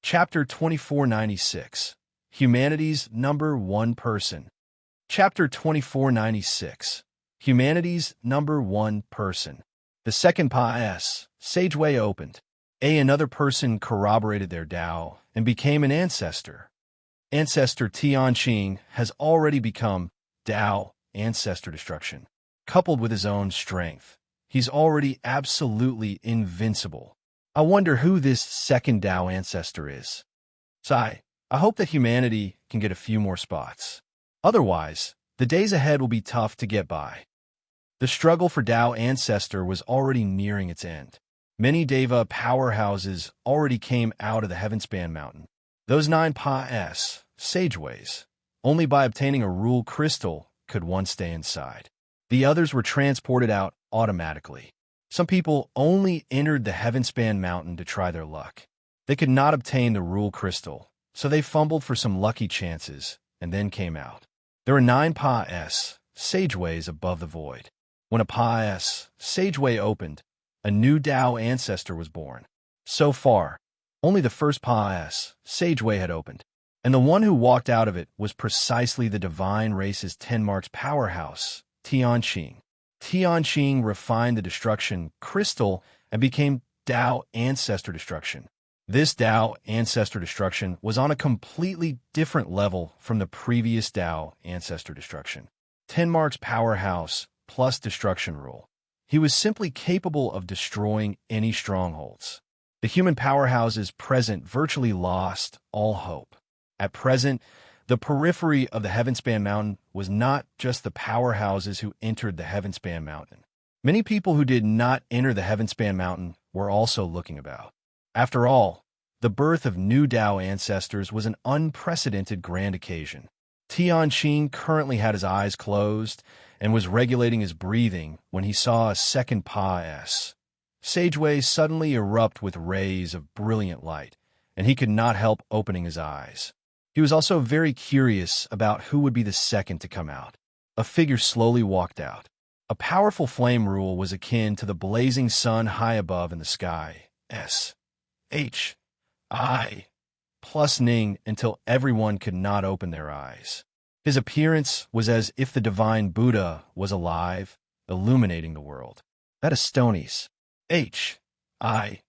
Chapter 2496. Humanity's Number One Person. Chapter 2496. Humanity's Number One Person. The second pass, Sageway opened. Another person corroborated their Tao and became an ancestor. Ancestor Tianqing has already become Tao, ancestor destruction. Coupled with his own strength, he's already absolutely invincible. I wonder who this second Tao ancestor is. I hope that humanity can get a few more spots. Otherwise, the days ahead will be tough to get by. The struggle for Tao ancestor was already nearing its end. Many Deva powerhouses already came out of the Heavenspan Mountain. Those 9 Pa-S, Sageways, only by obtaining a rule crystal could one stay inside. The others were transported out automatically. Some people only entered the Heavenspan Mountain to try their luck. They could not obtain the rule crystal, so they fumbled for some lucky chances and then came out. There were 9 Pa-S, Sageways above the void. When a Pa-S, Sageway opened, a new Tao ancestor was born. So far, only the first Pa-S, Sageway had opened, and the one who walked out of it was precisely the divine race's 10 marks powerhouse, Tianqing. Tianqing refined the destruction crystal and became Tao ancestor destruction. This Tao ancestor destruction was on a completely different level from the previous Tao ancestor destruction. 10 marks powerhouse plus destruction rule. He was simply capable of destroying any strongholds. The human powerhouses present virtually lost all hope. At present, the periphery of the Heavenspan Mountain was not just the powerhouses who entered the Heavenspan Mountain. Many people who did not enter the Heavenspan Mountain were also looking about. After all, the birth of new Tao ancestors was an unprecedented grand occasion. Tianqing currently had his eyes closed and was regulating his breathing when he saw a second Pa-S. Sageway suddenly erupt with rays of brilliant light, and he could not help opening his eyes. He was also very curious about who would be the second to come out. A figure slowly walked out. A powerful flame rule was akin to the blazing sun high above in the sky. S-H-I plus Ning until everyone could not open their eyes. His appearance was as if the divine Buddha was alive, illuminating the world. That Astoni's H-I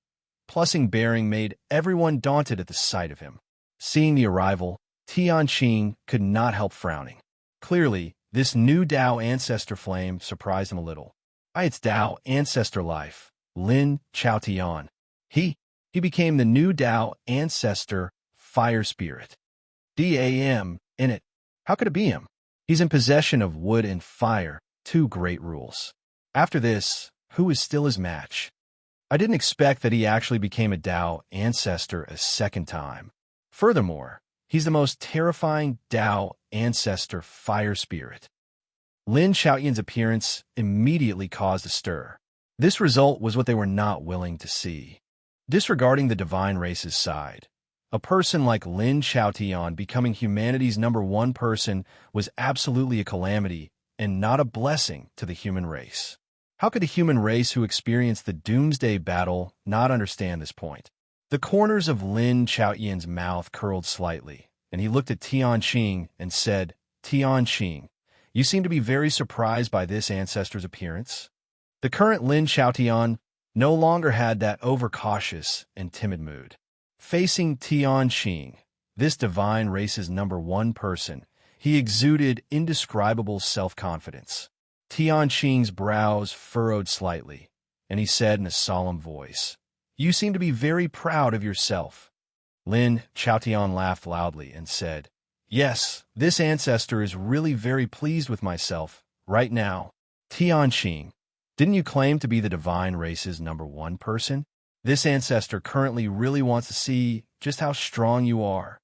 plusing bearing made everyone daunted at the sight of him. Seeing the arrival, Tianqing could not help frowning. Clearly, this new Tao ancestor flame surprised him a little. It's Tao ancestor life, Lin Chaotian. He became the new Tao ancestor fire spirit. DAM in it. How could it be him? He's in possession of wood and fire, 2 great rules. After this, who is still his match? I didn't expect that he actually became a Tao ancestor a second time. Furthermore, he's the most terrifying Tao ancestor fire spirit. Lin Chaotian's appearance immediately caused a stir. This result was what they were not willing to see. Disregarding the divine race's side, a person like Lin Chaotian becoming humanity's number one person was absolutely a calamity and not a blessing to the human race. How could a human race who experienced the Doomsday Battle not understand this point? The corners of Lin Chaotian's mouth curled slightly, and he looked at Tianqing and said, Tianqing, you seem to be very surprised by this ancestor's appearance. The current Lin Chaotian no longer had that overcautious and timid mood. Facing Tianqing, this divine race's number one person, he exuded indescribable self-confidence. Tianqing's brows furrowed slightly, and he said in a solemn voice, You seem to be very proud of yourself. Lin Chaotian laughed loudly and said, Yes, this ancestor is really very pleased with myself, right now. Tianqing, didn't you claim to be the divine race's number one person? This ancestor currently really wants to see just how strong you are.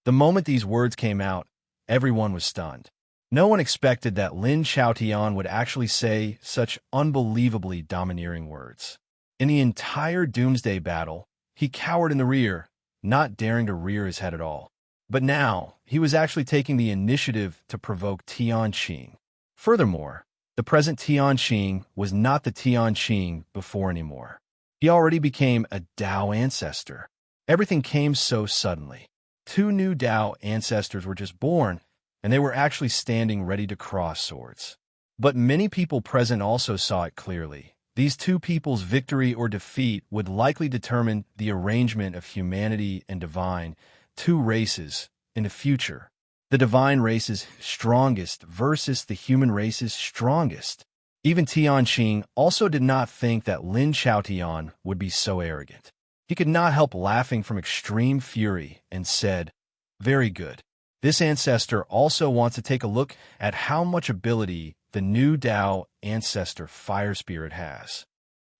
The moment these words came out, everyone was stunned. No one expected that Lin Chaotian would actually say such unbelievably domineering words. In the entire Doomsday Battle, he cowered in the rear, not daring to rear his head at all. But now, he was actually taking the initiative to provoke Tianqing. Furthermore, the present Tianqing was not the Tianqing before anymore. He already became a Tao ancestor. Everything came so suddenly. Two new Tao ancestors were just born, and they were actually standing ready to cross swords. But many people present also saw it clearly. These two people's victory or defeat would likely determine the arrangement of humanity and divine, two races, in the future. The divine race's strongest versus the human race's strongest. Even Tianqing also did not think that Lin Chaotian would be so arrogant. He could not help laughing from extreme fury and said, "Very good. This ancestor also wants to take a look at how much ability the new Tao ancestor fire spirit has.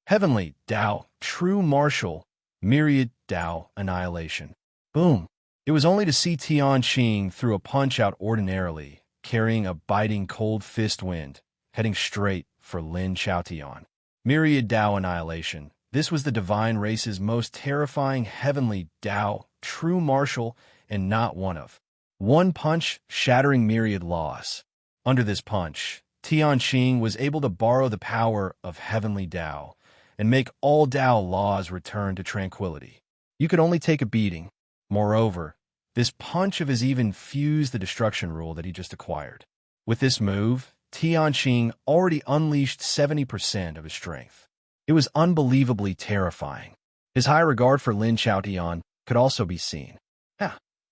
Heavenly Tao, true martial, myriad Tao annihilation." Boom. It was only to see Tianqing threw a punch out ordinarily, carrying a biting cold fist wind, heading straight for Lin Chaotian. Myriad Tao annihilation. This was the divine race's most terrifying heavenly Tao, true martial, and not one of. One punch shattering myriad laws. Under this punch, Tianqing was able to borrow the power of heavenly Tao and make all Tao laws return to tranquility. You could only take a beating. Moreover, this punch of his even fused the destruction rule that he just acquired. With this move, Tianqing already unleashed 70% of his strength. It was unbelievably terrifying. His high regard for Lin Chaotian could also be seen.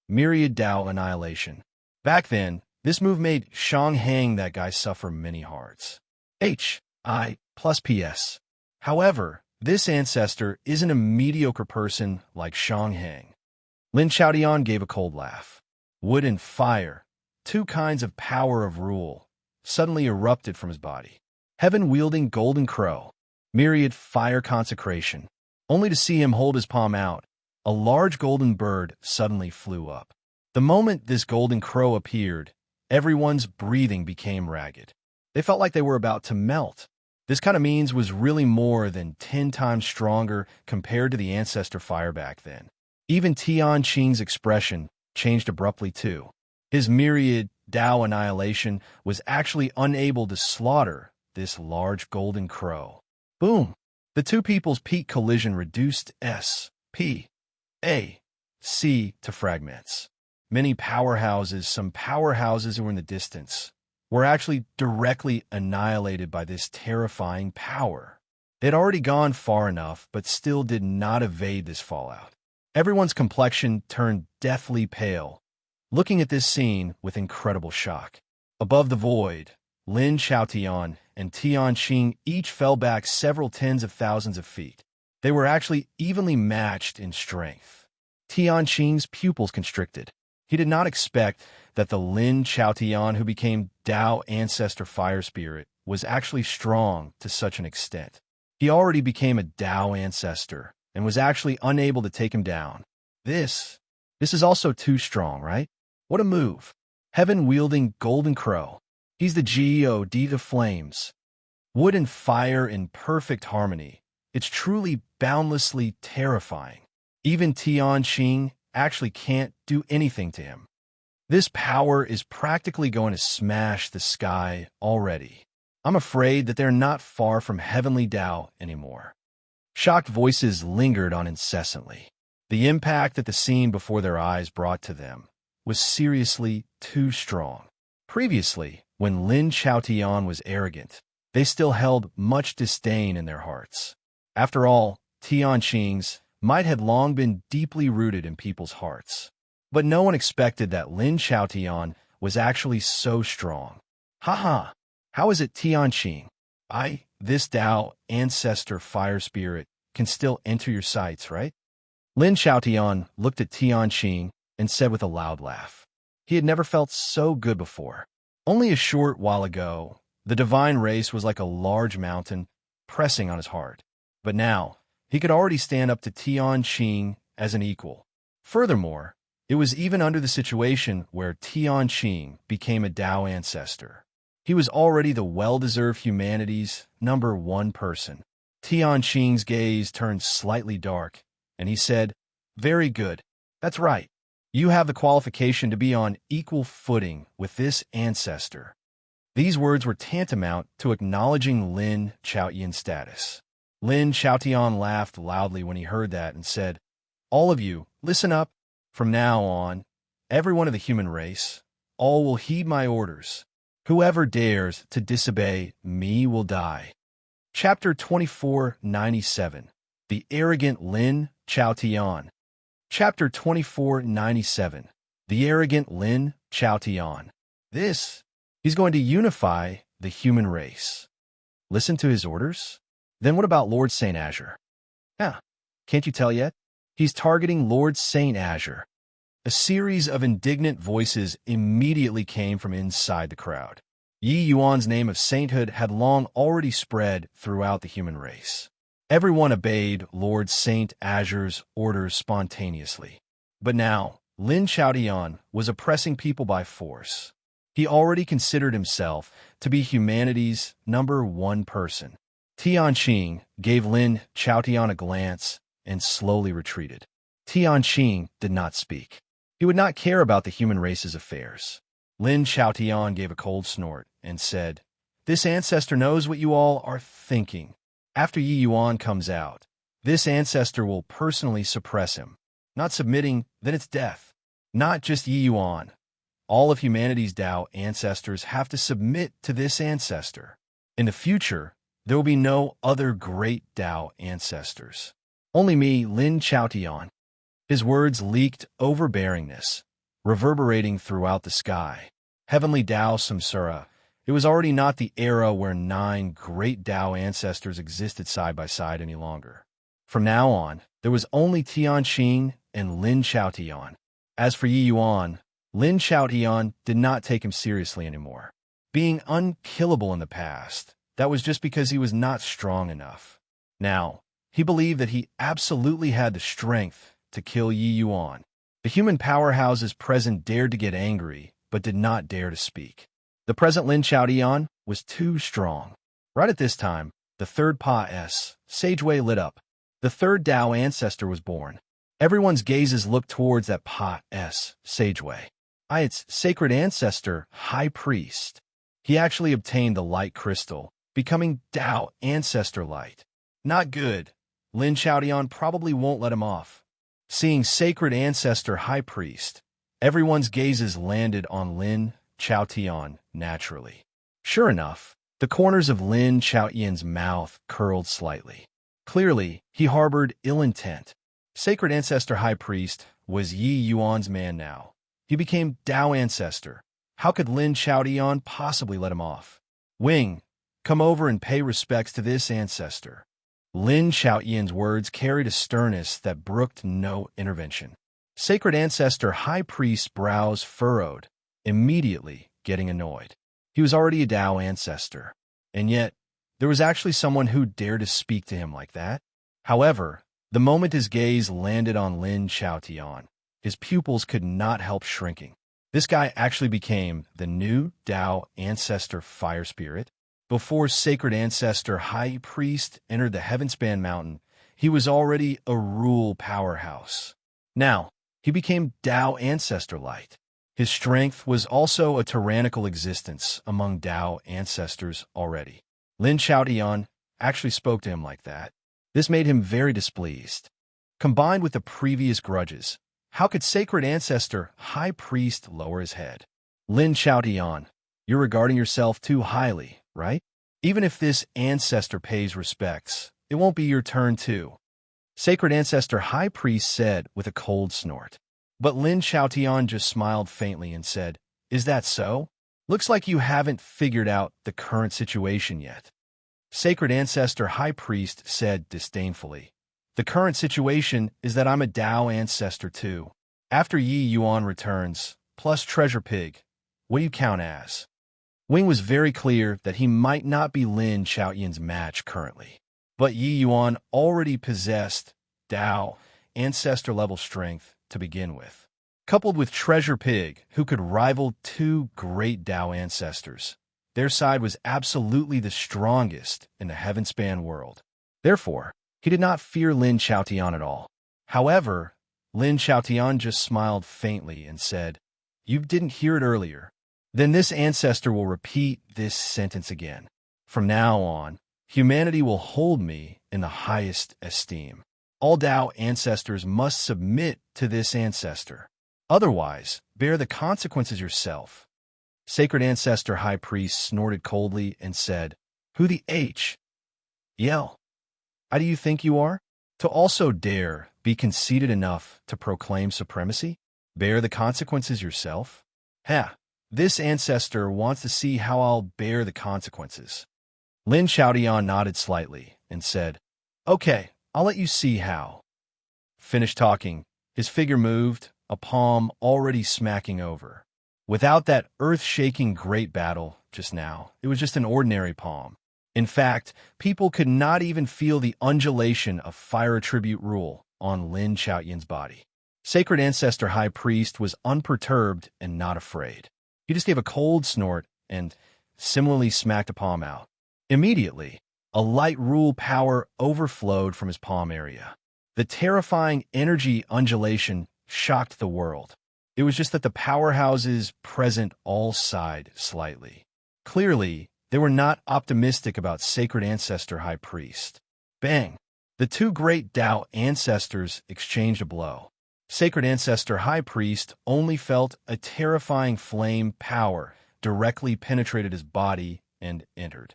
Myriad Tao annihilation. Back then, this move made Shang Hang that guy suffer many hearts. H.I. plus P.S. However, this ancestor isn't a mediocre person like Shang Hang. Lin Chaotian gave a cold laugh. Wood and fire, two kinds of power of rule, suddenly erupted from his body. Heaven-wielding golden crow, myriad fire consecration. Only to see him hold his palm out, a large golden bird suddenly flew up. The moment this golden crow appeared, everyone's breathing became ragged. They felt like they were about to melt. This kind of means was really more than 10 times stronger compared to the ancestor fire back then. Even Tianqing's expression changed abruptly too. His myriad Tao annihilation was actually unable to slaughter this large golden crow. Boom! The two people's peak collision reduced S.P. A.C. to fragments. Many powerhouses, some powerhouses who were in the distance, were actually directly annihilated by this terrifying power. They had already gone far enough, but still did not evade this fallout. Everyone's complexion turned deathly pale, looking at this scene with incredible shock. Above the void, Lin Chaotian and Tianqing each fell back several tens of thousands of feet. They were actually evenly matched in strength. Tianqing's pupils constricted. He did not expect that the Lin Chaotian who became Tao Ancestor Fire Spirit was actually strong to such an extent. He already became a Tao Ancestor and was actually unable to take him down. This is also too strong, right? What a move. Heaven-wielding golden crow. He's the god of flames. Wood and fire in perfect harmony. It's truly boundlessly terrifying. Even Tianqing actually can't do anything to him. This power is practically going to smash the sky already. I'm afraid that they're not far from heavenly Tao anymore. Shocked voices lingered on incessantly. The impact that the scene before their eyes brought to them was seriously too strong. Previously, when Lin Chaotian was arrogant, they still held much disdain in their hearts. After all, Tianqing's might had long been deeply rooted in people's hearts. But no one expected that Lin Chaotian was actually so strong. Haha, how is it Tianqing? This Tao Ancestor Fire Spirit can still enter your sights, right? Lin Chaotian looked at Tianqing and said with a loud laugh. He had never felt so good before. Only a short while ago, the divine race was like a large mountain pressing on his heart. But now, he could already stand up to Tianqing as an equal. Furthermore, it was even under the situation where Tianqing became a Tao Ancestor. He was already the well-deserved humanity's #1 person. Tianqing's gaze turned slightly dark, and he said, "Very good. That's right. You have the qualification to be on equal footing with this ancestor." These words were tantamount to acknowledging Lin Chaotian's status. Lin Chaotian laughed loudly when he heard that and said, All of you, listen up. From now on, everyone of the human race, all will heed my orders. Whoever dares to disobey me will die. Chapter 2497. The Arrogant Lin Chaotian. Chapter 2497. The Arrogant Lin Chaotian. He's going to unify the human race. Listen to his orders? Then what about Lord St. Azure? Can't you tell yet? He's targeting Lord St. Azure. A series of indignant voices immediately came from inside the crowd. Yi Yuan's name of sainthood had long already spread throughout the human race. Everyone obeyed Lord St. Azure's orders spontaneously. But now, Lin Chaotian was oppressing people by force. He already considered himself to be humanity's #1 person. Tianqing gave Lin Chaotian a glance and slowly retreated. Tianqing did not speak. He would not care about the human race's affairs. Lin Chaotian gave a cold snort and said, "This ancestor knows what you all are thinking. After Yi Yuan comes out, this ancestor will personally suppress him. Not submitting, then it's death. Not just Yi Yuan. All of humanity's Tao ancestors have to submit to this ancestor. In the future, there will be no other great Tao ancestors. Only me, Lin Chaotian." His words leaked overbearingness, reverberating throughout the sky. Heavenly Tao Samsara. It was already not the era where 9 great Tao ancestors existed side by side any longer. From now on, there was only Tianqing and Lin Chaotian. As for Yi Yuan, Lin Chaotian did not take him seriously anymore. Being unkillable in the past, that was just because he was not strong enough. Now, he believed that he absolutely had the strength to kill Yi Yuan. The human powerhouses present dared to get angry, but did not dare to speak. The present Lin Chaotian was too strong. Right at this time, the third Pa-S, Sageway lit up. The third Tao ancestor was born. Everyone's gazes looked towards that Pa-S, Sageway. Its sacred ancestor, High Priest. He actually obtained the light crystal, becoming Tao ancestor light. Not good. Lin Chaotian probably won't let him off. Seeing sacred ancestor High Priest, everyone's gazes landed on Lin Chaotian naturally. Sure enough, the corners of Lin Chaotian's mouth curled slightly. Clearly, he harbored ill intent. Sacred ancestor High Priest was Yi Yuan's man now. He became Tao ancestor. How could Lin Chaotian possibly let him off? Wing, come over and pay respects to this ancestor. Lin Chaotian's words carried a sternness that brooked no intervention. Sacred ancestor High Priest's brows furrowed, immediately getting annoyed. He was already a Tao ancestor, and yet there was actually someone who dared to speak to him like that. However, the moment his gaze landed on Lin Chaotian, his pupils could not help shrinking. This guy actually became the new Tao ancestor fire spirit. Before sacred ancestor High Priest entered the Heavenspan Mountain, he was already a rule powerhouse. Now, he became Tao ancestor light. His strength was also a tyrannical existence among Tao ancestors already. Lin Chaotian actually spoke to him like that. This made him very displeased. Combined with the previous grudges, how could sacred ancestor High Priest lower his head? Lin Chaotian, you're regarding yourself too highly, right? Even if this ancestor pays respects, it won't be your turn too. Sacred ancestor High Priest said with a cold snort. But Lin Chaotian just smiled faintly and said, "Is that so? Looks like you haven't figured out the current situation yet." Sacred ancestor High Priest said disdainfully, "The current situation is that I'm a Tao ancestor too. After Yi Yuan returns, plus Treasure Pig, what do you count as?" Wing was very clear that he might not be Lin Chaotian's match currently, but Yi Yuan already possessed Tao ancestor level strength to begin with. Coupled with Treasure Pig, who could rival 2 great Tao ancestors, their side was absolutely the strongest in the Heavenspan world. Therefore, he did not fear Lin Chaotian at all. However, Lin Chaotian just smiled faintly and said, "You didn't hear it earlier. Then this ancestor will repeat this sentence again. From now on, humanity will hold me in the highest esteem." All Tao ancestors must submit to this ancestor. Otherwise, bear the consequences yourself. Sacred Ancestor High Priest snorted coldly and said, "Who the H? Yell. How do you think you are? To also dare be conceited enough to proclaim supremacy? Bear the consequences yourself? Ha! This ancestor wants to see how I'll bear the consequences." Lin Chaotian nodded slightly and said, "Okay, I'll let you see how." Finished talking, his figure moved, a palm already smacking over. Without that earth-shaking great battle just now, it was just an ordinary palm. In fact, people could not even feel the undulation of fire attribute rule on Lin Chaotian's body. Sacred Ancestor High Priest was unperturbed and not afraid. He just gave a cold snort and similarly smacked a palm out. Immediately, a light rule power overflowed from his palm area. The terrifying energy undulation shocked the world. It was just that the powerhouses present all sighed slightly. Clearly, they were not optimistic about Sacred Ancestor High Priest. Bang! The two great Tao ancestors exchanged a blow. Sacred Ancestor High Priest only felt a terrifying flame power directly penetrated his body and entered.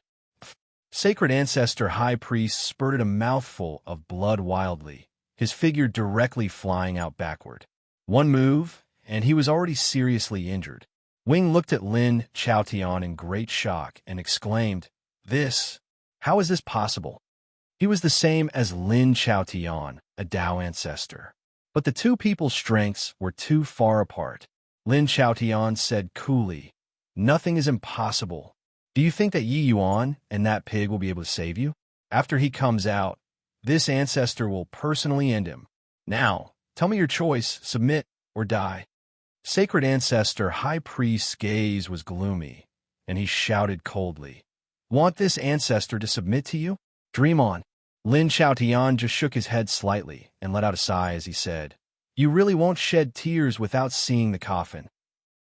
Sacred Ancestor High Priest spurted a mouthful of blood wildly, his figure directly flying out backward. One move, and he was already seriously injured. Wing looked at Lin Chaotian in great shock and exclaimed, How is this possible?" He was the same as Lin Chaotian, a Tao ancestor. But the two people's strengths were too far apart. Lin Chaotian said coolly, "Nothing is impossible. Do you think that Yi Yuan and that pig will be able to save you? After he comes out, this ancestor will personally end him. Now, tell me your choice, submit or die." Sacred Ancestor High Priest's gaze was gloomy, and he shouted coldly, "Want this ancestor to submit to you? Dream on." Lin Chaotian just shook his head slightly and let out a sigh as he said, "You really won't shed tears without seeing the coffin."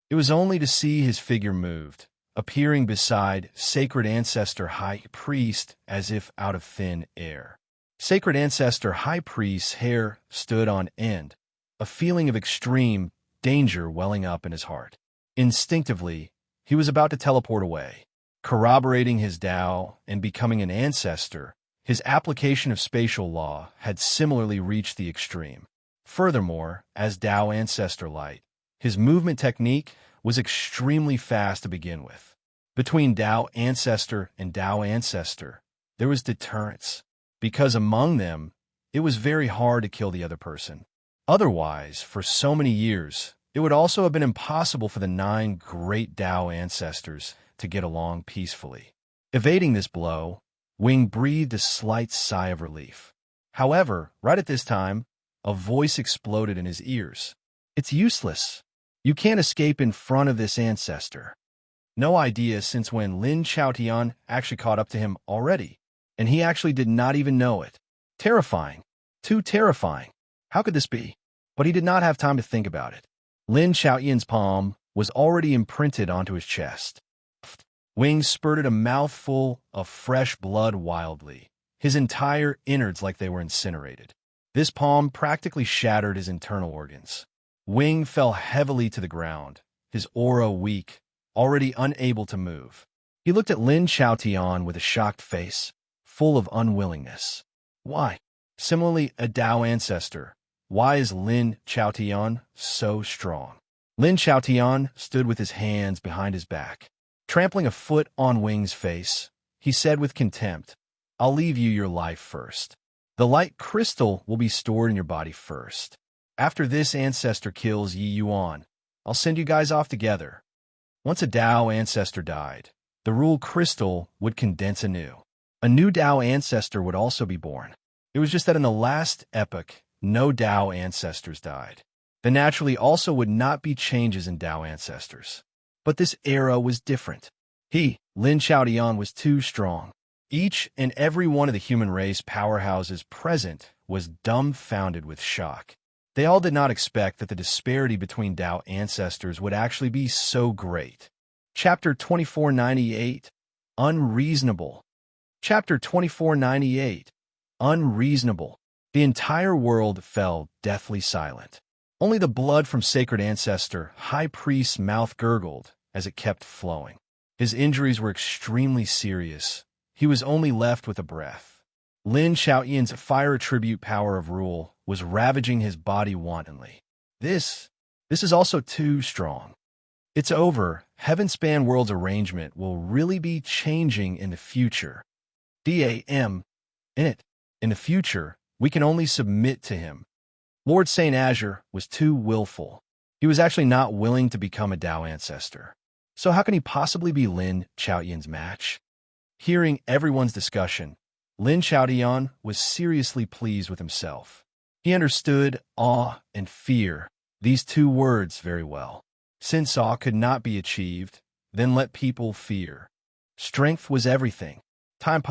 It was only to see his figure moved, appearing beside Sacred Ancestor High Priest as if out of thin air. Sacred Ancestor High Priest's hair stood on end, a feeling of extreme danger welling up in his heart. Instinctively, he was about to teleport away. Corroborating his Tao and becoming an ancestor, his application of spatial law had similarly reached the extreme. Furthermore, as Tao Ancestor Light, his movement technique was extremely fast to begin with. Between Tao Ancestor and Tao Ancestor, there was deterrence, because among them, it was very hard to kill the other person. Otherwise, for so many years, it would also have been impossible for the 9 great Tao ancestors to get along peacefully. Evading this blow, Wing breathed a slight sigh of relief. However, right at this time, a voice exploded in his ears. "It's useless. You can't escape in front of this ancestor." No idea since when Lin Chaotian actually caught up to him already, and he actually did not even know it. Terrifying. Too terrifying. How could this be? But he did not have time to think about it. Lin Chaotian's palm was already imprinted onto his chest. Wing spurted a mouthful of fresh blood wildly, his entire innards like they were incinerated. This palm practically shattered his internal organs. Wing fell heavily to the ground, his aura weak, already unable to move. He looked at Lin Chaotian with a shocked face, full of unwillingness. Why? Similarly, a Tao ancestor. Why is Lin Chaotian so strong? Lin Chaotian stood with his hands behind his back. Trampling a foot on Wing's face, he said with contempt, "I'll leave you your life first. The light crystal will be stored in your body first. After this ancestor kills Yi Yuan, I'll send you guys off together." Once a Tao ancestor died, the rule crystal would condense anew. A new Tao ancestor would also be born. It was just that in the last epoch, no Tao ancestors died. There naturally also would not be changes in Tao ancestors. But this era was different. Lin Chaotian, was too strong. Each and every one of the human race powerhouses present was dumbfounded with shock. They all did not expect that the disparity between Tao ancestors would actually be so great. Chapter 2498, Unreasonable. Chapter 2498, Unreasonable. The entire world fell deathly silent. Only the blood from sacred ancestor, high priest's mouth gurgled as it kept flowing. His injuries were extremely serious. He was only left with a breath. Lin Xiaoyan's fire attribute power of rule was ravaging his body wantonly. This is also too strong. It's over. Heaven-span world's arrangement will really be changing in the future. In the future, we can only submit to him. Lord Saint Azure was too willful. He was actually not willing to become a Tao ancestor. So how can he possibly be Lin Xiaoyan's match? Hearing everyone's discussion, Lin Xiaoyan was seriously pleased with himself. He understood awe and fear, these two words, very well. Since awe could not be achieved, then let people fear. Strength was everything. Time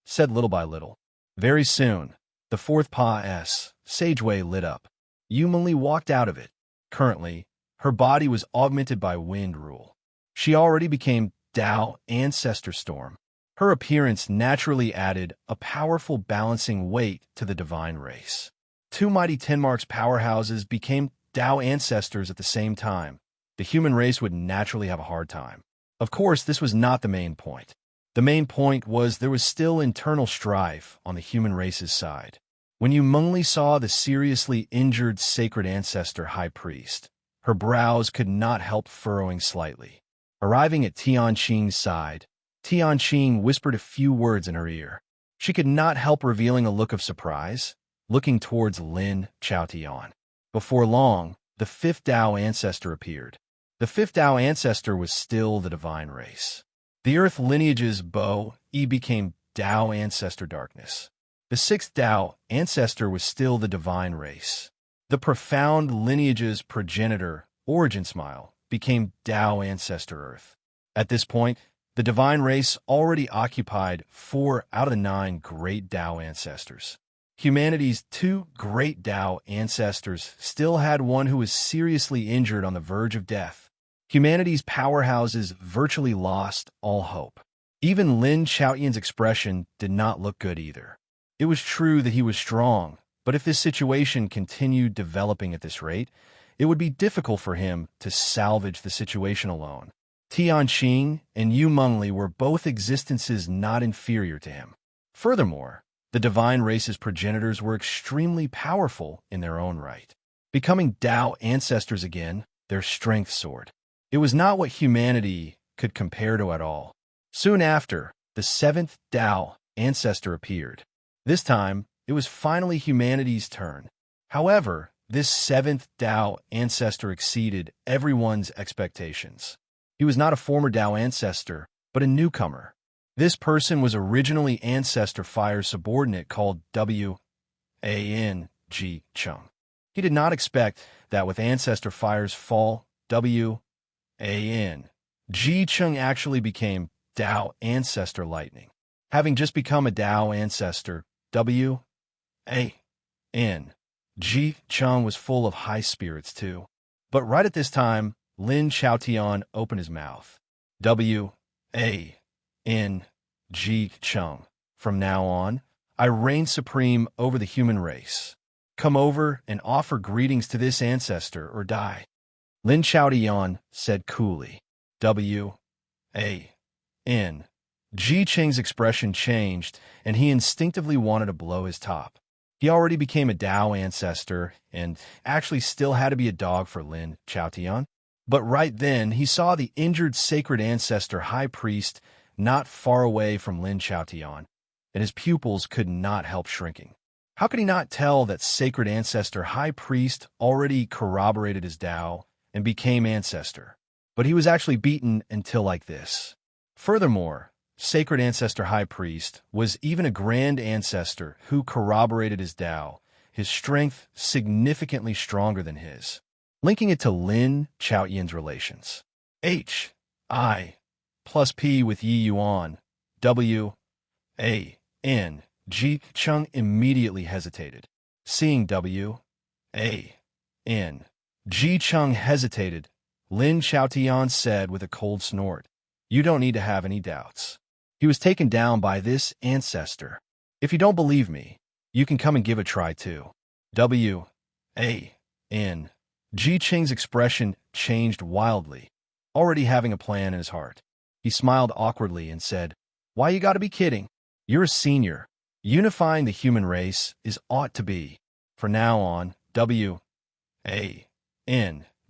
said little by little. Very soon, the fourth sageway lit up. Yumali walked out of it. Currently, her body was augmented by wind rule. She already became Tao Ancestor Storm. Her appearance naturally added a powerful balancing weight to the divine race. Two mighty Tenmark's powerhouses became Tao ancestors at the same time. The human race would naturally have a hard time. Of course, this was not the main point. The main point was there was still internal strife on the human race's side. When Yumengli saw the seriously injured sacred ancestor high priest, her brows could not help furrowing slightly. Arriving at Tianqing's side, Tianqing whispered a few words in her ear. She could not help revealing a look of surprise, looking towards Lin Xiaoyan. Before long, the fifth Tao ancestor appeared. The fifth Tao ancestor was still the divine race. The earth lineage's became Tao ancestor darkness. The sixth Tao ancestor was still the divine race. The profound lineage's progenitor, origin smile, became Tao ancestor earth. At this point, the divine race already occupied 4 out of the 9 great Tao ancestors. Humanity's 2 great Tao ancestors still had one who was seriously injured on the verge of death. Humanity's powerhouses virtually lost all hope. Even Lin Xiaoyan's expression did not look good either. It was true that he was strong, but if this situation continued developing at this rate, it would be difficult for him to salvage the situation alone. Tianqing and Yumengli were both existences not inferior to him. Furthermore, the divine race's progenitors were extremely powerful in their own right. Becoming Tao ancestors again, their strength soared. It was not what humanity could compare to at all. Soon after, the 7th Tao ancestor appeared. This time, it was finally humanity's turn. However, this 7th Tao ancestor exceeded everyone's expectations. He was not a former Tao ancestor, but a newcomer. This person was originally Ancestor Fire's subordinate called Wan Ji Chung. He did not expect that with Ancestor Fire's fall, Wan Ji Chung actually became Tao Ancestor Lightning. Having just become a Tao ancestor, Wan Ji Chung was full of high spirits too. But right at this time, Lin Xiaoyan opened his mouth. Wan Ji Chung. From now on, I reign supreme over the human race. Come over and offer greetings to this ancestor or die. Lin Xiaoyan said coolly. Wan Ji Cheng's expression changed, and he instinctively wanted to blow his top. He already became a Tao ancestor and actually still had to be a dog for Lin Xiaoyan. But right then, he saw the injured sacred ancestor high priest not far away from Lin Xiaoyan, and his pupils could not help shrinking. How could he not tell that sacred ancestor high priest already corroborated his Tao and became ancestor? But he was actually beaten until like this. Furthermore, sacred ancestor high priest was even a grand ancestor who corroborated his Tao, his strength significantly stronger than his. Linking it to Lin Xiaoyan's relations. I plus P with Yi Yuan, Wan Ji Chung immediately hesitated. Seeing Wan Ji Chung hesitated, Lin Xiaoyan said with a cold snort, "You don't need to have any doubts. He was taken down by this ancestor. If you don't believe me, You can come and give a try too. W.A.N. Ji Qing's expression changed wildly, already having a plan in his heart. He smiled awkwardly and said, "Why you gotta be kidding? You're a senior. Unifying the human race is ought to be. From now on, W.A.N.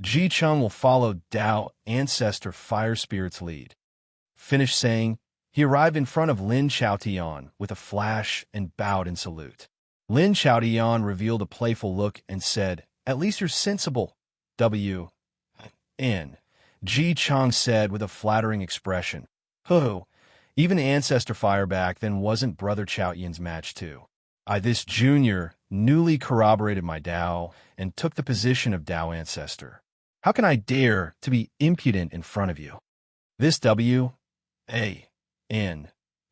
Ji Chung will follow Tao ancestor fire spirit's lead." Finished saying, he arrived in front of Lin Chaotian with a flash and bowed in salute. Lin Chaotian revealed a playful look and said, "At least you're sensible." W.N. Ji Chung said with a flattering expression, "Ho, even Ancestor Fire back then wasn't Brother Chaotian's match too. This junior newly corroborated my Tao and took the position of Tao Ancestor. How can I dare to be impudent in front of you?" This W.A.N.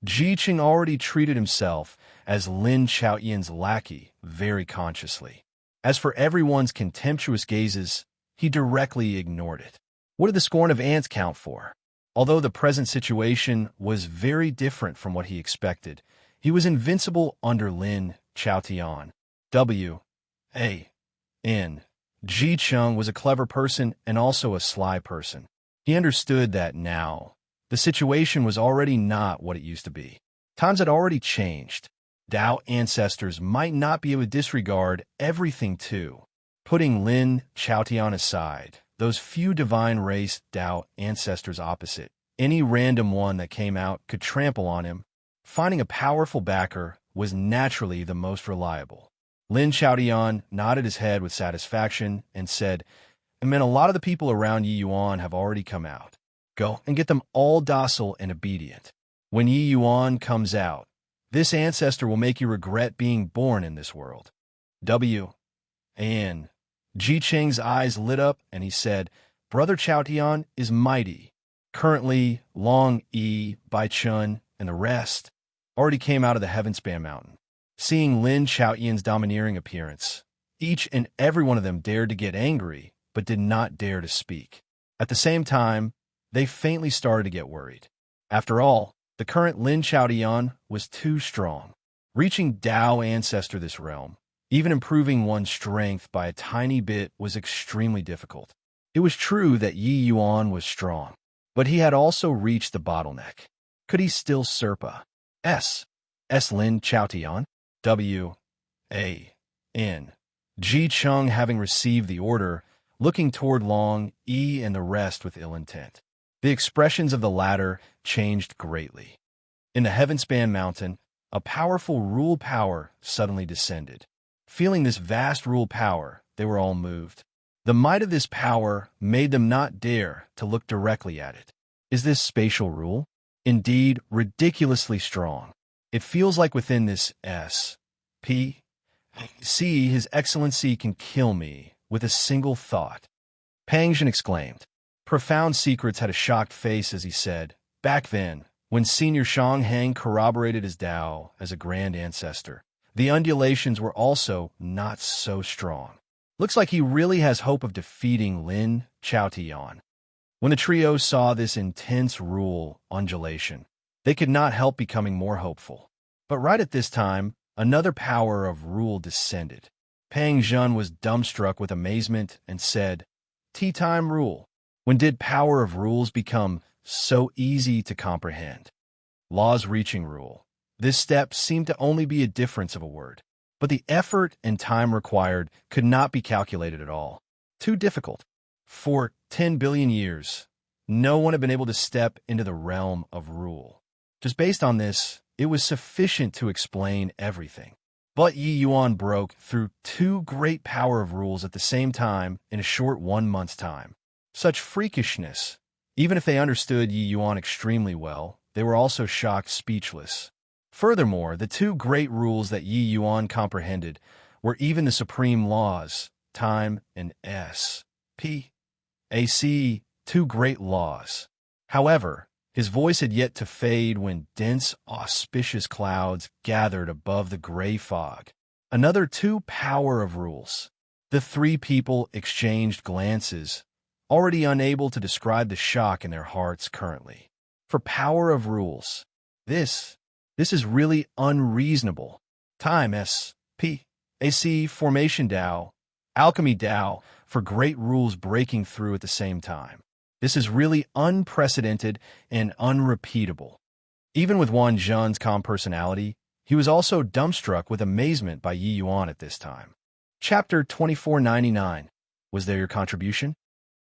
Ji Qing already treated himself as Lin Chaotian's lackey very consciously. As for everyone's contemptuous gazes, he directly ignored it. What did the scorn of ants count for? Although the present situation was very different from what he expected, he was invincible under Lin Chaotian. W.A.N. Ji Chung was a clever person and also a sly person. He understood that now, the situation was already not what it used to be. Times had already changed. Tao ancestors might not be able to disregard everything too. Putting Lin Chaotian aside, those few divine race Tao ancestors opposite, any random one that came out could trample on him. Finding a powerful backer was naturally the most reliable. Lin Chaotian nodded his head with satisfaction and said, "I mean, a lot of the people around Yi Yuan have already come out. Go and get them all docile and obedient. When Yi Yuan comes out, this ancestor will make you regret being born in this world." W.A.N. Ji Qing's eyes lit up and he said, "Brother Chaotian is mighty. Currently, Long Yi, Bai Chun, and the rest already came out of the Heavenspan Mountain." Seeing Lin Chaotian's domineering appearance, each and every one of them dared to get angry, but did not dare to speak. At the same time, they faintly started to get worried. After all, the current Lin Chaotian was too strong. Reaching Tao ancestor this realm, even improving one's strength by a tiny bit, was extremely difficult. It was true that Yi Yuan was strong, but he had also reached the bottleneck. Could he still Serpa S Lin Chaotian? W.A.N. Ji Chung, having received the order, looking toward Long Yi and the rest with ill intent. The expressions of the latter changed greatly. In the Heavenspan Mountain, a powerful rule power suddenly descended. Feeling this vast rule power, they were all moved. The might of this power made them not dare to look directly at it. Is this spatial rule? Indeed, ridiculously strong. It feels like within this S.P. See, His Excellency can kill me with a single thought. Pangjin exclaimed. Profound Secrets had a shocked face as he said, "Back then, when Senior Shanghang corroborated his Tao as a grand ancestor, the undulations were also not so strong. Looks like he really has hope of defeating Lin Chaotian." When the trio saw this intense rule undulation, they could not help becoming more hopeful. But right at this time, another power of rule descended. Pang Zhen was dumbstruck with amazement and said, "Tea time rule. When did power of rules become so easy to comprehend?" Laws reaching rule. This step seemed to only be a difference of a word, but the effort and time required could not be calculated at all. Too difficult. For 10 billion years, no one had been able to step into the realm of rule. Just based on this, it was sufficient to explain everything. But Yi Yuan broke through two great power of rules at the same time in a short 1 month's time. Such freakishness. Even if they understood Yi Yuan extremely well, they were also shocked speechless. Furthermore, the two great rules that Yi Yuan comprehended were even the supreme laws, time and S.P. AC, two great laws. However, his voice had yet to fade when dense, auspicious clouds gathered above the gray fog. Another two power of rules. The three people exchanged glances, already unable to describe the shock in their hearts currently. For power of rules, this is really unreasonable. Time P.A.C. Formation Tao, Alchemy Tao, for great rules breaking through at the same time. This is really unprecedented and unrepeatable. Even with Wan Zhen's calm personality, he was also dumbstruck with amazement by Yi Yuan at this time. Chapter 2499. Was there your contribution?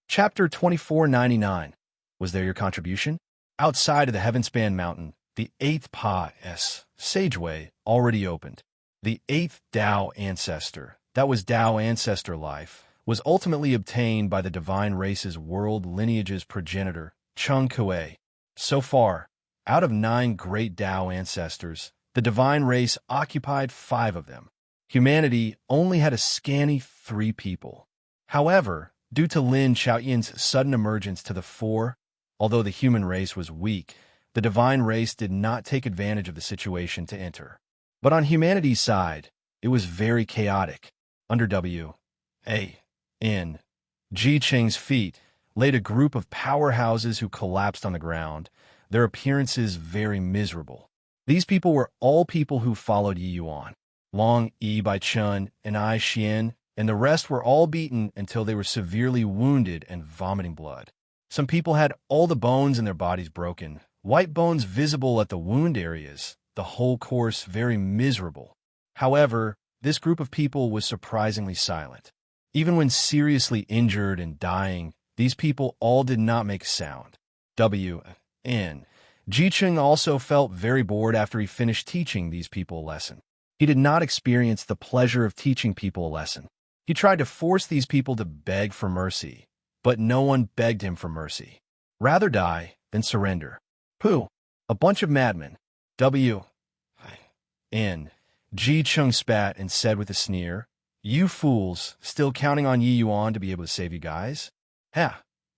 Chapter 2499. Was there your contribution? Outside of the Heavenspan Mountain, the 8th Pa-S, Sageway, already opened. The 8th Tao Ancestor, that was Tao Ancestor life, was ultimately obtained by the Divine Race's world lineage's progenitor, Chung Kuei. So far, out of 9 great Tao Ancestors, the Divine Race occupied 5 of them. Humanity only had a scanty 3 people. However, due to Lin Xiaoyan's sudden emergence to the fore, although the human race was weak, the Divine Race did not take advantage of the situation to enter. But on humanity's side, it was very chaotic. Under W.A.N. Ji Qing's feet laid a group of powerhouses who collapsed on the ground, their appearances very miserable. These people were all people who followed Yi Yuan. Long Yi Baichun and Ai Xian, and the rest were all beaten until they were severely wounded and vomiting blood. Some people had all the bones in their bodies broken, white bones visible at the wound areas, the whole course very miserable. However, this group of people was surprisingly silent. Even when seriously injured and dying, these people all did not make a sound. W.N. Ji Qing also felt very bored after he finished teaching these people a lesson. He did not experience the pleasure of teaching people a lesson. He tried to force these people to beg for mercy, but no one begged him for mercy. Rather die than surrender. Who? A bunch of madmen. W.N. Ji Qing spat and said with a sneer, "You fools, still counting on Yi Yuan to be able to save you guys?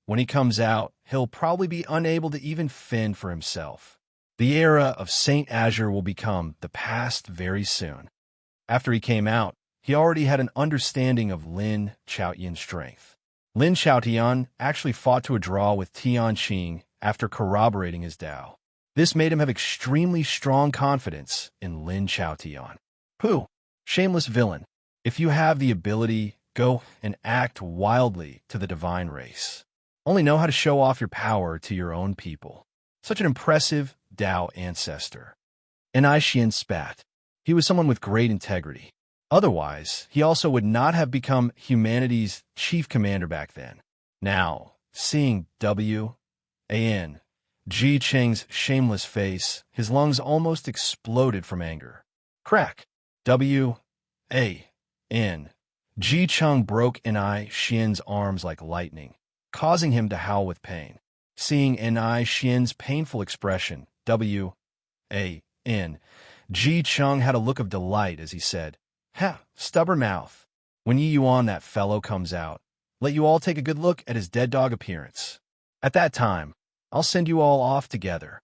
When he comes out, he'll probably be unable to even fend for himself. The era of Saint Azure will become the past very soon." After he came out, he already had an understanding of Lin Xiaoyan's strength. Lin Xiaotian actually fought to a draw with Tian Qing after corroborating his Tao. This made him have extremely strong confidence in Lin Xiaotian. Pooh, shameless villain. If you have the ability, go and act wildly to the Divine Race. Only know how to show off your power to your own people. Such an impressive Tao ancestor. And Ai Xian spat. He was someone with great integrity. Otherwise, he also would not have become humanity's chief commander back then. Now, seeing W.A.N. Ji Qing's shameless face, his lungs almost exploded from anger. Crack! W.A.N. Ji Qing broke Ai Xian's arms like lightning, causing him to howl with pain. Seeing Ai Xian's painful expression, W.A.N. Ji Qing had a look of delight as he said, stubborn mouth. When Yi Yuan, that fellow, comes out, let you all take a good look at his dead dog appearance. At that time, I'll send you all off together."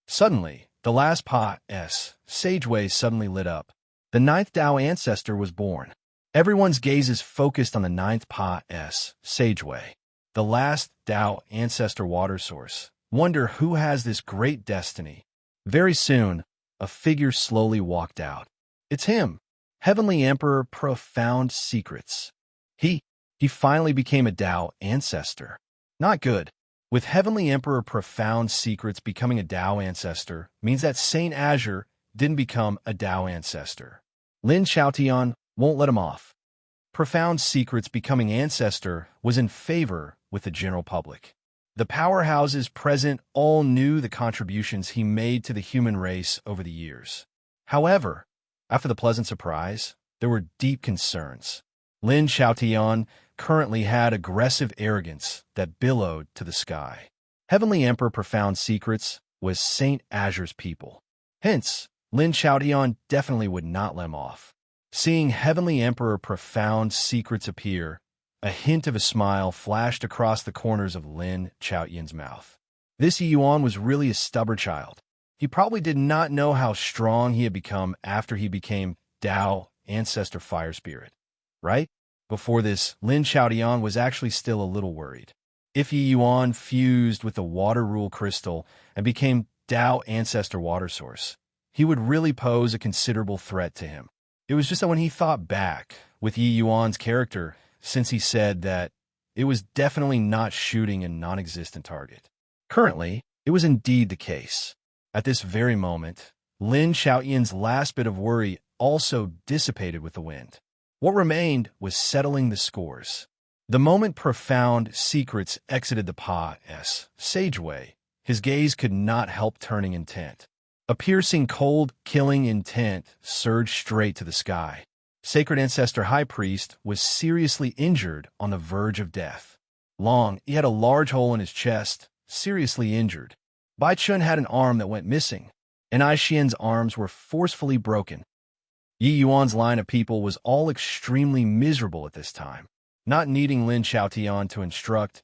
Suddenly, the last Pa-S, Sageway, suddenly lit up. The 9th Tao ancestor was born. Everyone's gazes focused on the 9th Pa-S, Sageway, the last Tao ancestor water source. Wonder who has this great destiny. Very soon, a figure slowly walked out. It's him, Heavenly Emperor Profound Secrets. He finally became a Tao ancestor. Not good. With Heavenly Emperor Profound Secrets becoming a Tao ancestor means that Saint Azure didn't become a Tao ancestor. Lin Xiaotian won't let him off. Profound Secrets becoming ancestor was in favor with the general public. The powerhouses present all knew the contributions he made to the human race over the years. However, after the pleasant surprise, there were deep concerns. Lin Xiaotian currently had aggressive arrogance that billowed to the sky. Heavenly Emperor Profound Secrets was Saint Azure's people. Hence, Lin Xiaotian definitely would not let him off. Seeing Heavenly Emperor Profound Secrets appear, a hint of a smile flashed across the corners of Lin Xiaotian's mouth. This Yi Yuan was really a stubborn child. He probably did not know how strong he had become after he became Tao Ancestor Fire Spirit, right? Before this, Lin Xiaotian was actually still a little worried. If Yi Yuan fused with the Water Rule Crystal and became Tao Ancestor Water Source, he would really pose a considerable threat to him. It was just that when he thought back with Yi Yuan's character, since he said that it was definitely not shooting a non-existent target. Currently, it was indeed the case. At this very moment, Lin Xiaoyan's last bit of worry also dissipated with the wind. What remained was settling the scores. The moment profound secrets exited the Pa's sageway, his gaze could not help turning intent. A piercing, cold, killing intent surged straight to the sky. Sacred Ancestor High Priest was seriously injured on the verge of death. He had a large hole in his chest, seriously injured. Bai Chun had an arm that went missing, and Ai Xian's arms were forcefully broken. Yi Yuan's line of people was all extremely miserable at this time, not needing Lin Xiaotian to instruct.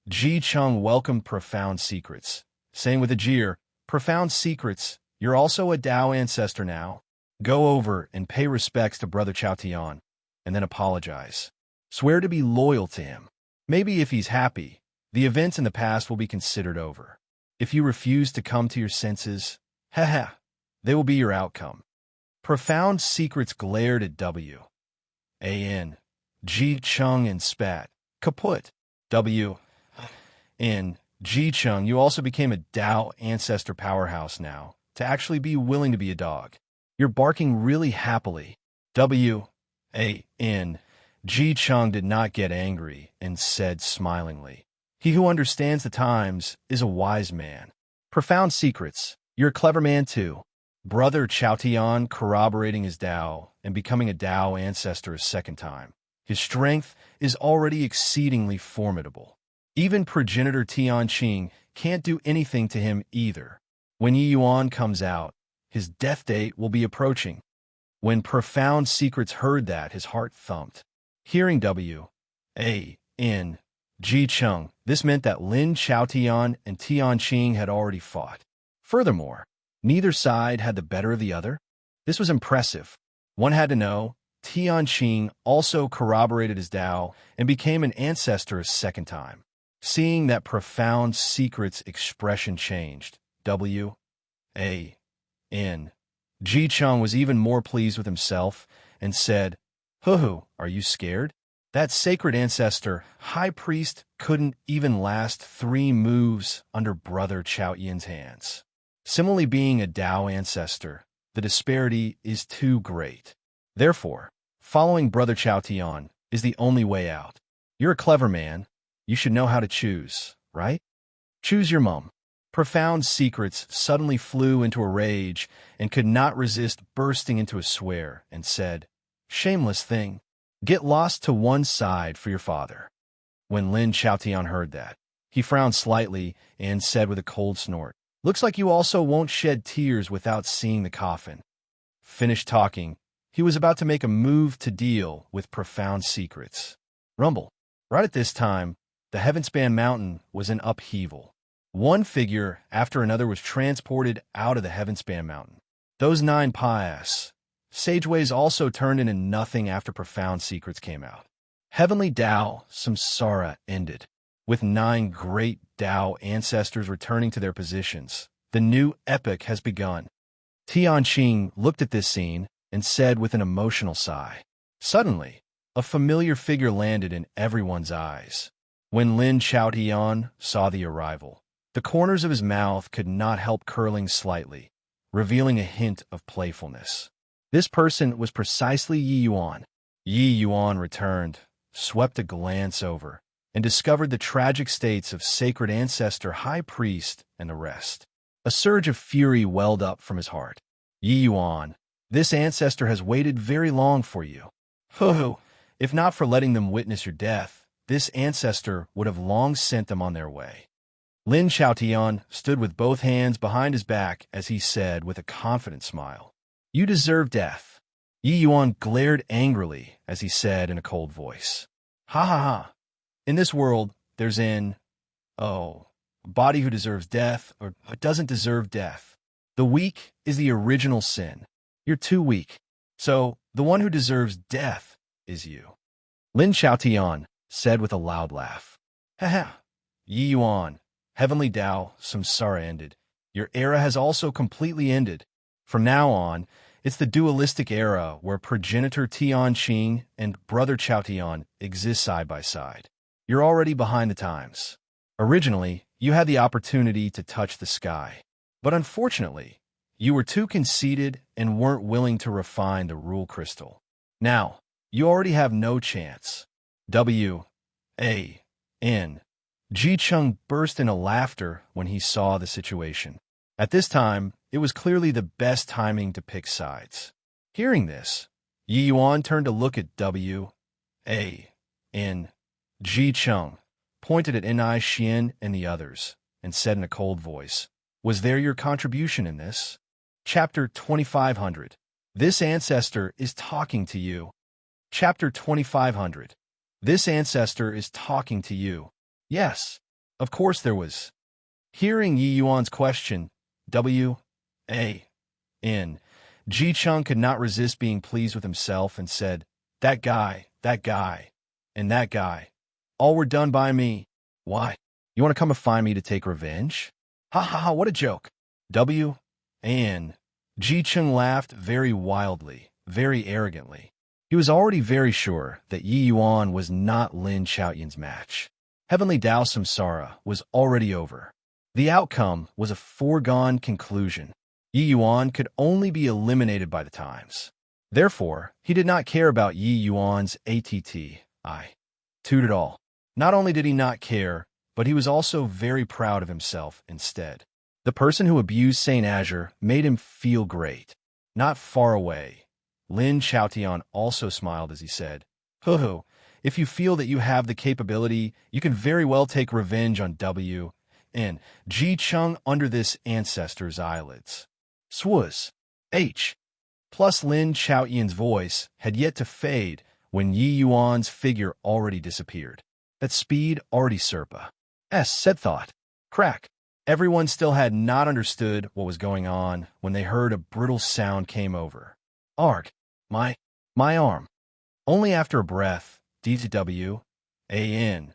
Ji Cheng welcomed Profound Secrets, saying with a jeer, "Profound Secrets, you're also a Dao ancestor now. Go over and pay respects to Brother Xiaotian, and then apologize. Swear to be loyal to him. Maybe if he's happy, the events in the past will be considered over. If you refuse to come to your senses, they will be your outcome." Profound Secrets glared at Ji Cheng and spat. "Kaput. Ji Cheng, you also became a Dao ancestor powerhouse now, to actually be willing to be a dog. You're barking really happily." Ji Cheng did not get angry and said smilingly, "He who understands the times is a wise man. Profound Secrets, you're a clever man too." Brother Xiaotian corroborating his Dao and becoming a Dao ancestor a second time. His strength is already exceedingly formidable. Even progenitor Tianqing can't do anything to him either. When Yi Yuan comes out, his death date will be approaching. When Profound Secrets heard that, his heart thumped. Hearing Ji Cheng, this meant that Lin Xiaotian and Tianqing had already fought. Furthermore, neither side had the better of the other. This was impressive. One had to know, Tianqing also corroborated his Dao and became an ancestor a second time. Seeing that Profound Secrets' expression changed, Ji Cheng was even more pleased with himself and said, are you scared? That sacred ancestor, High Priest, couldn't even last 3 moves under Brother Xiaoyan's hands. Similarly, being a Dao ancestor, the disparity is too great. Therefore, following Brother Xiaotian is the only way out. You're a clever man. You should know how to choose, right? Choose your mum. Profound Secrets suddenly flew into a rage and could not resist bursting into a swear and said, "Shameless thing, get lost to one side for your father." When Lin Xiaotian heard that, he frowned slightly and said with a cold snort, "Looks like you also won't shed tears without seeing the coffin." Finished talking, he was about to make a move to deal with Profound Secrets. Rumble. Right at this time, the Heavenspan Mountain was in upheaval. One figure after another was transported out of the Heavenspan Mountain. Those 9 pious sageways also turned into nothing after Profound Secrets came out. Heavenly Dao Samsara ended. With 9 great Dao ancestors returning to their positions, the new epic has begun. Tianqing looked at this scene and said with an emotional sigh. Suddenly, a familiar figure landed in everyone's eyes. When Lin Xiaotian saw the arrival, the corners of his mouth could not help curling slightly, revealing a hint of playfulness. This person was precisely Yi Yuan. Yi Yuan returned, swept a glance over, and discovered the tragic states of Sacred Ancestor High Priest and the rest. A surge of fury welled up from his heart. Yi Yuan, this ancestor has waited very long for you. If not for letting them witness your death, this ancestor would have long sent them on their way. Lin Xiaotian stood with both hands behind his back as he said with a confident smile, "You deserve death." Yi Yuan glared angrily as he said in a cold voice, "Ha. In this world, there's a body who deserves death or doesn't deserve death. The weak is the original sin. You're too weak. So the one who deserves death is you." Lin Xiaotian said with a loud laugh. Yi Yuan, Heavenly Dao Samsara ended. Your era has also completely ended. From now on, it's the dualistic era where progenitor Tianqing and brother Chaotian exist side by side. You're already behind the times. Originally, you had the opportunity to touch the sky. But unfortunately, you were too conceited and weren't willing to refine the rule crystal. Now, you already have no chance. W.A.N. Ji Chung burst into laughter when he saw the situation. At this time, it was clearly the best timing to pick sides. Hearing this, Yi Yuan turned to look at W.A.N. Ji Chung, pointed at Ni Xian and the others, and said in a cold voice, "Was there your contribution in this?" Chapter 2500. This ancestor is talking to you. Chapter 2500. This ancestor is talking to you. Yes, of course there was. Hearing Yi Yuan's question, W.A.N. Ji Chung could not resist being pleased with himself and said, that guy, and that guy. All were done by me. Why? You want to come and find me to take revenge? Ha ha ha, what a joke. W.A.N. Ji Chung laughed very wildly, very arrogantly. He was already very sure that Yi Yuan was not Lin Chaotian's match. Heavenly Tao Samsara was already over. The outcome was a foregone conclusion. Yi Yuan could only be eliminated by the times. Therefore, he did not care about Yi Yuan's attitude at all. Not only did he not care, but he was also very proud of himself instead. The person who abused Saint Azure made him feel great. Not far away, Lin Chaotian also smiled as he said, "Hoo-hoo, if you feel that you have the capability, you can very well take revenge on W.N. Ji Chung under this ancestor's eyelids." Swaz. H. Plus Lin Chaotian's voice had yet to fade when Yi Yuan's figure already disappeared. That speed already Serpa. Said thought. Crack. Everyone still had not understood what was going on when they heard a brutal sound came over. Arg. My arm. Only after a breath, D.W.A.N.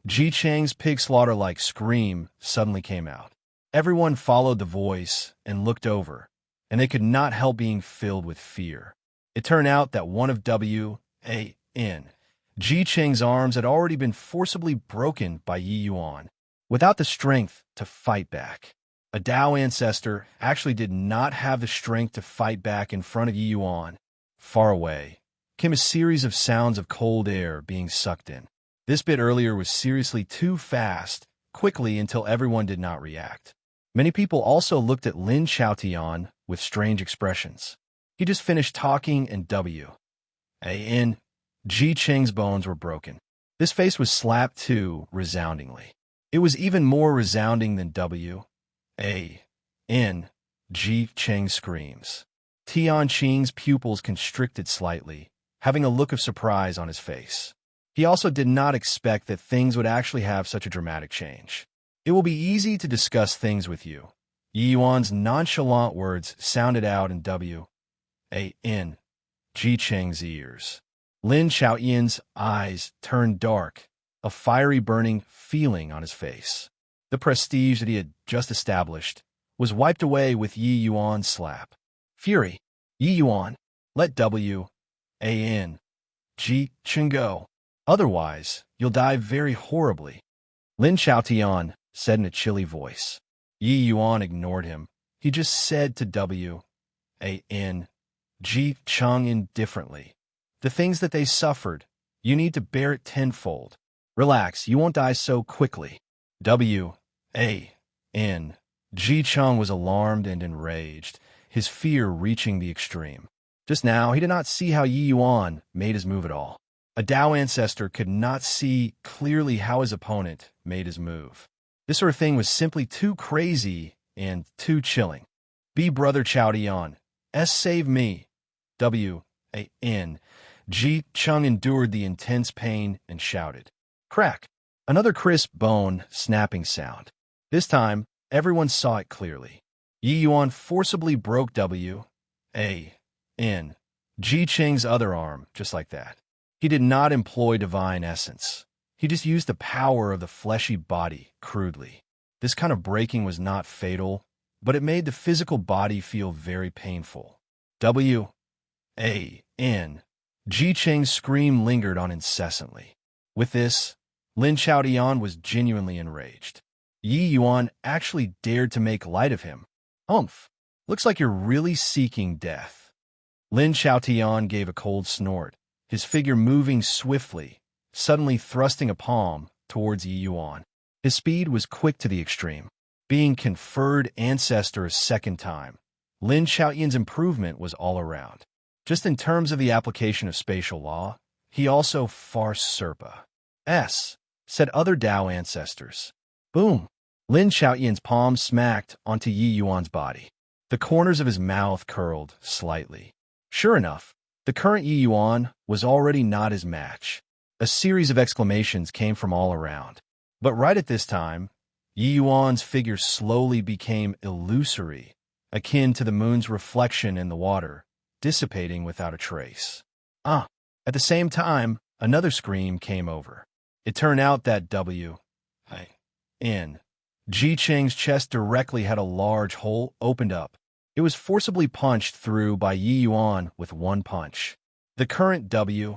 Ji Chang's pig slaughter-like scream suddenly came out. Everyone followed the voice and looked over, and they could not help being filled with fear. It turned out that one of W.A.N. Ji Chang's arms had already been forcibly broken by Yi Yuan, without the strength to fight back. A Tao ancestor actually did not have the strength to fight back in front of Yi Yuan. Far away came a series of sounds of cold air being sucked in. This bit earlier was seriously too fast, quickly until everyone did not react. Many people also looked at Lin Chaotian with strange expressions. He just finished talking and W.A.N. Ji Cheng's bones were broken. This face was slapped too, resoundingly. It was even more resounding than W.A.N. Ji Cheng's screams. Tianqing's pupils constricted slightly, having a look of surprise on his face. He also did not expect that things would actually have such a dramatic change. It will be easy to discuss things with you. Yi Yuan's nonchalant words sounded out in W.A.N. Ji Cheng's ears. Lin Chaotian's eyes turned dark, a fiery burning feeling on his face. The prestige that he had just established was wiped away with Yi Yuan's slap. Fury. Yi Yuan, let W.A.N. Ji Cheng go. Otherwise, you'll die very horribly. Lin Chaotian said in a chilly voice. Yi Yuan ignored him. He just said to W.A.N. Ji Cheng indifferently, the things that they suffered, you need to bear it tenfold. Relax, you won't die so quickly. W.A.N. Ji Cheng was alarmed and enraged, his fear reaching the extreme. Just now, he did not see how Yi Yuan made his move at all. A Tao ancestor could not see clearly how his opponent made his move. This sort of thing was simply too crazy and too chilling. Be Brother Chaotian. Save me. W.A.N. Ji Cheng endured the intense pain and shouted. Crack. Another crisp bone snapping sound. This time, everyone saw it clearly. Yi Yuan forcibly broke W.A.N. Ji Cheng's other arm, just like that. He did not employ divine essence. He just used the power of the fleshy body crudely. This kind of breaking was not fatal, but it made the physical body feel very painful. W-A-N. Ji Cheng's scream lingered on incessantly. With this, Lin Chaotian was genuinely enraged. Yi Yuan actually dared to make light of him. Humph! Looks like you're really seeking death. Lin Chaotian gave a cold snort, his figure moving swiftly, suddenly thrusting a palm towards Yi Yuan. His speed was quick to the extreme. Being conferred ancestor a second time, Lin Chaotian's improvement was all around. Just in terms of the application of spatial law, he also far surpa. Said other Dao ancestors. Boom! Lin Chaotian's palm smacked onto Yi Yuan's body. The corners of his mouth curled slightly. Sure enough, the current Yi Yuan was already not his match. A series of exclamations came from all around. But right at this time, Yi Yuan's figure slowly became illusory, akin to the moon's reflection in the water, dissipating without a trace. At the same time, another scream came over. It turned out that W-I-N. Ji Cheng's chest directly had a large hole opened up. It was forcibly punched through by Yi Yuan with one punch. The current W-A-N.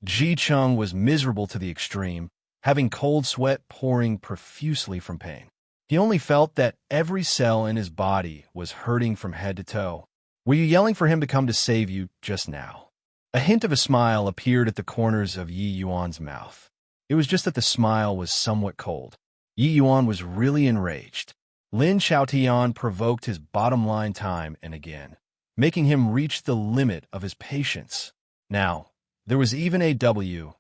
Ji Cheng was miserable to the extreme, having cold sweat pouring profusely from pain. He only felt that every cell in his body was hurting from head to toe. Were you yelling for him to come to save you just now? A hint of a smile appeared at the corners of Yi Yuan's mouth. It was just that the smile was somewhat cold. Yi Yuan was really enraged. Lin Chaotian provoked his bottom line time and again, making him reach the limit of his patience. Now, there was even a W-A-N.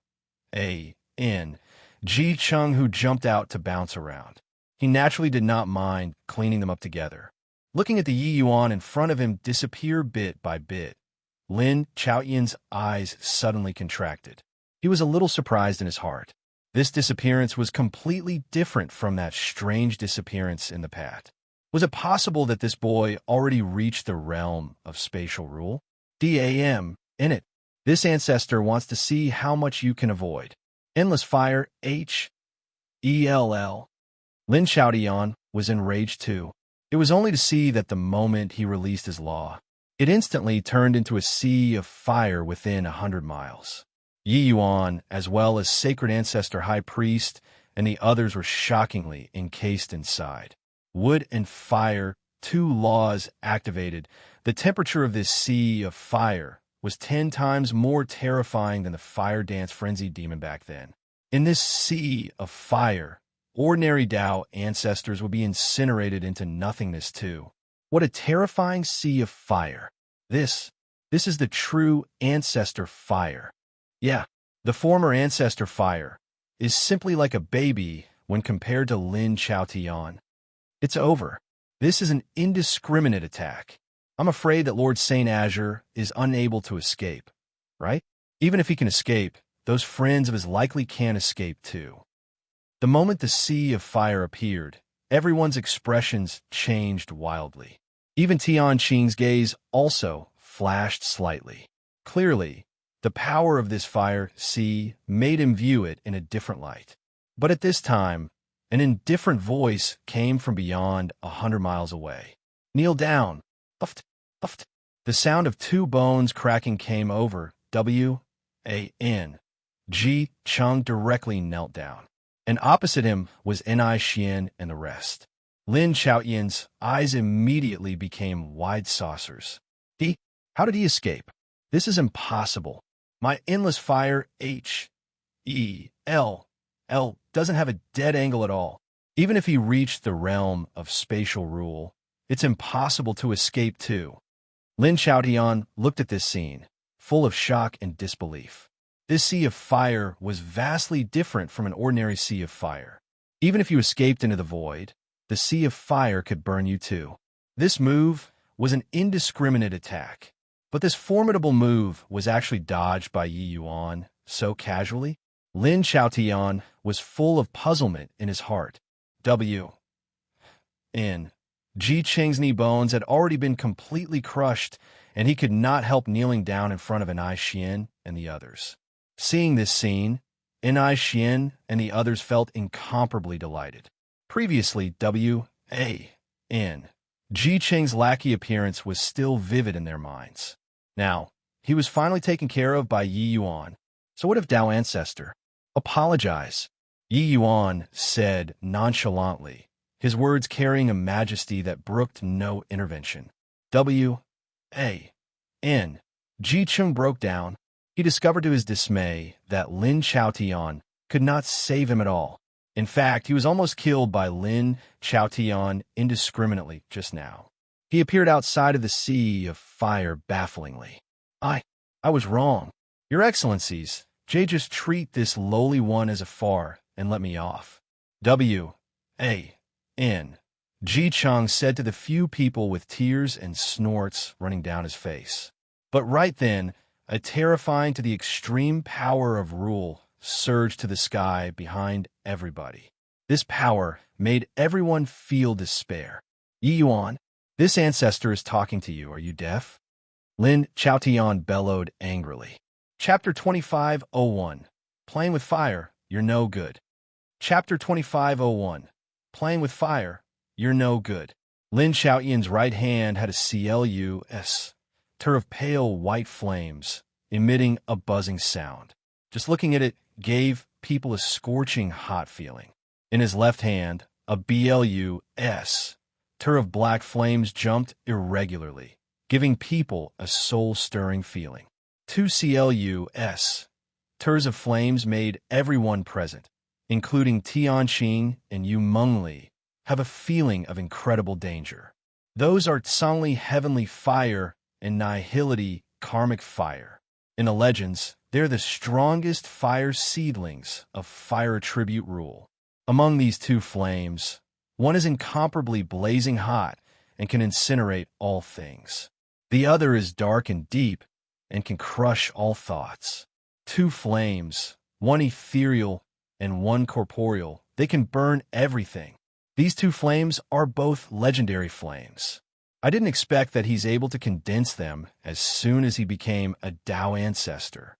Ji Cheng who jumped out to bounce around. He naturally did not mind cleaning them up together. Looking at the Yi Yuan in front of him disappear bit by bit, Lin Chaotian's eyes suddenly contracted. He was a little surprised in his heart. This disappearance was completely different from that strange disappearance in the past. Was it possible that this boy already reached the realm of spatial rule? DAM, in it. This ancestor wants to see how much you can avoid. Endless fire, H-E-L-L. Lin Chaotian was enraged too. It was only to see that the moment he released his law, it instantly turned into a sea of fire within 100 miles. Yi Yuan, as well as Sacred Ancestor High Priest, and the others were shockingly encased inside. Wood and fire, two laws activated. The temperature of this sea of fire was 10 times more terrifying than the fire dance frenzied demon back then. In this sea of fire, ordinary Dao ancestors would be incinerated into nothingness too. What a terrifying sea of fire. This is the true ancestor fire. Yeah, the former ancestor fire is simply like a baby when compared to Lin Chaotian. It's over. This is an indiscriminate attack. I'm afraid that Lord Saint Azure is unable to escape, right? Even if he can escape, those friends of his likely can't escape too. The moment the sea of fire appeared, everyone's expressions changed wildly. Even Tian Qing's gaze also flashed slightly. Clearly, the power of this fire sea made him view it in a different light. But at this time, an indifferent voice came from beyond 100 miles away. Kneel down. Uft, uft. The sound of two bones cracking came over. W-A-N. Ji Cheng directly knelt down. And opposite him was Ni Xian and the rest. Lin Chaotian's eyes immediately became wide saucers. How did he escape? This is impossible. My endless fire, H-E-L-L, doesn't have a dead angle at all. Even if he reached the realm of spatial rule, it's impossible to escape too. Lin Chaotian looked at this scene, full of shock and disbelief. This sea of fire was vastly different from an ordinary sea of fire. Even if you escaped into the void, the sea of fire could burn you too. This move was an indiscriminate attack. But this formidable move was actually dodged by Yi Yuan so casually. Lin Chaotian was full of puzzlement in his heart. W-N. Ji Cheng's knee bones had already been completely crushed, and he could not help kneeling down in front of Ni Xian and the others. Seeing this scene, Ni Xian and the others felt incomparably delighted. Previously, W-A-N. N. Ji Qing's lackey appearance was still vivid in their minds. Now, he was finally taken care of by Yi Yuan. So what if Dao Ancestor? Apologize, Yi Yuan said nonchalantly, his words carrying a majesty that brooked no intervention. N. Ji Qing broke down. He discovered to his dismay that Lin Chaotian could not save him at all. In fact, he was almost killed by Lin Chaotian indiscriminately just now. He appeared outside of the sea of fire bafflingly. I was wrong. Your Excellencies, just treat this lowly one as a far and let me off. N. Ji Chang said to the few people with tears and snorts running down his face. But right then, a terrifying to the extreme power of rule surged to the sky behind everybody. This power made everyone feel despair. Yi Yuan, this ancestor is talking to you. Are you deaf? Lin Chaotian bellowed angrily. Chapter 2501. Playing with fire, you're no good. Chapter 2501. Playing with fire, you're no good. Lin Chaotian's right hand had a CLUS, of pale white flames, emitting a buzzing sound. Just looking at it gave people a scorching hot feeling. In his left hand, a BLUS, of black flames jumped irregularly, giving people a soul-stirring feeling. 2 CLUS, of flames made everyone present, including Tianqing and Yu Mengli, have a feeling of incredible danger. Those are Tsangli heavenly fire and nihility karmic fire. In the legends, they're the strongest fire seedlings of fire attribute rule. Among these two flames, one is incomparably blazing hot and can incinerate all things. The other is dark and deep and can crush all thoughts. Two flames, one ethereal and one corporeal, they can burn everything. These two flames are both legendary flames. I didn't expect that he's able to condense them as soon as he became a Dao ancestor.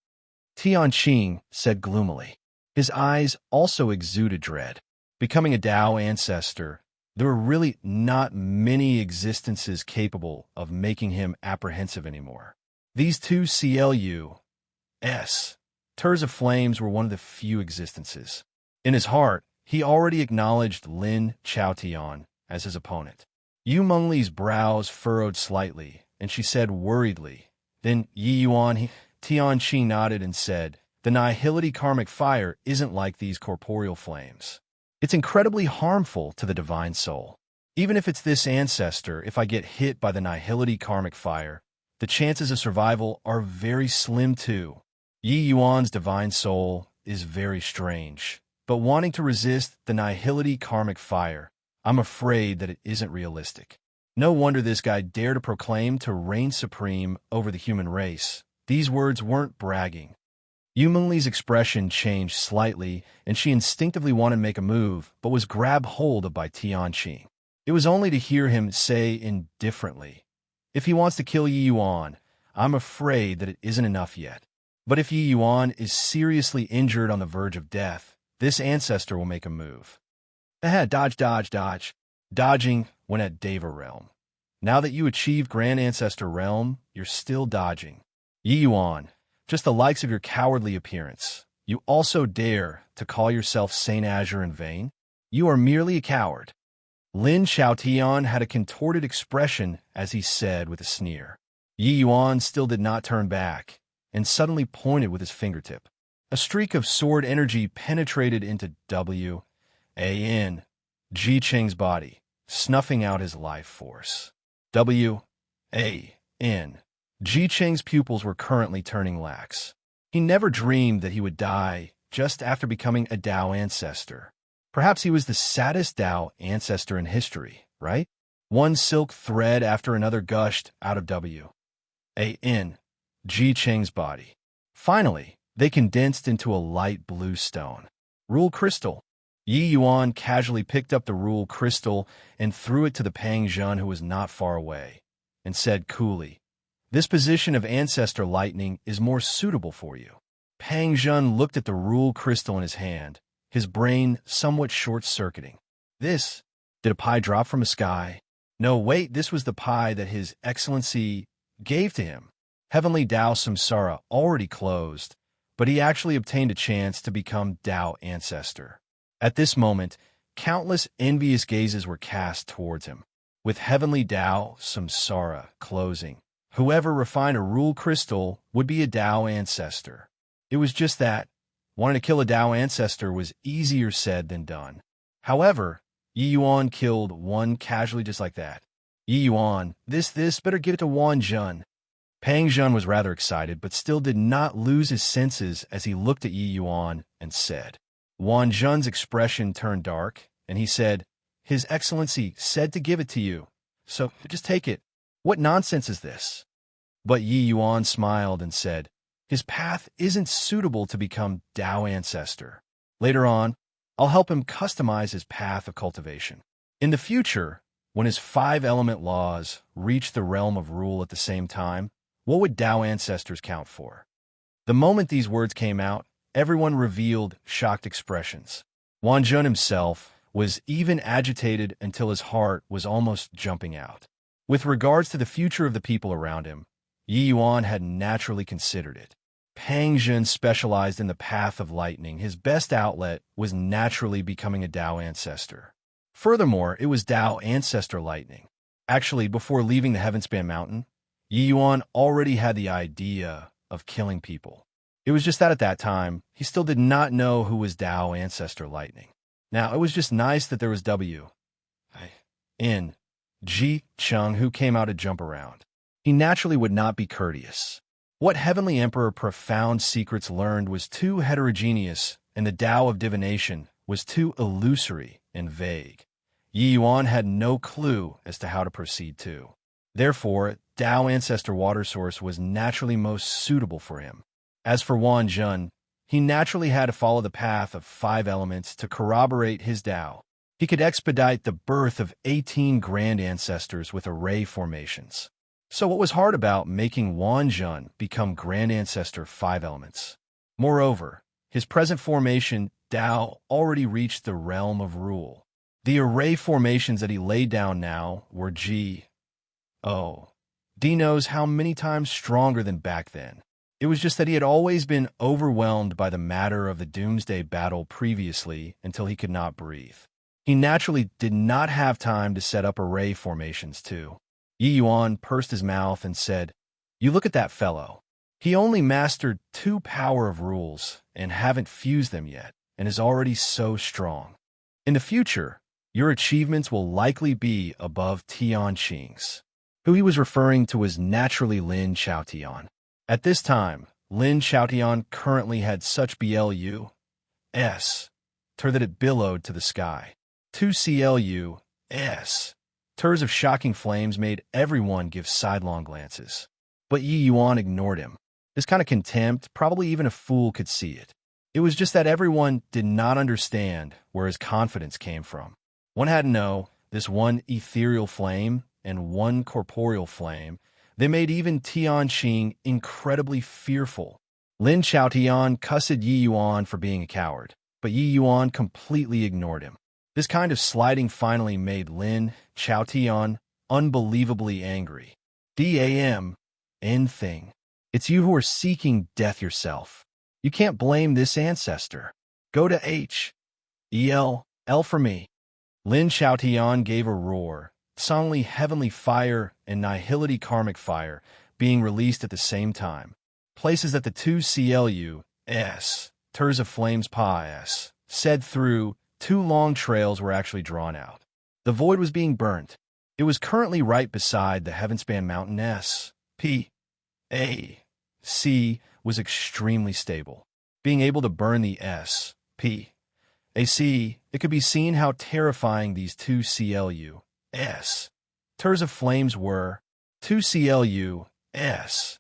Tianqing said gloomily. His eyes also exuded dread. Becoming a Dao ancestor, there were really not many existences capable of making him apprehensive anymore. These two CLUS, of flames, were one of the few existences. In his heart, he already acknowledged Lin Chaotian as his opponent. Yu Mengli's brows furrowed slightly, and she said worriedly. Then Yi Yuan, Tianqing nodded and said, the nihility karmic fire isn't like these corporeal flames. It's incredibly harmful to the divine soul. Even if it's this ancestor, if I get hit by the nihility karmic fire, the chances of survival are very slim too. Yi Yuan's divine soul is very strange, but wanting to resist the nihility karmic fire, I'm afraid that it isn't realistic. No wonder this guy dared to proclaim to reign supreme over the human race. These words weren't bragging. Yu Mengli's expression changed slightly, and she instinctively wanted to make a move, but was grabbed hold of by Tianqing. It was only to hear him say indifferently, if he wants to kill Yi Yuan, I'm afraid that it isn't enough yet. But if Yi Yuan is seriously injured on the verge of death, this ancestor will make a move. Dodge. Dodging when at Deva realm. Now that you achieved Grand Ancestor realm, you're still dodging. Yi Yuan, just the likes of your cowardly appearance. You also dare to call yourself Saint Azure in vain? You are merely a coward. Lin Chaotian had a contorted expression as he said with a sneer. Yi Yuan still did not turn back, and suddenly pointed with his fingertip. A streak of sword energy penetrated into N. Ji Qing's body, snuffing out his life force. N. Ji Qing's pupils were currently turning lax. He never dreamed that he would die just after becoming a Dao ancestor. Perhaps he was the saddest Dao ancestor in history, right? One silk thread after another gushed out of N. Ji Qing's body. Finally, they condensed into a light blue stone. Rule crystal. Yi Yuan casually picked up the rule crystal and threw it to the Pang Zhen, who was not far away, and said coolly, this position of ancestor lightning is more suitable for you. Pang Zhen looked at the rule crystal in his hand, his brain somewhat short-circuiting. This Did a pie drop from the sky? No, wait, this was the pie that His Excellency gave to him. Heavenly Tao Samsara already closed, but he actually obtained a chance to become Tao Ancestor. At this moment, countless envious gazes were cast towards him. With Heavenly Tao Samsara closing, whoever refined a rule crystal would be a Tao Ancestor. It was just that, wanting to kill a Tao Ancestor was easier said than done. However, Yi Yuan killed one casually just like that. Yi Yuan, this, better give it to Wan Zhen. Pang Zhen was rather excited, but still did not lose his senses as he looked at Yi Yuan and said. Wan Zhen's expression turned dark, and he said, His Excellency said to give it to you, so just take it. What nonsense is this? But Yi Yuan smiled and said, His path isn't suitable to become Tao Ancestor. Later on, I'll help him customize his path of cultivation. In the future, when his 5-element laws reach the realm of rule at the same time, what would Tao Ancestors count for? The moment these words came out, everyone revealed shocked expressions. Wan Zhen himself was even agitated until his heart was almost jumping out. With regards to the future of the people around him, Yi Yuan had naturally considered it. Pang Zhen specialized in the path of lightning. His best outlet was naturally becoming a Tao Ancestor. Furthermore, it was Tao Ancestor lightning. Actually, before leaving the Heavenspan Mountain, Yi Yuan already had the idea of killing people. It was just that at that time, he still did not know who was Tao Ancestor lightning. Now, it was just nice that there was N. Ji Chung who came out to jump around. He naturally would not be courteous. What Heavenly Emperor profound secrets learned was too heterogeneous, and the Tao of divination was too illusory and vague. Yi Yuan had no clue as to how to proceed to. Therefore, Tao Ancestor Water Source was naturally most suitable for him. As for Wan Zhen, he naturally had to follow the path of 5 elements to corroborate his Tao. He could expedite the birth of 18 grand ancestors with array formations. So what was hard about making Wan Zhen become Grand Ancestor 5 elements? Moreover, his present formation, Tao, already reached the realm of rule. The array formations that he laid down now were D knows how many times stronger than back then. It was just that he had always been overwhelmed by the matter of the Doomsday battle previously until he could not breathe. He naturally did not have time to set up array formations too. Yi Yuan pursed his mouth and said, You look at that fellow. He only mastered 2 power of rules and haven't fused them yet, and is already so strong. In the future, your achievements will likely be above Tian Qing's. Who he was referring to was naturally Lin Xiaotian. At this time, Lin Xiaotian currently had such BLUs that it billowed to the sky. 2 CLUs Turs of shocking flames made everyone give sidelong glances. But Yi Yuan ignored him. This kind of contempt, probably even a fool could see it. It was just that everyone did not understand where his confidence came from. One had to know, this one ethereal flame and one corporeal flame, they made even Tian Qing incredibly fearful. Lin Xiaotian cussed Yi Yuan for being a coward, but Yi Yuan completely ignored him. This kind of sliding finally made Lin Xiaotian unbelievably angry. Damn thing. It's you who are seeking death yourself. You can't blame this ancestor. Go to L for me. Lin Xiaotian gave a roar, suddenly heavenly fire and nihility karmic fire being released at the same time. Places that the 2 CLUs, Turs of Flames said through, 2 long trails were actually drawn out. The void was being burnt. It was currently right beside the Heavenspan Mountain SPAC was extremely stable. Being able to burn the SPAC, it could be seen how terrifying these 2 CLUs. Turs of Flames were. 2 CLUs.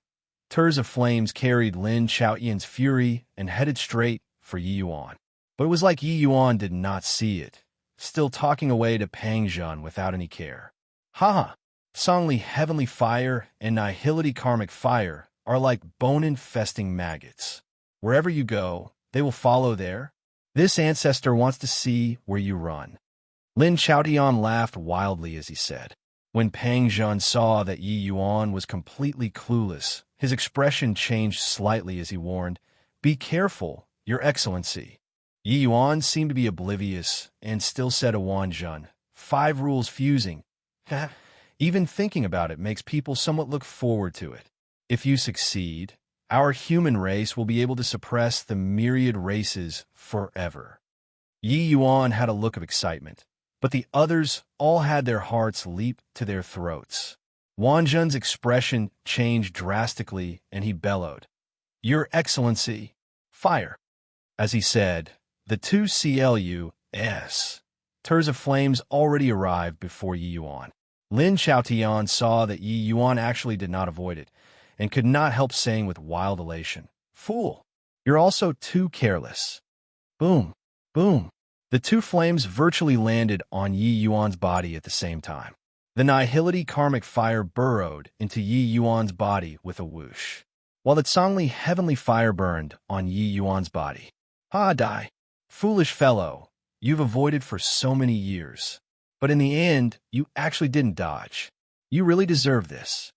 Turs of Flames carried Lin Xiaotian's fury and headed straight for Yi Yuan. But it was like Yi Yuan did not see it, still talking away to Pang Zhen without any care. Songli heavenly fire and nihility karmic fire are like bone-infesting maggots. Wherever you go, they will follow there. This ancestor wants to see where you run. Lin Chaotian laughed wildly as he said. When Pang Zhen saw that Yi Yuan was completely clueless, his expression changed slightly as he warned, "Be careful, Your Excellency." Yi Yuan seemed to be oblivious and still said to Wan Zhen, "5 rules fusing. Even thinking about it makes people somewhat look forward to it. If you succeed, our human race will be able to suppress the myriad races forever." Yi Yuan had a look of excitement, but the others all had their hearts leap to their throats. Wan Zhen's expression changed drastically, and he bellowed, "Your Excellency, fire!" As he said, the 2 CLUS Ters of flames already arrived before Yi Yuan. Lin Chaotian saw that Yi Yuan actually did not avoid it, and could not help saying with wild elation, "Fool, you're also too careless." Boom, boom. The 2 flames virtually landed on Yi Yuan's body at the same time. The Nihility karmic fire burrowed into Yi Yuan's body with a whoosh, while the Zhongli heavenly fire burned on Yi Yuan's body. "Ha, die, foolish fellow, you've avoided for so many years. But in the end, you actually didn't dodge. You really deserve this."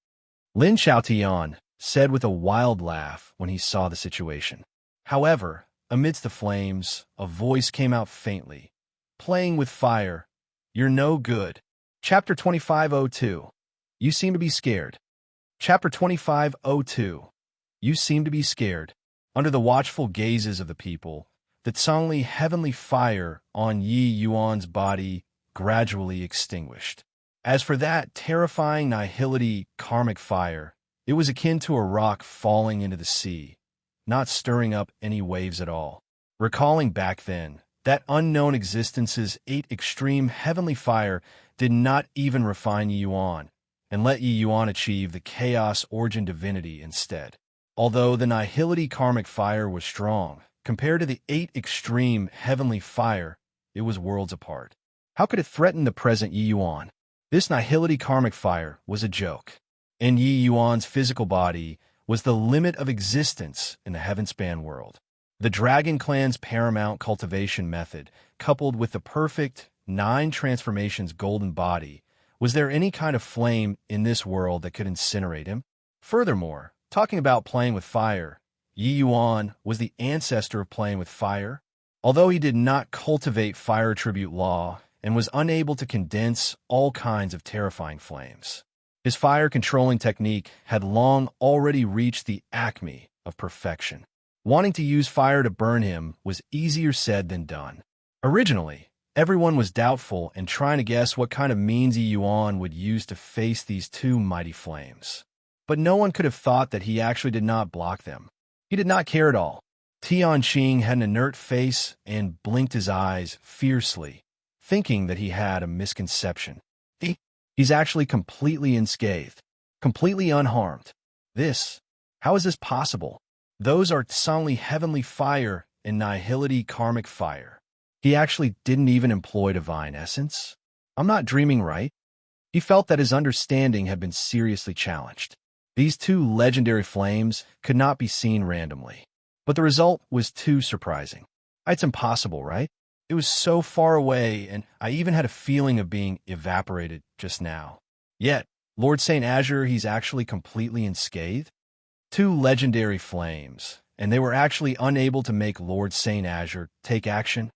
Lin Chaotian said with a wild laugh when he saw the situation. However, amidst the flames, a voice came out faintly. "Playing with fire. You're no good." Chapter 2502. You seem to be scared. Chapter 2502. You seem to be scared. Under the watchful gazes of the people, the Zhongli heavenly fire on Yi Yuan's body gradually extinguished. As for that terrifying Nihility karmic fire, it was akin to a rock falling into the sea, not stirring up any waves at all. Recalling back then, that unknown existence's 8 extreme heavenly fire did not even refine Yi Yuan, and let Yi Yuan achieve the chaos origin divinity instead. Although the Nihility karmic fire was strong, compared to the 8 extreme heavenly fire, it was worlds apart. How could it threaten the present Yi Yuan? This Nihility karmic fire was a joke, and Yi Yuan's physical body was the limit of existence in the Heavenspan world. The Dragon Clan's paramount cultivation method, coupled with the perfect 9 transformations golden body, was there any kind of flame in this world that could incinerate him? Furthermore, talking about playing with fire, Yi Yuan was the ancestor of playing with fire. Although he did not cultivate fire attribute law and was unable to condense all kinds of terrifying flames, his fire controlling technique had long already reached the acme of perfection. Wanting to use fire to burn him was easier said than done. Originally, everyone was doubtful and trying to guess what kind of means Yi Yuan would use to face these 2 mighty flames. But no one could have thought that he actually did not block them. He did not care at all. Tianqing had an inert face and blinked his eyes fiercely, thinking that he had a misconception. He's actually completely unscathed, completely unharmed. How is this possible? Those are Zhongli heavenly fire and Nihility karmic fire. He actually didn't even employ divine essence? I'm not dreaming, right? He felt that his understanding had been seriously challenged. These 2 legendary flames could not be seen randomly. But the result was too surprising. It's impossible, right? It was so far away, and I even had a feeling of being evaporated just now. Yet, Lord Saint Azure, he's actually completely unscathed? 2 legendary flames, and they were actually unable to make Lord Saint Azure take action?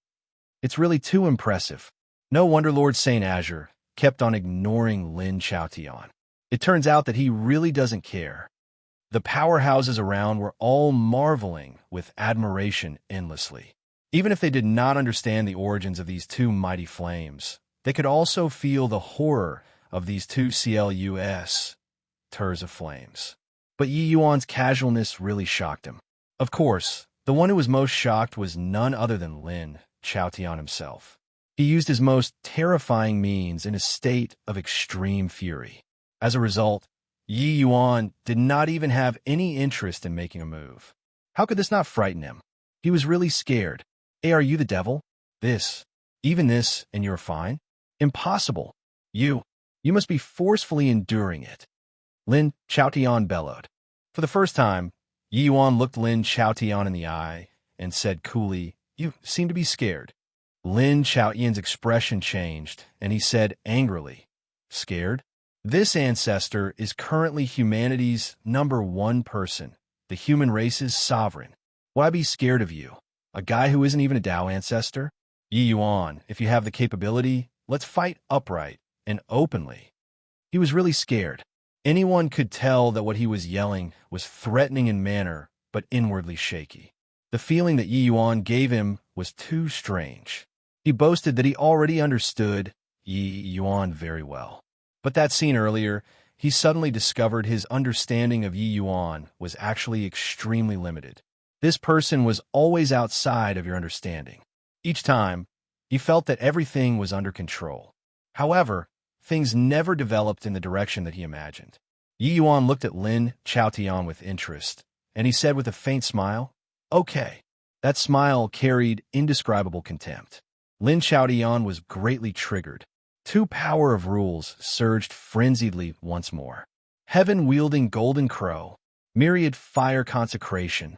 It's really too impressive. No wonder Lord Saint Azure kept on ignoring Lin Chaotian. It turns out that he really doesn't care. The powerhouses around were all marveling with admiration endlessly. Even if they did not understand the origins of these 2 mighty flames, they could also feel the horror of these 2 CLUS Ters of flames. But Yi Yuan's casualness really shocked him. Of course, the one who was most shocked was none other than Lin Chaotian himself. He used his most terrifying means in a state of extreme fury. As a result, Yi Yuan did not even have any interest in making a move. How could this not frighten him? He was really scared. "Hey, are you the devil? Even this, and you're fine? Impossible. You must be forcefully enduring it." Lin Chaotian bellowed. For the first time, Yi Yuan looked Lin Chaotian in the eye and said coolly, "You seem to be scared." Lin Chaoyan's expression changed, and he said angrily, "Scared? This ancestor is currently humanity's #1 person, the human race's sovereign. Why be scared of you? A guy who isn't even a Dao ancestor? Yi Yuan, if you have the capability, let's fight upright and openly." He was really scared. Anyone could tell that what he was yelling was threatening in manner, but inwardly shaky. The feeling that Yi Yuan gave him was too strange. He boasted that he already understood Yi Yuan very well. But that scene earlier, he suddenly discovered his understanding of Yi Yuan was actually extremely limited. This person was always outside of your understanding. Each time, he felt that everything was under control. However, things never developed in the direction that he imagined. Yi Yuan looked at Lin Chaotian with interest, and he said with a faint smile, "Okay." That smile carried indescribable contempt. Lin Chaotian was greatly triggered. Two power of rules surged frenziedly once more. Heaven-wielding golden crow, myriad fire consecration.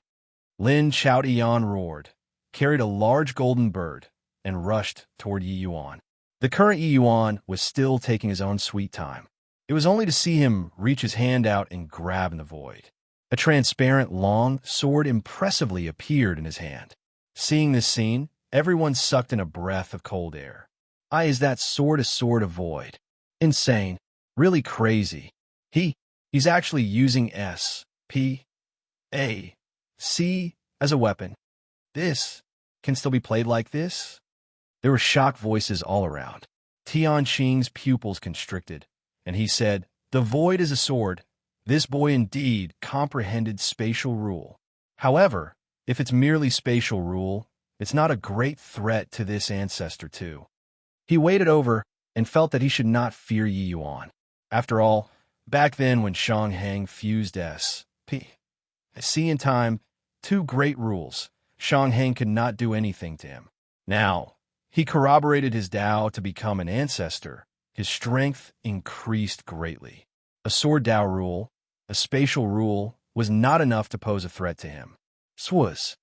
Lin Chaotian roared, carried a large golden bird, and rushed toward Yi Yuan. The current Yi Yuan was still taking his own sweet time. It was only to see him reach his hand out and grab in the void. A transparent, long sword impressively appeared in his hand. Seeing this scene, everyone sucked in a breath of cold air. Is that sword a sword of void? Insane. Really crazy. He's actually using S.P.A.C. as a weapon. This can still be played like this? There were shocked voices all around. Tianqing's pupils constricted, and he said, "The void is a sword. This boy indeed comprehended spatial rule. However, if it's merely spatial rule, it's not a great threat to this ancestor too." He waited over and felt that he should not fear Yi Yuan. After all, back then when Shang Heng fused S.P.C. in time, two great rules, Shang Heng could not do anything to him. Now, he corroborated his Dao to become an ancestor. His strength increased greatly. A sword Dao rule, a spatial rule, was not enough to pose a threat to him. Swaz.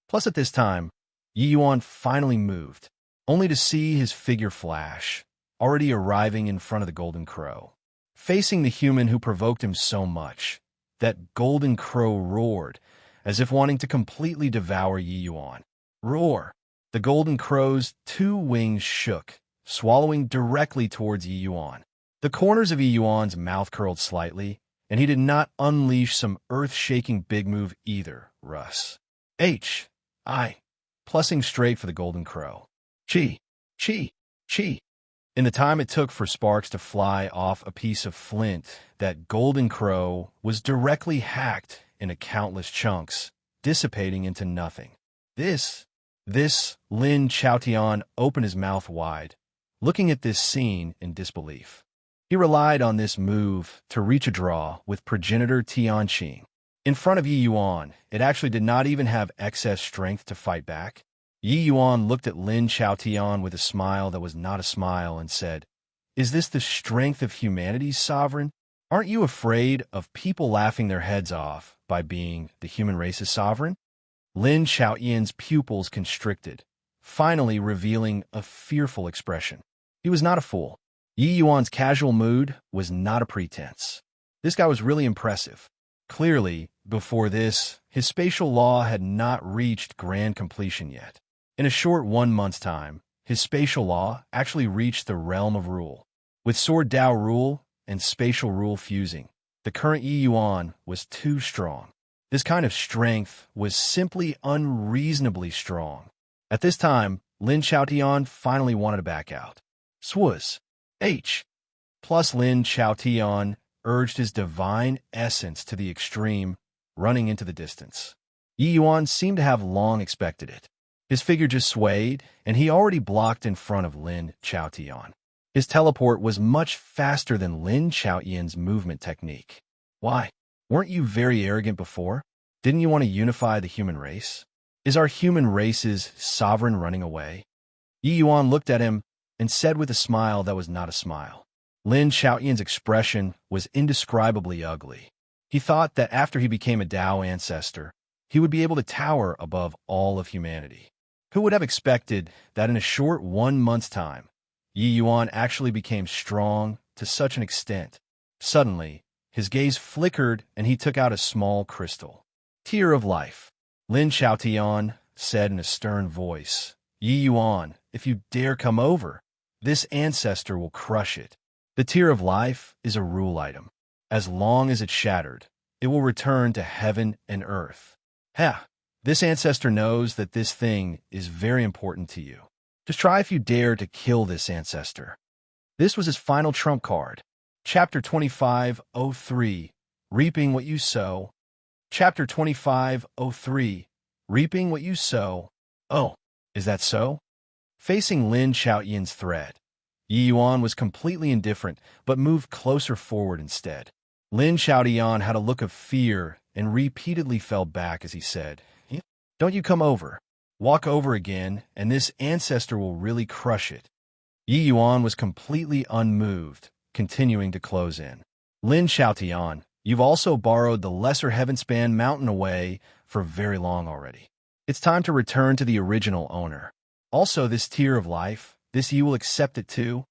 Plus at this time, Yi Yuan finally moved, only to see his figure flash, already arriving in front of the golden crow. Facing the human who provoked him so much, that golden crow roared, as if wanting to completely devour Yi Yuan. Roar! The golden crow's two wings shook, swallowing directly towards Yi Yuan. The corners of Yi Yuan's mouth curled slightly, and he did not unleash some earth-shaking big move either, Russ. Plussing straight for the golden crow. Chi. In the time it took for sparks to fly off a piece of flint, that golden crow was directly hacked into countless chunks, dissipating into nothing. This Lin Chaotian opened his mouth wide, looking at this scene in disbelief. He relied on this move to reach a draw with progenitor Tianqing. In front of Yi Yuan, it actually did not even have excess strength to fight back. Yi Yuan looked at Lin Chaotian with a smile that was not a smile and said, "Is this the strength of humanity's sovereign? Aren't you afraid of people laughing their heads off by being the human race's sovereign?" Lin Chaoyan's pupils constricted, finally revealing a fearful expression. He was not a fool. Yi Yuan's casual mood was not a pretense. This guy was really impressive. Clearly, before this, his spatial law had not reached grand completion yet. In a short 1 month's time, his spatial law actually reached the realm of rule. With sword Dao rule and spatial rule fusing, the current Yi Yuan was too strong. This kind of strength was simply unreasonably strong. At this time, Lin Chaotian finally wanted to back out. Swaz. Plus Lin Chaotian urged his divine essence to the extreme, running into the distance. Yi Yuan seemed to have long expected it. His figure just swayed, and he already blocked in front of Lin Chaotian. His teleport was much faster than Lin Chaoyan's movement technique. Why? Weren't you very arrogant before? Didn't you want to unify the human race? Is our human race's sovereign running away? Yi Yuan looked at him and said with a smile that was not a smile. Lin Chaoyan's expression was indescribably ugly. He thought that after he became a Dao ancestor, he would be able to tower above all of humanity. Who would have expected that in a short 1 month's time, Yi Yuan actually became strong to such an extent? Suddenly, his gaze flickered and he took out a small crystal. Tear of life. Lin Xiaotian said in a stern voice, Yi Yuan, if you dare come over, this ancestor will crush it. The tear of life is a rule item. As long as it's shattered, it will return to heaven and earth. Ha! This ancestor knows that this thing is very important to you. Just try if you dare to kill this ancestor. This was his final trump card. Chapter 25:03, Reaping What You Sow. Chapter 25:03, Reaping What You Sow. Oh, is that so? Facing Lin Xiaoyan's threat, Yi Yuan was completely indifferent, but moved closer forward instead. Lin Xiaotian had a look of fear and repeatedly fell back as he said, Don't you come over. Walk over again, and this ancestor will really crush it. Yi Yuan was completely unmoved, continuing to close in. Lin Xiaotian, you've also borrowed the lesser heavenspan mountain away for very long already. It's time to return to the original owner. Also, this tear of life, this you will accept it too?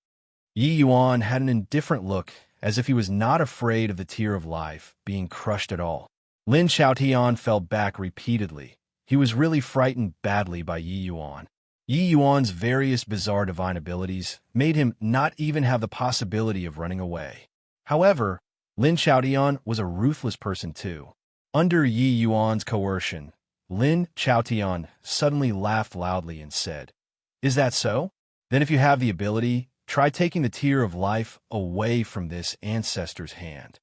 Yi Yuan had an indifferent look, as if he was not afraid of the tear of life being crushed at all. Lin Xiaotian fell back repeatedly. He was really frightened badly by Yi Yuan. Yi Yuan's various bizarre divine abilities made him not even have the possibility of running away. However, Lin Xiaotian was a ruthless person too. Under Yi Yuan's coercion, Lin Xiaotian suddenly laughed loudly and said, Is that so? Then if you have the ability, try taking the tear of life away from this ancestor's hand.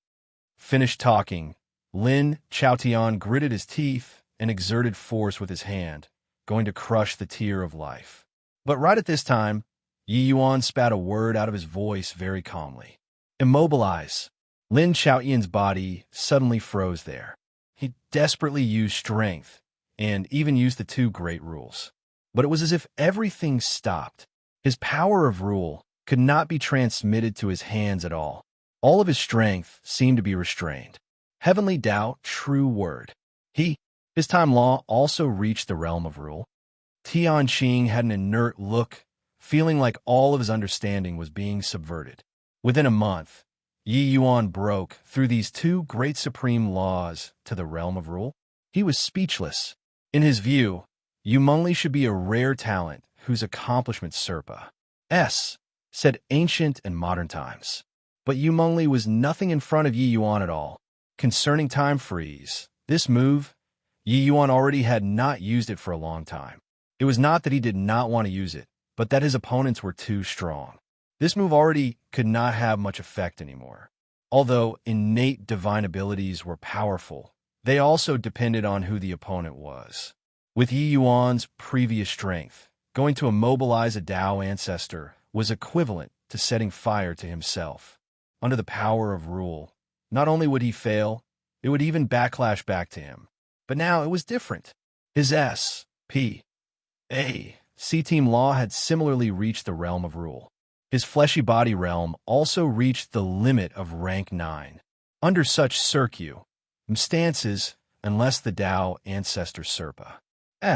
Finished talking, Lin Xiaotian gritted his teeth and exerted force with his hand, going to crush the tear of life. But right at this time, Yi Yuan spat a word out of his voice very calmly. Immobilize. Lin Xiaoyan's body suddenly froze there. He desperately used strength, and even used the two great rules. But it was as if everything stopped. His power of rule could not be transmitted to his hands at all. All of his strength seemed to be restrained. Heavenly Tao, true word. His time law also reached the realm of rule. Tianqing had an inert look, feeling like all of his understanding was being subverted. Within a month, Yi Yuan broke through these two great supreme laws to the realm of rule. He was speechless. In his view, Yu Mengli should be a rare talent whose accomplishments surpass said ancient and modern times. But Yu Mengli was nothing in front of Yi Yuan at all. Concerning time freeze, this move, Yi Yuan already had not used it for a long time. It was not that he did not want to use it, but that his opponents were too strong. This move already could not have much effect anymore. Although innate divine abilities were powerful, they also depended on who the opponent was. With Yi Yuan's previous strength, going to immobilize a Tao ancestor was equivalent to setting fire to himself. Under the power of rule, not only would he fail, it would even backlash back to him. But now it was different. His S.P.A. C-Team Law had similarly reached the realm of rule. His fleshy body realm also reached the limit of rank 9. Under such circumstances, unless the Tao ancestor Serpa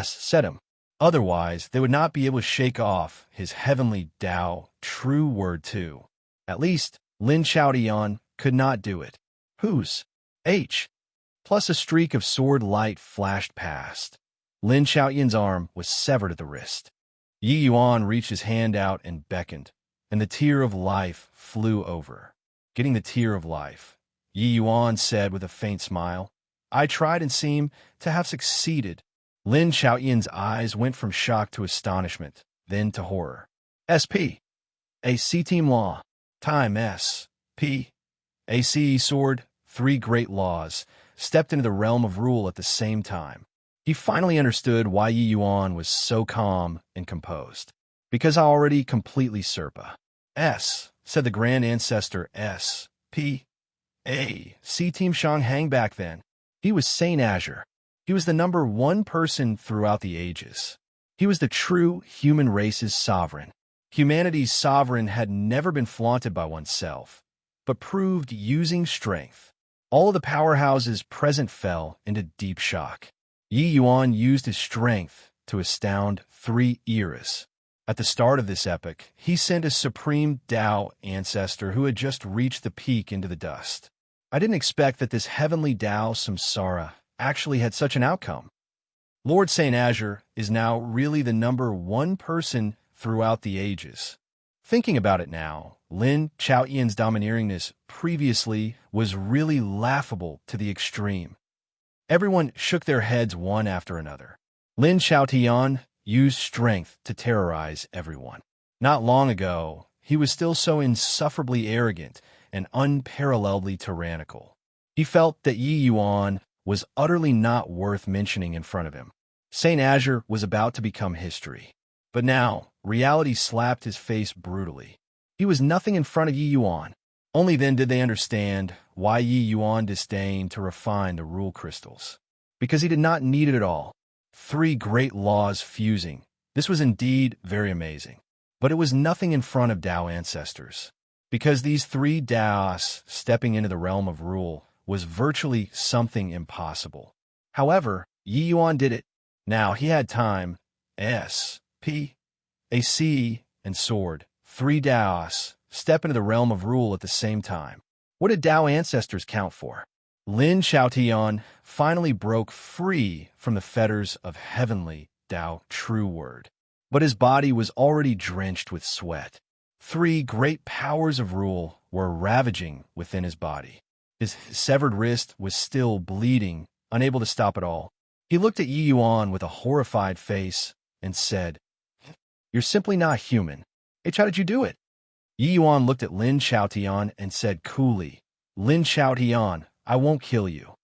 set him. Otherwise, they would not be able to shake off his heavenly Tao true word too. At least, Lin Xiaotian could not do it. Whose H plus a streak of sword light flashed past. Lin Xiaoyan's arm was severed at the wrist. Yi Yuan reached his hand out and beckoned, and the tear of life flew over. Getting the tear of life, Yi Yuan said with a faint smile, I tried and seem to have succeeded. Lin Xiaoyan's eyes went from shock to astonishment, then to horror. S.P.A. C-Team Law. Time S.P.A. C Sword, three great laws, stepped into the realm of rule at the same time. He finally understood why Yi Yuan was so calm and composed. Because I already completely Serpa. Said the Grand Ancestor S.P.A. C-Team Shang Hang back then. He was Saint Azure. He was the number one person throughout the ages. He was the true human race's sovereign. Humanity's sovereign had never been flaunted by oneself, but proved using strength. All of the powerhouses present fell into deep shock. Yi Yuan used his strength to astound 3 eras. At the start of this epoch, he sent a supreme Tao ancestor who had just reached the peak into the dust. I didn't expect that this heavenly Tao samsara actually had such an outcome. Lord Saint Azure is now really the number 1 person throughout the ages. Thinking about it now, Lin Chaotian's domineeringness previously was really laughable to the extreme. Everyone shook their heads one after another. Lin Chaotian used strength to terrorize everyone. Not long ago, he was still so insufferably arrogant and unparalleledly tyrannical. He felt that Yi Yuan was utterly not worth mentioning in front of him. Saint Azure was about to become history. But now, reality slapped his face brutally. He was nothing in front of Yi Yuan. Only then did they understand why Yi Yuan disdained to refine the rule crystals. Because he did not need it at all. 3 great laws fusing. This was indeed very amazing. But it was nothing in front of Tao ancestors. Because these 3 Taos stepping into the realm of rule was virtually something impossible. However, Yi Yuan did it. Now he had time. A sea, and sword. 3 Taos step into the realm of rule at the same time. What did Tao ancestors count for? Lin Chaotian finally broke free from the fetters of heavenly Tao true word. But his body was already drenched with sweat. 3 great powers of rule were ravaging within his body. His severed wrist was still bleeding, unable to stop it all. He looked at Yi Yuan with a horrified face and said, "You're simply not human. H, how did you do it?" Yi Yuan looked at Lin Chaotian and said coolly, "Lin Chaotian, I won't kill you."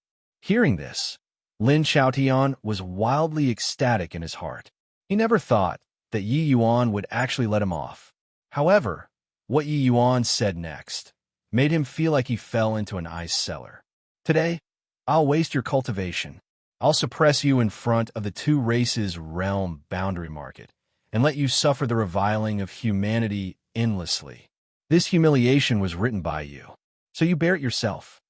Hearing this, Lin Chaotian was wildly ecstatic in his heart. He never thought that Yi Yuan would actually let him off. However, what Yi Yuan said next made him feel like he fell into an ice cellar. "Today, I'll waste your cultivation. I'll suppress you in front of the 2 races' realm boundary market and let you suffer the reviling of humanity endlessly. This humiliation was written by you, so you bear it yourself."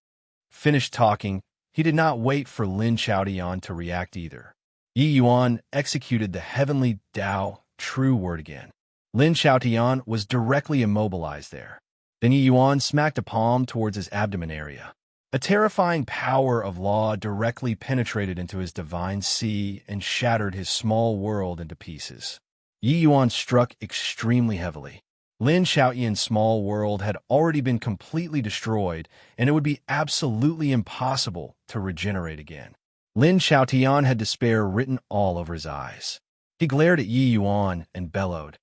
Finished talking, he did not wait for Lin Chaotian to react either. Yi Yuan executed the heavenly Tao true word again. Lin Chaotian was directly immobilized there. Then Yi Yuan smacked a palm towards his abdomen area. A terrifying power of law directly penetrated into his divine sea and shattered his small world into pieces. Yi Yuan struck extremely heavily. Lin Chaotian's small world had already been completely destroyed, and it would be absolutely impossible to regenerate again. Lin Chaotian had despair written all over his eyes. He glared at Yi Yuan and bellowed,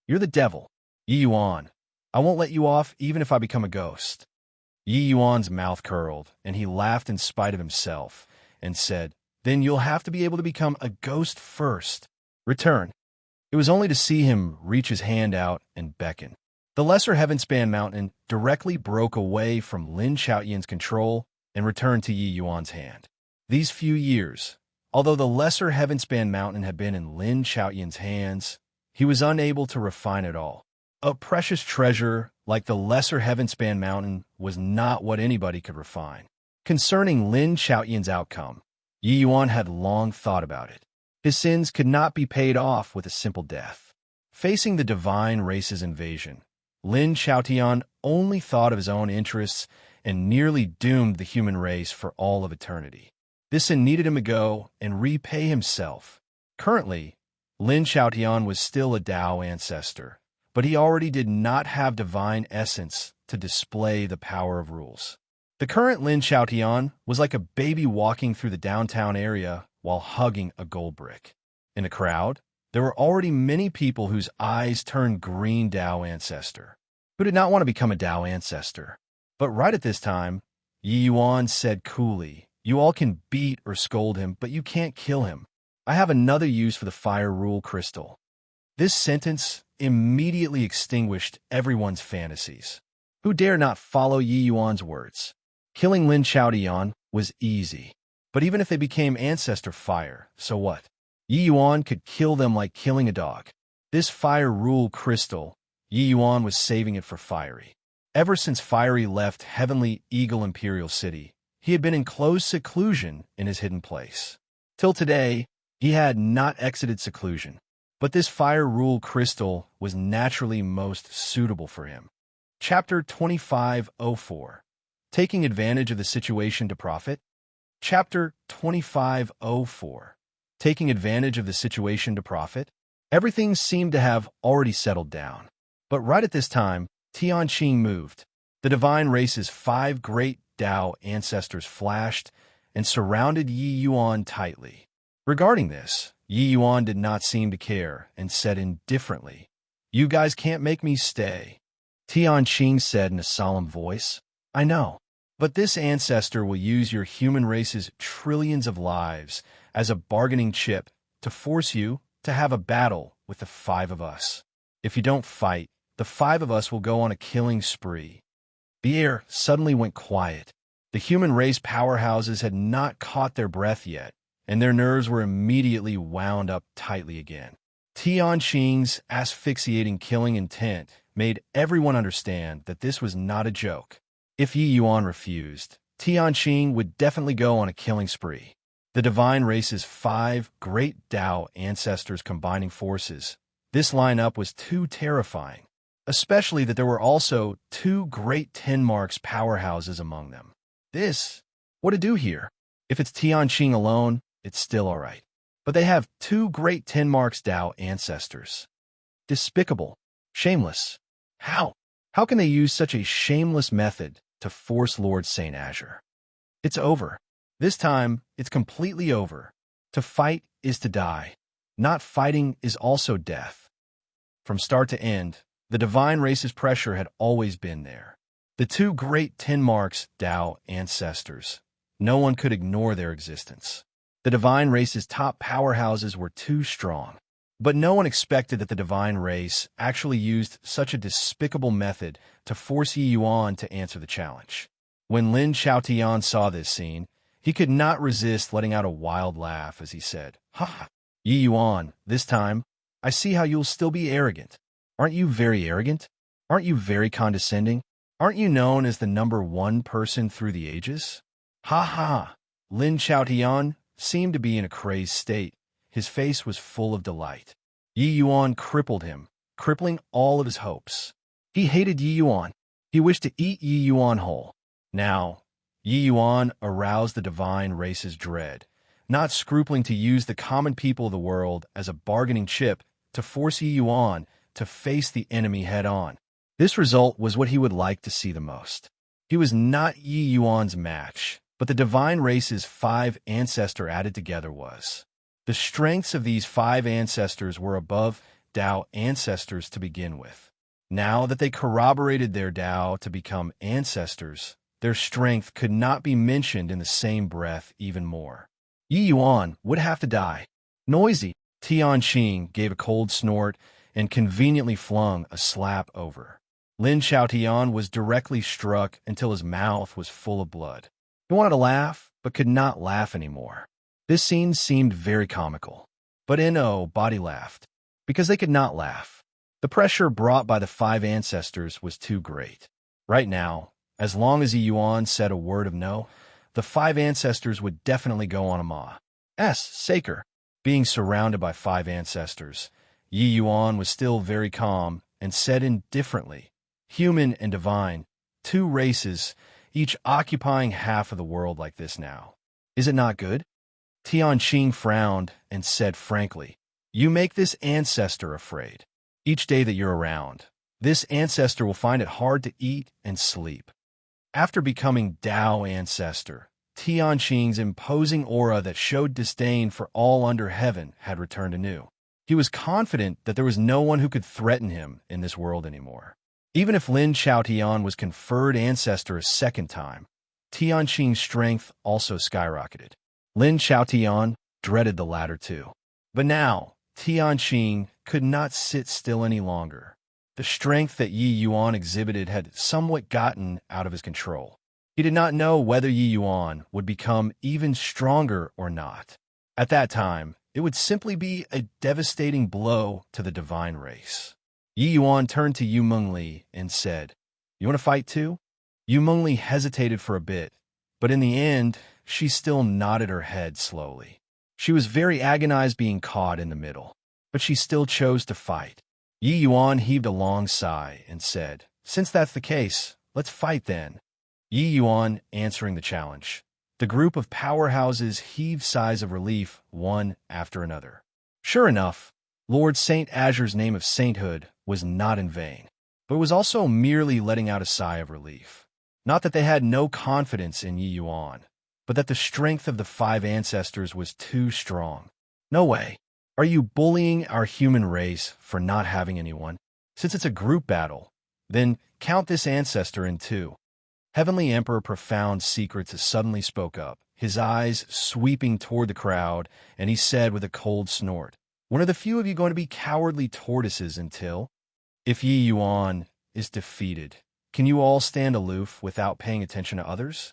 You're the devil. Yi Yuan, I won't let you off even if I become a ghost." Yi Yuan's mouth curled, and he laughed in spite of himself, and said, "Then you'll have to be able to become a ghost first. Return." It was only to see him reach his hand out and beckon. The lesser heaven-span mountain directly broke away from Lin Chaotian's control and returned to Yi Yuan's hand. These few years, although the lesser heaven-span mountain had been in Lin Chaotian's hands, he was unable to refine it all. A precious treasure like the lesser heaven-span mountain was not what anybody could refine. Concerning Lin Chaotian's outcome, Yi Yuan had long thought about it. His sins could not be paid off with a simple death. Facing the divine race's invasion, Lin Chaotian only thought of his own interests and nearly doomed the human race for all of eternity. This sin needed him to go and repay himself. Currently, Lin Chaotian was still a Tao ancestor, but he already did not have divine essence to display the power of rules. The current Lin Chaotian was like a baby walking through the downtown area while hugging a gold brick. In the crowd, there were already many people whose eyes turned green Tao ancestor, who did not want to become a Tao ancestor. But right at this time, Yi Yuan said coolly, "You all can beat or scold him, but you can't kill him. I have another use for the fire rule crystal." This sentence immediately extinguished everyone's fantasies. Who dare not follow Yi Yuan's words? Killing Lin Chaotian was easy. But even if they became ancestor fire, so what? Yi Yuan could kill them like killing a dog. This fire rule crystal, Yi Yuan was saving it for Fiery. Ever since Fiery left Heavenly Eagle Imperial City, he had been in close seclusion in his hidden place. Till today, He had not exited seclusion, but this fire rule crystal was naturally most suitable for him. Chapter 2504. Taking advantage of the situation to profit. Chapter 2504. Taking advantage of the situation to profit. Everything seemed to have already settled down. But right at this time, Tianqing moved. The divine race's 5 great Tao ancestors flashed and surrounded Yi Yuan tightly. Regarding this, Yi Yuan did not seem to care and said indifferently, "You guys can't make me stay." Tianqing said in a solemn voice, "I know, but this ancestor will use your human race's trillions of lives as a bargaining chip to force you to have a battle with the 5 of us. If you don't fight, the 5 of us will go on a killing spree." The air suddenly went quiet. The human race powerhouses had not caught their breath yet, and their nerves were immediately wound up tightly again. Tianqing's asphyxiating killing intent made everyone understand that this was not a joke. If Yi Yuan refused, Tianqing would definitely go on a killing spree. The divine race's 5 great Tao ancestors combining forces. This lineup was too terrifying, especially that there were also 2 great Tenmarks powerhouses among them. What to do here? If it's Tianqing alone, it's still all right. But they have 2 great Tenmarks Tao ancestors. Despicable. Shameless. How? How can they use such a shameless method to force Lord St. Azure? It's over. This time, it's completely over. To fight is to die. Not fighting is also death. From start to end, the divine race's pressure had always been there. The 2 great Tenmarks Tao ancestors. No one could ignore their existence. The divine race's top powerhouses were too strong. But no one expected that the divine race actually used such a despicable method to force Yi Yuan to answer the challenge. When Lin Xiaotian saw this scene, he could not resist letting out a wild laugh as he said, "Ha ha, Yi Yuan, this time, I see how you'll still be arrogant. Aren't you very arrogant? Aren't you very condescending? Aren't you known as the #1 person through the ages?" Ha ha! Lin Xiaotian seemed to be in a crazed state. His face was full of delight. Yi Yuan crippled him, crippling all of his hopes. He hated Yi Yuan. He wished to eat Yi Yuan whole. Now, Yi Yuan aroused the divine race's dread, not scrupling to use the common people of the world as a bargaining chip to force Yi Yuan to face the enemy head-on. This result was what he would like to see the most. He was not Yi Yuan's match, but the divine race's 5 ancestor added together was. The strengths of these 5 ancestors were above Tao ancestors to begin with. Now that they corroborated their Tao to become ancestors, their strength could not be mentioned in the same breath even more. Yi Yuan would have to die. Noisy, Tianqing gave a cold snort and conveniently flung a slap over. Lin Xiaotian was directly struck until his mouth was full of blood. He wanted to laugh, but could not laugh anymore. This scene seemed very comical, but No body laughed, because they could not laugh. The pressure brought by the 5 ancestors was too great. Right now, as long as Yi Yuan said a word of no, the 5 ancestors would definitely go on a ma's saker. Being surrounded by 5 ancestors, Yi Yuan was still very calm and said indifferently, "Human and divine, 2 races, each occupying half of the world like this now. Is it not good?" Tianqing frowned and said frankly, "You make this ancestor afraid. Each day that you're around, this ancestor will find it hard to eat and sleep." After becoming Tao ancestor, Tianqing's imposing aura that showed disdain for all under heaven had returned anew. He was confident that there was no one who could threaten him in this world anymore. Even if Lin Xiaotian was conferred ancestor a second time, Tianqing's strength also skyrocketed. Lin Xiaotian dreaded the latter too. But now, Tianqing could not sit still any longer. The strength that Yi Yuan exhibited had somewhat gotten out of his control. He did not know whether Yi Yuan would become even stronger or not. At that time, it would simply be a devastating blow to the divine race. Yi Yuan turned to Yu Mengli and said, "You want to fight too?" Yu Mengli hesitated for a bit, but in the end, she still nodded her head slowly. She was very agonized being caught in the middle, but she still chose to fight. Yi Yuan heaved a long sigh and said, "Since that's the case, let's fight then." Yi Yuan answering the challenge. The group of powerhouses heaved sighs of relief, one after another. Sure enough, Lord Saint Azure's name of sainthood was not in vain, but was also merely letting out a sigh of relief. Not that they had no confidence in Yi Yuan, but that the strength of the 5 ancestors was too strong. No way. Are you bullying our human race for not having anyone? Since it's a group battle, then count this ancestor in too. Heavenly Emperor Profound Secrets suddenly spoke up, his eyes sweeping toward the crowd, and he said with a cold snort, "When are the few of you going to be cowardly tortoises until? If Yi Yuan is defeated, can you all stand aloof without paying attention to others?"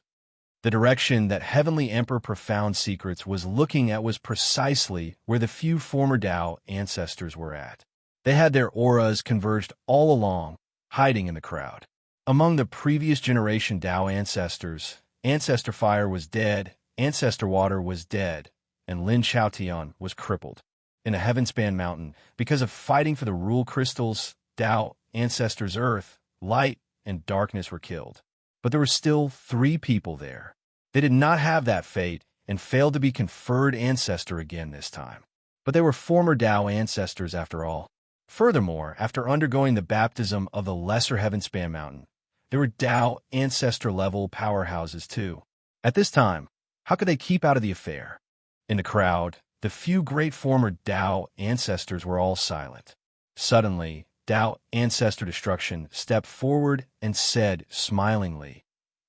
The direction that Heavenly Emperor Profound Secrets was looking at was precisely where the few former Tao ancestors were at. They had their auras converged all along, hiding in the crowd. Among the previous generation Tao ancestors, Ancestor Fire was dead, Ancestor Water was dead, and Lin Chaotian was crippled. In a Heavenspan mountain, because of fighting for the rule crystals, Tao, Ancestors Earth, Light, and Darkness were killed. But there were still 3 people there. They did not have that fate and failed to be conferred ancestor again this time. But they were former Tao ancestors after all. Furthermore, after undergoing the baptism of the Lesser Heavenspan mountain, there were Tao ancestor-level powerhouses too. At this time, how could they keep out of the affair? In the crowd, the few great former Tao ancestors were all silent. Suddenly, Tao Ancestor Destruction stepped forward and said smilingly,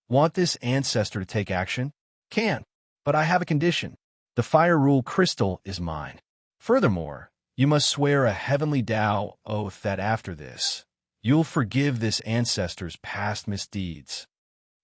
"Want this ancestor to take action? Can, but I have a condition. The Fire Rule Crystal is mine. Furthermore, you must swear a heavenly Tao oath that after this, you'll forgive this ancestor's past misdeeds."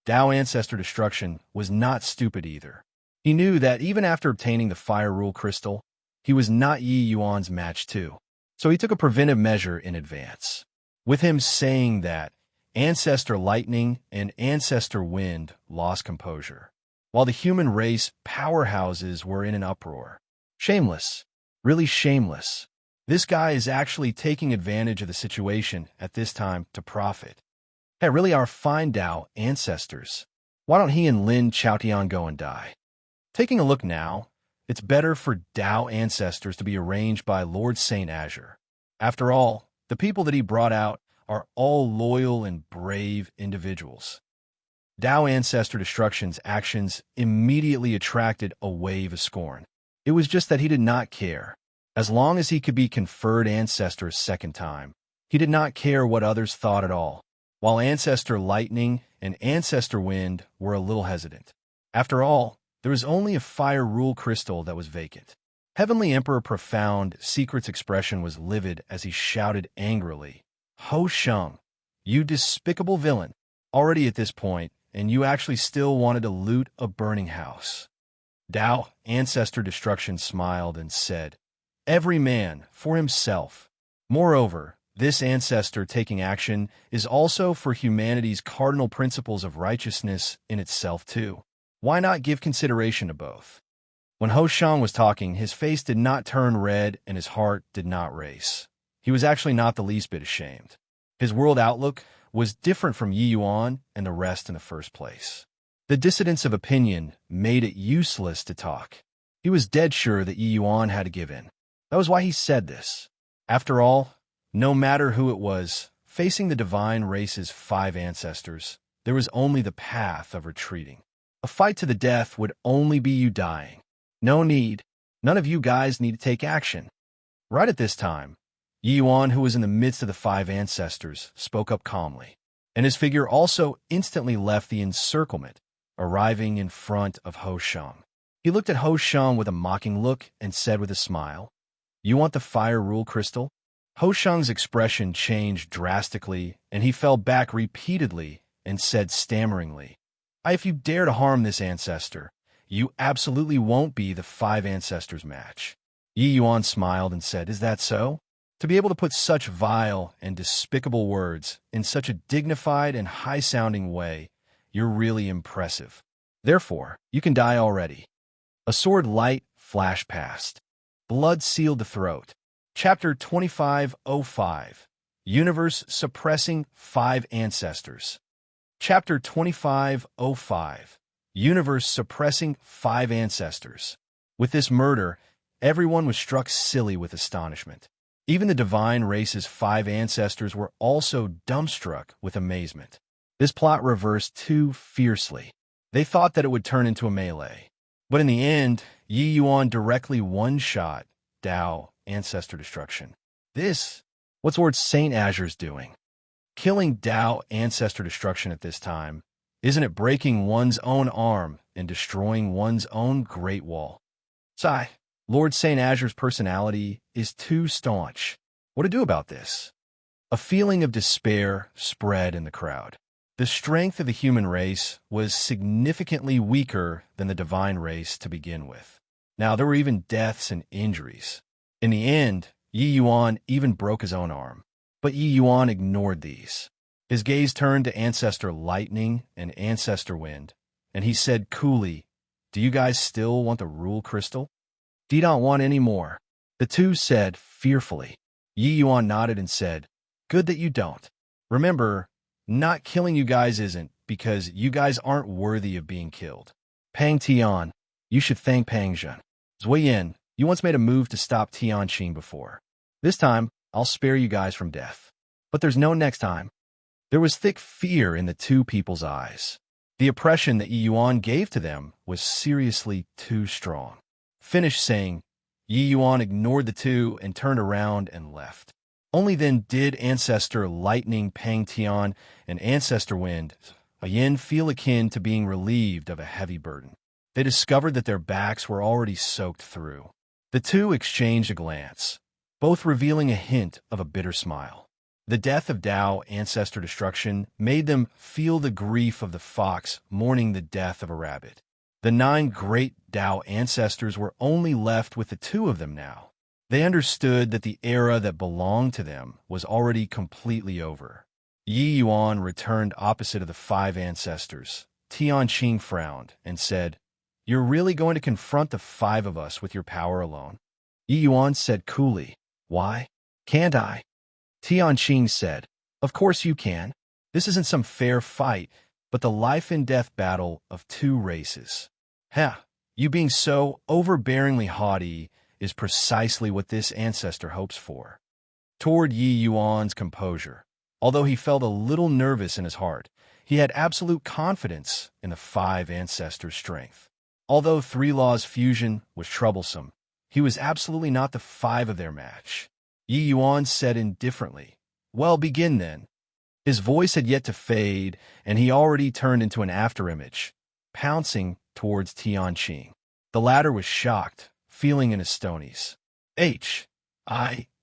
Tao Ancestor Destruction was not stupid either. He knew that even after obtaining the Fire Rule Crystal, he was not Yi Yuan's match too. So he took a preventive measure in advance. With him saying that, Ancestor Lightning and Ancestor Wind lost composure, while the human race powerhouses were in an uproar. Shameless. Really shameless. This guy is actually taking advantage of the situation at this time to profit. Hey, really our fine Tao ancestors. Why don't he and Lin Chaotian go and die? Taking a look now, it's better for Tao ancestors to be arranged by Lord Saint Azure. After all, the people that he brought out are all loyal and brave individuals. Tao Ancestor Destruction's actions immediately attracted a wave of scorn. It was just that he did not care. As long as he could be conferred ancestor a second time, he did not care what others thought at all, while Ancestor Lightning and Ancestor Wind were a little hesitant. After all, there was only a Fire Rule Crystal that was vacant. Heavenly Emperor Profound Secret's expression was livid as he shouted angrily, "Ho Sheng, you despicable villain! Already at this point, and you actually still wanted to loot a burning house." Tao Ancestor Destruction smiled and said, "Every man for himself. Moreover, this ancestor taking action is also for humanity's cardinal principles of righteousness in itself too. Why not give consideration to both?" When Ho Shang was talking, his face did not turn red and his heart did not race. He was actually not the least bit ashamed. His world outlook was different from Yi Yuan and the rest in the first place. The dissidence of opinion made it useless to talk. He was dead sure that Yi Yuan had to give in. That was why he said this. After all, no matter who it was, facing the divine race's 5 ancestors, there was only the path of retreating. A fight to the death would only be you dying. No need. None of you guys need to take action. Right at this time, Yi Yuan, who was in the midst of the 5 ancestors, spoke up calmly, and his figure also instantly left the encirclement, arriving in front of Ho Shang. He looked at Ho Shang with a mocking look and said with a smile, "You want the Fire Rule Crystal?" Ho Shang's expression changed drastically, and he fell back repeatedly and said stammeringly, If you dare to harm this ancestor, you absolutely won't be the 5 ancestors' match." Yi Yuan smiled and said, "Is that so? To be able to put such vile and despicable words in such a dignified and high-sounding way, you're really impressive. Therefore, you can die already." A sword light flashed past. Blood sealed the throat. Chapter 2505. Universe Suppressing 5 Ancestors. Chapter 2505. Universe Suppressing 5 Ancestors. With this murder, everyone was struck silly with astonishment. Even the divine race's 5 ancestors were also dumbstruck with amazement. This plot reversed too fiercely. They thought that it would turn into a melee. But in the end, Yi Yuan directly one-shot Dao ancestor destruction. What's Lord Saint Azure's doing? Killing Dao ancestor destruction at this time, isn't it breaking one's own arm and destroying one's own Great Wall? Sigh. Lord Saint Azure's personality is too staunch. What to do about this? A feeling of despair spread in the crowd. The strength of the human race was significantly weaker than the divine race to begin with. Now, there were even deaths and injuries. In the end, Yi Yuan even broke his own arm. But Yi Yuan ignored these. His gaze turned to Ancestor Lightning and Ancestor Wind, and he said coolly, "Do you guys still want the Rule Crystal?" "Do you not want any more?" The two said fearfully. Yi Yuan nodded and said, "Good that you don't. Remember, not killing you guys isn't because you guys aren't worthy of being killed. Pang Tian, you should thank Pang Zhen. Zui Yin, you once made a move to stop Tian Qing before. This time, I'll spare you guys from death. But there's no next time." There was thick fear in the two people's eyes. The oppression that Yi Yuan gave to them was seriously too strong. Finished saying, Yi Yuan ignored the two and turned around and left. Only then did Ancestor Lightning Pang Tian and Ancestor Wind Yin feel akin to being relieved of a heavy burden. They discovered that their backs were already soaked through. The two exchanged a glance, both revealing a hint of a bitter smile. The death of Dao ancestor destruction made them feel the grief of the fox mourning the death of a rabbit. The 9 great Dao ancestors were only left with the 2 of them now. They understood that the era that belonged to them was already completely over. Yi Yuan returned opposite of the 5 ancestors. Tian Qing frowned and said, "You're really going to confront the 5 of us with your power alone?" Yi Yuan said coolly, "Why? Can't I?" Tian Qing said, "Of course you can. This isn't some fair fight, but the life-and-death battle of 2 races. Heh, you being so overbearingly haughty is precisely what this ancestor hopes for." Toward Yi Yuan's composure, although he felt a little nervous in his heart, he had absolute confidence in the 5 ancestors' strength. Although 3 Laws fusion was troublesome, he was absolutely not the 5 of their match. Yi Yuan said indifferently, "Well, begin then." His voice had yet to fade, and he already turned into an afterimage, pouncing towards Tian Qing. The latter was shocked, feeling in his stonies.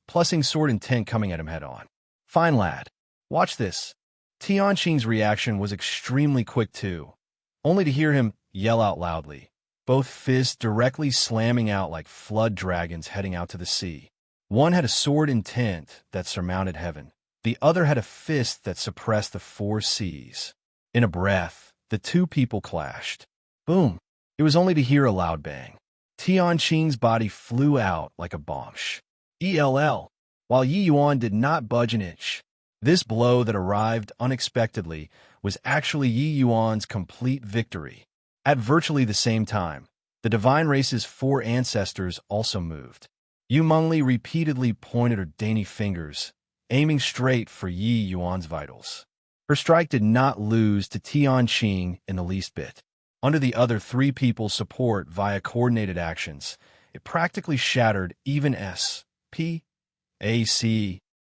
Plussing sword intent coming at him head-on. "Fine, lad. Watch this." Tian Qing's reaction was extremely quick, too, only to hear him yell out loudly, both fists directly slamming out like flood dragons heading out to the sea. One had a sword intent that surmounted heaven. The other had a fist that suppressed the 4 seas. In a breath, the 2 people clashed. Boom! It was only to hear a loud bang. Tian Qing's body flew out like a bomb. While Yi Yuan did not budge an inch. This blow that arrived unexpectedly was actually Yi Yuan's complete victory. At virtually the same time, the divine race's 4 ancestors also moved. Yu Mengli repeatedly pointed her dainty fingers, aiming straight for Yi Yuan's vitals. Her strike did not lose to Tian Qing in the least bit. Under the other 3 people's support via coordinated actions, it practically shattered even S.P.A.C.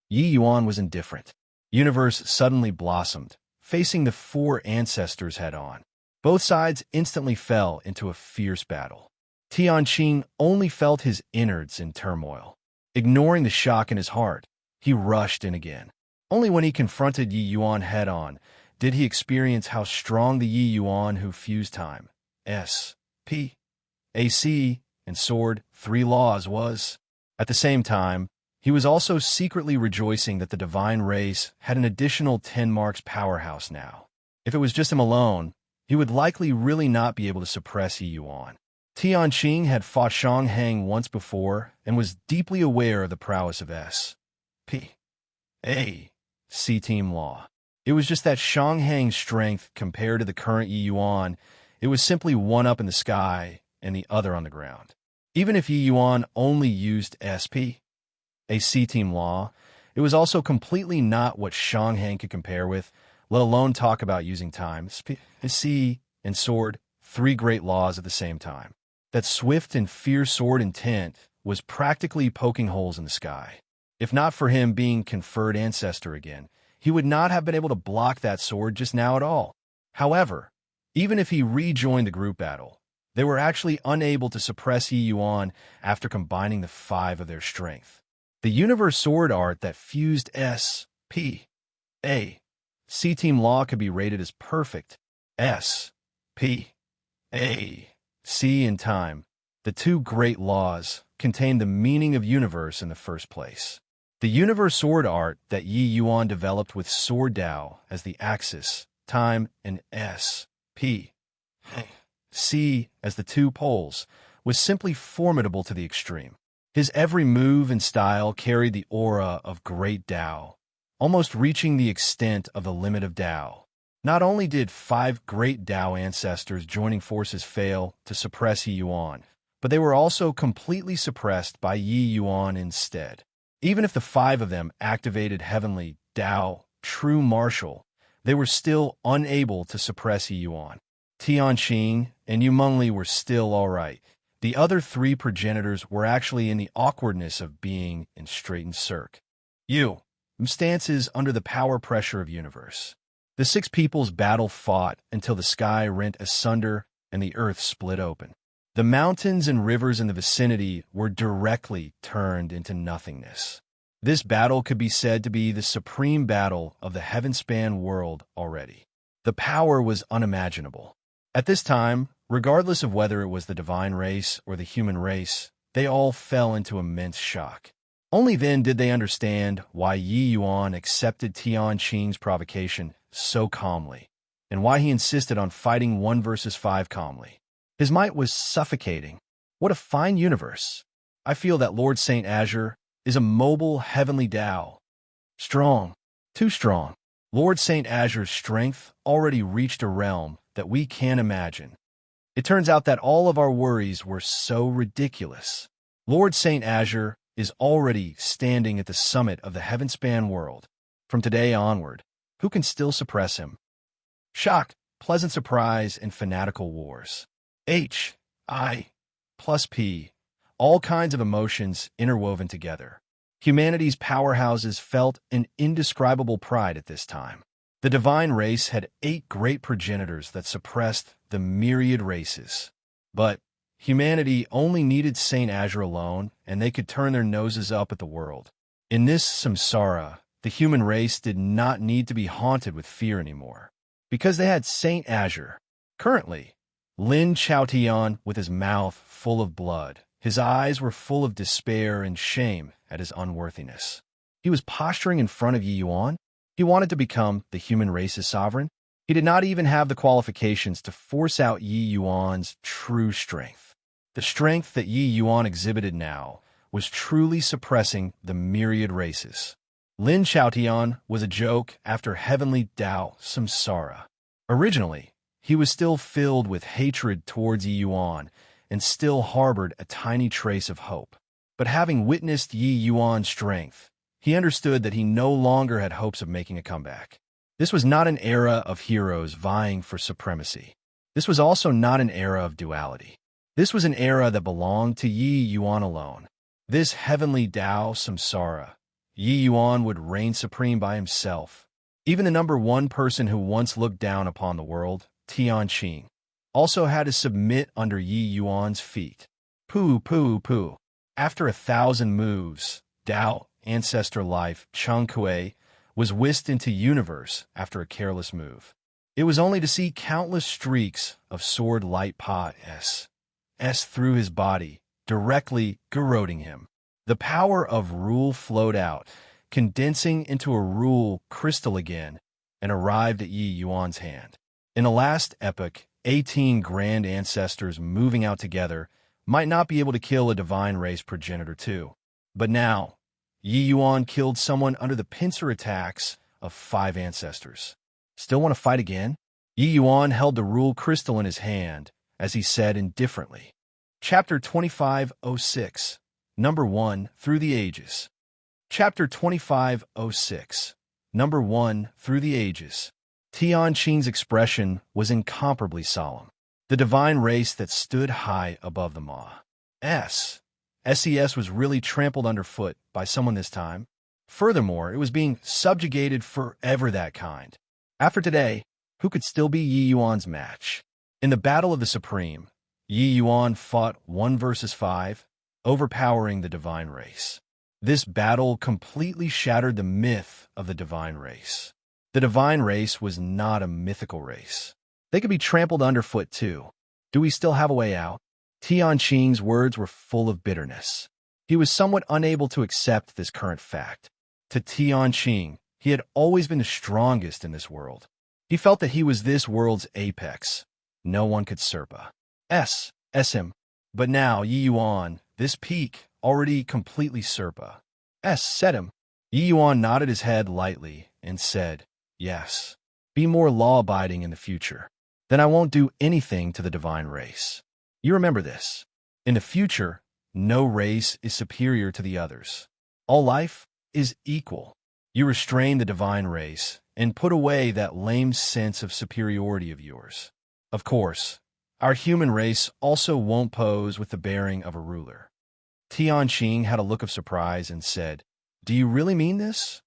Yi Yuan was indifferent. Universe suddenly blossomed, facing the 4 ancestors head-on. Both sides instantly fell into a fierce battle. Tian Qing only felt his innards in turmoil. Ignoring the shock in his heart, he rushed in again. Only when he confronted Yi Yuan head-on did he experience how strong the Yi Yuan who fused time, S.P.A.C. and sword 3 Laws was. At the same time, he was also secretly rejoicing that the divine race had an additional 10 marks powerhouse now. If it was just him alone, he would likely really not be able to suppress Yi Yuan. Tianqing had fought Shanghang once before and was deeply aware of the prowess of S.P. A. C-team law. It was just that Shanghang's strength compared to the current Yi Yuan, it was simply one up in the sky and the other on the ground. Even if Yi Yuan only used S.P. A C-team law, it was also completely not what Shanghang could compare with, let alone talk about using time, sea, and sword, three great laws at the same time. That swift and fierce sword intent was practically poking holes in the sky. If not for him being conferred ancestor again, he would not have been able to block that sword just now at all. However, even if he rejoined the group battle, they were actually unable to suppress Yi Yuan after combining the 5 of their strength. The universe sword art that fused S.P. A. C-team law could be rated as perfect. S.P. A. C in time. The two great laws contain the meaning of universe in the first place. The universe sword art that Yi Yuan developed with sword Dao as the axis, time, and S.P. C as the two poles was simply formidable to the extreme. His every move and style carried the aura of great Dao, almost reaching the extent of the limit of Dao. Not only did 5 great Dao ancestors joining forces fail to suppress Yi Yuan, but they were also completely suppressed by Yi Yuan instead. Even if the 5 of them activated heavenly Dao, true martial, they were still unable to suppress Yi Yuan. Tianqing and Yu Mengli were still all right. The other 3 progenitors were actually in the awkwardness of being in straightened circ. Stances under the power pressure of universe. The 6 peoples battle fought until the sky rent asunder and the earth split open. The mountains and rivers in the vicinity were directly turned into nothingness. This battle could be said to be the supreme battle of the heaven-span world already. The power was unimaginable. At this time, regardless of whether it was the divine race or the human race, they all fell into immense shock. Only then did they understand why Yi Yuan accepted Tianqing's provocation so calmly, and why he insisted on fighting 1 versus 5 calmly. His might was suffocating. What a fine universe! I feel that Lord Saint Azure is a mobile heavenly Tao. Strong, too strong. Lord Saint Azure's strength already reached a realm that we can't imagine. It turns out that all of our worries were so ridiculous. Lord Saint Azure is already standing at the summit of the heaven-span world. From today onward, who can still suppress him? Shocked, pleasant surprise, and fanatical wars. H, I, plus P, all kinds of emotions interwoven together. Humanity's powerhouses felt an indescribable pride at this time. The divine race had 8 great progenitors that suppressed the myriad races. But humanity only needed Saint Azure alone, and they could turn their noses up at the world. In this samsara, the human race did not need to be haunted with fear anymore, because they had Saint Azure. Currently, Lin Chaotian, with his mouth full of blood, his eyes were full of despair and shame at his unworthiness. He was posturing in front of Yi Yuan. He wanted to become the human race's sovereign. He did not even have the qualifications to force out Yi Yuan's true strength. The strength that Yi Yuan exhibited now was truly suppressing the myriad races. Lin Chaotian was a joke after heavenly Tao samsara. Originally, he was still filled with hatred towards Yi Yuan and still harbored a tiny trace of hope. But having witnessed Yi Yuan's strength, he understood that he no longer had hopes of making a comeback. This was not an era of heroes vying for supremacy. This was also not an era of duality. This was an era that belonged to Yi Yuan alone. This heavenly Tao samsara, Yi Yuan would reign supreme by himself. Even the number 1 person who once looked down upon the world, Tianqing, also had to submit under Yi Yuan's feet. Poo. After 1,000 moves, Tao, ancestor life, Changkui, was whisked into universe after a careless move. It was only to see countless streaks of sword light pa S through his body, directly corroding him. The power of rule flowed out, condensing into a rule crystal again, and arrived at Yi Yuan's hand. In the last epoch, 18 grand ancestors moving out together might not be able to kill a divine race progenitor too. But now, Yi Yuan killed someone under the pincer attacks of 5 ancestors. Still want to fight again? Yi Yuan held the rule crystal in his hand as he said indifferently. Chapter 2506, Number 1, Through the Ages. Chapter 2506, Number 1, Through the Ages. Tianqing's expression was incomparably solemn. The divine race that stood high above them all. SES was really trampled underfoot by someone this time. Furthermore, it was being subjugated forever that kind. After today, who could still be Yi Yuan's match? In the Battle of the Supreme, Yi Yuan fought 1 versus 5, overpowering the divine race. This battle completely shattered the myth of the divine race. The divine race was not a mythical race. They could be trampled underfoot too. Do we still have a way out? Tianqing's words were full of bitterness. He was somewhat unable to accept this current fact. To Tianqing, he had always been the strongest in this world. He felt that he was this world's apex. No one could surpass him. But now Yi Yuan, this peak, already completely set him. Yi Yuan nodded his head lightly and said, "Yes. Be more law-abiding in the future. Then I won't do anything to the divine race. You remember this. In the future, no race is superior to the others. All life is equal. You restrain the divine race and put away that lame sense of superiority of yours. Of course, our human race also won't pose with the bearing of a ruler." Tianqing had a look of surprise and said, "Do you really mean this?"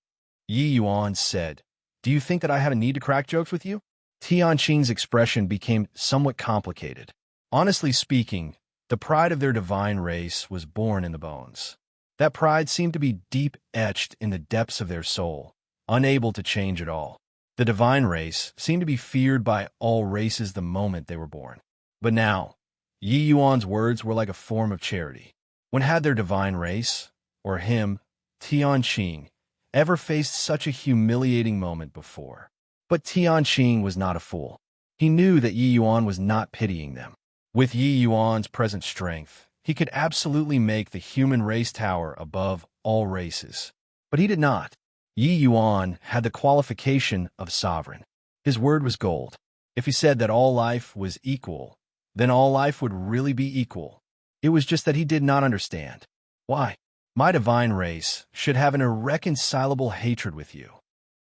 Yi Yuan said, "Do you think that I had a need to crack jokes with you?" Tianqing's expression became somewhat complicated. Honestly speaking, the pride of their divine race was born in the bones. That pride seemed to be deep etched in the depths of their soul, unable to change at all. The divine race seemed to be feared by all races the moment they were born. But now, Yi Yuan's words were like a form of charity. When had their divine race, or him, Tianqing, ever faced such a humiliating moment before? But Tianqing was not a fool. He knew that Yi Yuan was not pitying them. With Yi Yuan's present strength, he could absolutely make the human race tower above all races. But he did not. Yi Yuan had the qualification of sovereign. His word was gold. If he said that all life was equal, then all life would really be equal. It was just that he did not understand. Why? My divine race should have an irreconcilable hatred with you.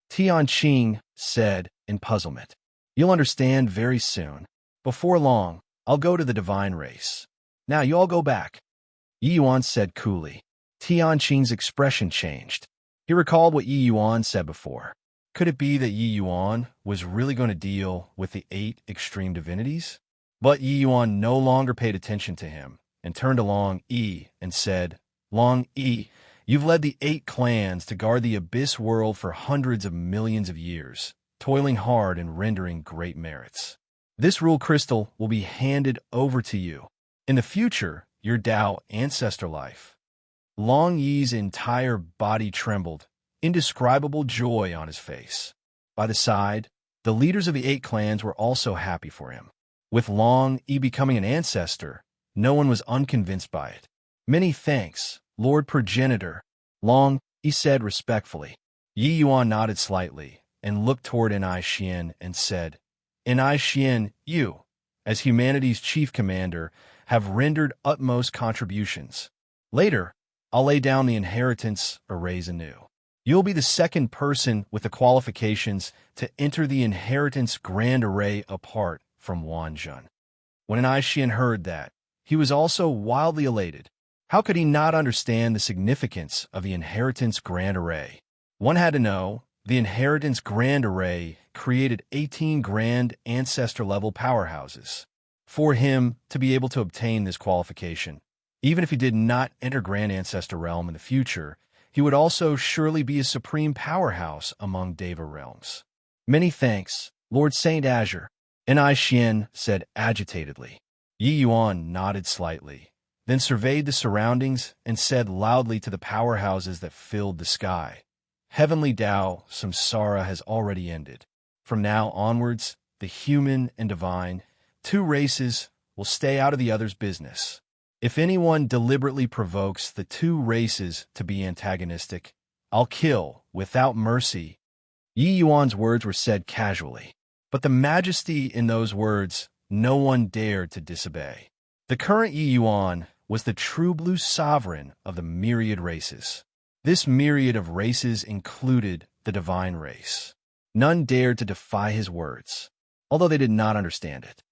Tianqing said in puzzlement. You'll understand very soon. Before long, I'll go to the divine race. Now you all go back. Yi Yuan said coolly. Tianqing's expression changed. He recalled what Yi Yuan said before. Could it be that Yi Yuan was really going to deal with the 8 extreme divinities? But Yi Yuan no longer paid attention to him and turned to Long Yi and said, Long Yi, you've led the 8 clans to guard the abyss world for hundreds of millions of years, toiling hard and rendering great merits. This rule crystal will be handed over to you. In the future, your Tao ancestor life. Long Yi's entire body trembled, indescribable joy on his face. By the side, the leaders of the 8 clans were also happy for him. With Long Yi becoming an ancestor, no one was unconvinced by it. Many thanks, Lord Progenitor, Long Yi said respectfully. Yi Yuan nodded slightly and looked toward Enai Xian and said, Enai Xian, you, as humanity's chief commander, have rendered utmost contributions. Later, I'll lay down the inheritance arrays anew. You'll be the second person with the qualifications to enter the inheritance grand array apart from Wan Zhen. When Enai Xian heard that, he was also wildly elated. How could he not understand the significance of the inheritance grand array? One had to know the inheritance grand array created 18 grand ancestor-level powerhouses. For him to be able to obtain this qualification, even if he did not enter Grand Ancestor Realm in the future, he would also surely be a supreme powerhouse among Deva realms. Many thanks, Lord Saint Azure, Enai Xian said agitatedly. Yi Yuan nodded slightly, then surveyed the surroundings and said loudly to the powerhouses that filled the sky, Heavenly Tao, samsara has already ended. From now onwards, the human and divine, Two races will stay out of the other's business. If anyone deliberately provokes the two races to be antagonistic, I'll kill without mercy. Yi Yuan's words were said casually, but the majesty in those words no one dared to disobey. The current Yi Yuan was the true blue sovereign of the myriad races. This myriad of races included the divine race. None dared to defy his words, although they did not understand it.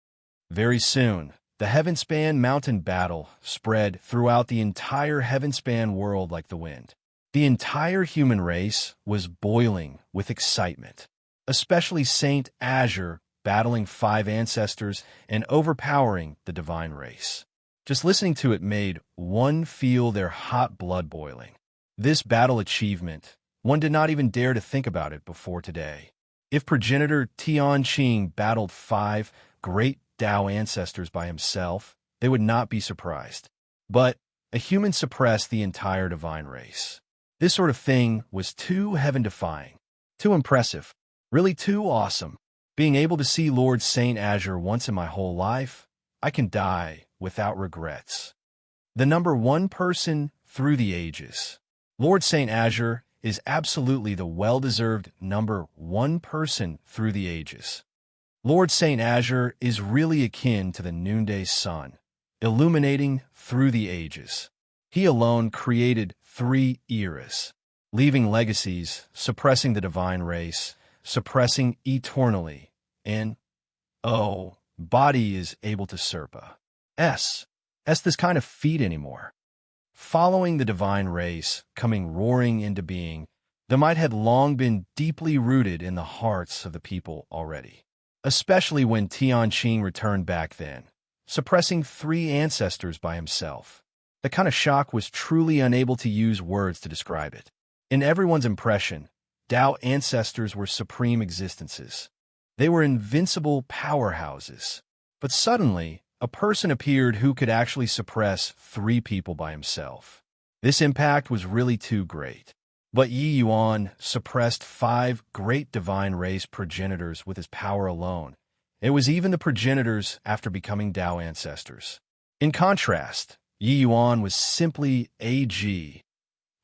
Very soon, the Heavenspan Mountain battle spread throughout the entire Heavenspan world like the wind. The entire human race was boiling with excitement, especially Saint Azure battling 5 ancestors and overpowering the divine race. Just listening to it made one feel their hot blood boiling. This battle achievement, one did not even dare to think about it before today. If progenitor Tianqing battled 5 great Tao ancestors by himself, they would not be surprised. But a human suppressed the entire divine race. This sort of thing was too heaven-defying, too impressive, really too awesome. Being able to see Lord Saint Azure once in my whole life, I can die without regrets. The number 1 person through the ages. Lord Saint Azure is absolutely the well-deserved number 1 person through the ages. Lord Saint Azure is really akin to the noonday sun, illuminating through the ages. He alone created 3 eras, leaving legacies, suppressing the divine race, suppressing eternally, and, body is able to Serpa. This kind of feat anymore. Following the divine race, coming roaring into being, the might had long been deeply rooted in the hearts of the people already. Especially when Tianqing returned back then, suppressing 3 ancestors by himself. The kind of shock was truly unable to use words to describe it. In everyone's impression, Tao ancestors were supreme existences. They were invincible powerhouses. But suddenly, a person appeared who could actually suppress 3 people by himself. This impact was really too great. But Yi Yuan suppressed 5 great divine race progenitors with his power alone. It was even the progenitors after becoming Tao ancestors. In contrast, Yi Yuan was simply D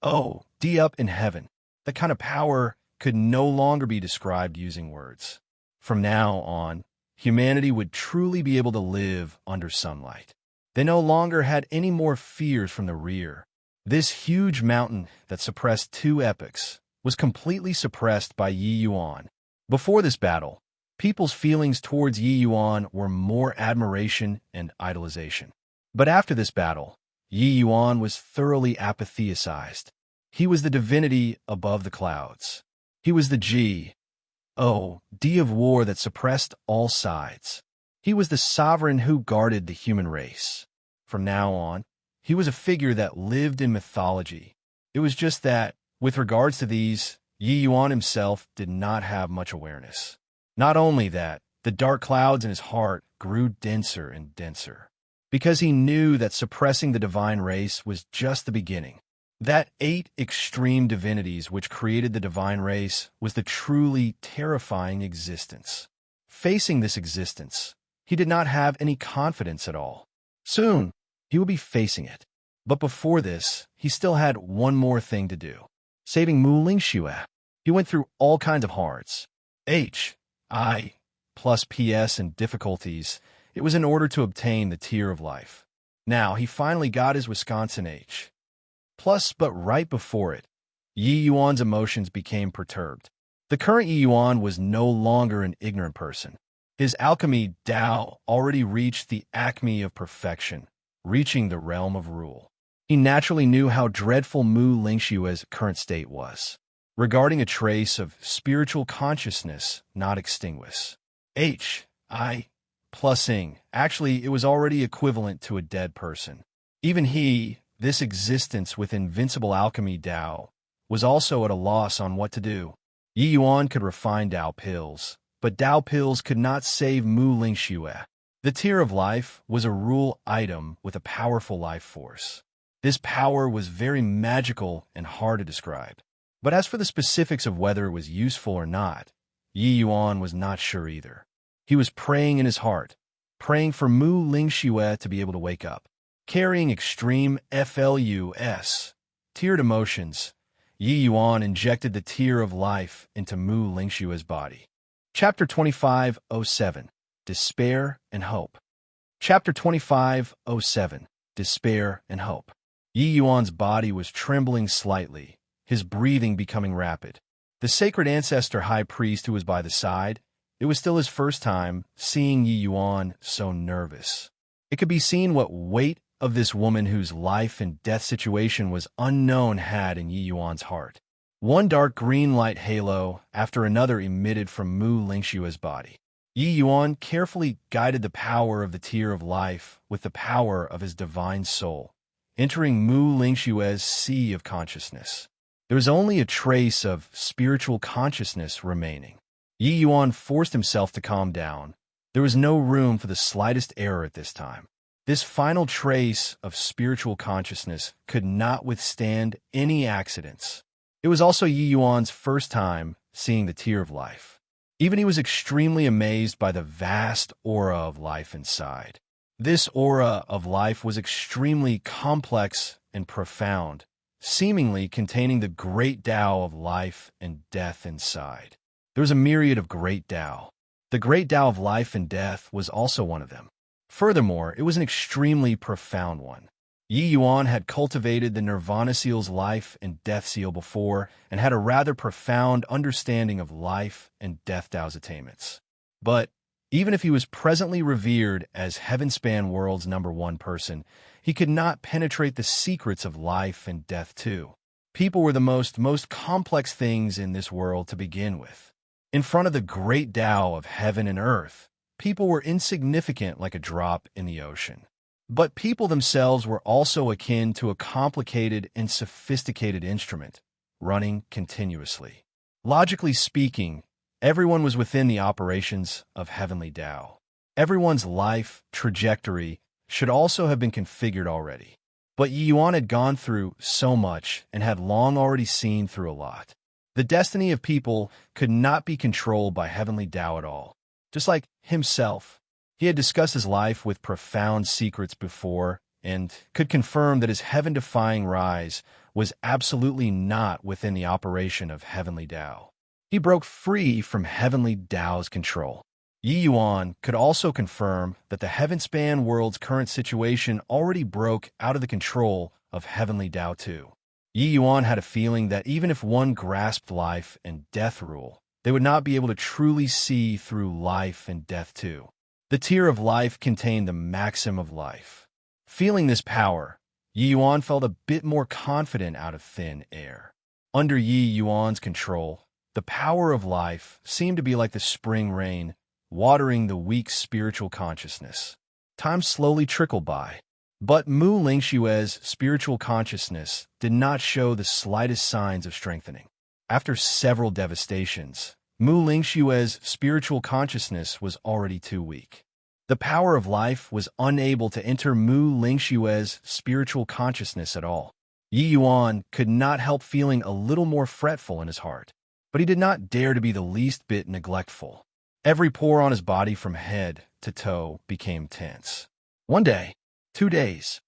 up in heaven. That kind of power could no longer be described using words. From now on, humanity would truly be able to live under sunlight. They no longer had any more fears from the rear. This huge mountain that suppressed 2 epochs was completely suppressed by Yi Yuan. Before this battle, people's feelings towards Yi Yuan were more admiration and idolization. But after this battle, Yi Yuan was thoroughly apatheicized. He was the divinity above the clouds. He was the D of war that suppressed all sides. He was the sovereign who guarded the human race. From now on, he was a figure that lived in mythology. It was just that, with regards to these, Yi Yuan himself did not have much awareness. Not only that, the dark clouds in his heart grew denser and denser, because he knew that suppressing the divine race was just the beginning. That 8 extreme divinities which created the divine race was the truly terrifying existence. Facing this existence, he did not have any confidence at all. Soon, he would be facing it. But before this, he still had one more thing to do. Saving Mu Lingxue. He went through all kinds of hards. plus PS and difficulties. It was in order to obtain the tier of life. Now, he finally got his Wisconsin H. Plus, but right before it, Yi Yuan's emotions became perturbed. The current Yi Yuan was no longer an ignorant person. His alchemy Tao already reached the acme of perfection, reaching the realm of rule. He naturally knew how dreadful Mu Lingxue's current state was, regarding a trace of spiritual consciousness not extinguished. Plusing. Actually, it was already equivalent to a dead person. Even he, this existence with invincible alchemy Tao, was also at a loss on what to do. Yi Yuan could refine Tao pills, but Tao pills could not save Mu Lingxue. The tier of life was a rule item with a powerful life force. This power was very magical and hard to describe. But as for the specifics of whether it was useful or not, Yi Yuan was not sure either. He was praying in his heart, praying for Mu Lingxue to be able to wake up. Carrying extreme flus, tiered emotions, Yi Yuan injected the tear of life into Mu Lingxue's body. Chapter 25:07 Despair and Hope. Chapter 25:07 Despair and Hope. Yi Yuan's body was trembling slightly, his breathing becoming rapid. The sacred ancestor high priest who was by the side, it was still his first time seeing Yi Yuan so nervous. It could be seen what weight of this woman whose life and death situation was unknown had in Yi Yuan's heart. One dark green light halo after another emitted from Mu Lingxue's body. Yi Yuan carefully guided the power of the tear of life with the power of his divine soul, entering Mu Lingxue's sea of consciousness. There was only a trace of spiritual consciousness remaining. Yi Yuan forced himself to calm down. There was no room for the slightest error at this time. This final trace of spiritual consciousness could not withstand any accidents. It was also Yi Yuan's first time seeing the tear of life. Even he was extremely amazed by the vast aura of life inside. This aura of life was extremely complex and profound, seemingly containing the great Tao of life and death inside. There was a myriad of great Tao. The great Tao of life and death was also one of them. Furthermore, it was an extremely profound one. Yi Yuan had cultivated the Nirvana Seal's life and death seal before and had a rather profound understanding of life and death Tao's attainments. But even if he was presently revered as Heavenspan World's #1 person, he could not penetrate the secrets of life and death too. People were the most complex things in this world to begin with. In front of the great Tao of heaven and earth, people were insignificant like a drop in the ocean. But people themselves were also akin to a complicated and sophisticated instrument, running continuously. Logically speaking, everyone was within the operations of heavenly Tao. Everyone's life trajectory should also have been configured already. But Yi Yuan had gone through so much and had long already seen through a lot. The destiny of people could not be controlled by heavenly Tao at all. Just like himself, he had discussed his life with profound secrets before and could confirm that his heaven-defying rise was absolutely not within the operation of heavenly Tao. He broke free from heavenly Tao's control. Yi Yuan could also confirm that the Heavenspan World's current situation already broke out of the control of heavenly Tao too. Yi Yuan had a feeling that even if one grasped life and death rule, they would not be able to truly see through life and death too. The tear of life contained the maxim of life. Feeling this power, Yi Yuan felt a bit more confident out of thin air. Under Yi Yuan's control, the power of life seemed to be like the spring rain, watering the weak spiritual consciousness. Time slowly trickled by. But Mu Lingxue's spiritual consciousness did not show the slightest signs of strengthening. After several devastations, Mu Lingxue's spiritual consciousness was already too weak. The power of life was unable to enter Mu Lingxue's spiritual consciousness at all. Yi Yuan could not help feeling a little more fretful in his heart, but he did not dare to be the least bit neglectful. Every pore on his body from head to toe became tense. One day, 2 days,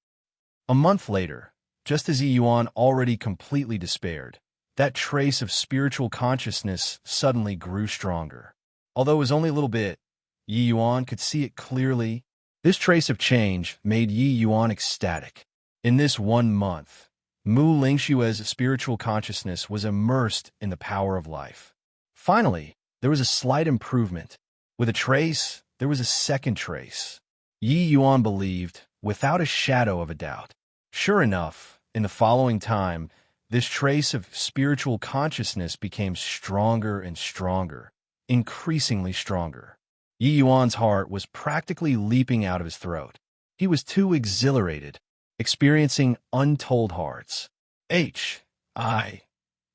a month later, just as Yi Yuan already completely despaired, that trace of spiritual consciousness suddenly grew stronger. Although it was only a little bit, Yi Yuan could see it clearly. This trace of change made Yi Yuan ecstatic. In this 1 month, Mu Lingxue's spiritual consciousness was immersed in the power of life. Finally, there was a slight improvement. With a trace, there was a second trace. Yi Yuan believed, without a shadow of a doubt. Sure enough, in the following time, this trace of spiritual consciousness became stronger and stronger, increasingly stronger. Yi Yuan's heart was practically leaping out of his throat. He was too exhilarated, experiencing untold hearts. H.I.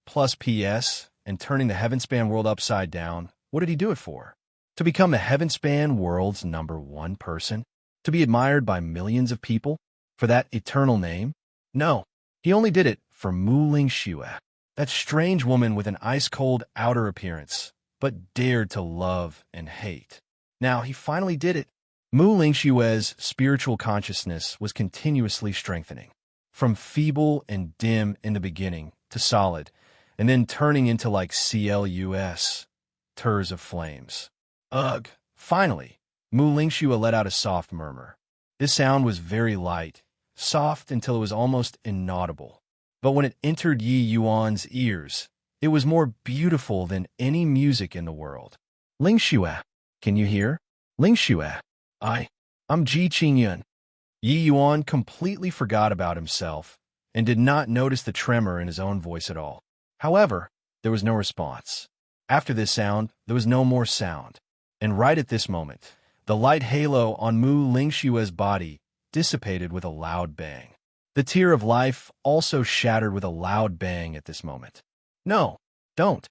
plus P.S. and turning the Heavenspan World upside down. What did he do it for? To become the Heavenspan World's #1 person? To be admired by millions of people? For that eternal name? No, he only did it for Mu Lingxue, that strange woman with an ice-cold outer appearance, but dared to love and hate. Now he finally did it. Mu Lingshue's spiritual consciousness was continuously strengthening, from feeble and dim in the beginning to solid, and then turning into like CLUS, ters of flames. Ugh! Finally, Mu Lingxue let out a soft murmur. This sound was very light, soft until it was almost inaudible. But when it entered Yi Yuan's ears, it was more beautiful than any music in the world. Lingxue, can you hear? Lingxue, I'm Ji Qingyun. Yi Yuan completely forgot about himself and did not notice the tremor in his own voice at all. However, there was no response. After this sound, there was no more sound. And right at this moment, the light halo on Mu Lingshue's body dissipated with a loud bang. The tear of life also shattered with a loud bang at this moment. No, don't.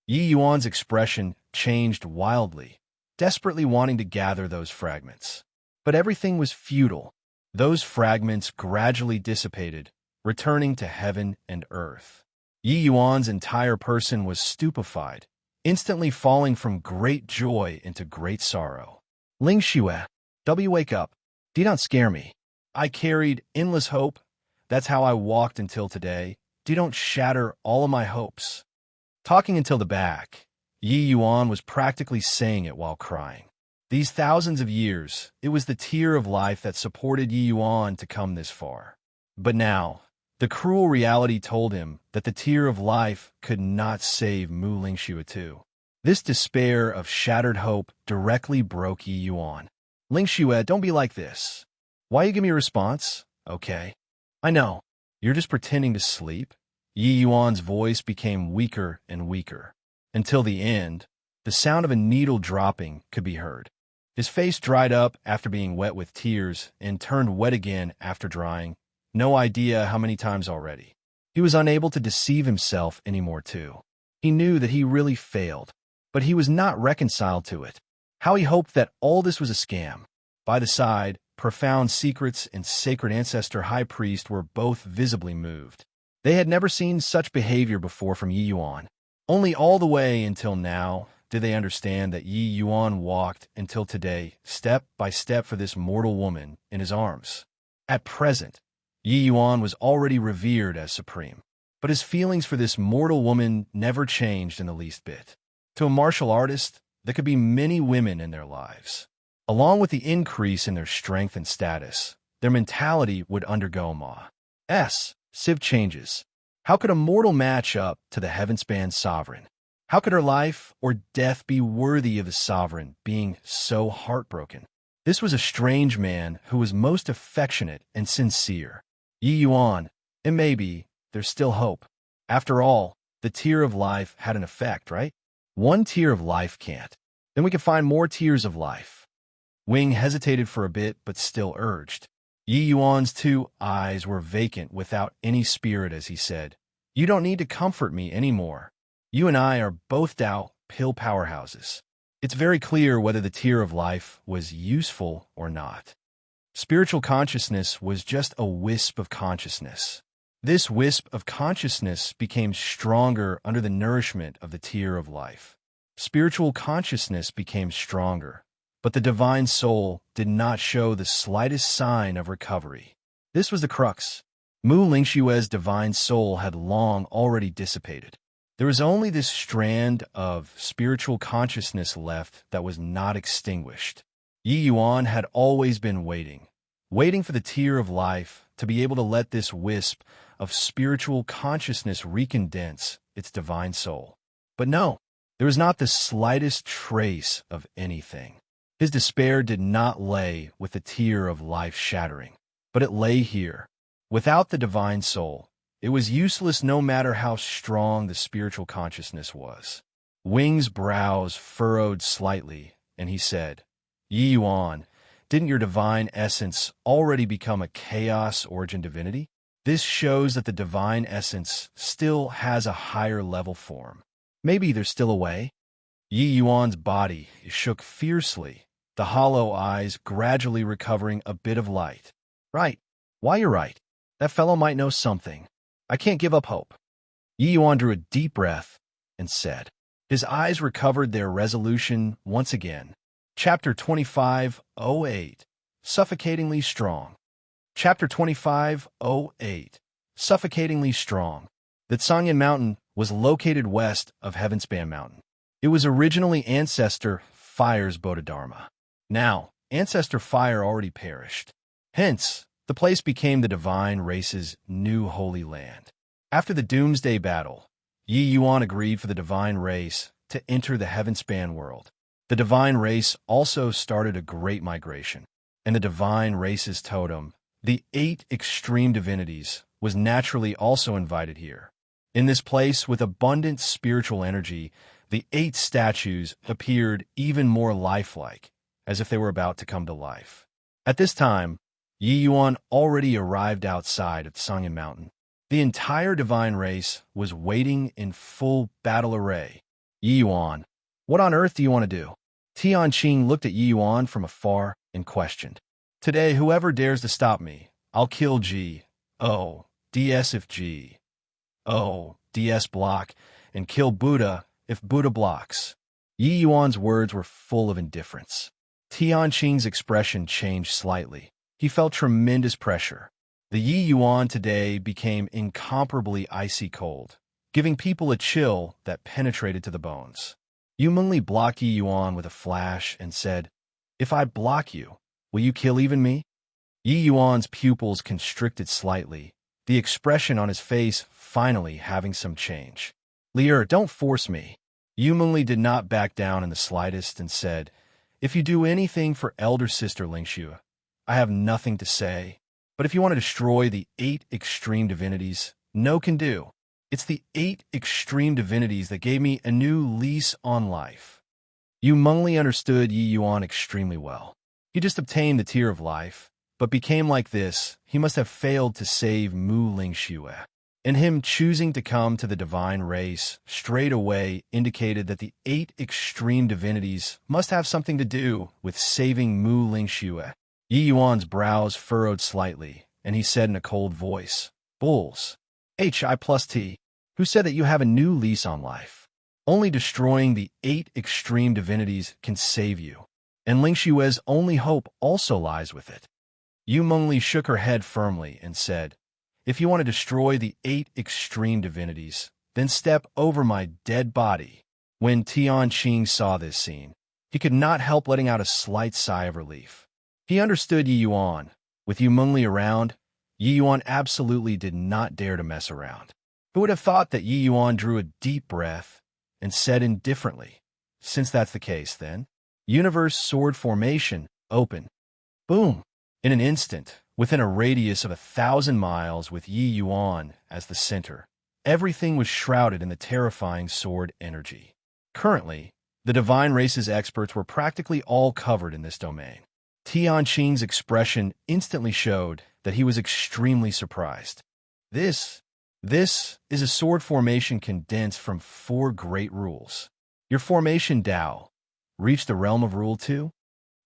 Yi Yuan's expression changed wildly, desperately wanting to gather those fragments. But everything was futile. Those fragments gradually dissipated, returning to heaven and earth. Yi Yuan's entire person was stupefied, instantly falling from great joy into great sorrow. Lingxue, wake up. Do not scare me. I carried endless hope. That's how I walked until today. Don't shatter all of my hopes. Talking until the back, Yi Yuan was practically saying it while crying. These thousands of years, it was the tear of life that supported Yi Yuan to come this far. But now, the cruel reality told him that the tear of life could not save Mu Lingxue too. This despair of shattered hope directly broke Yi Yuan. Lingxue, don't be like this. Why you give me a response? Okay. I know. You're just pretending to sleep. Yi Yuan's voice became weaker and weaker. Until the end, the sound of a needle dropping could be heard. His face dried up after being wet with tears and turned wet again after drying. No idea how many times already. He was unable to deceive himself anymore too. He knew that he really failed, but he was not reconciled to it. How he hoped that all this was a scam. By the side, profound secrets and sacred ancestor high priest were both visibly moved. They had never seen such behavior before from Yi Yuan. Only all the way until now did they understand that Yi Yuan walked until today, step by step for this mortal woman in his arms. At present, Yi Yuan was already revered as supreme, but his feelings for this mortal woman never changed in the least bit. To a martial artist, there could be many women in their lives. Along with the increase in their strength and status, their mentality would undergo massive changes. How could a mortal match up to the heaven-span sovereign? How could her life or death be worthy of the sovereign being so heartbroken? This was a strange man who was most affectionate and sincere. Yi Yuan, and maybe there's still hope. After all, the tear of life had an effect, right? One tear of life can't. Then we can find more tears of life. Wing hesitated for a bit, but still urged. Yi Yuan's two eyes were vacant without any spirit as he said, "You don't need to comfort me anymore. You and I are both Tao pill powerhouses. It's very clear whether the tear of life was useful or not." Spiritual consciousness was just a wisp of consciousness. This wisp of consciousness became stronger under the nourishment of the tear of life. Spiritual consciousness became stronger, but the divine soul did not show the slightest sign of recovery. This was the crux. Mu Lingshue's divine soul had long already dissipated. There was only this strand of spiritual consciousness left that was not extinguished. Yi Yuan had always been waiting for the tear of life to be able to let this wisp of spiritual consciousness recondense its divine soul. But no, there was not the slightest trace of anything. His despair did not lay with the tear of life shattering, but it lay here. Without the divine soul, it was useless no matter how strong the spiritual consciousness was. Wing's brows furrowed slightly, and he said, "Yi Yuan, didn't your divine essence already become a chaos-origin divinity? This shows that the divine essence still has a higher level form. Maybe there's still a way." Yi Yuan's body shook fiercely, the hollow eyes gradually recovering a bit of light. "Right. Why, you're right. That fellow might know something. I can't give up hope." Yi Yuan drew a deep breath and said. His eyes recovered their resolution once again. Chapter 25:08 Suffocatingly Strong. Chapter 25:08 Suffocatingly Strong. The Tsangyan Mountain was located west of Heavenspan Mountain. It was originally Ancestor Fire's Bodhidharma. Now, Ancestor Fire already perished. Hence, the place became the divine race's new holy land. After the Doomsday Battle, Yi Yuan agreed for the divine race to enter the Heavenspan world. The divine race also started a great migration, and the divine race's totem, the 8 extreme divinities, was naturally also invited here. In this place with abundant spiritual energy, the 8 statues appeared even more lifelike, as if they were about to come to life. At this time, Yi Yuan already arrived outside of Tsangyan Mountain. The entire divine race was waiting in full battle array. Yi Yuan, what on earth do you want to do? Tianqing looked at Yi Yuan from afar and questioned. Today, whoever dares to stop me, I'll kill G.O.D.S. if G.O.D.S. block, and kill Buddha if Buddha blocks. Yi Yuan's words were full of indifference. Tianqing's expression changed slightly. He felt tremendous pressure. The Yi Yuan today became incomparably icy cold, giving people a chill that penetrated to the bones. Yu Mengli blocked Yi Yuan with a flash and said, "If I block you, will you kill even me?" Yi Yuan's pupils constricted slightly, the expression on his face finally having some change. "Lier, don't force me." Yu Mengli did not back down in the slightest and said, "If you do anything for elder sister Lingxue, I have nothing to say. But if you want to destroy the 8 extreme divinities, no can do. It's the 8 extreme divinities that gave me a new lease on life." Yu Mengli understood Yi Yuan extremely well. He just obtained the tear of life, but became like this. He must have failed to save Mu Lingxue. And him choosing to come to the divine race straight away indicated that the 8 extreme divinities must have something to do with saving Mu Lingxue. Yi Yuan's brows furrowed slightly, and he said in a cold voice, "Bulls, Hi+T, who said that you have a new lease on life? Only destroying the 8 extreme divinities can save you, and Lingxue's only hope also lies with it." Yu Mengli shook her head firmly and said, "If you want to destroy the 8 extreme divinities, then step over my dead body." When Tianqing saw this scene, he could not help letting out a slight sigh of relief. He understood Yi Yuan. With Yu Mengli around, Yi Yuan absolutely did not dare to mess around. Who would have thought that Yi Yuan drew a deep breath and said indifferently, "Since that's the case, then, universe sword formation, open." Boom! In an instant, within a radius of 1,000 miles with Yi Yuan as the center, everything was shrouded in the terrifying sword energy. Currently, the divine race's experts were practically all covered in this domain. Tianqing's expression instantly showed that he was extremely surprised. This is a sword formation condensed from 4 great rules. Your formation Dao reached the realm of Rule 2?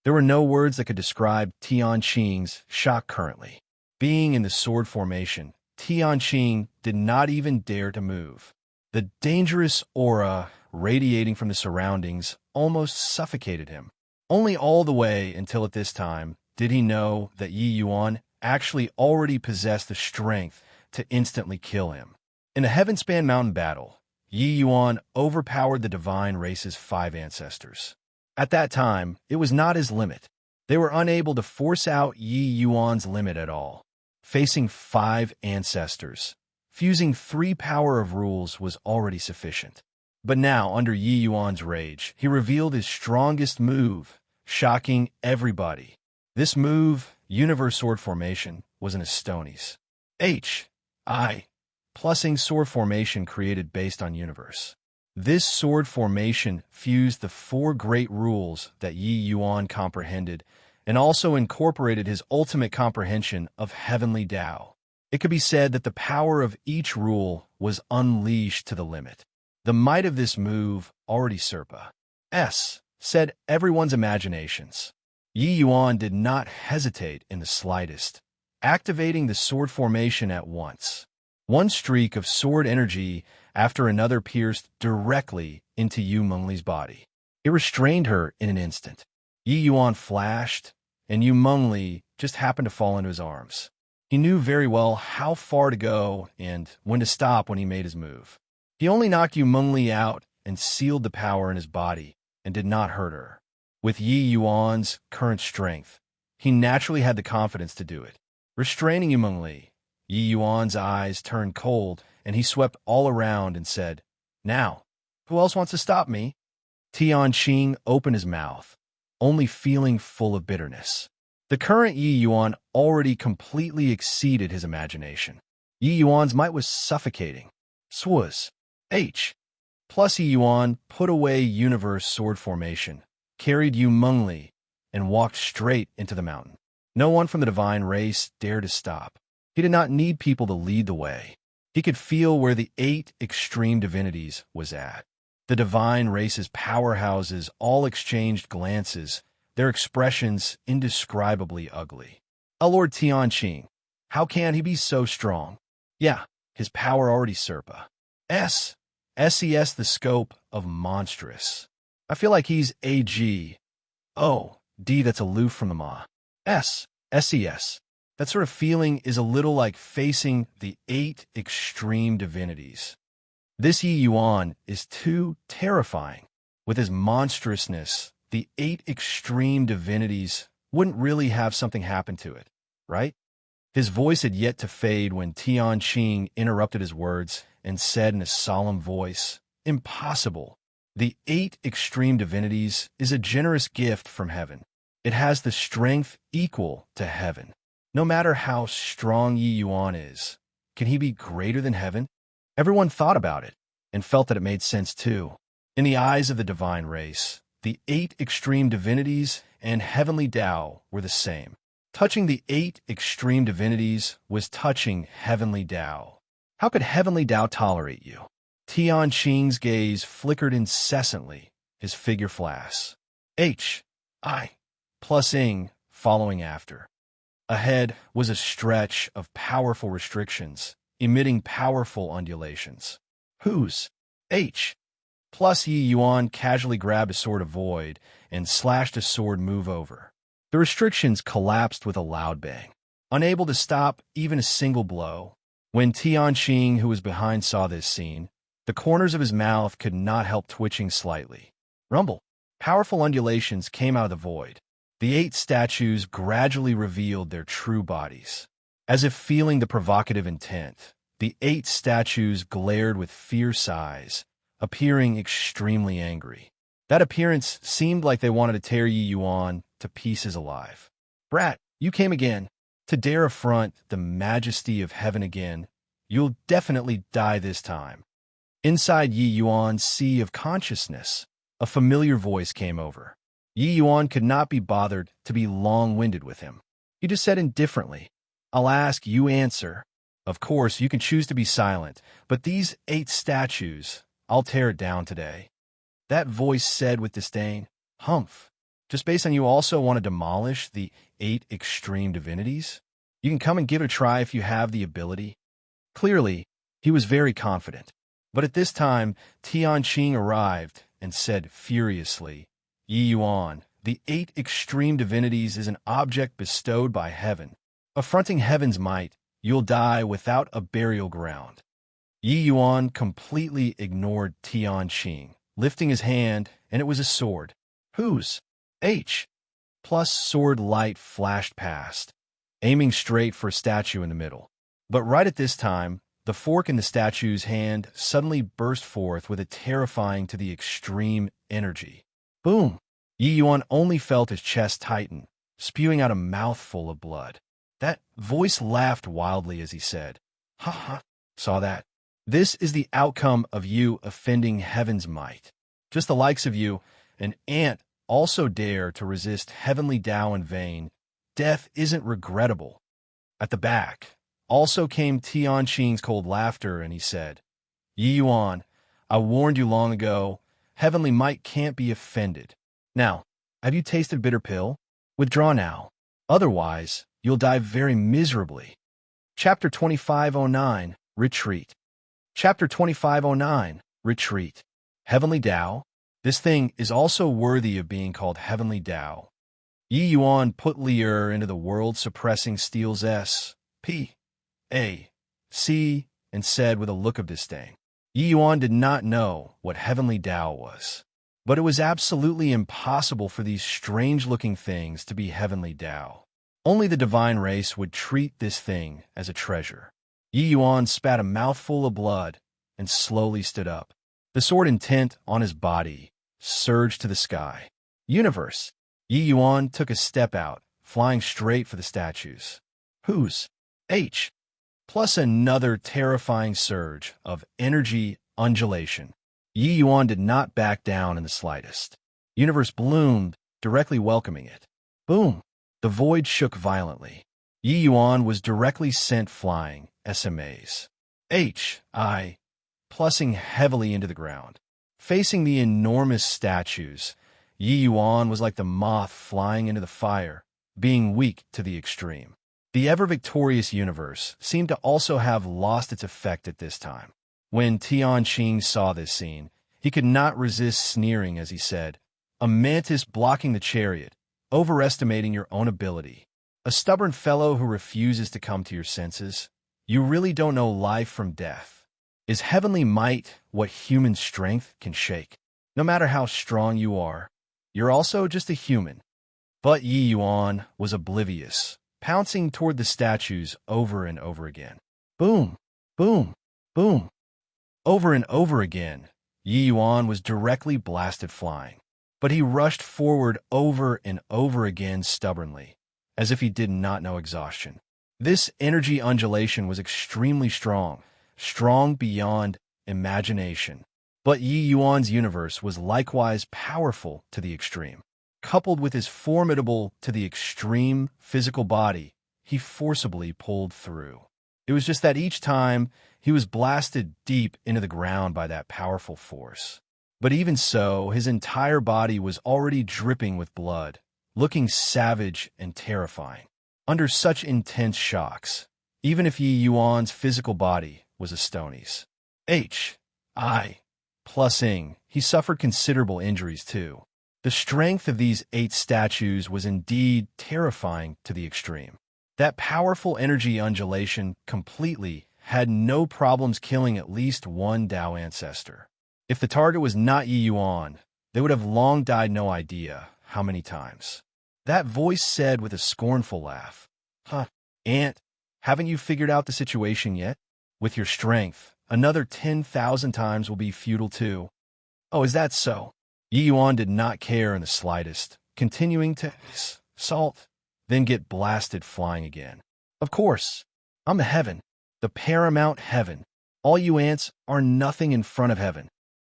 There were no words that could describe Tianqing's shock currently. Being in the sword formation, Tianqing did not even dare to move. The dangerous aura radiating from the surroundings almost suffocated him. Only all the way until at this time did he know that Yi Yuan actually already possessed the strength to instantly kill him. In a Heavenspan Mountain battle, Yi Yuan overpowered the divine race's 5 ancestors. At that time, it was not his limit. They were unable to force out Yi Yuan's limit at all. Facing 5 ancestors, fusing 3 power of rules was already sufficient. But now, under Yi Yuan's rage, he revealed his strongest move, shocking everybody. This move, Universe Sword Formation, was an Estonies. Hi+ing sword formation created based on Universe. This sword formation fused the 4 great rules that Yi Yuan comprehended and also incorporated his ultimate comprehension of heavenly Tao. It could be said that the power of each rule was unleashed to the limit. The might of this move already set everyone's imaginations. Yi Yuan did not hesitate in the slightest, activating the sword formation at once. One streak of sword energy after another pierced directly into Yu Mengli's body. It restrained her in an instant. Yi Yuan flashed, and Yu Mengli just happened to fall into his arms. He knew very well how far to go and when to stop when he made his move. He only knocked Yu Mengli out and sealed the power in his body and did not hurt her. With Yi Yuan's current strength, he naturally had the confidence to do it. Restraining Yu Mengli, Yi Yuan's eyes turned cold and he swept all around and said, "Now, who else wants to stop me?" Tianqing opened his mouth, only feeling full of bitterness. The current Yi Yuan already completely exceeded his imagination. Yi Yuan's might was suffocating. Swaz. H. Plus Yi Yuan put away universe sword formation, carried Yu Mengli, and walked straight into the mountain. No one from the divine race dared to stop. He did not need people to lead the way. He could feel where the 8 extreme divinities was at. The divine race's powerhouses all exchanged glances, their expressions indescribably ugly. "Oh, Lord Tianqing, how can he be so strong? Yeah, his power already surpa. SES the scope of monstrous. I feel like he's AG. Oh, D that's aloof from the Ma. SES. That sort of feeling is a little like facing the 8 extreme divinities. This Yi Yuan is too terrifying. With his monstrousness, the 8 extreme divinities wouldn't really have something happen to it, right?" His voice had yet to fade when Tianqing interrupted his words and said in a solemn voice, "Impossible. The 8 extreme divinities is a generous gift from heaven. It has the strength equal to heaven. No matter how strong Yi Yuan is, can he be greater than heaven?" Everyone thought about it and felt that it made sense too. In the eyes of the divine race, the 8 extreme divinities and heavenly Tao were the same. Touching the 8 extreme divinities was touching heavenly Tao. How could heavenly Tao tolerate you? Tianqing's gaze flickered incessantly, his figure flash. I plus ing following after. Ahead was a stretch of powerful restrictions, emitting powerful undulations. Whose? H. Plus Yi Yuan casually grabbed a sword of void and slashed a sword move over. The restrictions collapsed with a loud bang, unable to stop even a single blow. When Tianqing, who was behind, saw this scene, the corners of his mouth could not help twitching slightly. Rumble. Powerful undulations came out of the void. The 8 statues gradually revealed their true bodies. As if feeling the provocative intent, the 8 statues glared with fierce eyes, appearing extremely angry. That appearance seemed like they wanted to tear Yi Yuan to pieces alive. "Brat, you came again. To dare affront the majesty of heaven again, you'll definitely die this time." Inside Yi Yuan's sea of consciousness, a familiar voice came over. Yi Yuan could not be bothered to be long-winded with him. He just said indifferently, "I'll ask, you answer. Of course, you can choose to be silent, but these 8 statues, I'll tear it down today." That voice said with disdain, "Humph. Just based on you also want to demolish the 8 extreme divinities? You can come and give it a try if you have the ability." Clearly, he was very confident. But at this time, Tianqing arrived and said furiously, "Yi Yuan, the 8 extreme divinities is an object bestowed by heaven. Affronting heaven's might, you'll die without a burial ground." Yi Yuan completely ignored Tianqing, lifting his hand, and it was a sword. Whose? H. Plus sword light flashed past, aiming straight for a statue in the middle. But right at this time, the fork in the statue's hand suddenly burst forth with a terrifying to the extreme energy. Boom! Yi Yuan only felt his chest tighten, spewing out a mouthful of blood. That voice laughed wildly as he said, "Ha ha, saw that? This is the outcome of you offending heaven's might. Just the likes of you, an ant, also dare to resist heavenly Tao in vain. Death isn't regrettable." At the back also came Tianqing's cold laughter, and he said, "Yi Yuan, I warned you long ago, heavenly might can't be offended. Now, have you tasted bitter pill? Withdraw now. Otherwise, you'll die very miserably." Chapter 2509, Retreat. Chapter 2509, Retreat. Heavenly Tao. This thing is also worthy of being called Heavenly Tao, Yi Yuan put Lier into the world-suppressing steel's S, P, A, C, and said with a look of disdain. Yi Yuan did not know what heavenly Tao was, but it was absolutely impossible for these strange-looking things to be heavenly Tao. Only the divine race would treat this thing as a treasure. Yi Yuan spat a mouthful of blood and slowly stood up. The sword intent on his body surged to the sky. Universe! Yi Yuan took a step out, flying straight for the statues. Whose? H. Plus another terrifying surge of energy undulation. Yi Yuan did not back down in the slightest. Universe bloomed, directly welcoming it. Boom! The void shook violently. Yi Yuan was directly sent flying, SMAs. H.I. Plussing heavily into the ground. Facing the enormous statues, Yi Yuan was like the moth flying into the fire, being weak to the extreme. The ever-victorious universe seemed to also have lost its effect at this time. When Tianqing saw this scene, he could not resist sneering as he said, "A mantis blocking the chariot, overestimating your own ability. A stubborn fellow who refuses to come to your senses. You really don't know life from death. Is heavenly might what human strength can shake? No matter how strong you are, you're also just a human." But Yi Yuan was oblivious, pouncing toward the statues over and over again. Boom! Boom! Boom! Over and over again, Yi Yuan was directly blasted flying. But he rushed forward over and over again stubbornly, as if he did not know exhaustion. This energy undulation was extremely strong, strong beyond imagination. But Yi Yuan's universe was likewise powerful to the extreme. Coupled with his formidable to the extreme physical body, he forcibly pulled through. It was just that each time he was blasted deep into the ground by that powerful force. But even so, his entire body was already dripping with blood, looking savage and terrifying. Under such intense shocks, even if Yi Yuan's physical body was a stony's. H.I. Plussing, he suffered considerable injuries too. The strength of these 8 statues was indeed terrifying to the extreme. That powerful energy undulation completely had no problems killing at least one Tao ancestor. If the target was not Yi Yuan, they would have long died no idea how many times. That voice said with a scornful laugh, "Huh, Ant, haven't you figured out the situation yet? With your strength, another 10,000 times will be futile too." "Oh, is that so?" Yi Yuan did not care in the slightest, continuing to assault, then get blasted flying again. "Of course, I'm heaven, the paramount heaven. All you ants are nothing in front of heaven."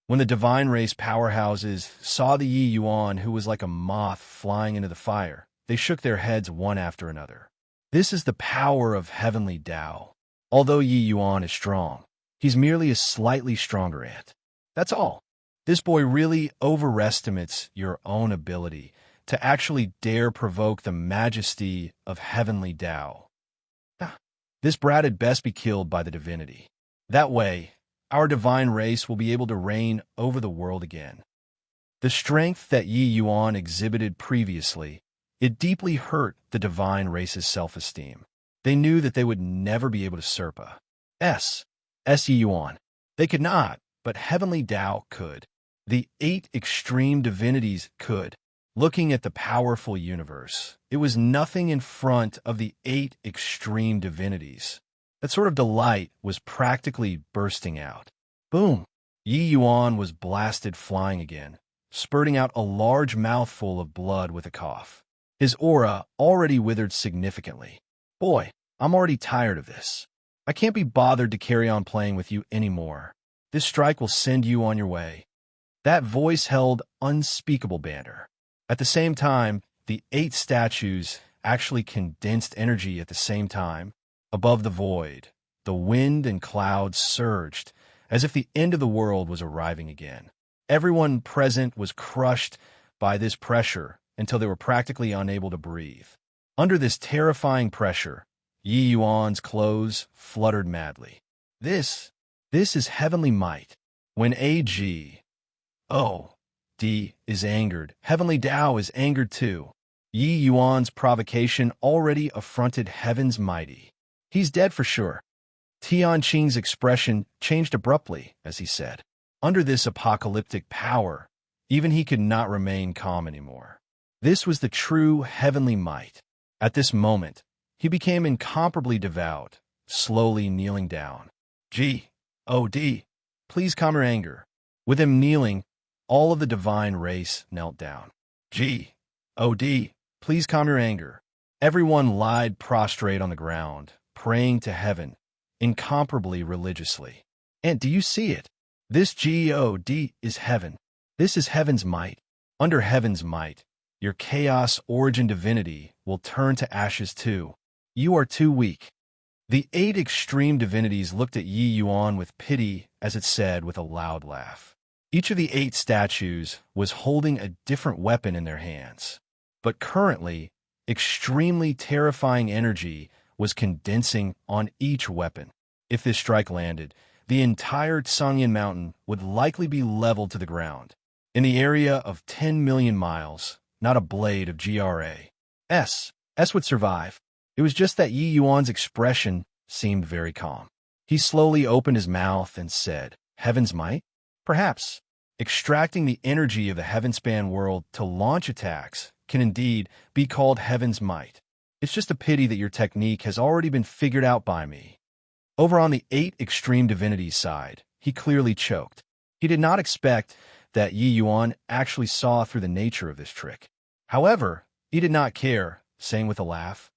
When the divine race powerhouses saw the Yi Yuan who was like a moth flying into the fire, they shook their heads one after another. This is the power of heavenly Tao. Although Yi Yuan is strong, he's merely a slightly stronger ant. That's all. This boy really overestimates your own ability to actually dare provoke the majesty of heavenly Tao. This brat had best be killed by the divinity. That way, our divine race will be able to reign over the world again. The strength that Yi Yuan exhibited previously, it deeply hurt the divine race's self-esteem. They knew that they would never be able to surpa Yi Yuan. They could not, but heavenly Tao could. The 8 extreme divinities could. Looking at the powerful universe, it was nothing in front of the 8 extreme divinities. That sort of delight was practically bursting out. Boom! Yi Yuan was blasted flying again, spurting out a large mouthful of blood with a cough. His aura already withered significantly. "Boy, I'm already tired of this. I can't be bothered to carry on playing with you anymore. This strike will send you on your way." That voice held unspeakable banter. At the same time, the 8 statues actually condensed energy at the same time. Above the void, the wind and clouds surged, as if the end of the world was arriving again. Everyone present was crushed by this pressure until they were practically unable to breathe. Under this terrifying pressure, Yi Yuan's clothes fluttered madly. This is heavenly might. When A.G. O.D. is angered, heavenly Tao is angered too. Yi Yuan's provocation already affronted heaven's mighty. He's dead for sure. Tianqing's expression changed abruptly as he said, under this apocalyptic power, even he could not remain calm anymore. This was the true heavenly might. At this moment, he became incomparably devout, slowly kneeling down. God, please calm your anger. With him kneeling, all of the divine race knelt down. God, please calm your anger. Everyone lied prostrate on the ground, praying to heaven, incomparably religiously. And do you see it? This God is heaven. This is heaven's might. Under heaven's might, your chaos origin divinity will turn to ashes too. You are too weak. The 8 extreme divinities looked at Yi Yuan with pity as it said with a loud laugh. Each of the 8 statues was holding a different weapon in their hands. But currently, extremely terrifying energy was condensing on each weapon. If this strike landed, the entire Tsangyan Mountain would likely be leveled to the ground. In the area of 10 million miles, not a blade of S would survive. It was just that Yi Yuan's expression seemed very calm. He slowly opened his mouth and said, Heaven's might? Perhaps. Extracting the energy of the heaven-span world to launch attacks can indeed be called heaven's might. It's just a pity that your technique has already been figured out by me. Over on the 8 extreme divinities side, he clearly choked. He did not expect that Yi Yuan actually saw through the nature of this trick. However, he did not care, saying with a laugh,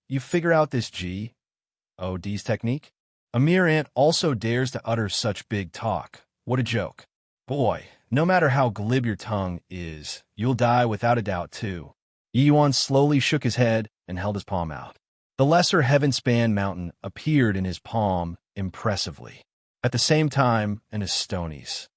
you figure out this God's technique? A mere ant also dares to utter such big talk. What a joke. Boy, no matter how glib your tongue is, you'll die without a doubt too. Yi Yuan slowly shook his head and held his palm out. The lesser heaven-span mountain appeared in his palm impressively. At the same time, an Astoni's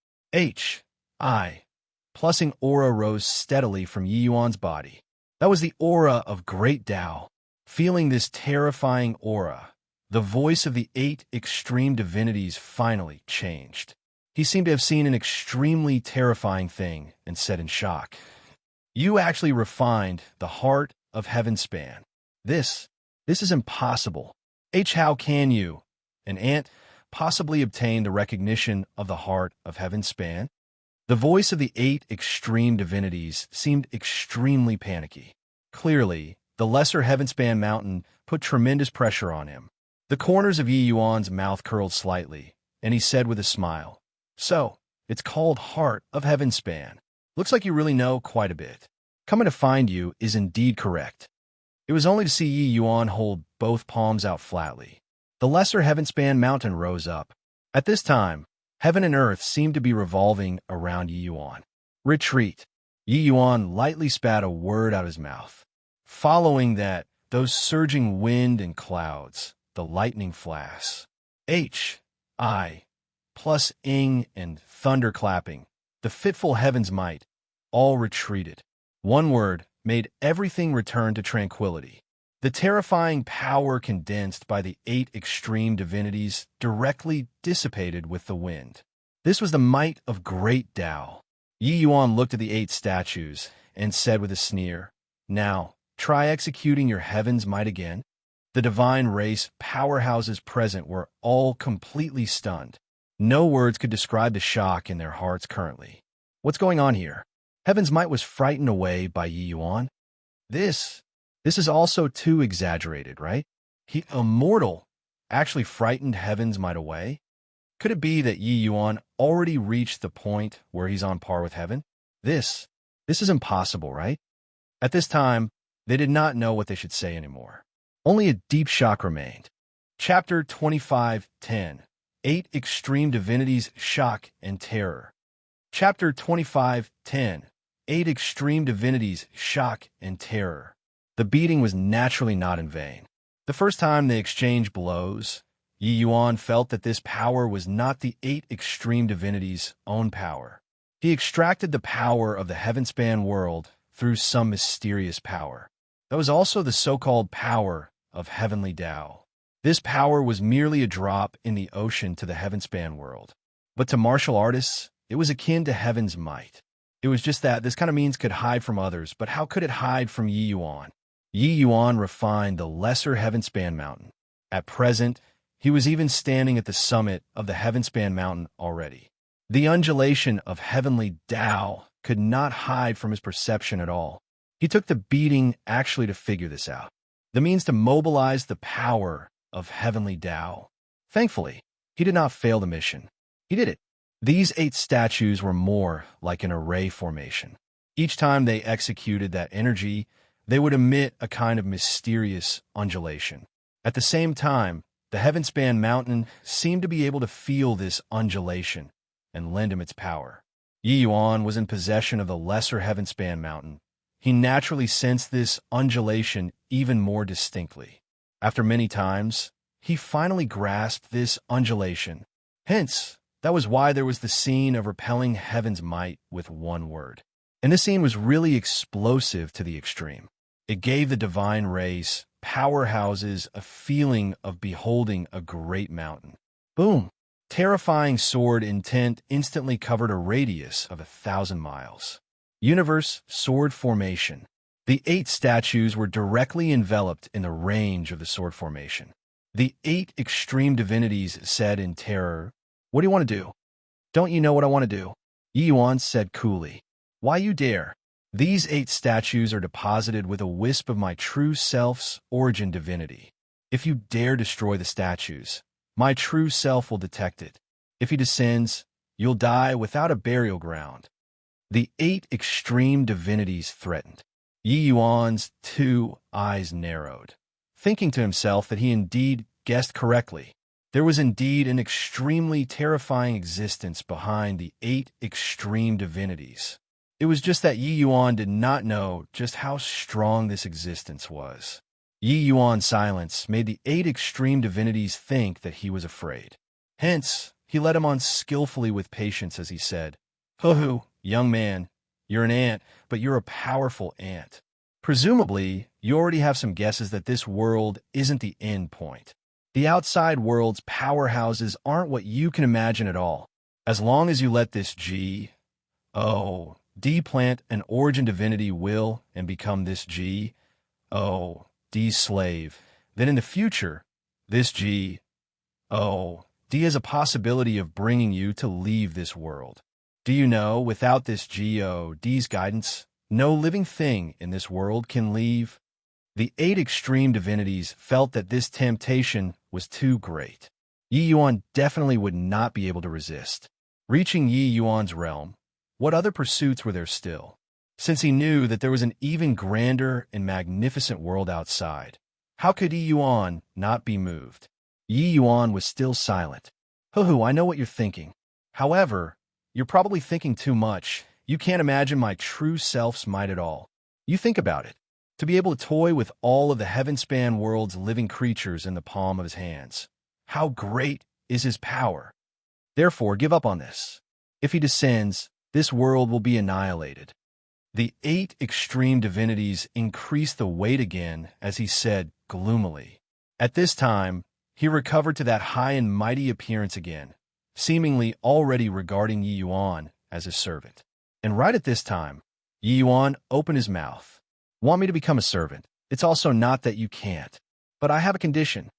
plusing aura rose steadily from Yi Yuan's body. That was the aura of great Tao. Feeling this terrifying aura, the voice of the 8 extreme divinities finally changed. He seemed to have seen an extremely terrifying thing and said in shock, You actually refined the heart of heaven-span. This is impossible. How can you, an ant, possibly obtain the recognition of the heart of heaven-span? The voice of the 8 extreme divinities seemed extremely panicky. Clearly, the lesser heaven-span mountain put tremendous pressure on him. The corners of Yi Yuan's mouth curled slightly, and he said with a smile, So, it's called Heart of Heaven-span. Looks like you really know quite a bit. Coming to find you is indeed correct. It was only to see Yi Yuan hold both palms out flatly. The lesser heaven-span mountain rose up. At this time, heaven and earth seemed to be revolving around Yi Yuan. Retreat. Yi Yuan lightly spat a word out of his mouth. Following that, those surging wind and clouds, the lightning flash, plus ing and thunder clapping, the fitful heaven's might, all retreated. One word made everything return to tranquility. The terrifying power condensed by the 8 extreme divinities directly dissipated with the wind. This was the might of great Tao. Yi Yuan looked at the 8 statues and said with a sneer, Now, try executing your heaven's might again. The divine race powerhouses present were all completely stunned. No words could describe the shock in their hearts currently. What's going on here? Heaven's might was frightened away by Yi Yuan. This is also too exaggerated, right? He, immortal, actually frightened heaven's might away? Could it be that Yi Yuan already reached the point where he's on par with heaven? This is impossible, right? At this time, they did not know what they should say anymore. Only a deep shock remained. Chapter 25:10. 8 Extreme Divinities, Shock and Terror. Chapter 25:10. 8 Extreme Divinities, Shock and Terror. The beating was naturally not in vain. The first time they exchanged blows, Yi Yuan felt that this power was not the 8 extreme divinities' own power. He extracted the power of the heaven-span world through some mysterious power. That was also the so-called power of heavenly Tao. This power was merely a drop in the ocean to the heaven-span world. But to martial artists, it was akin to heaven's might. It was just that this kind of means could hide from others, but how could it hide from Yi Yuan? Yi Yuan refined the lesser heaven-span mountain. At present, he was even standing at the summit of the heaven-span mountain already. The undulation of heavenly Tao could not hide from his perception at all. He took the beating actually to figure this out. The means to mobilize the power of heavenly Tao. Thankfully, he did not fail the mission. He did it. These 8 statues were more like an array formation. Each time they executed that energy, they would emit a kind of mysterious undulation. At the same time, the heaven-span mountain seemed to be able to feel this undulation and lend him its power. Yi Yuan was in possession of the lesser heaven-span mountain. He naturally sensed this undulation even more distinctly. After many times, he finally grasped this undulation. Hence, that was why there was the scene of repelling heaven's might with one word. And this scene was really explosive to the extreme. It gave the divine race, powerhouses, a feeling of beholding a great mountain. Boom! Terrifying sword intent instantly covered a radius of 1,000 miles. Universe sword formation. The 8 statues were directly enveloped in the range of the sword formation. The 8 extreme divinities said in terror, "What do you want to do? Don't you know what I want to do?" Yi Yuan said coolly, "Why you dare? These 8 statues are deposited with a wisp of my true self's origin divinity. If you dare destroy the statues, my true self will detect it. If he descends, you'll die without a burial ground." The 8 extreme divinities threatened. Yi Yuan's 2 eyes narrowed, thinking to himself that he indeed guessed correctly. There was indeed an extremely terrifying existence behind the 8 extreme divinities. It was just that Yi Yuan did not know just how strong this existence was. Yi Yuan's silence made the 8 extreme divinities think that he was afraid. Hence, he led him on skillfully with patience as he said, "Ho-hoo, young man, you're an ant, but you're a powerful ant. Presumably, you already have some guesses that this world isn't the end point. The outside world's powerhouses aren't what you can imagine at all. As long as you let this D plant an origin divinity will and become this D slave, then in the future, this D has a possibility of bringing you to leave this world. Do you know, without this D's guidance, no living thing in this world can leave?" The 8 extreme divinities felt that this temptation was too great. Yi Yuan definitely would not be able to resist. Reaching Yi Yuan's realm, what other pursuits were there still? Since he knew that there was an even grander and magnificent world outside, how could Yi Yuan not be moved? Yi Yuan was still silent. "Hoo-hoo, I know what you're thinking. However, you're probably thinking too much. You can't imagine my true self's might at all. You think about it. To be able to toy with all of the heaven-span world's living creatures in the palm of his hands. How great is his power? Therefore, give up on this. If he descends, this world will be annihilated." The 8 extreme divinities increased the weight again as he said gloomily. At this time, he recovered to that high and mighty appearance again, seemingly already regarding Yi Yuan as his servant. And right at this time, Yi Yuan opened his mouth. "Want me to become a servant? It's also not that you can't. But I have a condition,"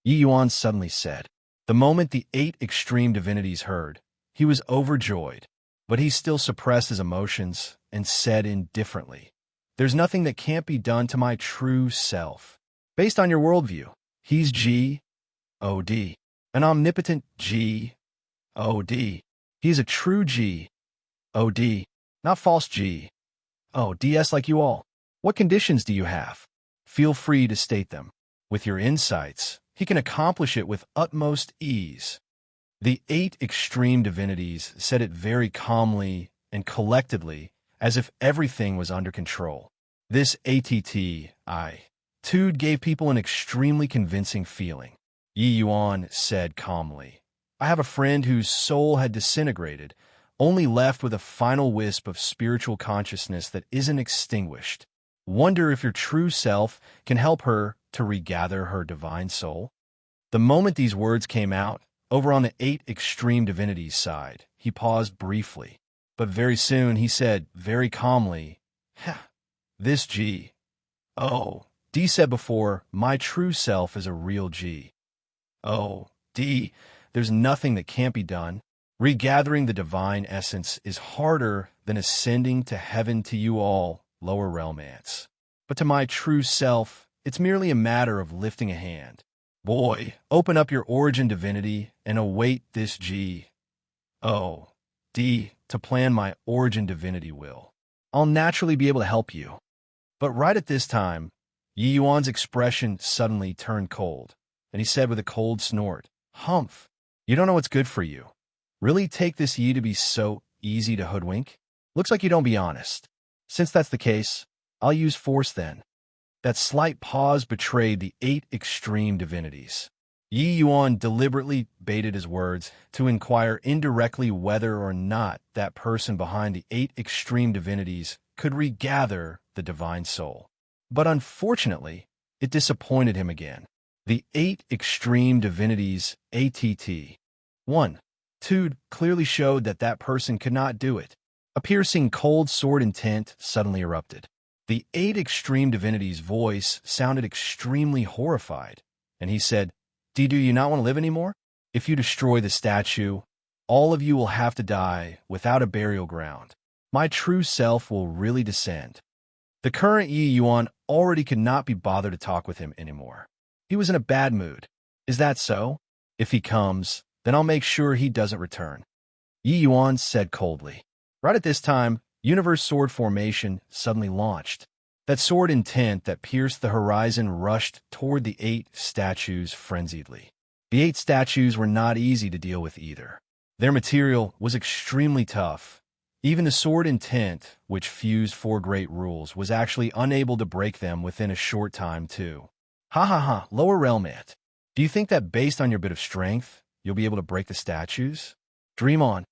Yi Yuan suddenly said. The moment the 8 extreme divinities heard, he was overjoyed, but he still suppressed his emotions and said indifferently, "There's nothing that can't be done to my true self. Based on your worldview, he's G-O-D, an omnipotent G-O-D. He's a true G-O-D, not false G-O-D-S like you all. What conditions do you have? Feel free to state them. With your insights, he can accomplish it with utmost ease." The 8 extreme divinities said it very calmly and collectively, as if everything was under control. This attitude gave people an extremely convincing feeling. Yi Yuan said calmly, "I have a friend whose soul had disintegrated, only left with a final wisp of spiritual consciousness that isn't extinguished. Wonder if your true self can help her to regather her divine soul?" The moment these words came out, over on the 8 extreme divinities side, he paused briefly. But very soon he said very calmly, this G. Oh, D said before, my true self is a real G. Oh, D, there's nothing that can't be done. Regathering the divine essence is harder than ascending to heaven to you all, lower realm ants. But to my true self, it's merely a matter of lifting a hand. Boy, open up your origin divinity and await this G. Oh, D, to plan my origin divinity will. I'll naturally be able to help you. But right at this time, Yi Yuan's expression suddenly turned cold, and he said with a cold snort, Humph, you don't know what's good for you. Really take this Yi to be so easy to hoodwink? Looks like you don't be honest. Since that's the case, I'll use force then. That slight pause betrayed the 8 extreme divinities. Yi Yuan deliberately baited his words to inquire indirectly whether or not that person behind the 8 extreme divinities could regather the divine soul. But unfortunately, it disappointed him again. The 8 extreme divinities, ATT. 1. 2 clearly showed that that person could not do it. A piercing cold sword intent suddenly erupted. The 8 extreme divinities' voice sounded extremely horrified, and he said, do you not want to live anymore? If you destroy the statue, all of you will have to die without a burial ground. My true self will really descend. The current Yi Yuan already could not be bothered to talk with him anymore. He was in a bad mood. Is that so? If he comes, then I'll make sure he doesn't return. Yi Yuan said coldly. Right at this time, Universe Sword Formation suddenly launched. That sword intent that pierced the horizon rushed toward the 8 statues frenziedly. The 8 statues were not easy to deal with either. Their material was extremely tough. Even the sword intent, which fused 4 great rules, was actually unable to break them within a short time too. Lower realm ant. Do you think that based on your bit of strength, you'll be able to break the statues? Dream on.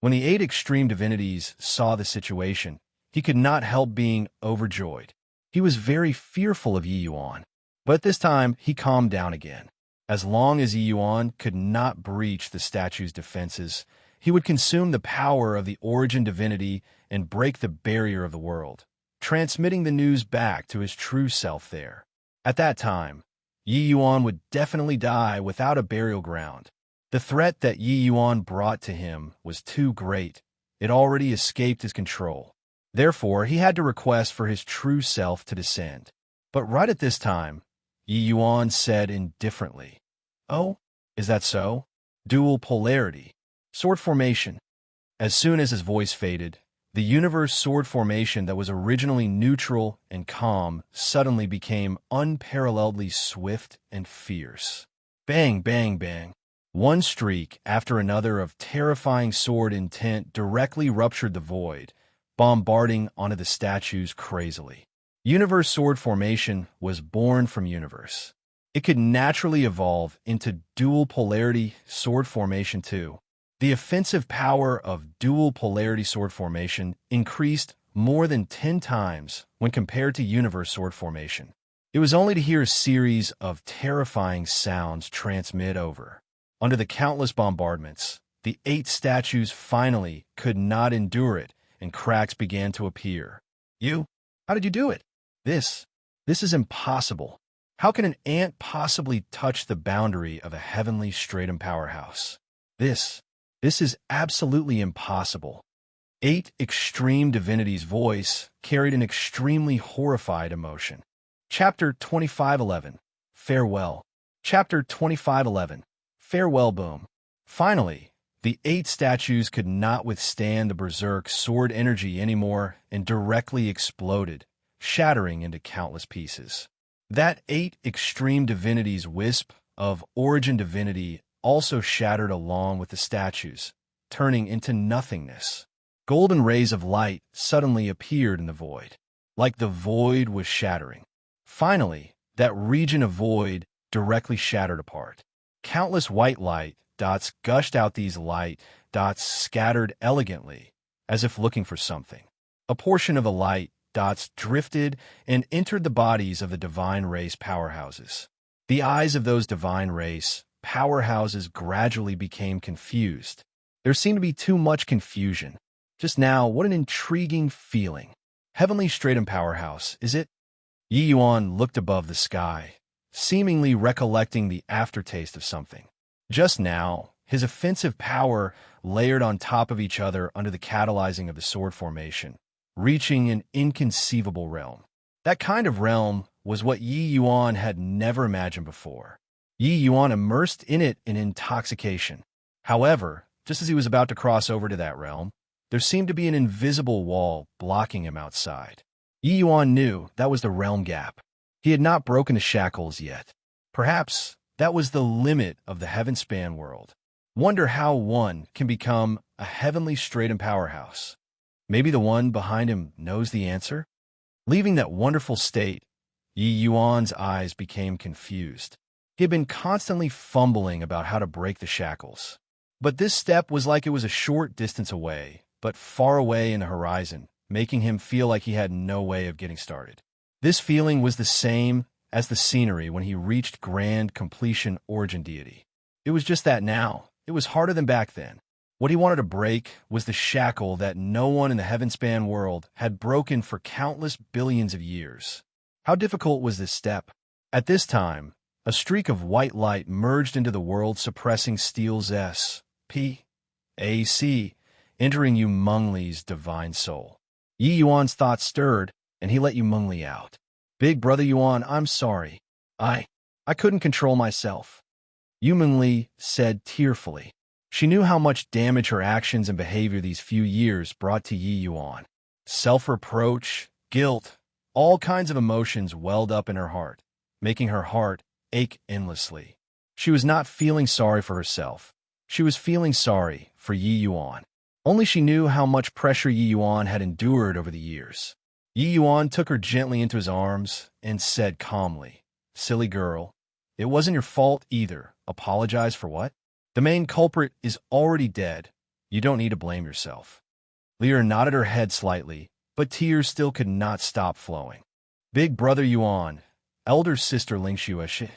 When the 8 extreme divinities saw the situation, he could not help being overjoyed. He was very fearful of Yi Yuan, but at this time he calmed down again. As long as Yi Yuan could not breach the statue's defenses, he would consume the power of the origin divinity and break the barrier of the world, transmitting the news back to his true self there. At that time, Yi Yuan would definitely die without a burial ground. The threat that Yi Yuan brought to him was too great. It already escaped his control. Therefore, he had to request for his true self to descend. But right at this time, Yi Yuan said indifferently, Oh, is that so? Dual polarity. Sword formation. As soon as his voice faded, the universe sword formation that was originally neutral and calm suddenly became unparalleledly swift and fierce. Bang, bang, bang. One streak after another of terrifying sword intent directly ruptured the void, bombarding onto the statues crazily. Universe sword formation was born from universe. It could naturally evolve into dual polarity sword formation too. The offensive power of dual polarity sword formation increased more than 10 times when compared to universe sword formation. It was only to hear a series of terrifying sounds transmit over. Under the countless bombardments, the 8 statues finally could not endure it, and cracks began to appear. How did you do it? This is impossible. How can an ant possibly touch the boundary of a heavenly stratum powerhouse? This is absolutely impossible. 8 extreme divinities' voice carried an extremely horrified emotion. Chapter 2511. Farewell. Chapter 2511. Farewell boom. Finally, the 8 statues could not withstand the berserk sword energy anymore and directly exploded, shattering into countless pieces. That 8 extreme divinities' wisp of origin divinity also shattered along with the statues, turning into nothingness. Golden rays of light suddenly appeared in the void, like the void was shattering. Finally, that region of void directly shattered apart. Countless white light dots gushed out. These light dots scattered elegantly, as if looking for something. A portion of the light dots drifted and entered the bodies of the divine race powerhouses. The eyes of those divine race powerhouses gradually became confused. There seemed to be too much confusion. Just now, what an intriguing feeling. Heavenly Stratum Powerhouse, is it? Yi Yuan looked above the sky, seemingly recollecting the aftertaste of something. Just now, his offensive power layered on top of each other under the catalyzing of the sword formation, reaching an inconceivable realm. That kind of realm was what Yi Yuan had never imagined before. Yi Yuan immersed in it in intoxication. However, just as he was about to cross over to that realm, there seemed to be an invisible wall blocking him outside. Yi Yuan knew that was the realm gap. He had not broken the shackles yet. Perhaps that was the limit of the heaven-span world. Wonder how one can become a heavenly stratum powerhouse. Maybe the one behind him knows the answer? Leaving that wonderful state, Yi Yuan's eyes became confused. He had been constantly fumbling about how to break the shackles. But this step was like it was a short distance away, but far away in the horizon, making him feel like he had no way of getting started. This feeling was the same as the scenery when he reached grand completion origin deity. It was just that now. It was harder than back then. What he wanted to break was the shackle that no one in the heaven-span world had broken for countless billions of years. How difficult was this step? At this time, a streak of white light merged into the world-suppressing steel's S.P.A.C., entering Yu Mengli's divine soul. Yi Yuan's thoughts stirred, and he let Yu Mengli out. "Big brother Yuan, I'm sorry. I couldn't control myself," Yu Mengli said tearfully. She knew how much damage her actions and behavior these few years brought to Yi Yuan. Self-reproach, guilt, all kinds of emotions welled up in her heart, making her heart ache endlessly. She was not feeling sorry for herself. She was feeling sorry for Yi Yuan. Only she knew how much pressure Yi Yuan had endured over the years. Yi Yuan took her gently into his arms and said calmly, "Silly girl, it wasn't your fault either. Apologize for what? The main culprit is already dead. You don't need to blame yourself." Lear nodded her head slightly, but tears still could not stop flowing. "Big brother Yuan, elder sister Lingxue."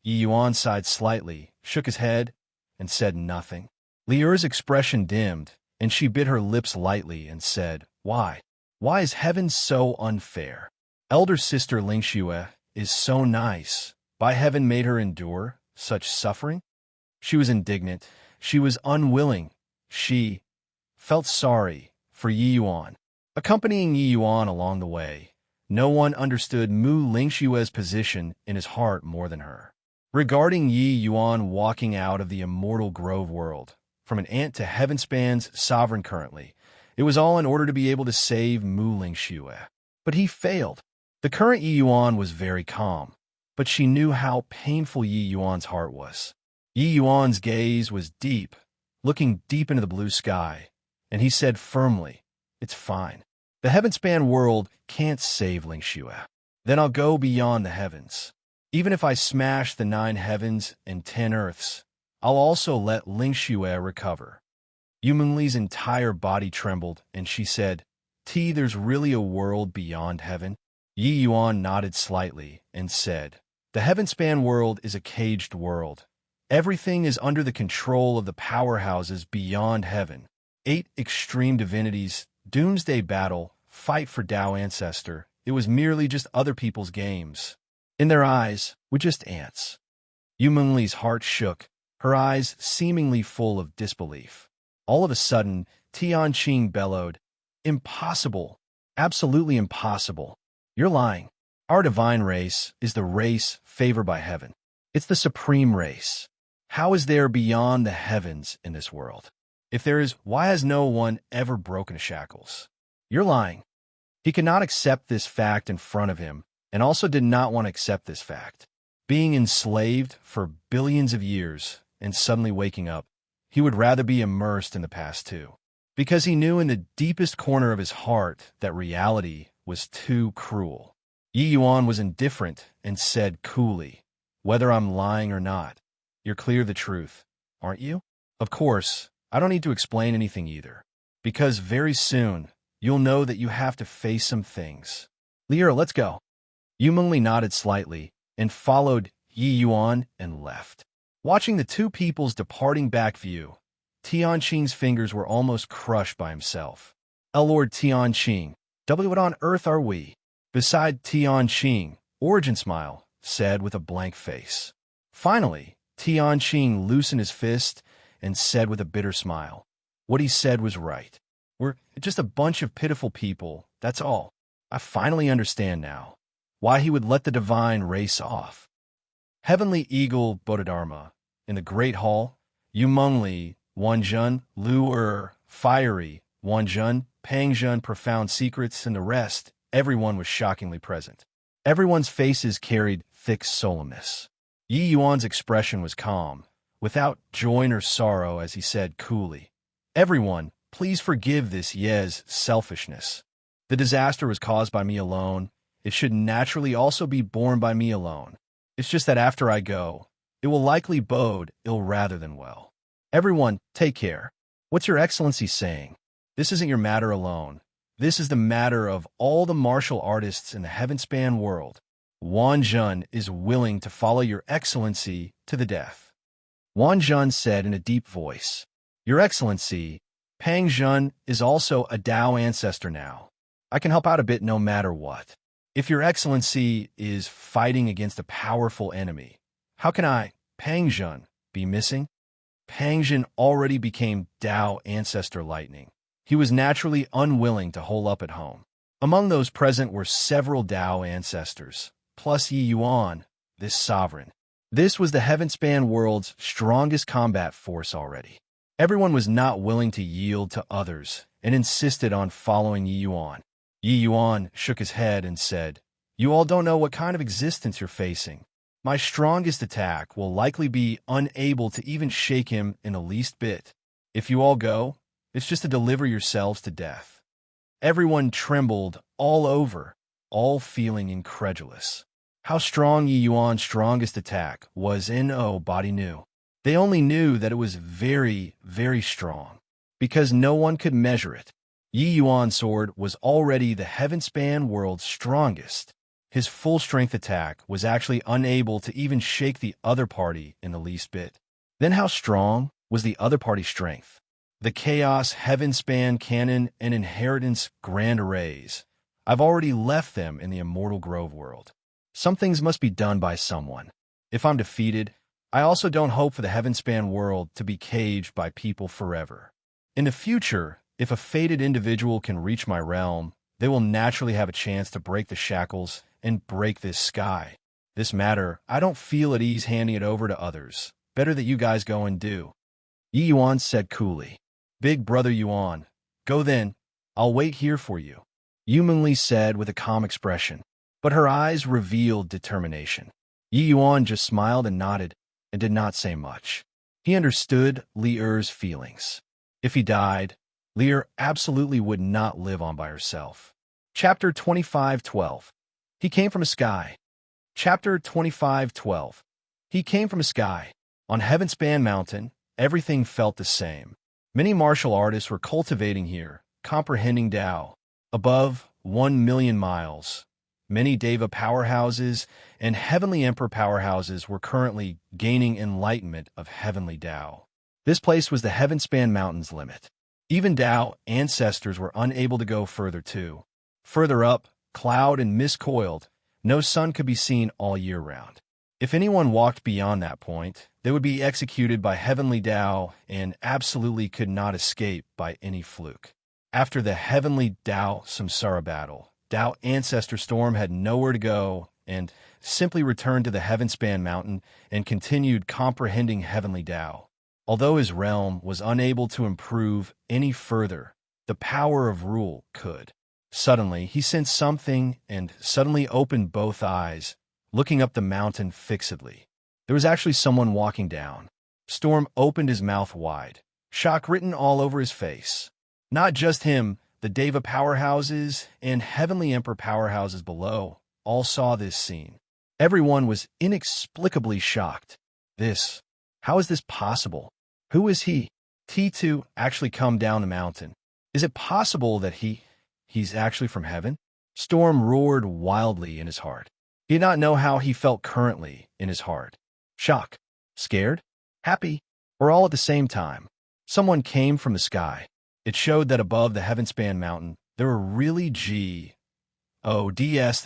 Yi Yuan sighed slightly, shook his head, and said nothing. Liur's expression dimmed, and she bit her lips lightly and said, "Why? Why is heaven so unfair? Elder sister Lingxue is so nice. By heaven made her endure such suffering?" She was indignant. She was unwilling. She felt sorry for Yi Yuan. Accompanying Yi Yuan along the way, no one understood Mu Lingshue's position in his heart more than her. Regarding Yi Yuan walking out of the immortal Grove world, from an ant to Heavenspan's sovereign currently, it was all in order to be able to save Mu Lingxue. But he failed. The current Yi Yuan was very calm, but she knew how painful Yi Yuan's heart was. Yi Yuan's gaze was deep, looking deep into the blue sky, and he said firmly, "It's fine. The Heavenspan world can't save Lingxue. Then I'll go beyond the heavens. Even if I smash the 9 heavens and 10 earths, I'll also let Lingxue recover." Yu Mengli's entire body trembled, and she said, There's really a world beyond heaven?" Yi Yuan nodded slightly and said, "The Heavenspan world is a caged world. Everything is under the control of the powerhouses beyond heaven. 8 extreme divinities, doomsday battle, fight for Tao ancestor. It was merely just other people's games. In their eyes, we're just ants." Yu Mengli's heart shook, her eyes seemingly full of disbelief. All of a sudden, Tianqing bellowed, "Impossible! Absolutely impossible! You're lying. Our divine race is the race favored by heaven. It's the supreme race. How is there beyond the heavens in this world? If there is, why has no one ever broken the shackles? You're lying." He could not accept this fact in front of him, and also did not want to accept this fact. Being enslaved for billions of years and suddenly waking up, he would rather be immersed in the past too. Because he knew in the deepest corner of his heart that reality was too cruel. Yi Yuan was indifferent and said coolly, "Whether I'm lying or not, you're clear of the truth, aren't you? Of course, I don't need to explain anything either, because very soon you'll know that you have to face some things. Lear, let's go." Yu Mengli nodded slightly and followed Yi Yuan and left. Watching the two people's departing back view, Tianqing's fingers were almost crushed by himself. Lord Tianqing, what on earth are we? Beside Tianqing, Origin Smile said with a blank face. Finally, Tianqing loosened his fist and said with a bitter smile. What he said was right. We're just a bunch of pitiful people, that's all. I finally understand now why he would let the divine race off. Heavenly Eagle Bodhidharma, in the Great Hall, Yumengli, Wanjun, Lu Fiery, Wanjun, Pangjun, Profound Secrets, and the rest, everyone was shockingly present. Everyone's faces carried thick solemnness. Yi Yuan's expression was calm, without joy or sorrow, as he said coolly, Everyone, please forgive this Ye's selfishness. The disaster was caused by me alone. It should naturally also be borne by me alone. It's just that after I go, it will likely bode ill rather than well. Everyone, take care. What's your excellency saying? This isn't your matter alone. This is the matter of all the martial artists in the heaven-span world. Wan Zhen is willing to follow your excellency to the death. Wan Zhen said in a deep voice, Your excellency, Pang Zhen is also a Dao ancestor now. I can help out a bit no matter what. If your excellency is fighting against a powerful enemy, how can I, Pang Zhen, be missing? Pang Zhen already became Dao ancestor lightning. He was naturally unwilling to hole up at home. Among those present were several Dao ancestors, plus Yi Yuan, this sovereign. This was the heaven-span world's strongest combat force already. Everyone was not willing to yield to others and insisted on following Yi Yuan. Yi Yuan shook his head and said, You all don't know what kind of existence you're facing. My strongest attack will likely be unable to even shake him in the least bit. If you all go, it's just to deliver yourselves to death. Everyone trembled all over, all feeling incredulous. How strong Yi Yuan's strongest attack was nobody knew. They only knew that it was very, very strong, because no one could measure it. Yi Yuan's sword was already the heaven-span world's strongest. His full-strength attack was actually unable to even shake the other party in the least bit. Then how strong was the other party's strength? The Chaos Heaven-span Canon and Inheritance Grand Arrays. I've already left them in the Immortal Grove world. Some things must be done by someone. If I'm defeated, I also don't hope for the Heaven-span world to be caged by people forever. In the future, if a fated individual can reach my realm, they will naturally have a chance to break the shackles and break this sky. This matter, I don't feel at ease handing it over to others. Better that you guys go and do. Yi Yuan said coolly. Big brother Yuan, go then. I'll wait here for you. Yumengli said with a calm expression, but her eyes revealed determination. Yi Yuan just smiled and nodded and did not say much. He understood Li Er's feelings. If he died, Li Er absolutely would not live on by herself. Chapter 25:12. He came from a sky. Chapter 25:12. He came from a sky. On Heavenspan Mountain, everything felt the same. Many martial artists were cultivating here, comprehending Tao. Above 1,000,000 miles, many Deva powerhouses and Heavenly Emperor powerhouses were currently gaining enlightenment of Heavenly Tao. This place was the Heavenspan Mountain's limit. Even Tao ancestors were unable to go further too. Further up, cloud and mist coiled, no sun could be seen all year round. If anyone walked beyond that point, they would be executed by Heavenly Tao and absolutely could not escape by any fluke. After the Heavenly Tao Samsara battle, Tao Ancestor Storm had nowhere to go and simply returned to the Heavenspan Mountain and continued comprehending Heavenly Tao. Although his realm was unable to improve any further, the power of rule could. Suddenly, he sensed something and suddenly opened both eyes, looking up the mountain fixedly. There was actually someone walking down. Storm opened his mouth wide, shock written all over his face. Not just him, the Deva powerhouses and Heavenly Emperor powerhouses below all saw this scene. Everyone was inexplicably shocked. How is this possible? Who is he? T2 actually come down the mountain. Is it possible that he's actually from heaven? Storm roared wildly in his heart. He did not know how he felt currently in his heart. Shock, scared, happy, or all at the same time. Someone came from the sky. It showed that above the heaven-span mountain, there were really the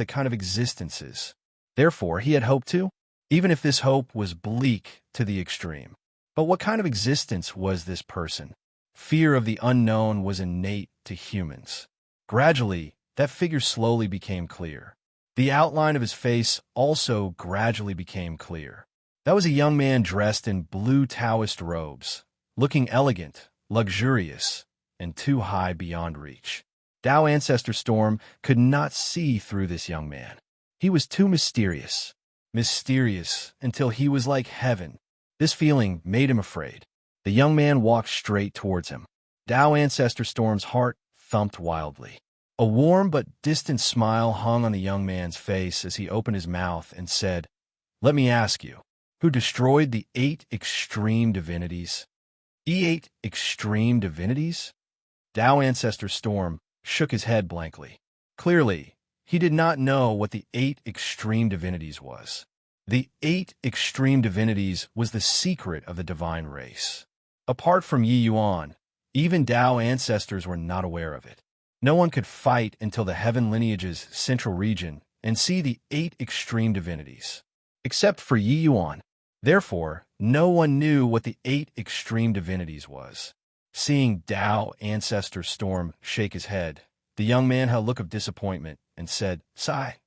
kind of existences. Therefore, he had hope too, even if this hope was bleak to the extreme. But what kind of existence was this person? Fear of the unknown was innate to humans. Gradually, that figure slowly became clear. The outline of his face also gradually became clear. That was a young man dressed in blue Taoist robes, looking elegant, luxurious, and too high beyond reach. Tao Ancestor Storm could not see through this young man. He was too mysterious until he was like heaven. This feeling made him afraid. The young man walked straight towards him. Tao Ancestor Storm's heart thumped wildly. A warm but distant smile hung on the young man's face as he opened his mouth and said, "Let me ask you, who destroyed the 8 extreme divinities?" "8 extreme divinities?" Tao Ancestor Storm shook his head blankly. Clearly, he did not know what the 8 extreme divinities was. The 8 extreme divinities was the secret of the divine race. Apart from Yi Yuan, even Tao ancestors were not aware of it. No one could fight until the heaven lineage's central region and see the 8 extreme divinities, except for Yi Yuan. Therefore, no one knew what the 8 extreme divinities was. Seeing Tao Ancestor Storm shake his head, the young man had a look of disappointment and said, "Sigh,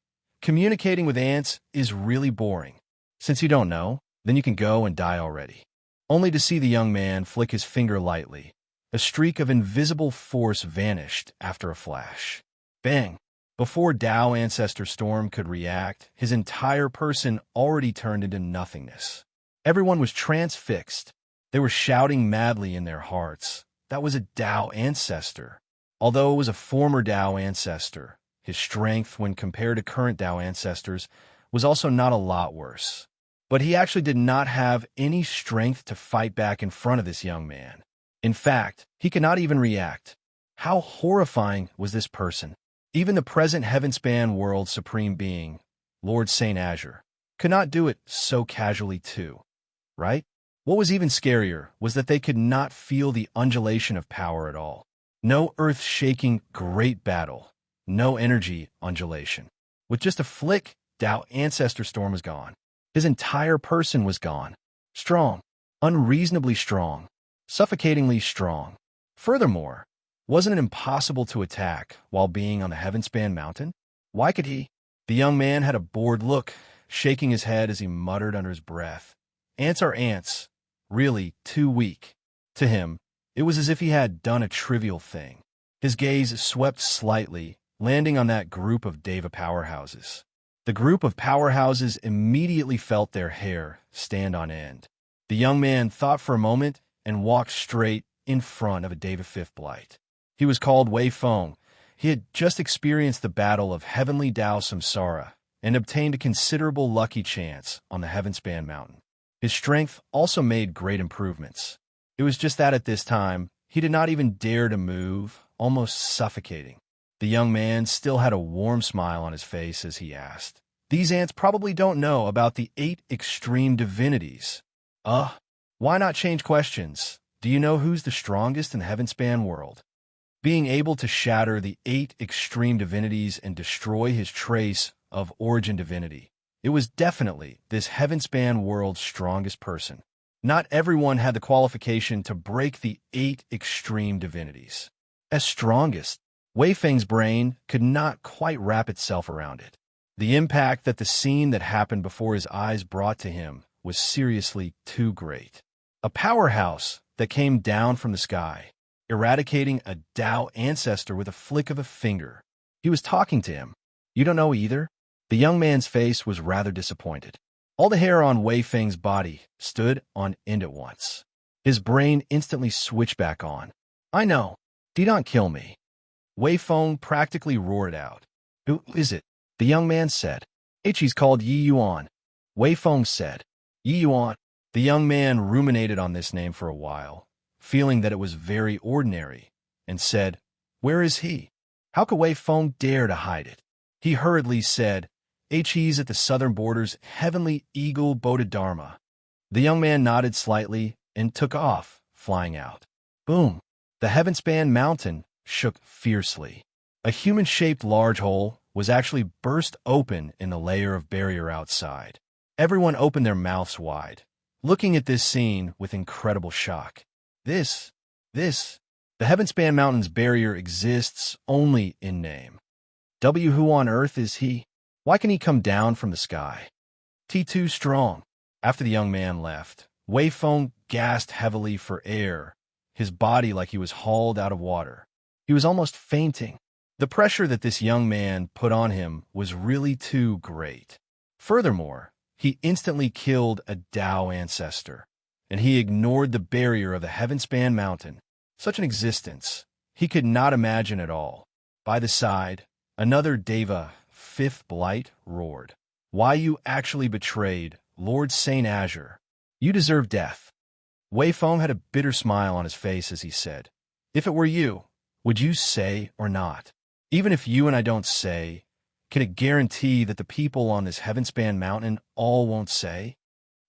communicating with ants is really boring. Since you don't know, then you can go and die already." Only to see the young man flick his finger lightly. A streak of invisible force vanished after a flash. Bang! Before Tao Ancestor Storm could react, his entire person already turned into nothingness. Everyone was transfixed. They were shouting madly in their hearts. That was a Tao ancestor. Although it was a former Tao ancestor, his strength, when compared to current Tao ancestors, was also not a lot worse. But he actually did not have any strength to fight back in front of this young man. In fact, he could not even react. How horrifying was this person? Even the present heaven-span world's supreme being, Lord Saint Azure, could not do it so casually too, right? What was even scarier was that they could not feel the undulation of power at all. No earth-shaking great battle, no energy undulation. With just a flick, Tao Ancestor Storm was gone. His entire person was gone. Strong, unreasonably strong, suffocatingly strong. Furthermore, wasn't it impossible to attack while being on the Heavenspan Mountain? Why could he? The young man had a bored look, shaking his head as he muttered under his breath. Ants are ants, really too weak. To him, it was as if he had done a trivial thing. His gaze swept slightly, landing on that group of Deva powerhouses. The group of powerhouses immediately felt their hair stand on end. The young man thought for a moment and walked straight in front of a Deva Fifth Blight. He was called Wei Feng. He had just experienced the battle of Heavenly Tao Samsara and obtained a considerable lucky chance on the Heavenspan Mountain. His strength also made great improvements. It was just that at this time, he did not even dare to move, almost suffocating. The young man still had a warm smile on his face as he asked, "These ants probably don't know about the 8 extreme divinities. Why not change questions? Do you know who's the strongest in the Heavenspan world?" Being able to shatter the 8 extreme divinities and destroy his trace of origin divinity, it was definitely this Heavenspan world's strongest person. Not everyone had the qualification to break the 8 extreme divinities. As strongest, Wei Feng's brain could not quite wrap itself around it. The impact that the scene that happened before his eyes brought to him was seriously too great. A powerhouse that came down from the sky, eradicating a Tao ancestor with a flick of a finger. He was talking to him. You don't know either? The young man's face was rather disappointed. All the hair on Wei Feng's body stood on end at once. His brain instantly switched back on. I know. Do not kill me. Wei Feng practically roared out. Who is it? The young man said. He's called Yi Yuan. Wei Feng said. Yi Yuan. The young man ruminated on this name for a while, feeling that it was very ordinary, and said, Where is he? How could Wei Feng dare to hide it? He hurriedly said, He's at the southern border's heavenly eagle Bodhidharma. The young man nodded slightly and took off, flying out. Boom! The heaven-span mountain shook fiercely. A human-shaped large hole was actually burst open in the layer of barrier outside. Everyone opened their mouths wide, looking at this scene with incredible shock. The heaven-span mountain's barrier exists only in name. Who on earth is he? Why can he come down from the sky? Too strong. After the young man left, Wei Feng gasped heavily for air, his body like he was hauled out of water. He was almost fainting. The pressure that this young man put on him was really too great. Furthermore, he instantly killed a Dao ancestor, and he ignored the barrier of the heaven-span mountain. Such an existence he could not imagine at all. By the side, another Deva, fifth blight, roared. Why, you actually betrayed Lord Saint Azure. You deserve death. Wei Feng had a bitter smile on his face as he said, if it were you, would you say or not? Even if you and I don't say, can it guarantee that the people on this heaven-span mountain all won't say?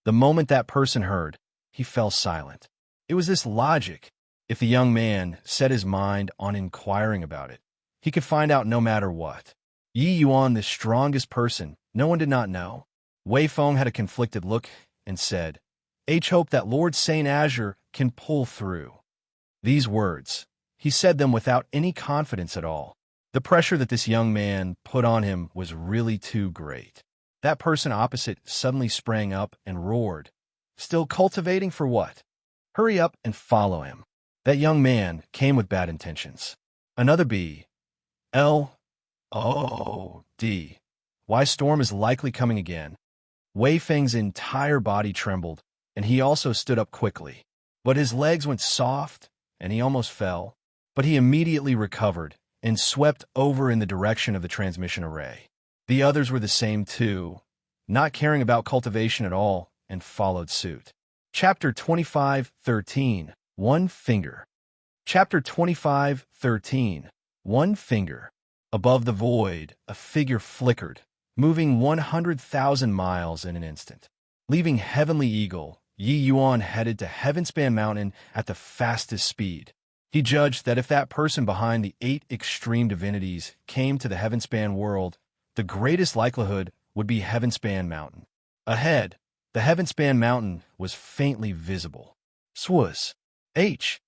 The moment that person heard, he fell silent. It was this logic. If the young man set his mind on inquiring about it, he could find out no matter what. Yi Yuan, the strongest person, no one did not know. Wei Feng had a conflicted look and said, hope that Lord Saint Azure can pull through. These words, he said them without any confidence at all. The pressure that this young man put on him was really too great. That person opposite suddenly sprang up and roared. Still cultivating for what? Hurry up and follow him. That young man came with bad intentions. Another B. L. O. D. Why storm is likely coming again. Wei Feng's entire body trembled, and he also stood up quickly. But his legs went soft, and he almost fell. But he immediately recovered and swept over in the direction of the transmission array. The others were the same too, not caring about cultivation at all, and followed suit. Chapter 25:13. One finger. Chapter 25:13. One finger. Above the void, a figure flickered, moving 100,000 miles in an instant. Leaving Heavenly Eagle, Yi Yuan headed to Heaven-span Mountain at the fastest speed. He judged that if that person behind the 8 extreme divinities came to the Heaven-span world, the greatest likelihood would be Heaven-span Mountain. Ahead, the Heaven-span Mountain was faintly visible. Swaz. H.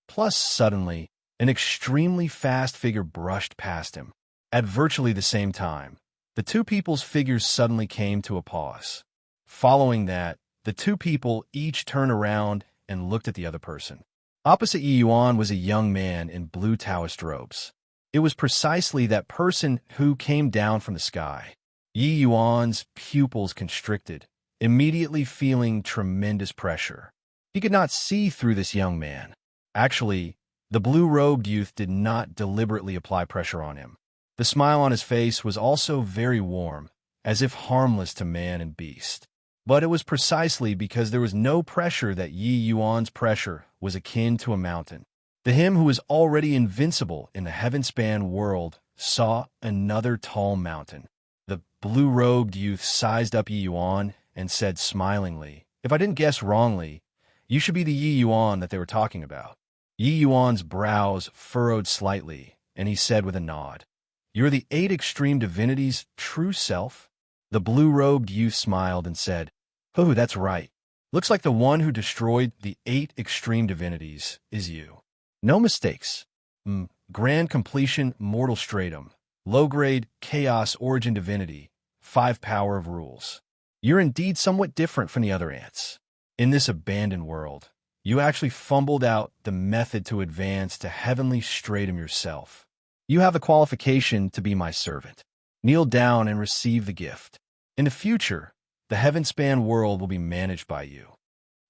Plus suddenly, an extremely fast figure brushed past him. At virtually the same time, the two people's figures suddenly came to a pause. Following that, the two people each turned around and looked at the other person. Opposite Yi Yuan was a young man in blue Taoist robes. It was precisely that person who came down from the sky. Yi Yuan's pupils constricted, immediately feeling tremendous pressure. He could not see through this young man. Actually, the blue-robed youth did not deliberately apply pressure on him. The smile on his face was also very warm, as if harmless to man and beast. But it was precisely because there was no pressure that Yi Yuan's pressure was akin to a mountain. The him who was already invincible in the heaven-span world saw another tall mountain. The blue-robed youth sized up Yi Yuan and said smilingly, if I didn't guess wrongly, you should be the Yi Yuan that they were talking about. Yi Yuan's brows furrowed slightly, and he said with a nod, you're the 8 extreme divinities' true self? The blue-robed youth smiled and said, oh, that's right. Looks like the one who destroyed the 8 extreme divinities is you. No mistakes. Grand completion mortal stratum. Low-grade chaos origin divinity. 5 power of rules. You're indeed somewhat different from the other ants. In this abandoned world, you actually fumbled out the method to advance to heavenly stratum yourself. You have the qualification to be my servant. Kneel down and receive the gift. In the future, the heaven-span world will be managed by you.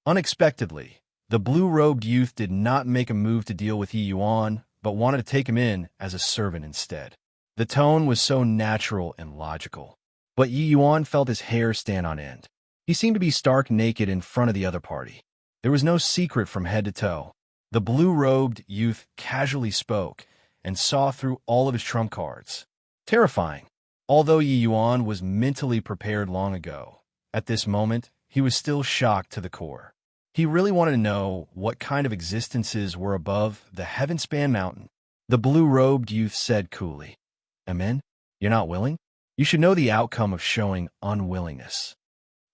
Unexpectedly, the blue-robed youth did not make a move to deal with Yi Yuan, but wanted to take him in as a servant instead. The tone was so natural and logical. But Yi Yuan felt his hair stand on end. He seemed to be stark naked in front of the other party. There was no secret from head to toe. The blue-robed youth casually spoke and saw through all of his trump cards. Terrifying. Although Yi Yuan was mentally prepared long ago, at this moment, he was still shocked to the core. He really wanted to know what kind of existences were above the heaven-span mountain. The blue-robed youth said coolly, "Amen? You're not willing? You should know the outcome of showing unwillingness."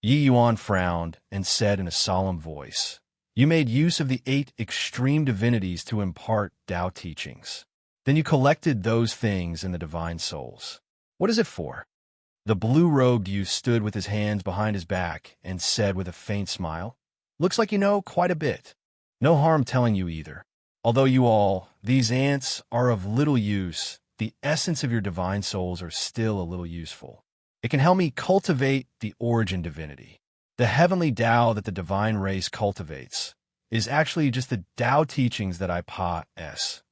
Yi Yuan frowned and said in a solemn voice, "You made use of the 8 extreme divinities to impart Tao teachings. Then you collected those things in the divine souls. What is it for?" The blue-robed youth stood with his hands behind his back and said with a faint smile, "Looks like you know quite a bit. No harm telling you either. Although you all, these ants, are of little use, the essence of your divine souls are still a little useful. It can help me cultivate the origin divinity. The heavenly Tao that the divine race cultivates is actually just the Tao teachings that I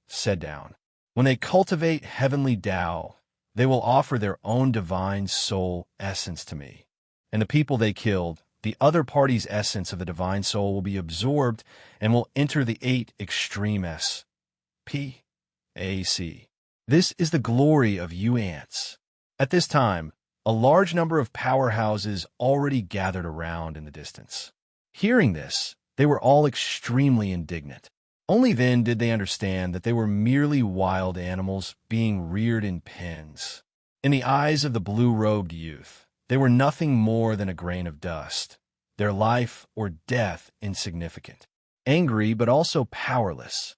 said down. When they cultivate heavenly Tao, they will offer their own divine soul essence to me. And the people they killed, the other party's essence of the divine soul will be absorbed and will enter the 8 extreme SPAC. This is the glory of you ants." At this time, a large number of powerhouses already gathered around in the distance. Hearing this, they were all extremely indignant. Only then did they understand that they were merely wild animals being reared in pens. In the eyes of the blue-robed youth, they were nothing more than a grain of dust, their life or death insignificant. Angry but also powerless.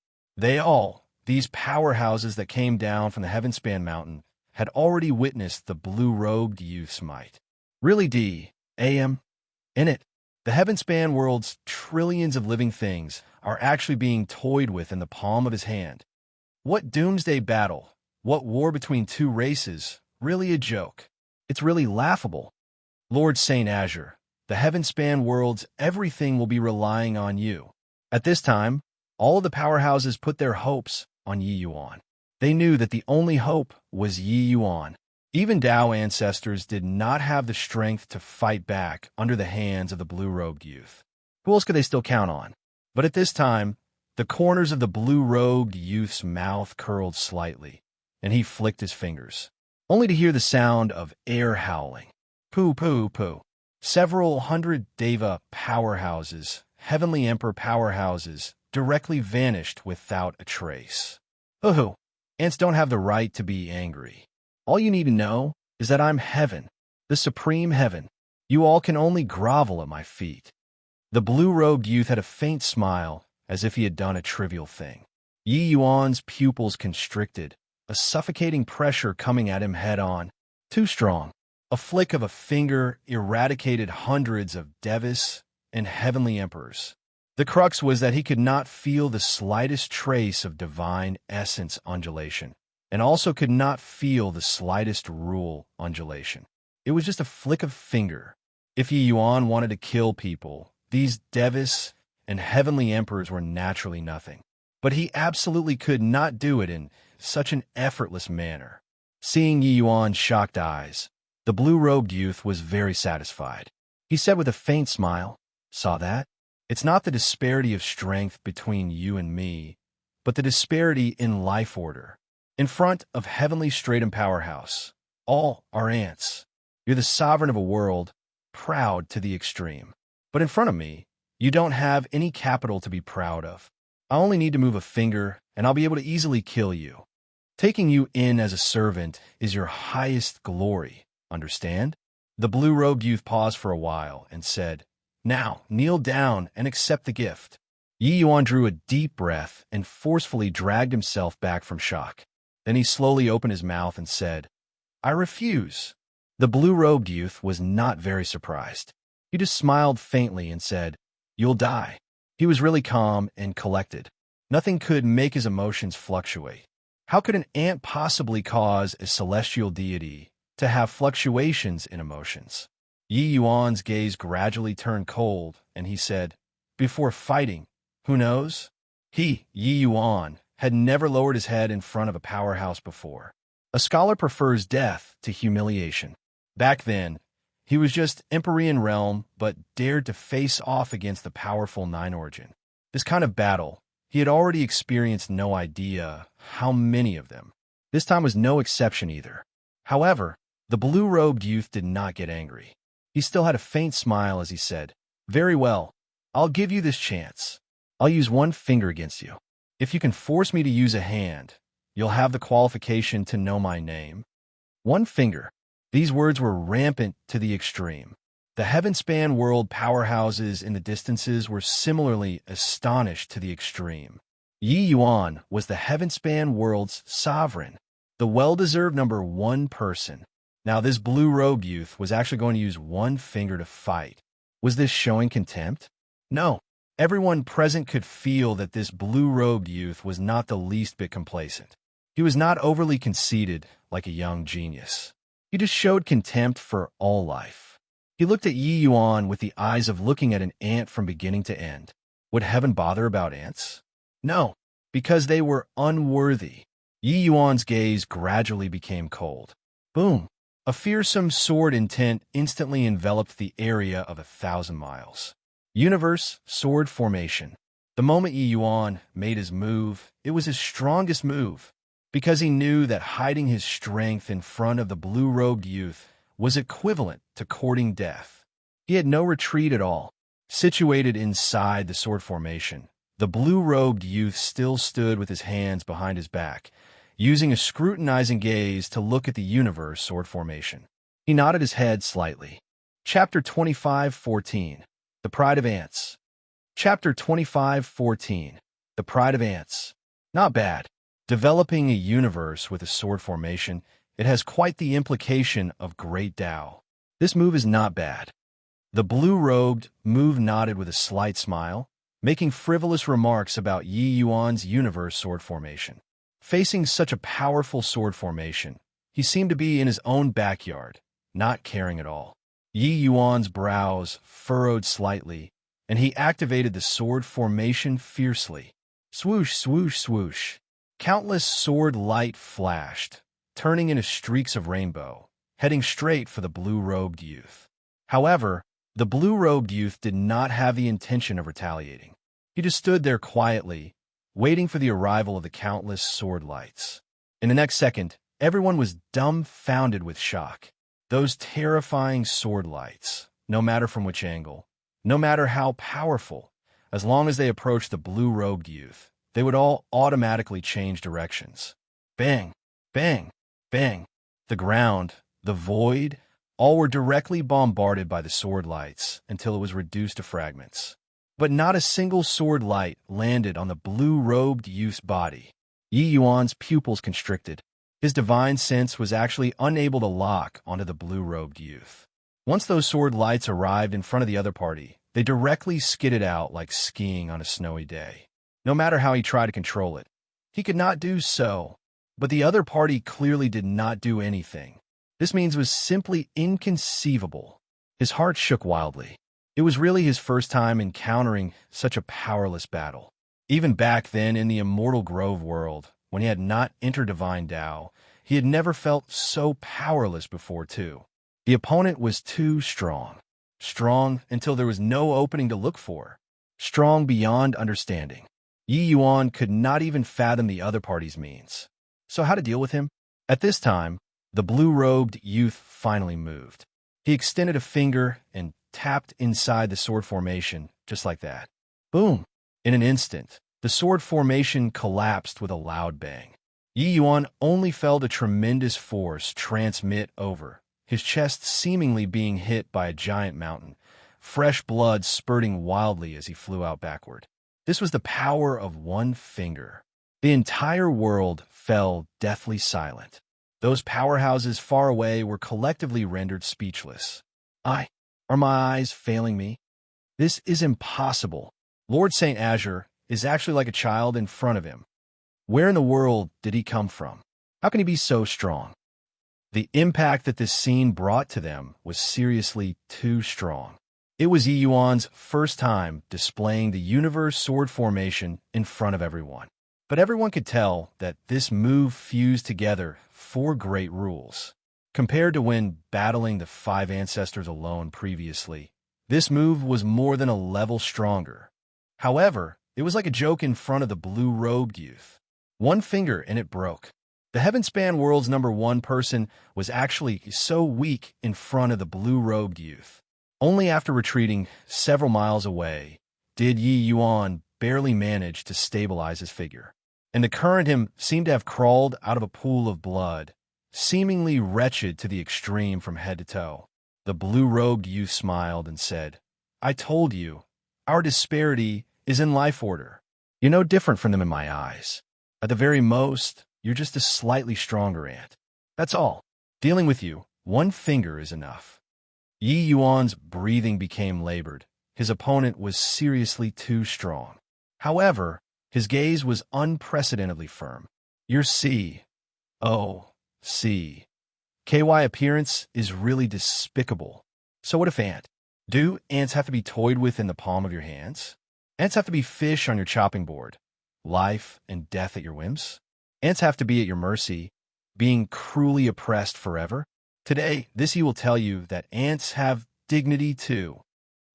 These powerhouses that came down from the heaven-span mountain, had already witnessed the blue-robed youth's might. Really in it, the heaven-span world's trillions of living things are actually being toyed with in the palm of his hand. What doomsday battle, what war between 2 races, really a joke. It's really laughable. Lord Saint Azure, the heaven-span world's everything will be relying on you. At this time, all of the powerhouses put their hopes on Yi Yuan. They knew that the only hope was Yi Yuan. Even Tao ancestors did not have the strength to fight back under the hands of the blue-robed youth. Who else could they still count on? But at this time, the corners of the blue-robed youth's mouth curled slightly, and he flicked his fingers, only to hear the sound of air howling. Pooh, pooh, pooh. Several hundred Deva powerhouses, Heavenly Emperor powerhouses, directly vanished without a trace. Hoo-hoo. Ants don't have the right to be angry. All you need to know is that I'm heaven, the supreme heaven. You all can only grovel at my feet. The blue-robed youth had a faint smile, as if he had done a trivial thing. Yi Yuan's pupils constricted, a suffocating pressure coming at him head-on. Too strong. A flick of a finger eradicated hundreds of Devas and heavenly emperors. The crux was that he could not feel the slightest trace of divine essence undulation, and also could not feel the slightest rule undulation. It was just a flick of finger. If Yi Yuan wanted to kill people, these Devas and heavenly emperors were naturally nothing. But he absolutely could not do it in such an effortless manner. Seeing Yi Yuan's shocked eyes, the blue-robed youth was very satisfied. He said with a faint smile, "Saw that? It's not the disparity of strength between you and me, but the disparity in life order. In front of Heavenly Stratum Powerhouse, all are ants. You're the sovereign of a world, proud to the extreme. But in front of me, you don't have any capital to be proud of. I only need to move a finger, and I'll be able to easily kill you. Taking you in as a servant is your highest glory, understand?" The blue-robed youth paused for a while and said, "Now, kneel down and accept the gift." Yi Yuan drew a deep breath and forcefully dragged himself back from shock. Then he slowly opened his mouth and said, "I refuse." The blue-robed youth was not very surprised. He just smiled faintly and said, "You'll die." He was really calm and collected. Nothing could make his emotions fluctuate. How could an ant possibly cause a celestial deity to have fluctuations in emotions? Yi Yuan's gaze gradually turned cold, and he said, "Before fighting, who knows?" Yi Yuan, had never lowered his head in front of a powerhouse before. A scholar prefers death to humiliation. Back then, he was just Empyrean realm, but dared to face off against the powerful Nine Origin. This kind of battle, he had already experienced no idea how many of them. This time was no exception either. However, the blue-robed youth did not get angry. He still had a faint smile as he said, "Very well. I'll give you this chance. I'll use one finger against you. If you can force me to use a hand, you'll have the qualification to know my name. One finger. These words were rampant to the extreme. The heaven-span world powerhouses in the distances were similarly astonished to the extreme. Yi Yuan was the heaven-span world's sovereign, the well-deserved number one person. Now this blue-robed youth was actually going to use one finger to fight. Was this showing contempt? No. Everyone present could feel that this blue-robed youth was not the least bit complacent. He was not overly conceited like a young genius. He just showed contempt for all life. He looked at Yi Yuan with the eyes of looking at an ant from beginning to end. Would heaven bother about ants? No, because they were unworthy. Yi Yuan's gaze gradually became cold. Boom! A fearsome sword intent instantly enveloped the area of 1,000 miles. Universe sword formation. The moment Yi Yuan made his move, it was his strongest move, because he knew that hiding his strength in front of the blue-robed youth was equivalent to courting death. He had no retreat at all. Situated inside the sword formation, the blue-robed youth still stood with his hands behind his back, using a scrutinizing gaze to look at the universe sword formation. He nodded his head slightly. Chapter 25:14. The Pride of Ants. Chapter 25:14. The Pride of Ants. Not bad. Developing a universe with a sword formation, it has quite the implication of great Tao. This move is not bad. The blue-robed move nodded with a slight smile, making frivolous remarks about Yi Yuan's universe sword formation. Facing such a powerful sword formation, he seemed to be in his own backyard, not caring at all. Yi Yuan's brows furrowed slightly, and he activated the sword formation fiercely. Swoosh, swoosh, swoosh. Countless sword light flashed, turning into streaks of rainbow, heading straight for the blue-robed youth. However, the blue-robed youth did not have the intention of retaliating. He just stood there quietly, waiting for the arrival of the countless sword lights. In the next second, everyone was dumbfounded with shock. Those terrifying sword lights, no matter from which angle, no matter how powerful, as long as they approached the blue-robed youth, they would all automatically change directions. Bang, bang, bang. The ground, the void, all were directly bombarded by the sword lights until it was reduced to fragments. But not a single sword light landed on the blue-robed youth's body. Yi Yuan's pupils constricted. His divine sense was actually unable to lock onto the blue-robed youth. Once those sword lights arrived in front of the other party, they directly skidded out like skiing on a snowy day. No matter how he tried to control it, he could not do so. But the other party clearly did not do anything. This means it was simply inconceivable. His heart shook wildly. It was really his first time encountering such a powerless battle. Even back then in the Immortal Grove world, when he had not entered Divine Tao, he had never felt so powerless before too. The opponent was too strong. Strong until there was no opening to look for. Strong beyond understanding. Yi Yuan could not even fathom the other party's means. So how to deal with him? At this time, the blue-robed youth finally moved. He extended a finger and tapped inside the sword formation, just like that. Boom! In an instant, the sword formation collapsed with a loud bang. Yi Yuan only felt a tremendous force transmit over, his chest seemingly being hit by a giant mountain, fresh blood spurting wildly as he flew out backward. This was the power of one finger. The entire world fell deathly silent. Those powerhouses far away were collectively rendered speechless. Are my eyes failing me? This is impossible. Lord St. Azure is actually like a child in front of him. Where in the world did he come from? How can he be so strong? The impact that this scene brought to them was seriously too strong. It was Yi Yuan's first time displaying the universe sword formation in front of everyone. But everyone could tell that this move fused together four great rules. Compared to when battling the 5 ancestors alone previously, this move was more than a level stronger. However, it was like a joke in front of the blue-robed youth. One finger and it broke. The heaven-span world's number one person was actually so weak in front of the blue-robed youth. Only after retreating several miles away, did Yi Yuan barely manage to stabilize his figure. And the current him seemed to have crawled out of a pool of blood, seemingly wretched to the extreme from head to toe. The blue-robed youth smiled and said, I told you, our disparity is in life order. You're no different from them in my eyes. At the very most, you're just a slightly stronger ant. That's all. Dealing with you, one finger is enough. Yi Yuan's breathing became labored. His opponent was seriously too strong. However, his gaze was unprecedentedly firm. Your KY appearance is really despicable. So what if ant? Do ants have to be toyed with in the palm of your hands? Ants have to be fish on your chopping board, life and death at your whims? Ants have to be at your mercy, being cruelly oppressed forever? Today, this Yi will tell you that ants have dignity too.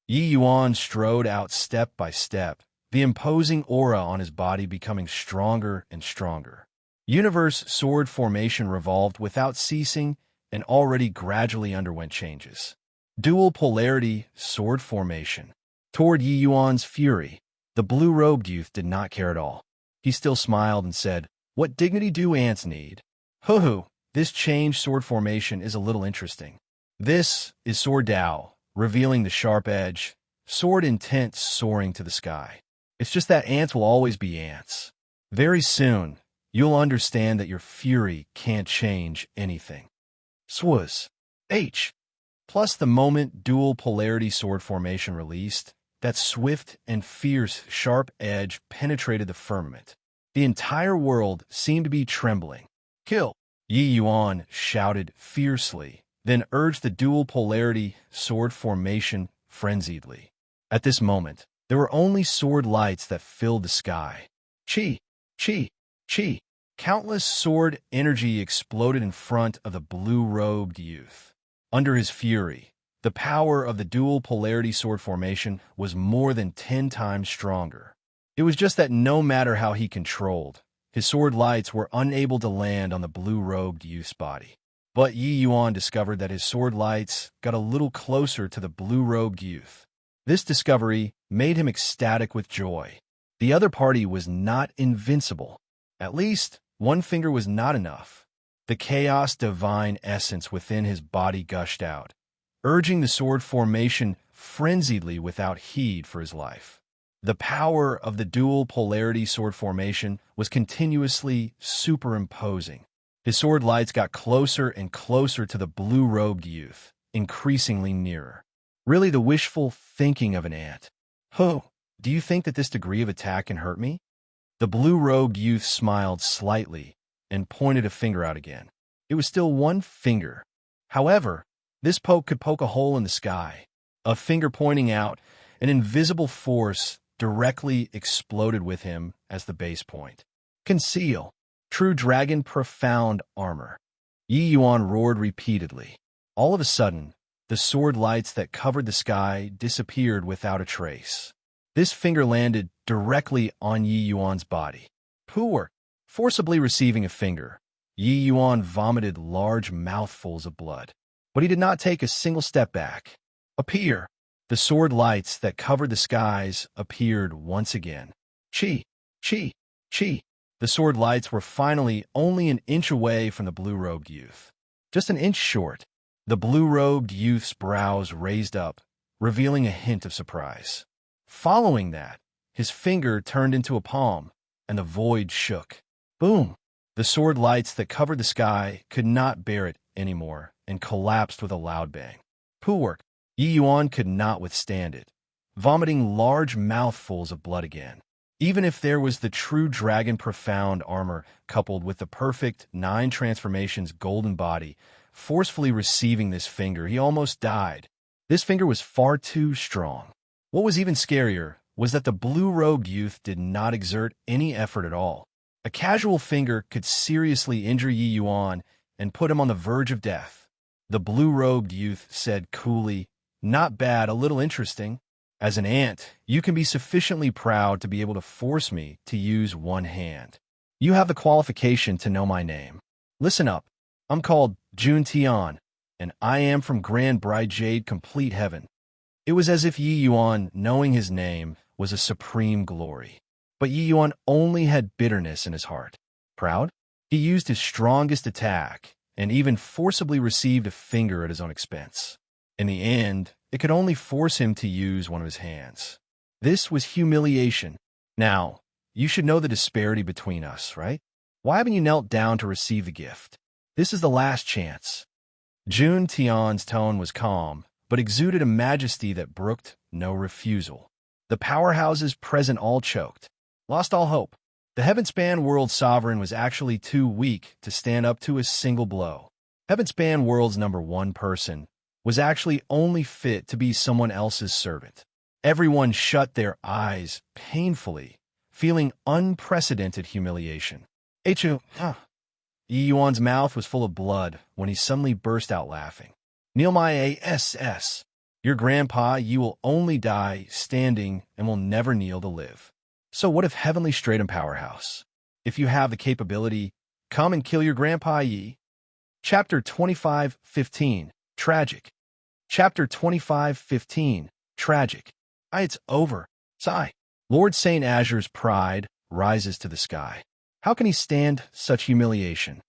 Yi Yuan strode out step by step, the imposing aura on his body becoming stronger and stronger. Universe sword formation revolved without ceasing and already gradually underwent changes. Dual polarity sword formation. Toward Yi Yuan's fury, the blue-robed youth did not care at all. He still smiled and said, What dignity do ants need? Hoo-hoo, this changed sword formation is a little interesting. This is Sword Dao, revealing the sharp edge, sword intent soaring to the sky. It's just that ants will always be ants. Very soon, you'll understand that your fury can't change anything. Swaz. H. Plus the moment dual polarity sword formation released, that swift and fierce sharp edge penetrated the firmament. The entire world seemed to be trembling. Kill! Yi Yuan shouted fiercely, then urged the dual polarity sword formation frenziedly. At this moment, there were only sword lights that filled the sky. Chi! Chi! Chi! Countless sword energy exploded in front of the blue-robed youth. Under his fury, the power of the dual polarity sword formation was more than 10 times stronger. It was just that no matter how he controlled, his sword lights were unable to land on the blue-robed youth's body. But Yi Yuan discovered that his sword lights got a little closer to the blue-robed youth. This discovery made him ecstatic with joy. The other party was not invincible. At least, one finger was not enough. The chaos divine essence within his body gushed out, urging the sword formation frenziedly without heed for his life. The power of the dual polarity sword formation was continuously superimposing. His sword lights got closer and closer to the blue-robed youth, increasingly nearer. Really the wishful thinking of an ant. Oh, do you think that this degree of attack can hurt me? The blue-robed youth smiled slightly and pointed a finger out again. It was still one finger. However, this poke could poke a hole in the sky. A finger pointing out, an invisible force directly exploded with him as the base point. Conceal. True dragon profound armor. Yi Yuan roared repeatedly. All of a sudden, the sword lights that covered the sky disappeared without a trace. This finger landed directly on Yi Yuan's body. Poor. Forcibly receiving a finger, Yi Yuan vomited large mouthfuls of blood. But he did not take a single step back. Appear. The sword lights that covered the skies appeared once again. Chi. Chi. Chi. The sword lights were finally only an inch away from the blue-robed youth. Just an inch short. The blue-robed youth's brows raised up, revealing a hint of surprise. Following that, his finger turned into a palm, and the void shook. Boom! The sword lights that covered the sky could not bear it anymore and collapsed with a loud bang. Poo work. Yi Yuan could not withstand it, vomiting large mouthfuls of blood again. Even if there was the true dragon profound armor coupled with the perfect 9 transformations golden body, forcefully receiving this finger, he almost died. This finger was far too strong. What was even scarier was that the blue-robed youth did not exert any effort at all. A casual finger could seriously injure Yi Yuan and put him on the verge of death. The blue-robed youth said coolly, Not bad, a little interesting. As an ant, you can be sufficiently proud to be able to force me to use one hand. You have the qualification to know my name. Listen up. I'm called Jun Tian, and I am from Grand Bride Jade Complete Heaven. It was as if Yi Yuan, knowing his name, was a supreme glory. But Yi Yuan only had bitterness in his heart. Proud? He used his strongest attack and even forcibly received a finger at his own expense. In the end, it could only force him to use one of his hands. This was humiliation. Now, you should know the disparity between us, right? Why haven't you knelt down to receive the gift? This is the last chance. Jun Tian's tone was calm, but exuded a majesty that brooked no refusal. The powerhouses present all choked, lost all hope. The Heavenspan World Sovereign was actually too weak to stand up to a single blow. Heavenspan World's number one person was actually only fit to be someone else's servant. Everyone shut their eyes painfully, feeling unprecedented humiliation. Yi Yuan's mouth was full of blood when he suddenly burst out laughing. Kneel my ass. Your grandpa, you will only die standing and will never kneel to live. So what if Heavenly Stratum Powerhouse? If you have the capability, come and kill your grandpa Yi. Chapter 25:15, Tragic. Chapter 25:15, Tragic. It's over. Sigh. Lord Saint Azure's pride rises to the sky. How can he stand such humiliation?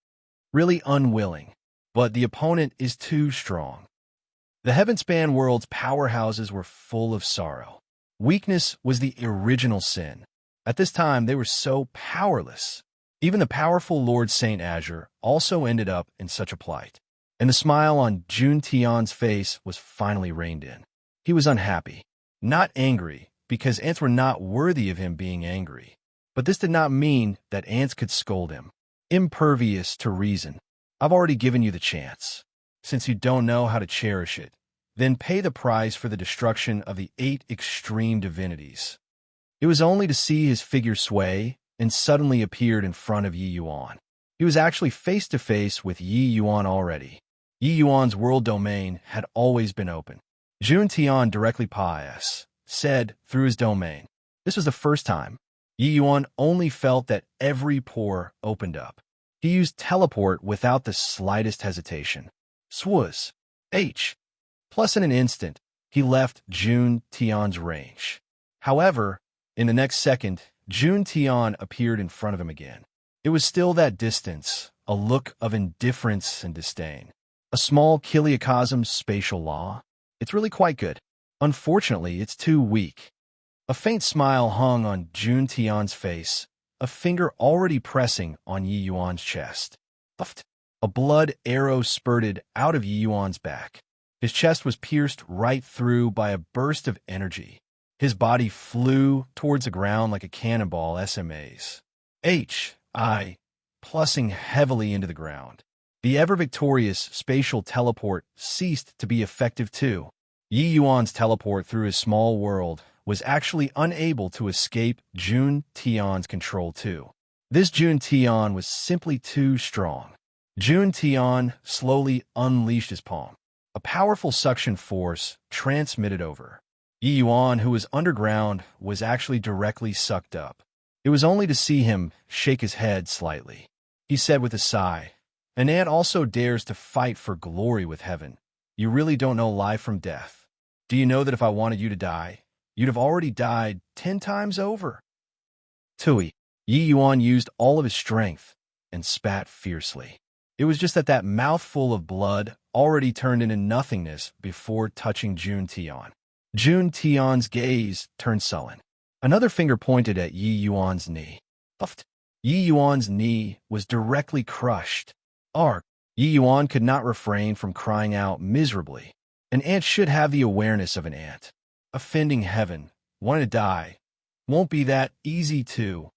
Really unwilling. But the opponent is too strong. The Heavenspan World's powerhouses were full of sorrow. Weakness was the original sin. At this time, they were so powerless. Even the powerful Lord Saint Azure also ended up in such a plight. And the smile on Jun Tian's face was finally reined in. He was unhappy, not angry, because ants were not worthy of him being angry. But this did not mean that ants could scold him. Impervious to reason. I've already given you the chance. Since you don't know how to cherish it, then pay the price for the destruction of the 8 extreme divinities. It was only to see his figure sway and suddenly appeared in front of Yi Yuan. He was actually face to face with Yi Yuan already. Yi Yuan's world domain had always been open. Jun Tian directly pious said through his domain. This was the first time. Yi Yuan only felt that every pore opened up. He used teleport without the slightest hesitation. Swaz. Plus in an instant, he left Jun Tian's range. However, in the next second, Jun Tian appeared in front of him again. It was still that distance, a look of indifference and disdain. A small chiliocosm spatial law. It's really quite good. Unfortunately, it's too weak. A faint smile hung on Jun Tian's face, a finger already pressing on Yi Yuan's chest. A blood arrow spurted out of Yi Yuan's back. His chest was pierced right through by a burst of energy. His body flew towards the ground like a cannonball SMAs. Plussing heavily into the ground. The ever-victorious spatial teleport ceased to be effective too. Yi Yuan's teleport through his small world was actually unable to escape Jun Tian's control too. This Jun Tian was simply too strong. Jun Tian slowly unleashed his palm. A powerful suction force transmitted over. Yi Yuan, who was underground, was actually directly sucked up. It was only to see him shake his head slightly. He said with a sigh, "An ant also dares to fight for glory with heaven. You really don't know life from death. Do you know that if I wanted you to die, you'd have already died 10 times over?" Tui. Yi Yuan used all of his strength and spat fiercely. It was just that mouthful of blood already turned into nothingness before touching Jun Tian. Jun Tian's gaze turned sullen. Another finger pointed at Yi Yuan's knee. Yi Yuan's knee was directly crushed. Arg! Yi Yuan could not refrain from crying out miserably. An ant should have the awareness of an ant. Offending heaven, want to die. Won't be that easy too.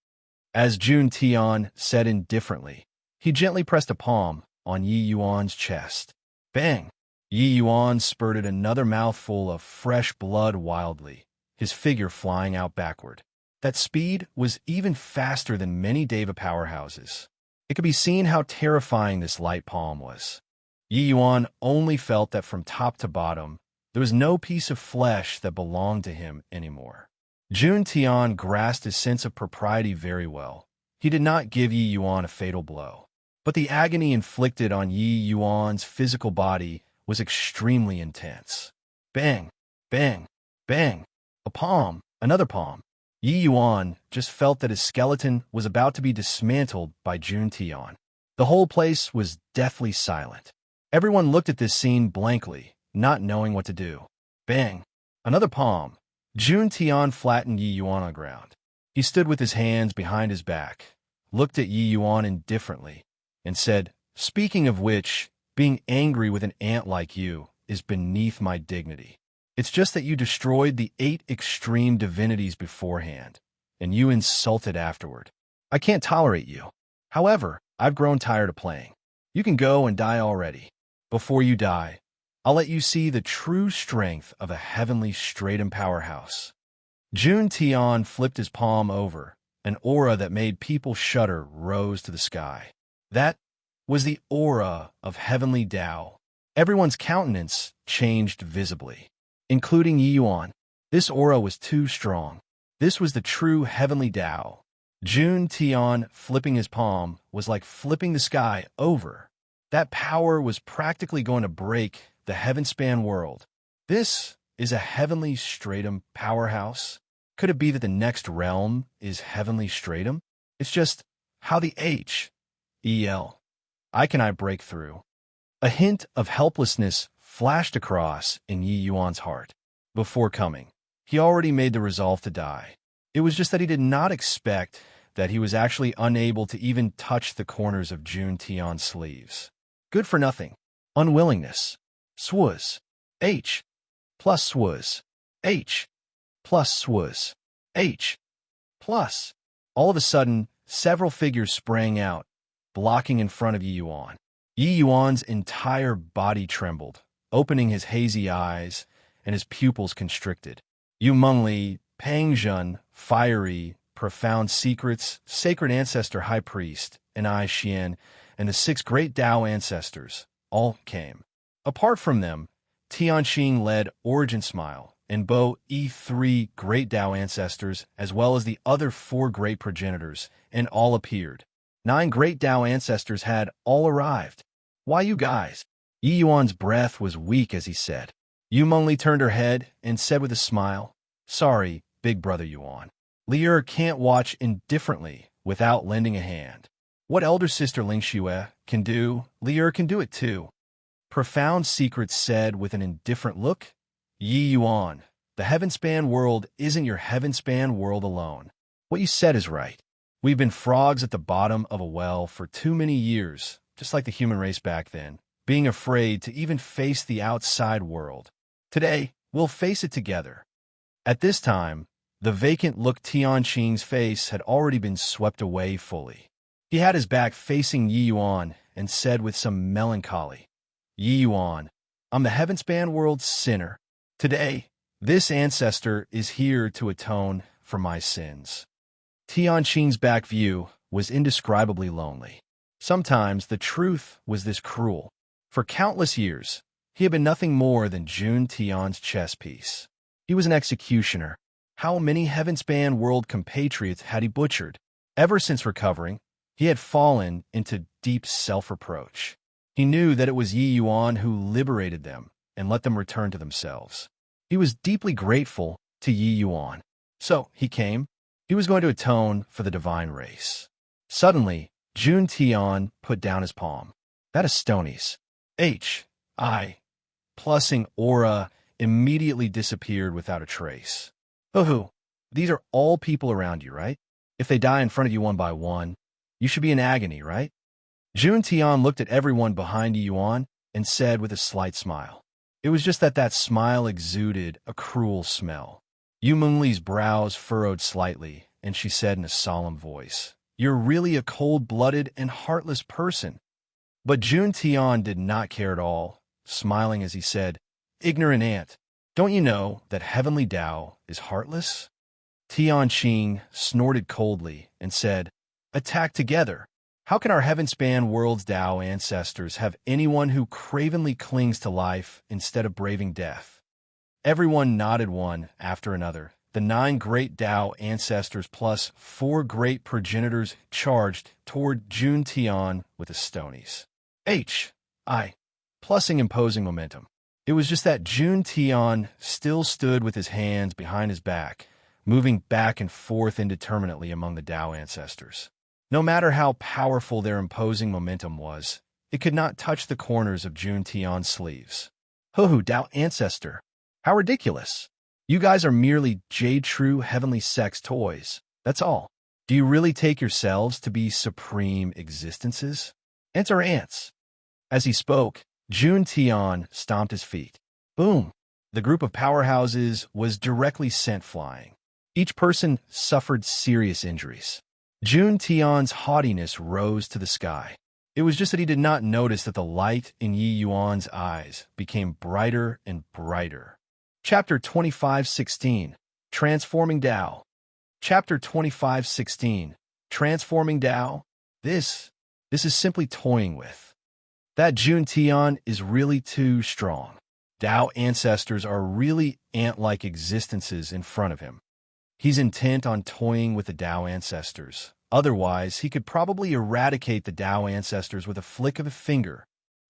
As Jun Tian said indifferently, he gently pressed a palm on Yi Yuan's chest. Bang! Yi Yuan spurted another mouthful of fresh blood wildly, his figure flying out backward. That speed was even faster than many Deva powerhouses. It could be seen how terrifying this light palm was. Yi Yuan only felt that from top to bottom, there was no piece of flesh that belonged to him anymore. Jun Tian grasped his sense of propriety very well. He did not give Yi Yuan a fatal blow. But the agony inflicted on Yi Yuan's physical body was extremely intense. Bang! Bang! Bang! A palm, Another palm. Yi Yuan just felt that his skeleton was about to be dismantled by Jun Tian. The whole place was deathly silent. Everyone looked at this scene blankly, not knowing what to do. Bang! Another palm. Jun Tian flattened Yi Yuan on the ground. He stood with his hands behind his back, looked at Yi Yuan indifferently, and said, "Speaking of which, being angry with an ant like you is beneath my dignity. It's just that you destroyed the 8 extreme divinities beforehand, and you insulted afterward. I can't tolerate you. However, I've grown tired of playing. You can go and die already. Before you die, I'll let you see the true strength of a heavenly stratum powerhouse." Jun Tian flipped his palm over. An aura that made people shudder rose to the sky. That was the aura of heavenly Tao. Everyone's countenance changed visibly, including Yi Yuan. This aura was too strong. This was the true heavenly Tao. Jun Tian flipping his palm was like flipping the sky over. That power was practically going to break the heaven-span world. This is a heavenly stratum powerhouse. Could it be that the next realm is heavenly stratum? It's just how the I can I break through. A hint of helplessness flashed across in Yi Yuan's heart. Before coming, he already made the resolve to die. It was just that he did not expect that he was actually unable to even touch the corners of Jun Tian's sleeves. Good for nothing. Unwillingness. Swuz. H. Plus swuz. H. Plus swuz. H. Plus. All of a sudden, several figures sprang out, blocking in front of Yi Yuan. Yi Yuan's entire body trembled, opening his hazy eyes, and his pupils constricted. Yu Mengli, Pang Zhen, Fiery, Profound Secrets, Sacred Ancestor High Priest, and I Xian, and the 6 great Tao ancestors, all came. Apart from them, Tianqing led Origin Smile, and Bo E3 great Tao ancestors, as well as the other 4 great progenitors, and all appeared. 9 great Tao ancestors had all arrived. Why you guys? Yi Yuan's breath was weak as he said. Yu Mengli turned her head and said with a smile, "Sorry, big brother Yuan. Lier can't watch indifferently without lending a hand. What elder sister Ling Xue can do, Lier can do it too." Profound Secrets said with an indifferent look, "Yi Yuan, the heaven-span world isn't your heaven-span world alone. What you said is right. We've been frogs at the bottom of a well for too many years, just like the human race back then, being afraid to even face the outside world. Today, we'll face it together." At this time, the vacant look Tianqing's face had already been swept away fully. He had his back facing Yi Yuan and said with some melancholy, "Yi Yuan, I'm the heaven-span world's sinner. Today, this ancestor is here to atone for my sins." Tianqing's back view was indescribably lonely. Sometimes the truth was this cruel. For countless years, he had been nothing more than Jun Tian's chess piece. He was an executioner. How many heaven-span world compatriots had he butchered? Ever since recovering, he had fallen into deep self-reproach. He knew that it was Yi Yuan who liberated them and let them return to themselves. He was deeply grateful to Yi Yuan. So he came. He was going to atone for the divine race. Suddenly, Jun Tian put down his palm. That is Stony's. Plusing aura immediately disappeared without a trace. Oh, these are all people around you, right? If they die in front of you one by one, you should be in agony, right? Jun Tian looked at everyone behind Yi Yuan and said with a slight smile. It was just that smile exuded a cruel smell. Yu Mengli's brows furrowed slightly, and she said in a solemn voice, "You're really a cold-blooded and heartless person." But Jun Tian did not care at all, smiling as he said, "Ignorant ant, don't you know that heavenly Tao is heartless?" Tianqing snorted coldly and said, "Attack together. How can our heaven-span world's Tao ancestors have anyone who cravenly clings to life instead of braving death?" Everyone nodded one after another. The 9 great Tao ancestors plus 4 great progenitors charged toward Jun Tian with the Stonies. Plusing imposing momentum. It was just that Jun Tian still stood with his hands behind his back, moving back and forth indeterminately among the Tao ancestors. No matter how powerful their imposing momentum was, it could not touch the corners of Jun Tian's sleeves. Ho-ho, Tao ancestor! How ridiculous! You guys are merely jade-true heavenly sex toys, that's all. Do you really take yourselves to be supreme existences? Enter ants. As he spoke, Jun Tian stomped his feet. Boom! The group of powerhouses was directly sent flying. Each person suffered serious injuries. Jun Tian's haughtiness rose to the sky. It was just that he did not notice that the light in Yi Yuan's eyes became brighter and brighter. Chapter 25:16, Transforming Tao. Chapter 25:16, Transforming Tao. This is simply toying with. That Jun Tian is really too strong. Tao ancestors are really ant-like existences in front of him. He's intent on toying with the Tao ancestors. Otherwise, he could probably eradicate the Tao ancestors with a flick of a finger.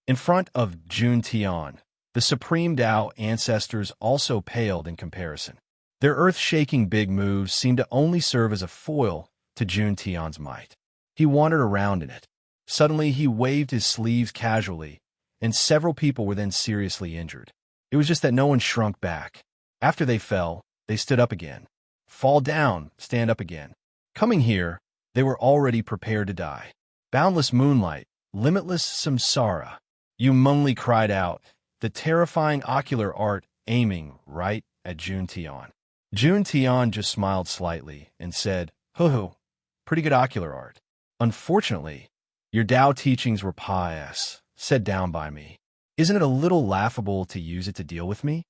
In front of Jun Tian, the supreme Tao ancestors also paled in comparison. Their earth-shaking big moves seemed to only serve as a foil to Jun Tian's might. He wandered around in it. Suddenly, he waved his sleeves casually, and several people were then seriously injured. It was just that no one shrunk back. After they fell, they stood up again. Fall down, stand up again. Coming here, they were already prepared to die. Boundless moonlight, limitless samsara. Yu Mengli cried out, the terrifying ocular art aiming right at Jun Tian. Jun Tian just smiled slightly and said, "Ho-ho, pretty good ocular art. Unfortunately, your Tao teachings were pious, set down by me. Isn't it a little laughable to use it to deal with me?"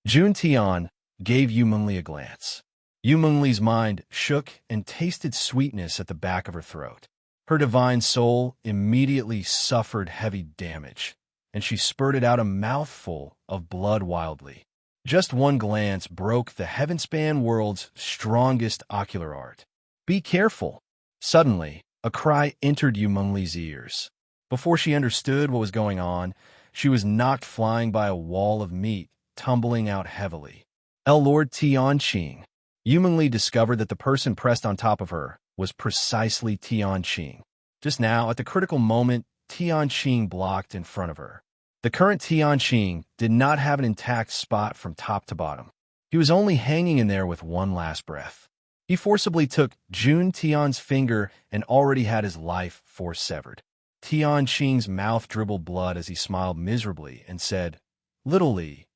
Jun Tian gave Yu Mengli a glance. Yu Mengli's mind shook and tasted sweetness at the back of her throat. Her divine soul immediately suffered heavy damage, and she spurted out a mouthful of blood wildly. Just one glance broke the heaven-span world's strongest ocular art. Be careful! Suddenly, a cry entered Yu Mengli's ears. Before she understood what was going on, she was knocked flying by a wall of meat, tumbling out heavily. Lord Tianqing. Yu Mengli discovered that the person pressed on top of her was precisely Tianqing. Just now, at the critical moment, Tianqing blocked in front of her. The current Tianqing did not have an intact spot from top to bottom. He was only hanging in there with one last breath. He forcibly took Jun Tian's finger and already had his life force severed. Tianqing's mouth dribbled blood as he smiled miserably and said, "Little Li,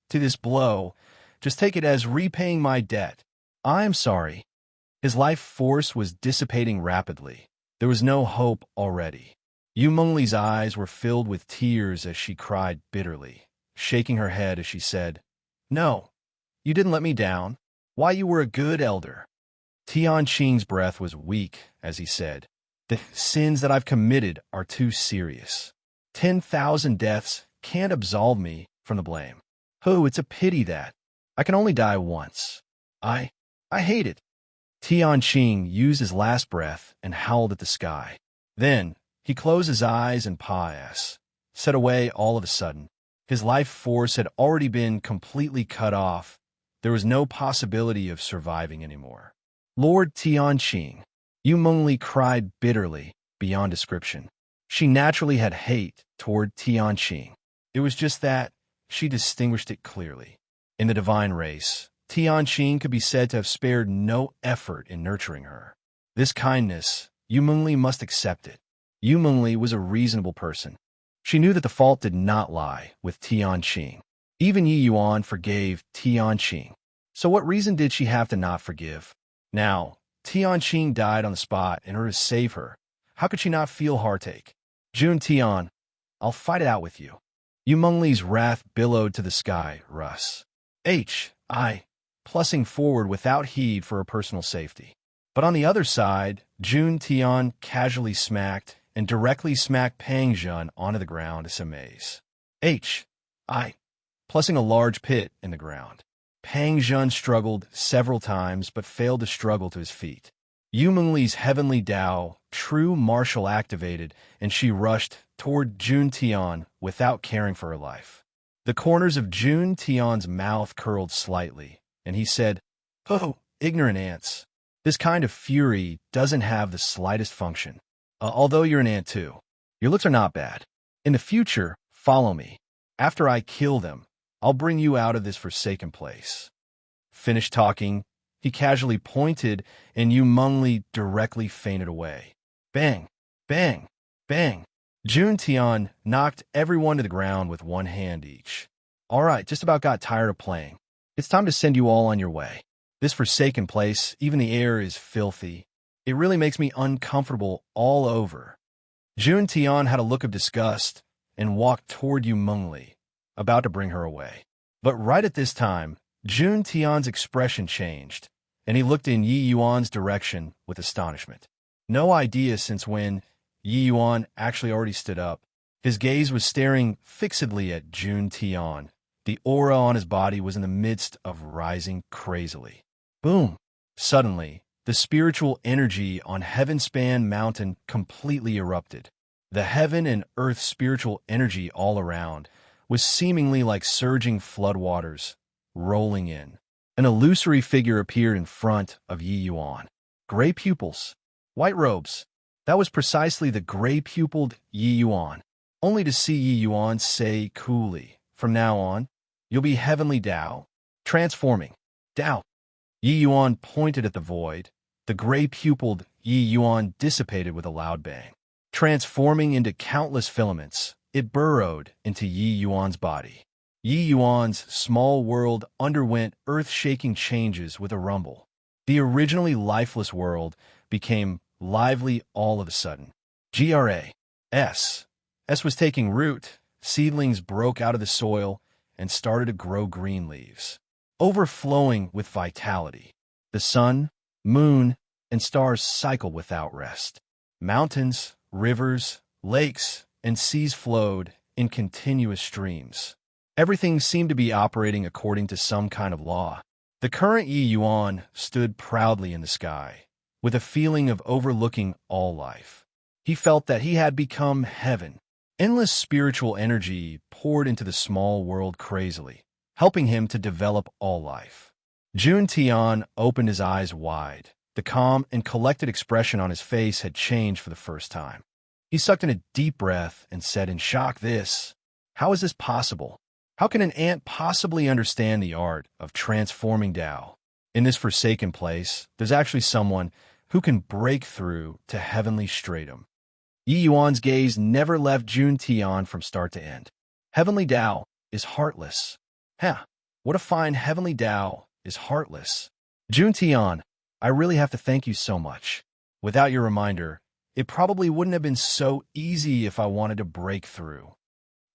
to this blow, just take it as repaying my debt. I am sorry." His life force was dissipating rapidly. There was no hope already. Yu Mengli's eyes were filled with tears as she cried bitterly, shaking her head as she said, "No, you didn't let me down. Why, you were a good elder." Tianqing's breath was weak as he said, "The sins that I've committed are too serious. 10,000 deaths can't absolve me from the blame. Oh, it's a pity that I can only die once. I hate it." Tianqing used his last breath and howled at the sky. Then, he closed his eyes and pious, set away all of a sudden. His life force had already been completely cut off. There was no possibility of surviving anymore. Lord Tianqing. Yu Mengli cried bitterly, beyond description. She naturally had hate toward Tianqing. It was just that she distinguished it clearly. In the divine race, Tianqing could be said to have spared no effort in nurturing her. This kindness, Yu Mengli must accept it. Yu Mengli was a reasonable person. She knew that the fault did not lie with Tianqing. Even Yi Yuan forgave Tianqing. So what reason did she have to not forgive? Now, Tianqing died on the spot in order to save her. How could she not feel heartache? Jun Tian, I'll fight it out with you. Yu Mengli's wrath billowed to the sky, Russ. Plussing forward without heed for her personal safety. But on the other side, Jun Tian casually smacked and directly smacked Pang Zhen onto the ground as a maze. Plussing a large pit in the ground. Pang Zhen struggled several times but failed to struggle to his feet. Yu Mengli's heavenly Tao, true martial activated, and she rushed toward Jun Tian without caring for her life. The corners of Jun Tian's mouth curled slightly, and he said, "Oh, ignorant ants. This kind of fury doesn't have the slightest function. Although you're an ant too. Your looks are not bad. In the future, follow me. After I kill them, I'll bring you out of this forsaken place. Finished talking, he casually pointed, and Yu Mengli directly fainted away. Bang! Bang! Bang! Jun Tian knocked everyone to the ground with one hand each. All right, just about got tired of playing. It's time to send you all on your way. This forsaken place, even the air is filthy. It really makes me uncomfortable all over. Jun Tian had a look of disgust and walked toward Yu Mengli, about to bring her away. But right at this time, Jun Tian's expression changed, and he looked in Yi Yuan's direction with astonishment. No idea since when Yi Yuan actually already stood up. His gaze was staring fixedly at Jun Tian. The aura on his body was in the midst of rising crazily. Boom! Suddenly, the spiritual energy on Heavenspan Mountain completely erupted. The heaven and earth spiritual energy all around was seemingly like surging floodwaters, rolling in. An illusory figure appeared in front of Yi Yuan. Gray pupils, white robes. That was precisely the gray-pupiled Yi Yuan, only to see Yi Yuan say coolly, "From now on, you'll be heavenly Tao, transforming. Tao." Yi Yuan pointed at the void. The gray-pupiled Yi Yuan dissipated with a loud bang. Transforming into countless filaments, it burrowed into Yi Yuan's body. Yi Yuan's small world underwent earth-shaking changes with a rumble. The originally lifeless world became lively all of a sudden. S was taking root. Seedlings broke out of the soil and started to grow green leaves, overflowing with vitality. The sun, moon, and stars cycle without rest. Mountains, rivers, lakes, and seas flowed in continuous streams. Everything seemed to be operating according to some kind of law. The current Yi Yuan stood proudly in the sky, with a feeling of overlooking all life. He felt that he had become heaven. Endless spiritual energy poured into the small world crazily, helping him to develop all life. Jun Tian opened his eyes wide. The calm and collected expression on his face had changed for the first time. He sucked in a deep breath and said in shock, How is this possible? How can an ant possibly understand the art of transforming Tao? In this forsaken place, there's actually someone who can break through to heavenly stratum. Yi Yuan's gaze never left Jun Tian from start to end. Heavenly Tao is heartless. What a fine heavenly Tao is heartless. Jun Tian, I really have to thank you so much. Without your reminder, it probably wouldn't have been so easy if I wanted to break through.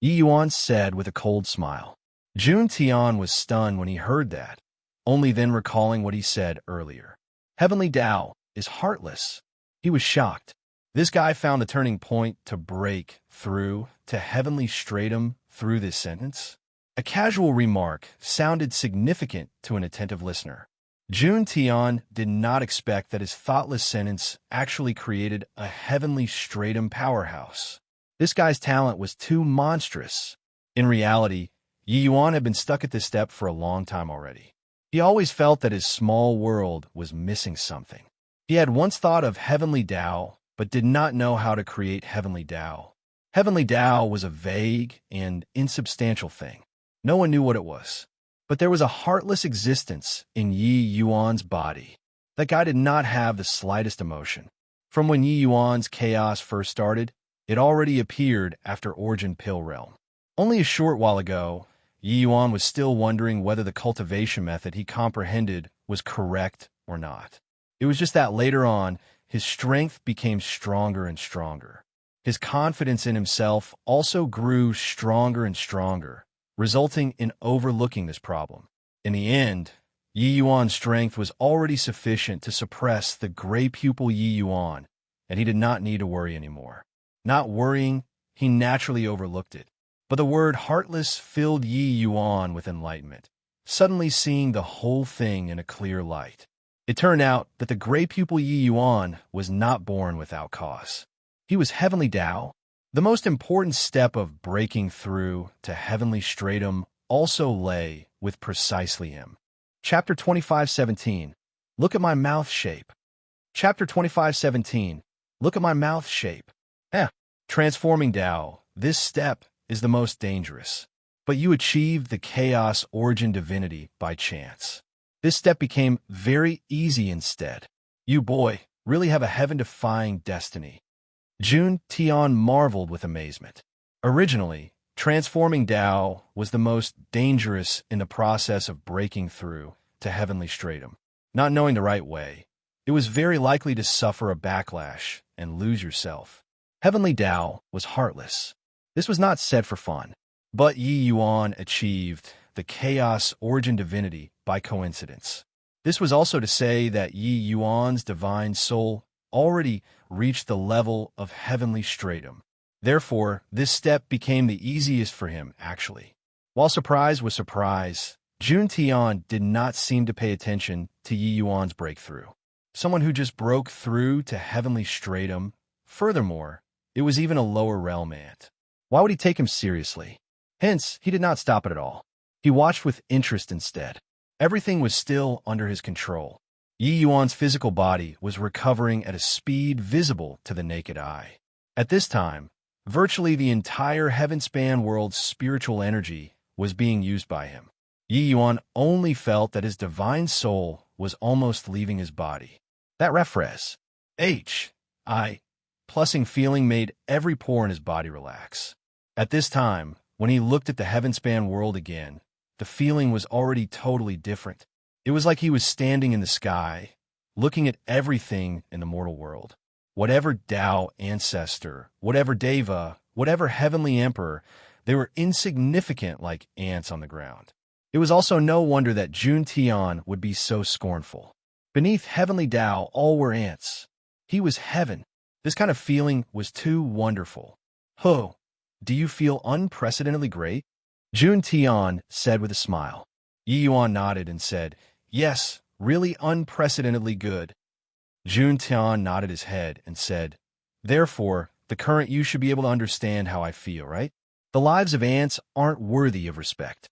Yi Yuan said with a cold smile. Jun Tian was stunned when he heard that, only then recalling what he said earlier. Heavenly Tao is heartless. He was shocked. This guy found a turning point to break through to heavenly stratum through this sentence. A casual remark sounded significant to an attentive listener. Jun Tian did not expect that his thoughtless sentence actually created a heavenly stratum powerhouse. This guy's talent was too monstrous. In reality, Yi Yuan had been stuck at this step for a long time already. He always felt that his small world was missing something. He had once thought of heavenly Tao, but did not know how to create heavenly Tao. Heavenly Tao was a vague and insubstantial thing. No one knew what it was. But there was a heartless existence in Yi Yuan's body. That guy did not have the slightest emotion. From when Yi Yuan's chaos first started, it already appeared after Origin Pill Realm. Only a short while ago, Yi Yuan was still wondering whether the cultivation method he comprehended was correct or not. It was just that later on, his strength became stronger and stronger. His confidence in himself also grew stronger and stronger, resulting in overlooking this problem. In the end, Yi Yuan's strength was already sufficient to suppress the gray pupil Yi Yuan, and he did not need to worry anymore. Not worrying, he naturally overlooked it. But the word heartless filled Yi Yuan with enlightenment, suddenly seeing the whole thing in a clear light. It turned out that the gray pupil Yi Yuan was not born without cause. He was heavenly Tao. The most important step of breaking through to heavenly stratum also lay with precisely him. Chapter 25:17. Look at my mouth shape. Chapter 25:17. Look at my mouth shape. Transforming Tao. This step is the most dangerous. But you achieved the chaos origin divinity by chance. This step became very easy instead. You, boy, really have a heaven-defying destiny. Jun Tian marveled with amazement. Originally, transforming Tao was the most dangerous in the process of breaking through to heavenly stratum. Not knowing the right way, it was very likely to suffer a backlash and lose yourself. Heavenly Tao was heartless. This was not said for fun. But Yi Yuan achieved the chaos origin divinity by coincidence. This was also to say that Yi Yuan's divine soul already reached the level of heavenly stratum. Therefore, this step became the easiest for him, actually. While surprise was surprise, Jun Tian did not seem to pay attention to Yi Yuan's breakthrough. Someone who just broke through to heavenly stratum. Furthermore, it was even a lower realm ant. Why would he take him seriously? Hence, he did not stop it at all. He watched with interest instead. Everything was still under his control. Yi Yuan's physical body was recovering at a speed visible to the naked eye. At this time, virtually the entire heaven-span world's spiritual energy was being used by him. Yi Yuan only felt that his divine soul was almost leaving his body. That refresh, plusing feeling made every pore in his body relax. At this time, when he looked at the heaven-span world again, the feeling was already totally different. It was like he was standing in the sky, looking at everything in the mortal world. Whatever Tao ancestor, whatever Deva, whatever heavenly emperor, they were insignificant like ants on the ground. It was also no wonder that Jun Tian would be so scornful. Beneath heavenly Tao, all were ants. He was heaven. This kind of feeling was too wonderful. Do you feel unprecedentedly great? Jun Tian said with a smile. Yi Yuan nodded and said, yes, really unprecedentedly good. Jun Tian nodded his head and said, therefore, the current you should be able to understand how I feel, right? The lives of ants aren't worthy of respect.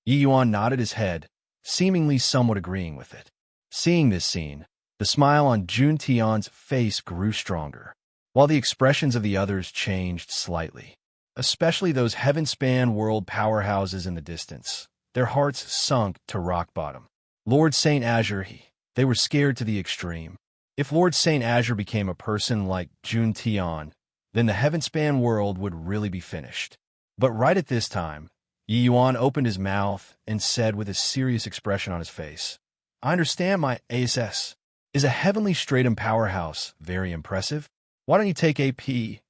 Yi Yuan nodded his head, seemingly somewhat agreeing with it. Seeing this scene, the smile on Jun Tian's face grew stronger, while the expressions of the others changed slightly. Especially those heaven-span world powerhouses in the distance. Their hearts sunk to rock bottom. Lord Saint Azure, they were scared to the extreme. If Lord Saint Azure became a person like Jun Tian, then the heaven-span world would really be finished. But right at this time, Yi Yuan opened his mouth and said with a serious expression on his face, I understand my ASS. Is a heavenly stratum powerhouse very impressive? Why don't you take a P-I-S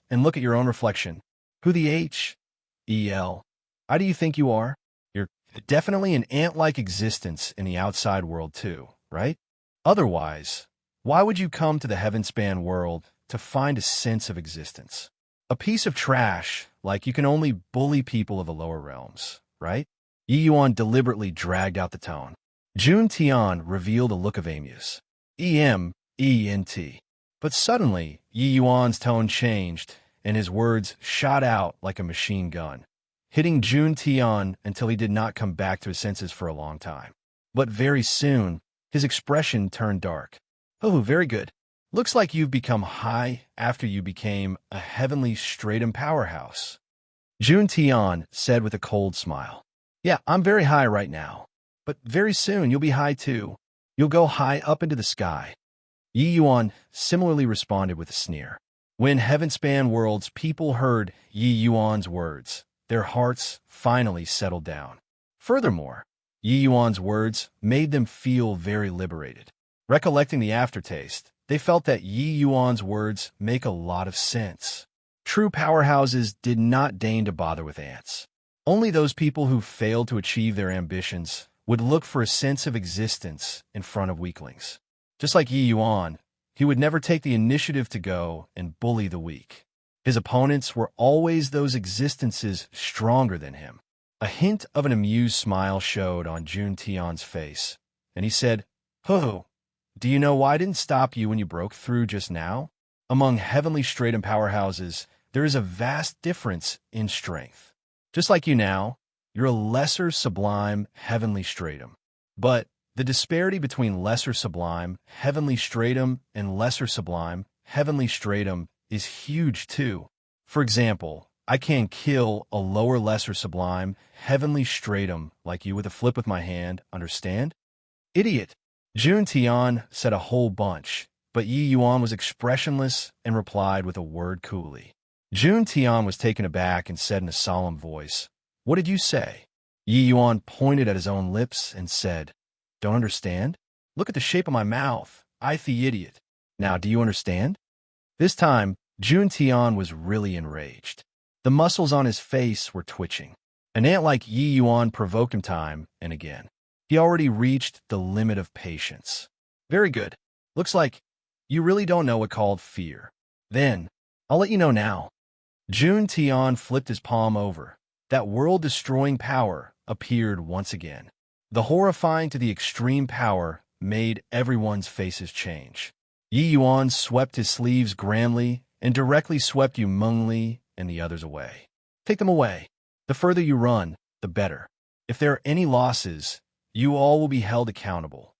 and look at your own reflection? Who the H-E-L? I do you think you are? You're definitely an ant-like existence in the outside world too, right? Otherwise, why would you come to the heaven-span world to find a sense of existence? A piece of trash, like you can only bully people of the lower realms, right? Yi Yuan deliberately dragged out the tone. Jun Tian revealed a look of amuse. E-M-E-N-T. But suddenly, Yi Yuan's tone changed, and his words shot out like a machine gun, hitting Jun Tian until he did not come back to his senses for a long time. But very soon, his expression turned dark. Oh, very good. Looks like you've become high after you became a heavenly stratum powerhouse. Jun Tian said with a cold smile. Yeah, I'm very high right now. But very soon you'll be high too. You'll go high up into the sky. Yi Yuan similarly responded with a sneer. When heaven-span world's people heard Yi Yuan's words, their hearts finally settled down. Furthermore, Yi Yuan's words made them feel very liberated. Recollecting the aftertaste, they felt that Yi Yuan's words make a lot of sense. True powerhouses did not deign to bother with ants. Only those people who failed to achieve their ambitions would look for a sense of existence in front of weaklings. Just like Yi Yuan, he would never take the initiative to go and bully the weak. His opponents were always those existences stronger than him. A hint of an amused smile showed on Jun Tian's face, and he said, do you know why I didn't stop you when you broke through just now? Among heavenly stratum powerhouses, there is a vast difference in strength. Just like you now, you're a lesser sublime heavenly stratum. But the disparity between lesser sublime, heavenly stratum, and lesser sublime, heavenly stratum is huge too. For example, I can kill a lower lesser sublime, heavenly stratum like you with a flip with my hand, understand? Idiot! Jun Tian said a whole bunch, but Yi Yuan was expressionless and replied with a word coolly. Jun Tian was taken aback and said in a solemn voice, "What did you say?" Yi Yuan pointed at his own lips and said, "Don't understand? Look at the shape of my mouth. I the idiot. Now do you understand?" This time, Jun Tian was really enraged. The muscles on his face were twitching. An ant like Yi Yuan provoked him time and again. He already reached the limit of patience. Very good. Looks like you really don't know what called fear. Then, I'll let you know now. Jun Tian flipped his palm over. That world-destroying power appeared once again. The horrifying to the extreme power made everyone's faces change. Yi Yuan swept his sleeves grandly and directly swept Yu Mengli and the others away. Take them away. The further you run, the better. If there are any losses, you all will be held accountable.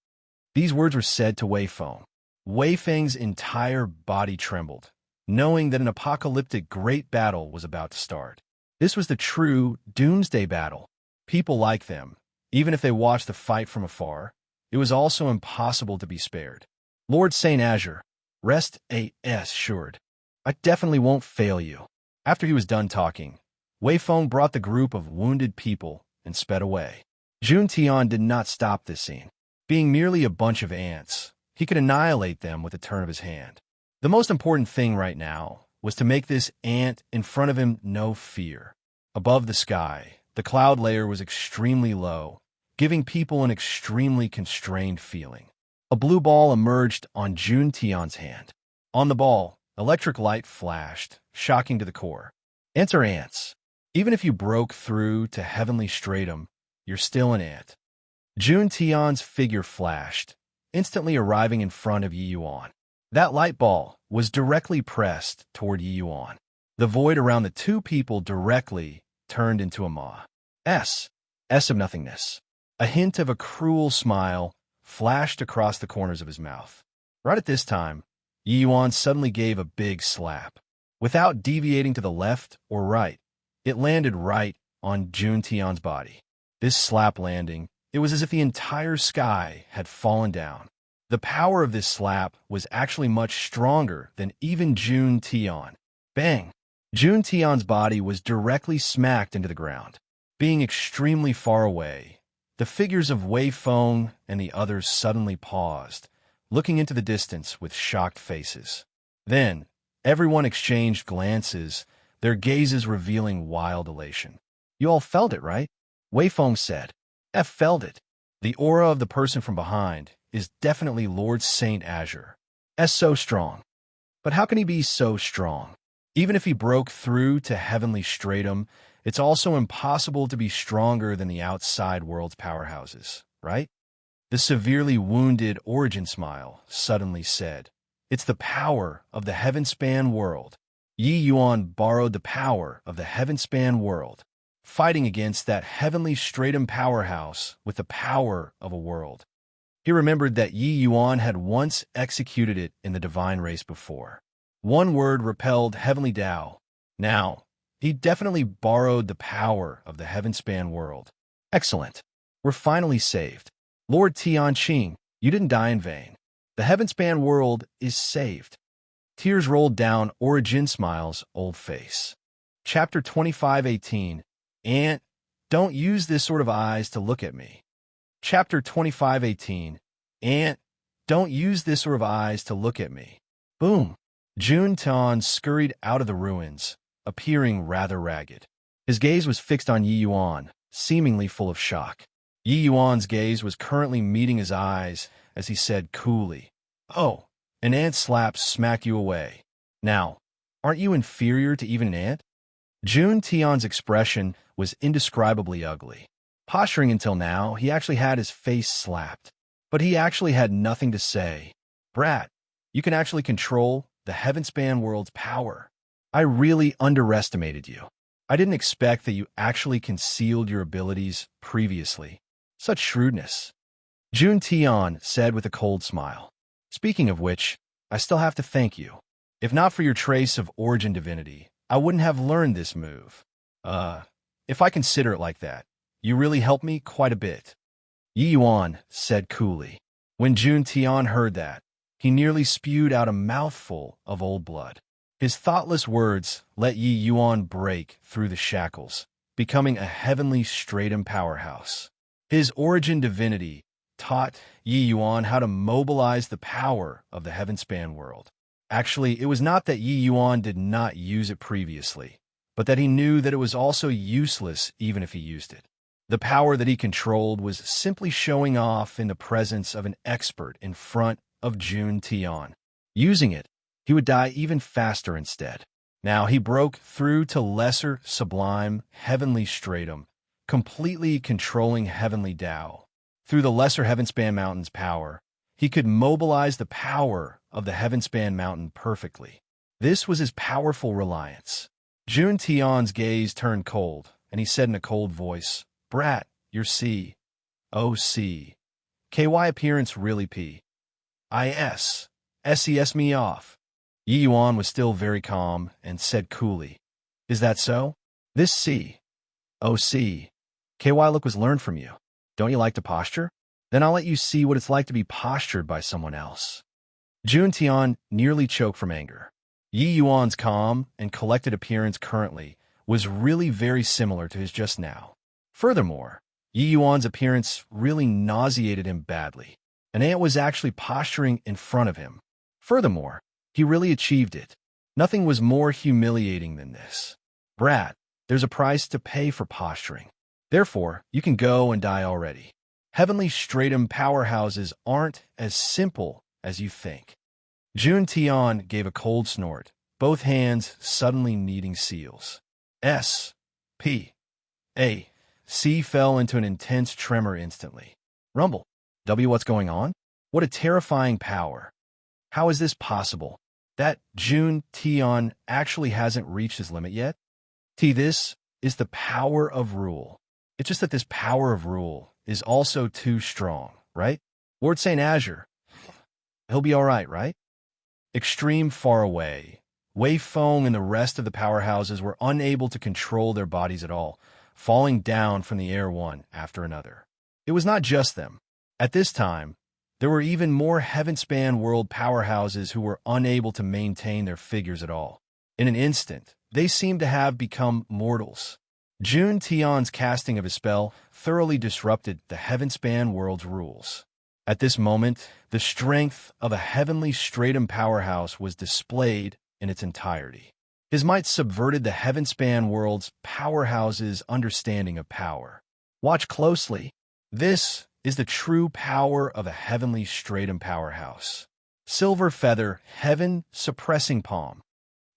These words were said to Wei Feng. Wei Feng's entire body trembled, knowing that an apocalyptic great battle was about to start. This was the true doomsday battle. People like them, even if they watched the fight from afar, it was also impossible to be spared. Lord Saint Azure, rest assured. I definitely won't fail you. After he was done talking, Wei Feng brought the group of wounded people and sped away. Jun Tian did not stop this scene. Being merely a bunch of ants, he could annihilate them with a turn of his hand. The most important thing right now was to make this ant in front of him know fear. Above the sky, the cloud layer was extremely low, giving people an extremely constrained feeling. A blue ball emerged on Jun Tian's hand. On the ball, electric light flashed, shocking to the core. Ants are ants. Even if you broke through to heavenly stratum, you're still an ant. Jun Tian's figure flashed, instantly arriving in front of Yi Yuan. That light ball was directly pressed toward Yi Yuan. The void around the two people directly turned into a maw. S of nothingness. A hint of a cruel smile flashed across the corners of his mouth. Right at this time, Yi Yuan suddenly gave a big slap. Without deviating to the left or right, it landed right on Jun Tian's body. This slap landing, it was as if the entire sky had fallen down. The power of this slap was actually much stronger than even Jun Tian. Bang! Jun Tian's body was directly smacked into the ground. Being extremely far away, the figures of Wei Feng and the others suddenly paused, looking into the distance with shocked faces. Then, everyone exchanged glances, their gazes revealing wild elation. You all felt it, right? Wei Feng said. Felt it. The aura of the person from behind is definitely Lord Saint Azure. So strong. But how can he be so strong? Even if he broke through to heavenly stratum, it's also impossible to be stronger than the outside world's powerhouses, right? The severely wounded Origin Smile suddenly said, "It's the power of the heaven-span world." Yi Yuan borrowed the power of the heaven-span world, fighting against that heavenly stratum powerhouse with the power of a world. He remembered that Yi Yuan had once executed it in the divine race before. One word repelled heavenly Tao. Now, he definitely borrowed the power of the heaven-span world. Excellent. We're finally saved. Lord Tianqing, you didn't die in vain. The heaven-span world is saved. Tears rolled down Origin Smile's old face. Chapter 25:18. Ant, don't use this sort of eyes to look at me. Chapter 25:18. Ant, don't use this sort of eyes to look at me. Boom. Jun Tian scurried out of the ruins, appearing rather ragged. His gaze was fixed on Yi Yuan, seemingly full of shock. Yi Yuan's gaze was currently meeting his eyes as he said coolly, "Oh, an ant slap smacked you away. Now, aren't you inferior to even an ant?" Jun Tian's expression was indescribably ugly. Posturing until now, he actually had his face slapped. But he actually had nothing to say. Brat, you can actually control the heaven-span world's power. I really underestimated you. I didn't expect that you actually concealed your abilities previously. Such shrewdness. Jun Tian said with a cold smile. Speaking of which, I still have to thank you. If not for your trace of origin divinity, I wouldn't have learned this move. If I consider it like that, you really helped me quite a bit. Yi Yuan said coolly. When Jun Tian heard that, he nearly spewed out a mouthful of old blood. His thoughtless words let Yi Yuan break through the shackles, becoming a heavenly stratum powerhouse. His origin divinity taught Yi Yuan how to mobilize the power of the heaven-span world. Actually, it was not that Yi Yuan did not use it previously, but that he knew that it was also useless even if he used it. The power that he controlled was simply showing off in the presence of an expert in front of Jun Tian. Using it, he would die even faster instead. Now he broke through to lesser, sublime, heavenly stratum, completely controlling heavenly Tao. Through the lesser Heavenspan Mountain's power, he could mobilize the power of the Heavenspan Mountain perfectly. This was his powerful reliance. Jun Tian's gaze turned cold, and he said in a cold voice, Brat, your C. O C. KY appearance really P. IS. SES me off. Yi Yuan was still very calm and said coolly, Is that so? This C. O C. KY look was learned from you. Don't you like to posture? Then I'll let you see what it's like to be postured by someone else. Jun Tian nearly choked from anger. Yi Yuan's calm and collected appearance currently was really very similar to his just now. Furthermore, Yi Yuan's appearance really nauseated him badly. An ant was actually posturing in front of him. Furthermore, he really achieved it. Nothing was more humiliating than this. Brat, there's a price to pay for posturing. Therefore, you can go and die already. Heavenly stratum powerhouses aren't as simple as you think. Jun Tian gave a cold snort, both hands suddenly needing seals. S. P. A. C fell into an intense tremor instantly. Rumble. W. What's going on? What a terrifying power. How is this possible? That Jun Tian actually hasn't reached his limit yet? This is the power of rule. It's just that this power of rule is also too strong, right? Lord St. Azure. He'll be all right? Extreme far away. Wei Feng and the rest of the powerhouses were unable to control their bodies at all, falling down from the air one after another. It was not just them. At this time, there were even more Heavenspan world powerhouses who were unable to maintain their figures at all. In an instant, they seemed to have become mortals. Jun Tian's casting of his spell thoroughly disrupted the Heavenspan world's rules. At this moment, the strength of a heavenly stratum powerhouse was displayed in its entirety. His might subverted the Heavenspan world's powerhouse's understanding of power. Watch closely. This is the true power of a heavenly stratum powerhouse. Silver feather, heaven suppressing palm.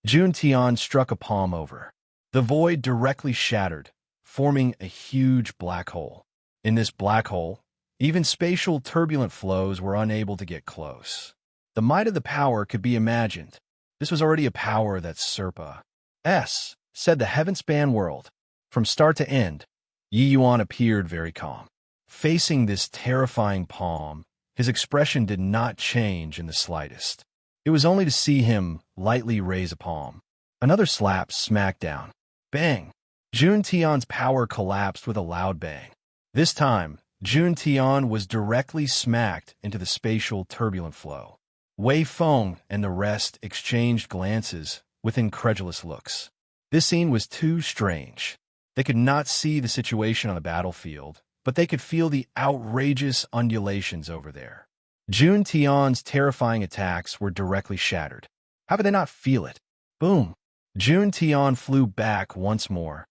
Jun Tian struck a palm over. The void directly shattered, forming a huge black hole. In this black hole, even spatial turbulent flows were unable to get close. The might of the power could be imagined. This was already a power that Serpa S. said the Heavenspan world. From start to end, Yi Yuan appeared very calm. Facing this terrifying palm, his expression did not change in the slightest. It was only to see him lightly raise a palm. Another slap smacked down. Bang! Jun Tian's power collapsed with a loud bang. This time, Jun Tian was directly smacked into the spatial turbulent flow. Wei Feng and the rest exchanged glances with incredulous looks. This scene was too strange. They could not see the situation on the battlefield, but they could feel the outrageous undulations over there. Jun Tian's terrifying attacks were directly shattered. How could they not feel it? Boom! Jun Tian flew back once more,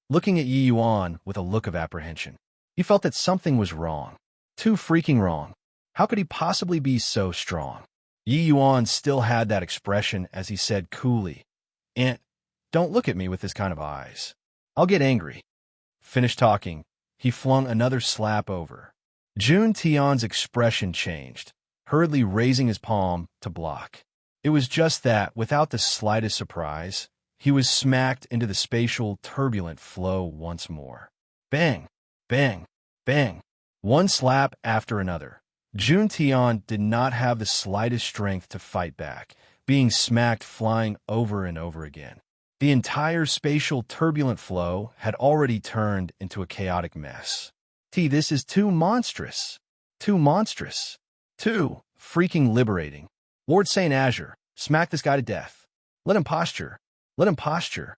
looking at Yi Yuan with a look of apprehension. He felt that something was wrong. Too freaking wrong. How could he possibly be so strong? Yi Yuan still had that expression as he said coolly, "Aunt, don't look at me with this kind of eyes. I'll get angry." Finished talking, he flung another slap over. Jun Tian's expression changed, hurriedly raising his palm to block. It was just that, without the slightest surprise, he was smacked into the spatial turbulent flow once more. Bang! Bang! Bang! one slap after another. Jun Tian did not have the slightest strength to fight back, being smacked flying over and over again. The entire spatial turbulent flow had already turned into a chaotic mess. This is too monstrous. Too monstrous. Too freaking liberating. Lord Saint Azure, smack this guy to death. Let him posture. Let him posture.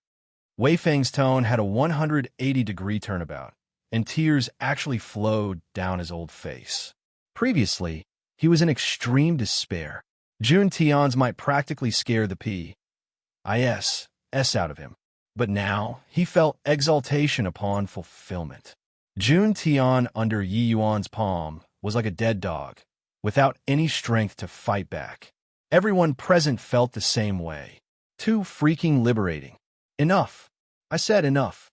Wei Feng's tone had a 180-degree turnabout, and tears actually flowed down his old face. Previously, he was in extreme despair. Jun Tian's might practically scare the P.I.S. out of him. But now, he felt exaltation upon fulfillment. Jun Tian under Yi Yuan's palm was like a dead dog, without any strength to fight back. Everyone present felt the same way. Too freaking liberating. Enough. I said enough.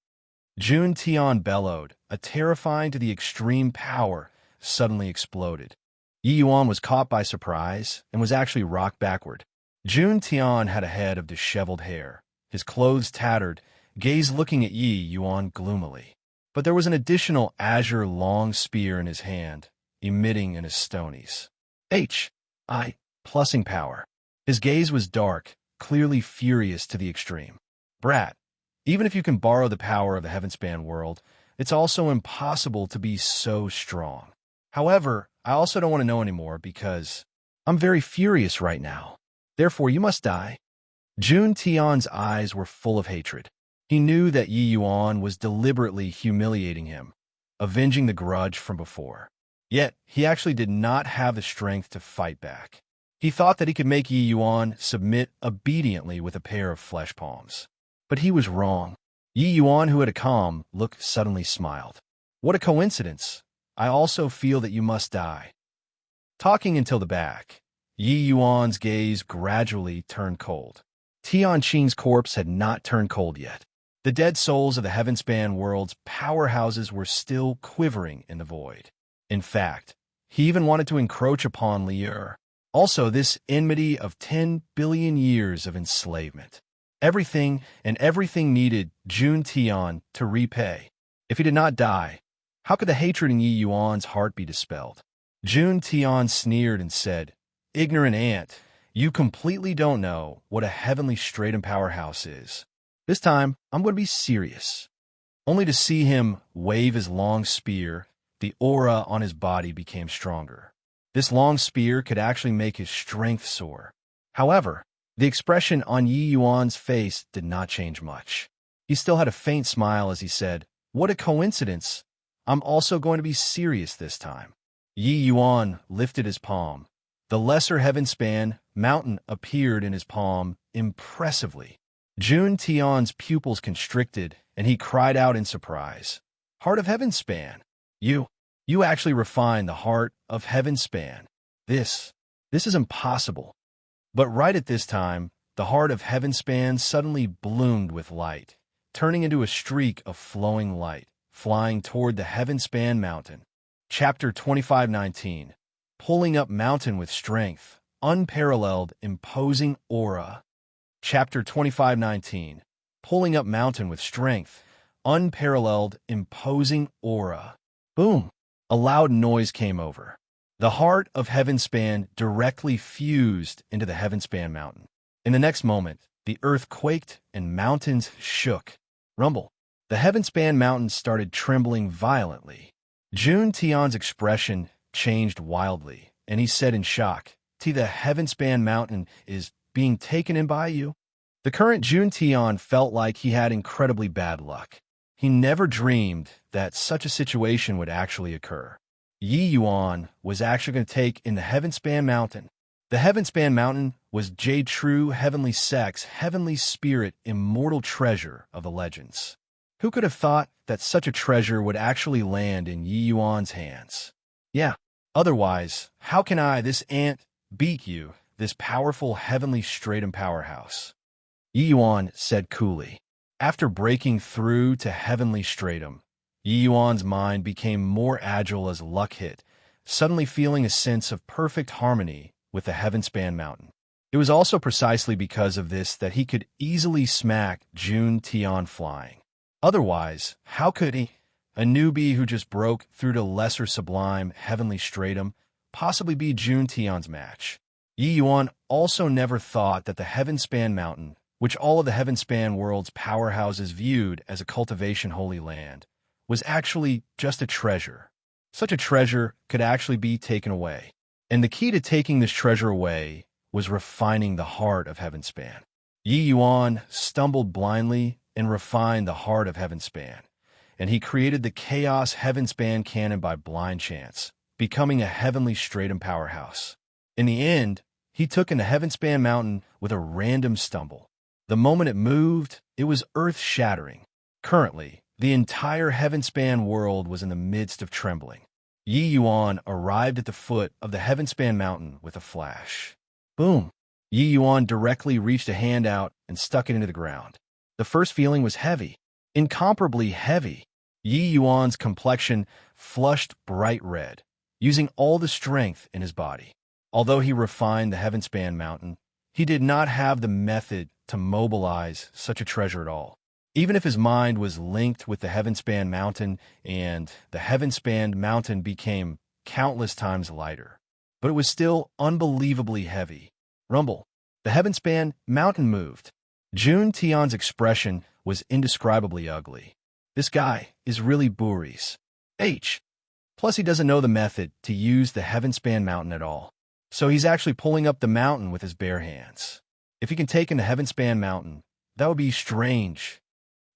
Jun Tian bellowed, a terrifying to the extreme power suddenly exploded. Yi Yuan was caught by surprise and was actually rocked backward. Jun Tian had a head of disheveled hair, his clothes tattered, gaze looking at Yi Yuan gloomily. But there was an additional azure long spear in his hand, emitting in his stonies. H.I. plussing power. His gaze was dark, clearly furious to the extreme. Brat, even if you can borrow the power of the heavenspan world, it's also impossible to be so strong. However, I also don't want to know anymore because I'm very furious right now. Therefore, you must die. Jun Tian's eyes were full of hatred. He knew that Yi Yuan was deliberately humiliating him, avenging the grudge from before. Yet, he actually did not have the strength to fight back. He thought that he could make Yi Yuan submit obediently with a pair of flesh palms. But he was wrong. Yi Yuan, who had a calm look, suddenly smiled. What a coincidence. I also feel that you must die. Talking until the back, Yi Yuan's gaze gradually turned cold. Tian Qing's corpse had not turned cold yet. The dead souls of the heavenspan world's powerhouses were still quivering in the void. In fact, he even wanted to encroach upon Liu. Also, this enmity of 10 billion years of enslavement. Everything needed Jun Tian to repay. If he did not die, how could the hatred in Yi Yuan's heart be dispelled? Jun Tian sneered and said, "Ignorant ant, you completely don't know what a heavenly stratum powerhouse is. This time, I'm going to be serious." Only to see him wave his long spear, the aura on his body became stronger. This long spear could actually make his strength soar. However, the expression on Yi Yuan's face did not change much. He still had a faint smile as he said, "What a coincidence. I'm also going to be serious this time." Yi Yuan lifted his palm. The lesser heavenspan mountain appeared in his palm impressively. Jun Tian's pupils constricted, and he cried out in surprise. "Heart of Heavenspan! You actually refined the heart of Heavenspan. This is impossible." But right at this time, the heart of Heavenspan suddenly bloomed with light, turning into a streak of flowing light, flying toward the Heavenspan mountain. Chapter 25:19. Pulling up mountain with strength, unparalleled, imposing aura. Chapter 25:19. Pulling up mountain with strength, unparalleled, imposing aura. Boom! A loud noise came over. The heart of Heavenspan directly fused into the Heavenspan mountain. In the next moment, the earth quaked and mountains shook. Rumble. The Heavenspan mountain started trembling violently. Jun Tian's expression changed wildly, and he said in shock, "The Heavenspan mountain is being taken in by you?" The current Jun Tian felt like he had incredibly bad luck. He never dreamed that such a situation would actually occur. Yi Yuan was actually going to take in the Heavenspan mountain. The Heavenspan mountain was Jade True Heavenly Sex, Heavenly Spirit, immortal treasure of the legends. Who could have thought that such a treasure would actually land in Yi Yuan's hands? Yeah, otherwise, how can I, this ant, beat you, this powerful heavenly stratum powerhouse? Yi Yuan said coolly. After breaking through to heavenly stratum, Yi Yuan's mind became more agile as luck hit, suddenly feeling a sense of perfect harmony with the Heavenspan mountain. It was also precisely because of this that he could easily smack Jun Tian flying. Otherwise, how could he? a newbie who just broke through to lesser sublime heavenly stratum, possibly be Jun Tian's match. Yi Yuan also never thought that the Heavenspan Mountain, which all of the Heavenspan world's powerhouses viewed as a cultivation holy land, was actually just a treasure. Such a treasure could actually be taken away. And the key to taking this treasure away was refining the heart of Heavenspan. Yi Yuan stumbled blindly and refined the heart of Heavenspan, and he created the Chaos Heavenspan Cannon by blind chance, becoming a heavenly stratum powerhouse. In the end, he took into Heavenspan Mountain with a random stumble. The moment it moved, it was earth-shattering. Currently, the entire Heavenspan world was in the midst of trembling. Yi Yuan arrived at the foot of the Heavenspan Mountain with a flash. Boom! Yi Yuan directly reached a hand out and stuck it into the ground. The first feeling was heavy, incomparably heavy. Yi Yuan's complexion flushed bright red, using all the strength in his body. Although he refined the Heavenspan Mountain, he did not have the method to mobilize such a treasure at all. Even if his mind was linked with the Heavenspan Mountain, and the Heavenspan Mountain became countless times lighter, but it was still unbelievably heavy. Rumble. The Heavenspan Mountain moved. Jun Tian's expression was indescribably ugly. This guy is really Buri's. Plus he doesn't know the method to use the Heavenspan Mountain at all. So he's actually pulling up the mountain with his bare hands. If he can take in the Heavenspan Mountain, that would be strange.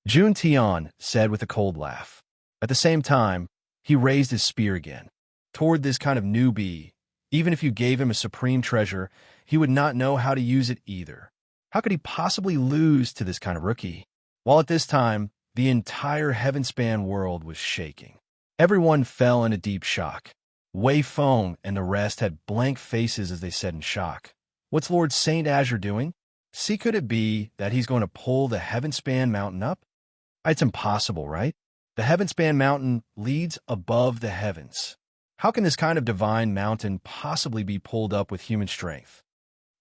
Jun Tian said with a cold laugh. At the same time, he raised his spear again. Toward this kind of newbie, even if you gave him a supreme treasure, he would not know how to use it either. How could he possibly lose to this kind of rookie? While at this time, the entire Heavenspan world was shaking. Everyone fell in a deep shock. Wei Feng and the rest had blank faces as they said in shock. What's Lord Saint Azure doing? See, could it be that he's going to pull the Heavenspan Mountain up? It's impossible, right? The Heavenspan Mountain leads above the heavens. How can this kind of divine mountain possibly be pulled up with human strength?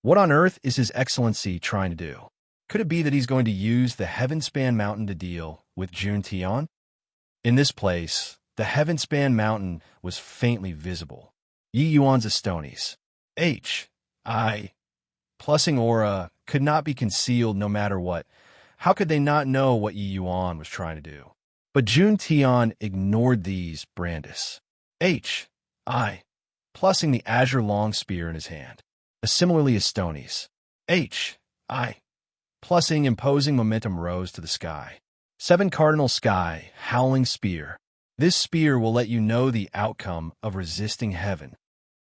What on earth is His Excellency trying to do? Could it be that he's going to use the Heavenspan Mountain to deal with Jun Tian? In this place, the Heavenspan Mountain was faintly visible. Yi Yuan's Astonies. Plusing aura could not be concealed no matter what. How could they not know what Yi Yuan was trying to do? But Jun Tian ignored these brandis. Plusing the azure long spear in his hand. Similarly Astonies. Plusing imposing momentum rose to the sky. 7 cardinal sky, howling spear. This spear will let you know the outcome of resisting heaven.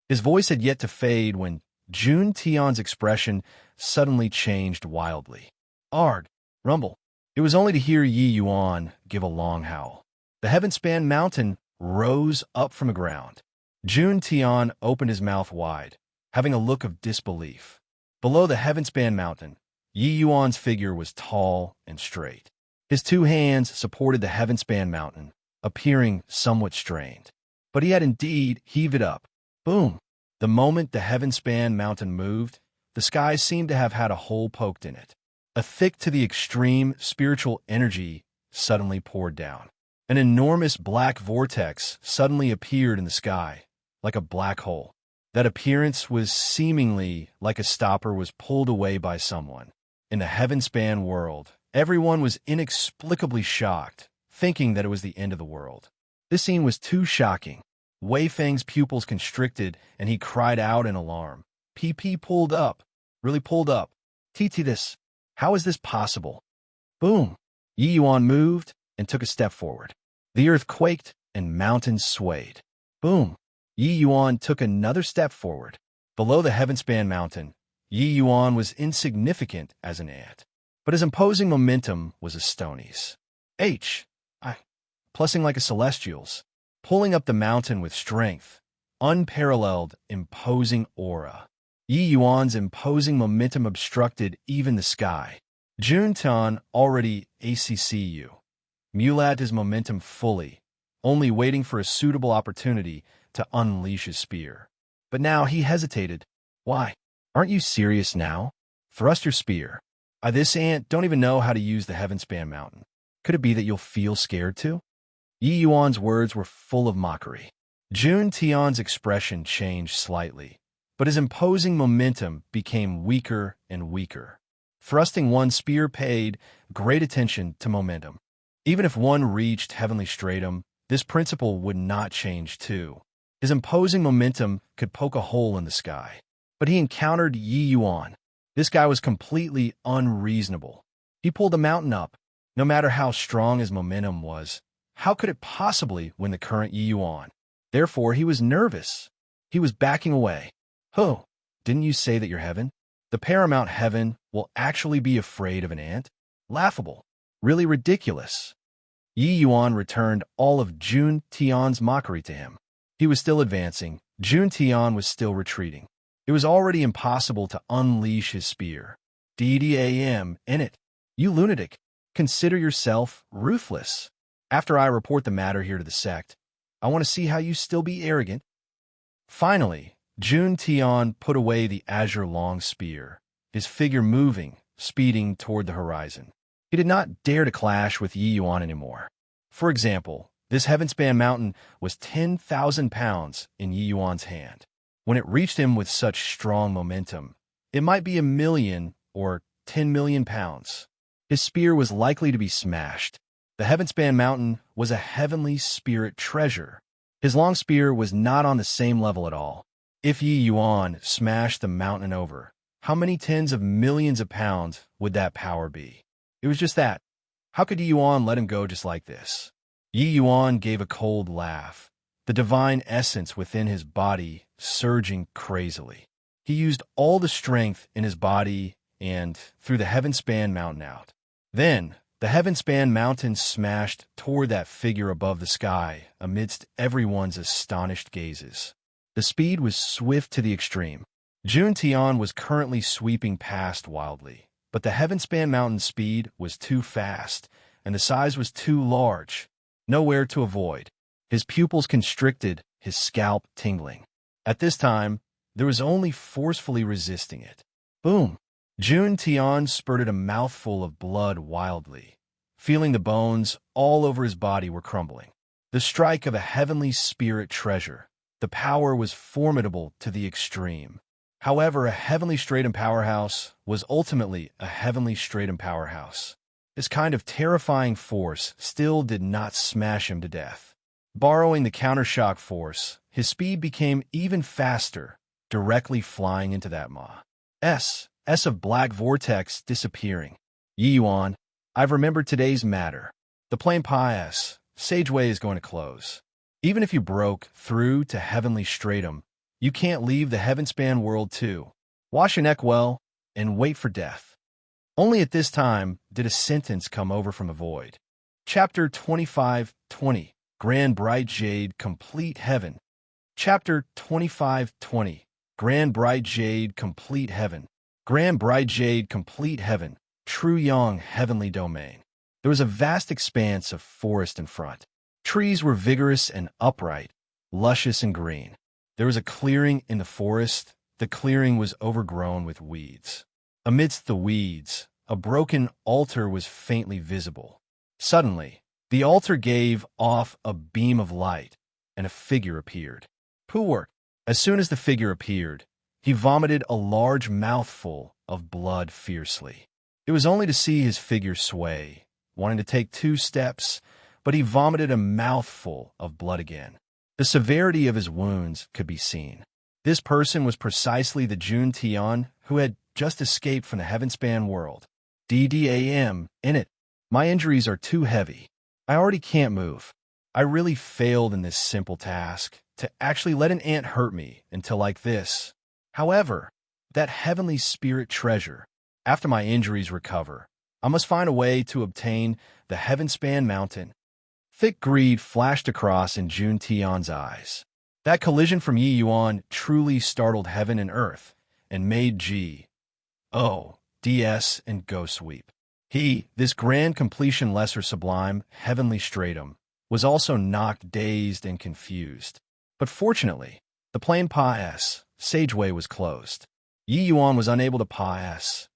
His voice had yet to fade when Jun Tian's expression suddenly changed wildly. Arg! Rumble. It was only to hear Yi Yuan give a long howl. The Heavenspan Mountain rose up from the ground. Jun Tian opened his mouth wide, having a look of disbelief. Below the Heavenspan Mountain, Yi Yuan's figure was tall and straight. His 2 hands supported the Heavenspan Mountain, appearing somewhat strained. But he had indeed heaved it up. Boom! The moment the Heavenspan Mountain moved, the sky seemed to have had a hole poked in it. A thick to the extreme spiritual energy suddenly poured down. An enormous black vortex suddenly appeared in the sky, like a black hole. That appearance was seemingly like a stopper was pulled away by someone. In the Heavenspan world, everyone was inexplicably shocked, thinking that it was the end of the world. This scene was too shocking. Wei Feng's pupils constricted, and he cried out in alarm. PP pulled up. Really pulled up. This. How is this possible? Boom! Yi Yuan moved and took a step forward. The earth quaked and mountains swayed. Boom! Yi Yuan took another step forward. Below the Heavenspan Mountain, Yi Yuan was insignificant as an ant, but his imposing momentum was Astonies. Plusing like a celestial's, pulling up the mountain with strength, unparalleled, imposing aura. Yi Yuan's imposing momentum obstructed even the sky. Jun Tian already ACCU. Mulat his momentum fully, only waiting for a suitable opportunity to unleash his spear. But now he hesitated. Why? Aren't you serious now? Thrust your spear. This ant don't even know how to use the Heavenspan Mountain. Could it be that you'll feel scared too? Yi Yuan's words were full of mockery. Jun Tian's expression changed slightly, but his imposing momentum became weaker and weaker. Thrusting one spear paid great attention to momentum. Even if one reached heavenly stratum, this principle would not change too. His imposing momentum could poke a hole in the sky. But he encountered Yi Yuan. This guy was completely unreasonable. He pulled the mountain up. No matter how strong his momentum was, how could it possibly win the current Yi Yuan? Therefore, he was nervous. He was backing away. "Oh, didn't you say that you're heaven? The paramount heaven will actually be afraid of an ant? Laughable. Really ridiculous." Yi Yuan returned all of Jun Tian's mockery to him. He was still advancing. Jun Tian was still retreating. It was already impossible to unleash his spear. "DDAM in it. You lunatic. Consider yourself ruthless. After I report the matter here to the sect, I want to see how you still be arrogant." Finally, Jun Tian put away the azure long spear, his figure moving, speeding toward the horizon. He did not dare to clash with Yi Yuan anymore. For example, this heaven-span mountain was 10,000 pounds in Yi Yuan's hand. When it reached him with such strong momentum, it might be 1,000,000 or 10,000,000 pounds. His spear was likely to be smashed. The heaven-span mountain was a heavenly spirit treasure. His long spear was not on the same level at all. If Yi Yuan smashed the mountain over, how many tens of millions of pounds would that power be? It was just that. How could Yi Yuan let him go just like this? Yi Yuan gave a cold laugh, the divine essence within his body surging crazily. He used all the strength in his body and threw the heaven-span mountain out. Then, the heaven-span mountain smashed toward that figure above the sky amidst everyone's astonished gazes. The speed was swift to the extreme. Jun Tian was currently sweeping past wildly, but the heaven-span mountain's speed was too fast, and the size was too large. Nowhere to avoid. His pupils constricted, his scalp tingling. At this time, there was only forcefully resisting it. Boom! Jun Tian spurted a mouthful of blood wildly, feeling the bones all over his body were crumbling. The strike of a heavenly spirit treasure. The power was formidable to the extreme. However, a heavenly stratum powerhouse was ultimately a heavenly stratum powerhouse. This kind of terrifying force still did not smash him to death. Borrowing the countershock force, his speed became even faster, directly flying into that maw. S of black vortex disappearing. Yi Yuan, I've remembered today's matter. The plain pious, Sageway is going to close. Even if you broke through to heavenly stratum, you can't leave the heaven-span world too. Wash your neck well and wait for death. Only at this time did a sentence come over from the void. Chapter 25:20, Grand Bright Jade Complete Heaven. Chapter 25:20, Grand Bright Jade Complete Heaven. Grand Bright Jade Complete Heaven, True Young Heavenly Domain. There was a vast expanse of forest in front. Trees were vigorous and upright, luscious and green. There was a clearing in the forest. The clearing was overgrown with weeds. Amidst the weeds, a broken altar was faintly visible. Suddenly, the altar gave off a beam of light, and a figure appeared. Poor. As soon as the figure appeared, he vomited a large mouthful of blood fiercely. It was only to see his figure sway, wanting to take 2 steps, but he vomited a mouthful of blood again. The severity of his wounds could be seen. This person was precisely the Jun Tian who had just escaped from the heaven-span world. DDAM in it. My injuries are too heavy. I already can't move. I really failed in this simple task, to actually let an ant hurt me until like this. However, that heavenly spirit treasure, after my injuries recover, I must find a way to obtain the heaven-span mountain. Thick greed flashed across in Jun Tian's eyes. That collision from Yi Yuan truly startled heaven and earth, and made G.O.D.S. and go sweep. He, this grand completion lesser sublime, heavenly stratum, was also knocked dazed and confused. But fortunately, the plain pious, Sageway was closed. Yi Yuan was unable to pass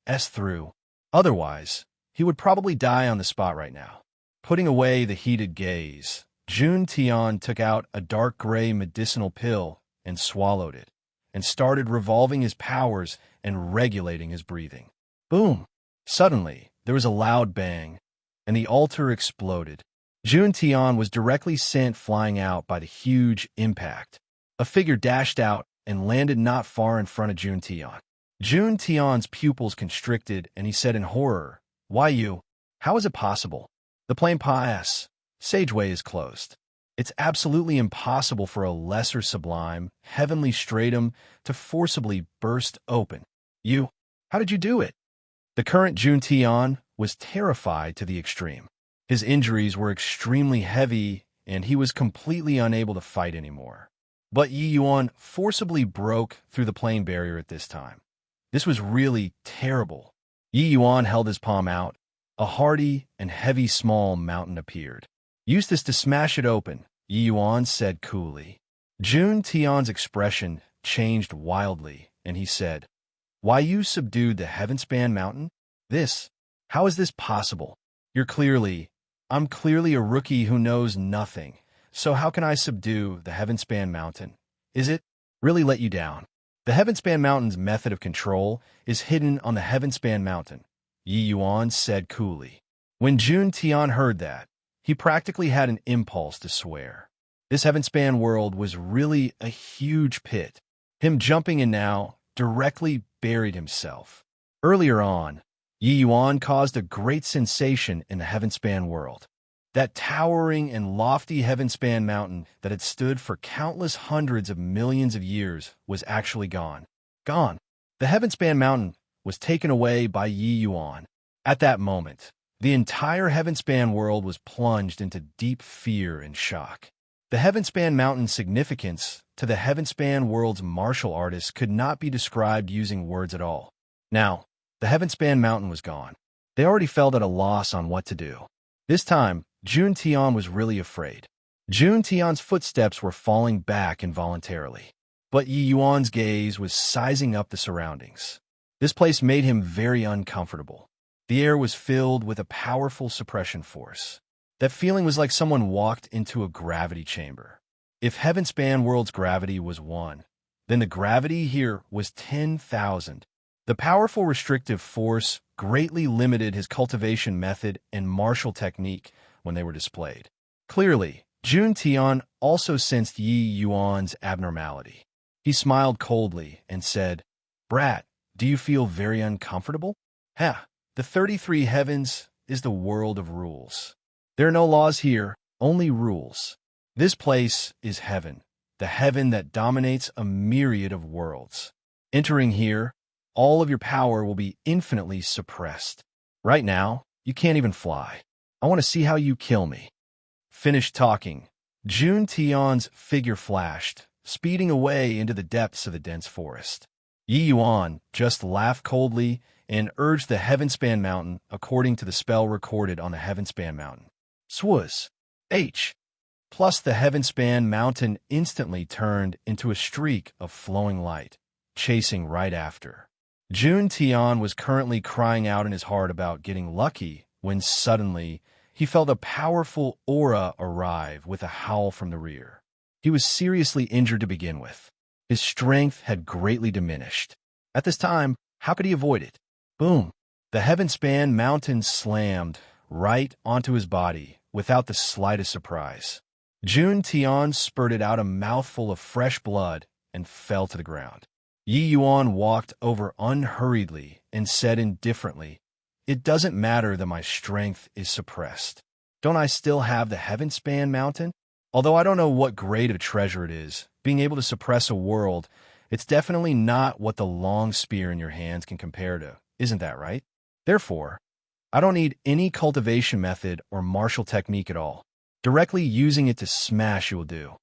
through. Otherwise, he would probably die on the spot right now. Putting away the heated gaze, Jun Tian took out a dark gray medicinal pill and swallowed it, and started revolving his powers and regulating his breathing. Boom! Suddenly, there was a loud bang, and the altar exploded. Jun Tian was directly sent flying out by the huge impact. A figure dashed out and landed not far in front of Jun Tian. Jun Tian's pupils constricted, and he said in horror, "Why you? How is it possible? The plain pass sageway is closed. It's absolutely impossible for a lesser sublime, heavenly stratum to forcibly burst open. How did you do it?" The current Jun Tian was terrified to the extreme. His injuries were extremely heavy, and he was completely unable to fight anymore. But Yi Yuan forcibly broke through the plane barrier at this time. This was really terrible. Yi Yuan held his palm out. A hardy and heavy small mountain appeared. "Use this to smash it open," Yi Yuan said coolly. Jun Tian's expression changed wildly, and he said, "Why you subdued the Heavenspan Mountain? How is this possible? I'm clearly a rookie who knows nothing, so how can I subdue the Heavenspan Mountain? Is it really let you down? The Heavenspan Mountain's method of control is hidden on the Heavenspan Mountain," Yi Yuan said coolly. When Jun Tian heard that, he practically had an impulse to swear. This Heavenspan world was really a huge pit. Him jumping in now directly buried himself. Earlier on, Yi Yuan caused a great sensation in the Heavenspan world. That towering and lofty Heavenspan mountain that had stood for countless hundreds of millions of years was actually gone. Gone. The Heavenspan mountain was taken away by Yi Yuan. At that moment, the entire Heavenspan world was plunged into deep fear and shock. The Heavenspan mountain's significance to the Heavenspan world's martial artists could not be described using words at all. Now, the Heavenspan mountain was gone. They already felt at a loss on what to do. This time, Jun Tian was really afraid. Jun Tian's footsteps were falling back involuntarily. But Yi Yuan's gaze was sizing up the surroundings. This place made him very uncomfortable. The air was filled with a powerful suppression force. That feeling was like someone walked into a gravity chamber. If Heavenspan world's gravity was 1, then the gravity here was 10,000. The powerful restrictive force greatly limited his cultivation method and martial technique when they were displayed. Clearly, Jun Tian also sensed Yi Yuan's abnormality. He smiled coldly and said, "Brat, do you feel very uncomfortable? The 33 heavens is the world of rules. There are no laws here, only rules. This place is heaven, the heaven that dominates a myriad of worlds. Entering here, all of your power will be infinitely suppressed. Right now, you can't even fly. I want to see how you kill me." Finished talking, Jun Tian's figure flashed, speeding away into the depths of the dense forest. Yi Yuan just laughed coldly and urged the Heavenspan Mountain according to the spell recorded on the Heavenspan Mountain. Swaz. Plus the Heavenspan Mountain instantly turned into a streak of flowing light, chasing right after. Jun Tian was currently crying out in his heart about getting lucky when suddenly he felt a powerful aura arrive with a howl from the rear. He was seriously injured to begin with. His strength had greatly diminished. At this time, how could he avoid it? Boom! The Heavenspan Mountain slammed right onto his body without the slightest surprise. Jun Tian spurted out a mouthful of fresh blood and fell to the ground. Yi Yuan walked over unhurriedly and said indifferently, "It doesn't matter that my strength is suppressed. Don't I still have the Heavenspan Mountain? Although I don't know what grade of treasure it is, being able to suppress a world, it's definitely not what the long spear in your hands can compare to, isn't that right? Therefore, I don't need any cultivation method or martial technique at all. Directly using it to smash you will do."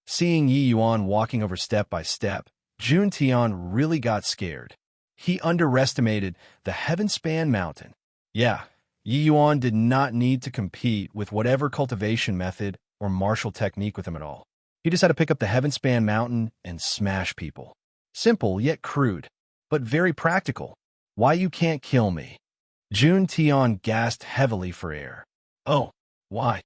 Seeing Yi Yuan walking over step by step, Jun Tian really got scared. He underestimated the Heavenspan Mountain. Yeah, Yi Yuan did not need to compete with whatever cultivation method or martial technique with him at all. He just had to pick up the Heavenspan Mountain and smash people. Simple yet crude, but very practical. Why you can't kill me? Jun Tian gasped heavily for air. Oh, Why?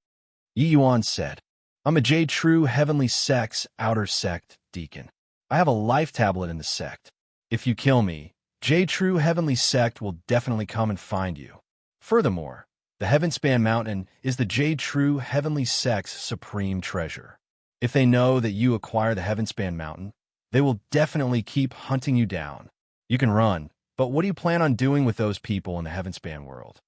Yi Yuan said, I'm a J true heavenly sect's outer sect deacon. I have a life tablet in the sect. If you kill me, J true heavenly sect will definitely come and find you. Furthermore, the Heavenspan Mountain is the J true heavenly sect's supreme treasure. If they know that you acquire the Heavenspan Mountain, they will definitely keep hunting you down. You can run, but what do you plan on doing with those people in the Heavenspan world?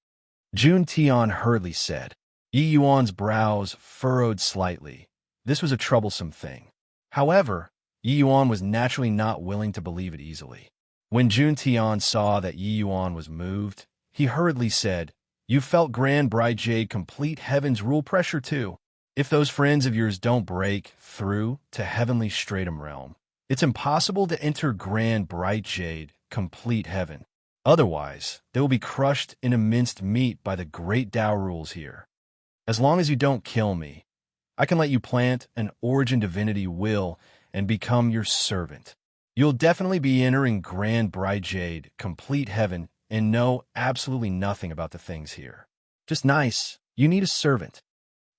Jun Tian hurriedly said. Yi Yuan's brows furrowed slightly. This was a troublesome thing. However, Yi Yuan was naturally not willing to believe it easily. When Jun Tian saw that Yi Yuan was moved, he hurriedly said, You felt Grand Bright Jade complete heaven's rule pressure too. If those friends of yours don't break through to heavenly stratum realm, it's impossible to enter Grand Bright Jade complete heaven. Otherwise, they will be crushed into minced meat by the great Tao rules here. As long as you don't kill me, I can let you plant an origin divinity will and become your servant. You'll definitely be entering Grand Bright Jade complete heaven and know absolutely nothing about the things here. Just nice. You need a servant.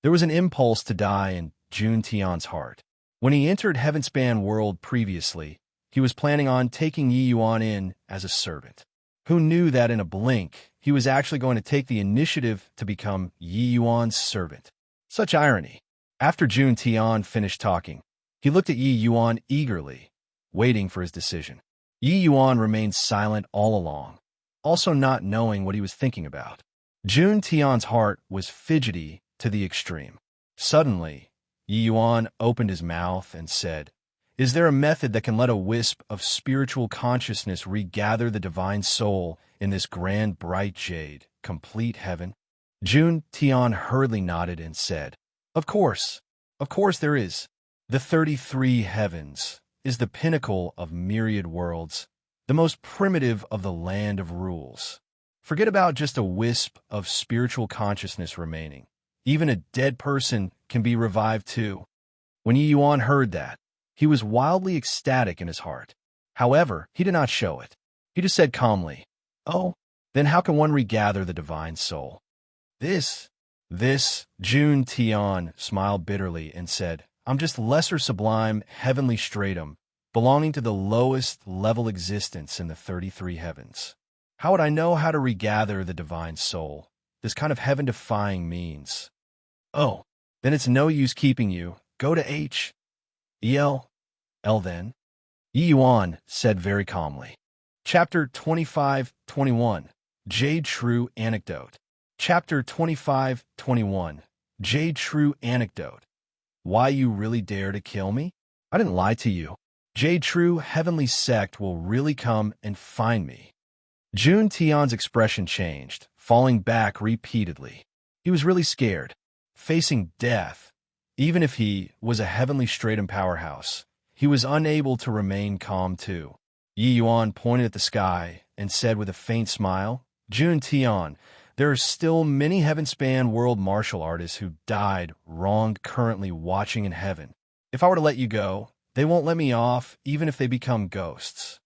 There was an impulse to die in Jun Tian's heart. When he entered Heavenspan World previously, he was planning on taking Yi Yuan in as a servant. Who knew that in a blink, he was actually going to take the initiative to become Yi Yuan's servant? Such irony. After Jun Tian finished talking, he looked at Yi Yuan eagerly, waiting for his decision. Yi Yuan remained silent all along, also not knowing what he was thinking about. Jun Tian's heart was fidgety to the extreme. Suddenly, Yi Yuan opened his mouth and said, Is there a method that can let a wisp of spiritual consciousness regather the divine soul in this Grand Bright Jade, complete heaven? Jun Tian hurriedly nodded and said, Of course there is. The 33 heavens is the pinnacle of myriad worlds, the most primitive of the land of rules. Forget about just a wisp of spiritual consciousness remaining. Even a dead person can be revived too. When Yi Yuan heard that, he was wildly ecstatic in his heart. However, he did not show it. He just said calmly, Oh, then how can one regather the divine soul? This, Jun Tian smiled bitterly and said, I'm just lesser sublime heavenly stratum, belonging to the lowest level existence in the 33 heavens. How would I know how to regather the divine soul? This kind of heaven-defying means. Oh, then it's no use keeping you. Go to H.E.L. then. Yi Yuan said very calmly. Chapter 25-21, Jade True Anecdote. Chapter 25-21, Jade True Anecdote. Why you really dare to kill me? I didn't lie to you. Jade True Heavenly Sect will really come and find me. Jun Tian's expression changed, falling back repeatedly. He was really scared, facing death. Even if he was a heavenly stratum powerhouse, he was unable to remain calm too. Yi Yuan pointed at the sky and said with a faint smile, Jun Tian, there are still many Heavenspan world martial artists who died wronged currently watching in heaven. If I were to let you go, they won't let me off even if they become ghosts.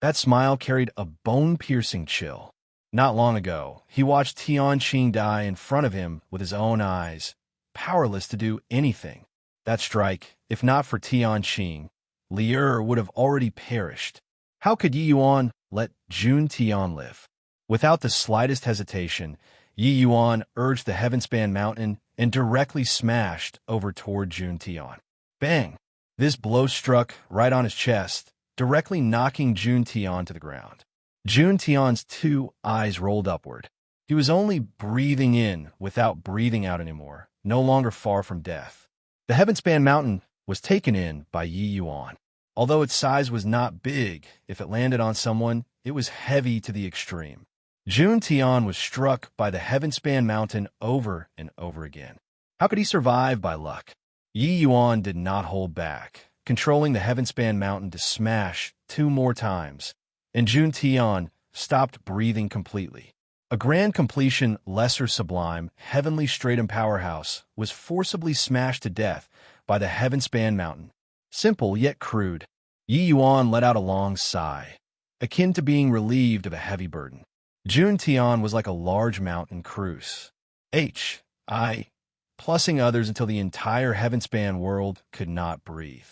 That smile carried a bone-piercing chill. Not long ago, he watched Tianqing die in front of him with his own eyes, powerless to do anything. That strike, if not for Tianqing, Liu would have already perished. How could Yi Yuan let Jun Tian live? Without the slightest hesitation, Yi Yuan urged the Heavenspan Mountain and directly smashed over toward Jun Tian. Bang! This blow struck right on his chest, directly knocking Jun Tian to the ground. Jun Tian's two eyes rolled upward. He was only breathing in without breathing out anymore, no longer far from death. The Heavenspan Mountain was taken in by Yi Yuan. Although its size was not big, if it landed on someone, it was heavy to the extreme. Jun Tian was struck by the Heavenspan Mountain over and over again. How could he survive by luck? Yi Yuan did not hold back, controlling the Heavenspan Mountain to smash 2 more times, and Jun Tian stopped breathing completely. A grand completion, lesser sublime, heavenly stratum powerhouse was forcibly smashed to death by the Heavenspan Mountain. Simple yet crude. Yi Yuan let out a long sigh, akin to being relieved of a heavy burden. Jun Tian was like a large mountain cruise. H.I. plussing others until the entire heaven-span world could not breathe.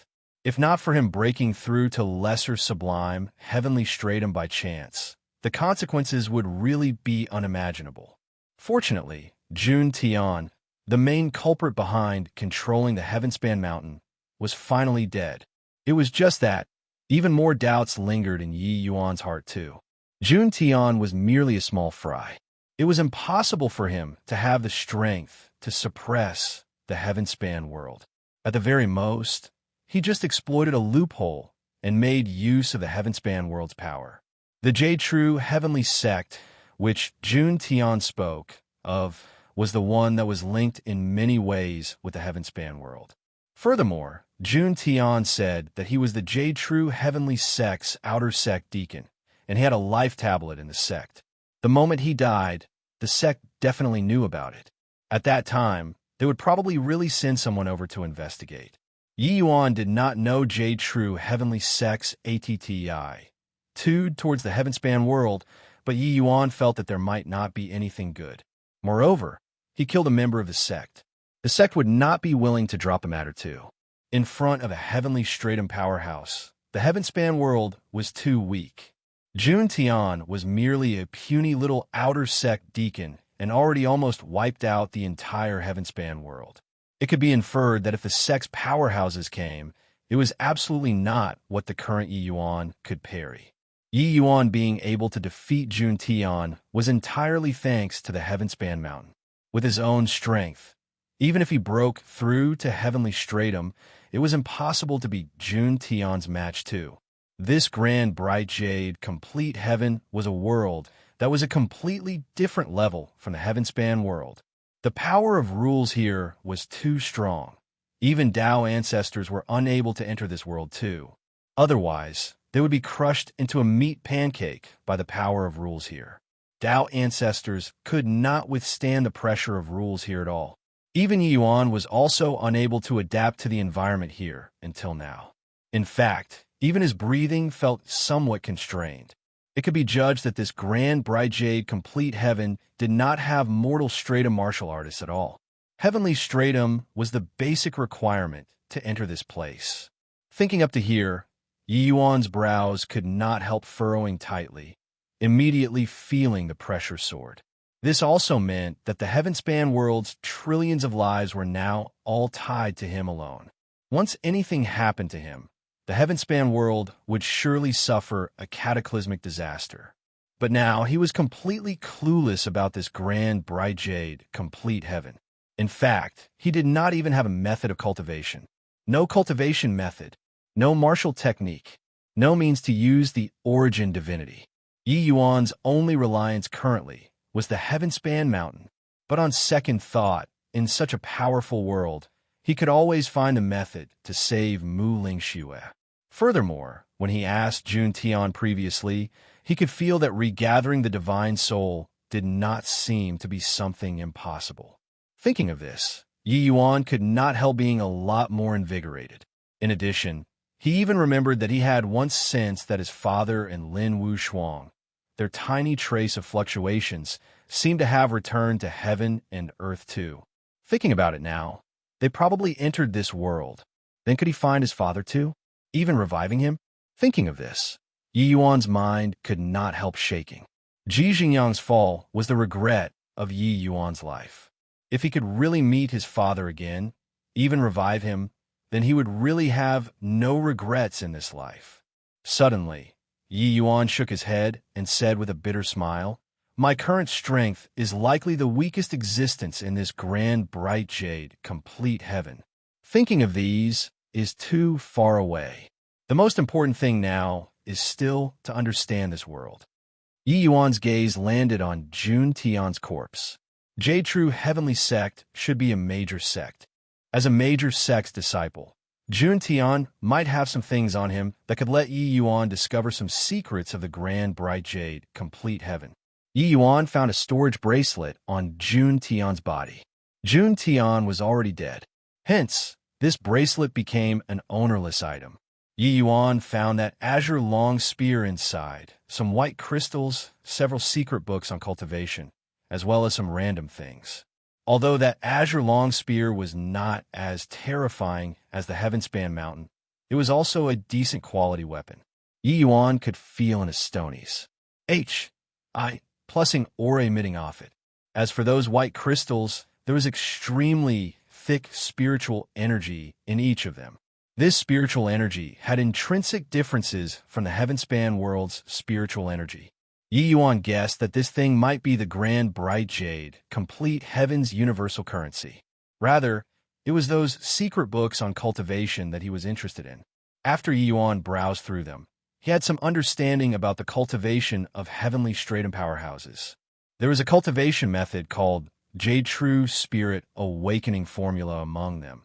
If not for him breaking through to lesser sublime, heavenly stratum by chance, the consequences would really be unimaginable. Fortunately, Jun Tian, the main culprit behind controlling the heaven-span mountain, was finally dead. It was just that, even more doubts lingered in Yi Yuan's heart too. Jun Tian was merely a small fry. It was impossible for him to have the strength to suppress the heaven-span world. At the very most, he just exploited a loophole and made use of the heaven-span world's power. The J-True heavenly sect, which Jun Tian spoke of, was the one that was linked in many ways with the heaven-span world. Furthermore, Jun Tian said that he was the J-True heavenly sect's outer sect deacon, and he had a life tablet in the sect. The moment he died, the sect definitely knew about it. At that time, they would probably really send someone over to investigate. Yi Yuan did not know J-True heavenly sect's ATTI, tude towards the heaven-span world, but Yi Yuan felt that there might not be anything good. Moreover, he killed a member of the sect. The sect would not be willing to drop a matter too. In front of a heavenly stratum powerhouse, the heaven-span world was too weak. Jun Tian was merely a puny little outer sect deacon and already almost wiped out the entire heaven-span world. It could be inferred that if the sect's powerhouses came, it was absolutely not what the current Yi Yuan could parry. Yi Yuan being able to defeat Jun Tian was entirely thanks to the heaven-span mountain. With his own strength, even if he broke through to heavenly stratum, it was impossible to beat Jun Tian's match too. This grand bright jade complete heaven was a world that was a completely different level from the heaven-span world. The power of rules here was too strong. Even Dao ancestors were unable to enter this world too. Otherwise, they would be crushed into a meat pancake by the power of rules here. Dao ancestors could not withstand the pressure of rules here at all. Even Yi Yuan was also unable to adapt to the environment here until now. In fact, even his breathing felt somewhat constrained. It could be judged that this grand bright jade complete heaven did not have mortal stratum martial artists at all. Heavenly stratum was the basic requirement to enter this place. Thinking up to here, Yi Yuan's brows could not help furrowing tightly, immediately feeling the pressure soared. This also meant that the heaven-span world's trillions of lives were now all tied to him alone. Once anything happened to him, the heaven-span world would surely suffer a cataclysmic disaster. But now he was completely clueless about this grand, bright jade, complete heaven. In fact, he did not even have a method of cultivation. No cultivation method, no martial technique, no means to use the origin divinity. Yi Yuan's only reliance currently was the heaven-span mountain. But on second thought, in such a powerful world, he could always find a method to save Mu Lingxue. Furthermore, when he asked Jun Tian previously, he could feel that regathering the divine soul did not seem to be something impossible. Thinking of this, Yi Yuan could not help being a lot more invigorated. In addition, he even remembered that he had once sensed that his father and Lin Wushuang, their tiny trace of fluctuations, seemed to have returned to heaven and earth too. Thinking about it now, they probably entered this world. Then could he find his father too, even reviving him? Thinking of this, Yi Yuan's mind could not help shaking. Ji Xingyang's fall was the regret of Yi Yuan's life. If he could really meet his father again, even revive him, then he would really have no regrets in this life. Suddenly, Yi Yuan shook his head and said with a bitter smile, "My current strength is likely the weakest existence in this grand bright jade, complete heaven. Thinking of these is too far away. The most important thing now is still to understand this world." Yi Yuan's gaze landed on Jun Tian's corpse. J-True Heavenly Sect should be a major sect. As a major sect's disciple, Jun Tian might have some things on him that could let Yi Yuan discover some secrets of the grand bright jade, complete heaven. Yi Yuan found a storage bracelet on Jun Tian's body. Jun Tian was already dead. Hence, this bracelet became an ownerless item. Yi Yuan found that azure long spear inside, some white crystals, several secret books on cultivation, as well as some random things. Although that azure long spear was not as terrifying as the Heavenspan Mountain, it was also a decent quality weapon. Yi Yuan could feel in his stonies. Plussing aura emitting off it. As for those white crystals, there was extremely thick spiritual energy in each of them. This spiritual energy had intrinsic differences from the Heavenspan world's spiritual energy. Yi Yuan guessed that this thing might be the grand bright jade, complete heaven's universal currency. Rather, it was those secret books on cultivation that he was interested in. After Yi Yuan browsed through them, he had some understanding about the cultivation of heavenly stratum powerhouses. There was a cultivation method called Jade True Spirit Awakening Formula among them,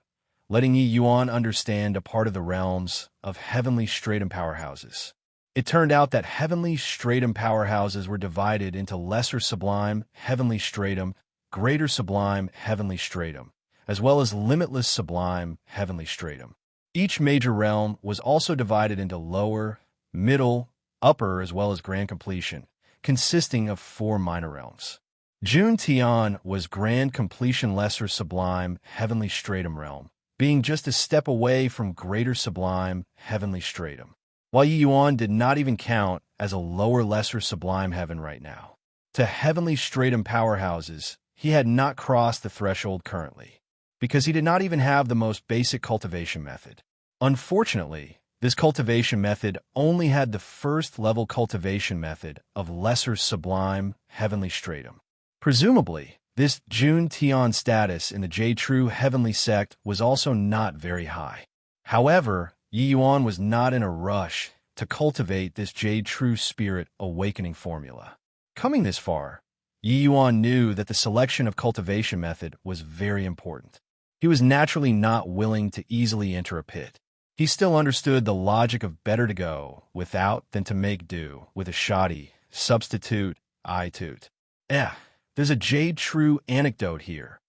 letting Yi Yuan understand a part of the realms of heavenly stratum powerhouses. It turned out that heavenly stratum powerhouses were divided into lesser sublime heavenly stratum, greater sublime heavenly stratum, as well as limitless sublime heavenly stratum. Each major realm was also divided into lower, middle, upper, as well as grand completion, consisting of 4 minor realms. Jun Tian was grand completion lesser sublime heavenly stratum realm, being just a step away from greater sublime heavenly stratum, while Yi Yuan did not even count as a lower lesser sublime heaven right now. To heavenly stratum powerhouses, he had not crossed the threshold currently, because he did not even have the most basic cultivation method. Unfortunately, this cultivation method only had the first level cultivation method of lesser sublime heavenly stratum. Presumably, this Jun Tian status in the Jade True heavenly sect was also not very high. However, Yi Yuan was not in a rush to cultivate this Jade True Spirit Awakening formula. Coming this far, Yi Yuan knew that the selection of cultivation method was very important. He was naturally not willing to easily enter a pit. He still understood the logic of better to go without than to make do with a shoddy substitute I-toot. There's a Jade True anecdote here.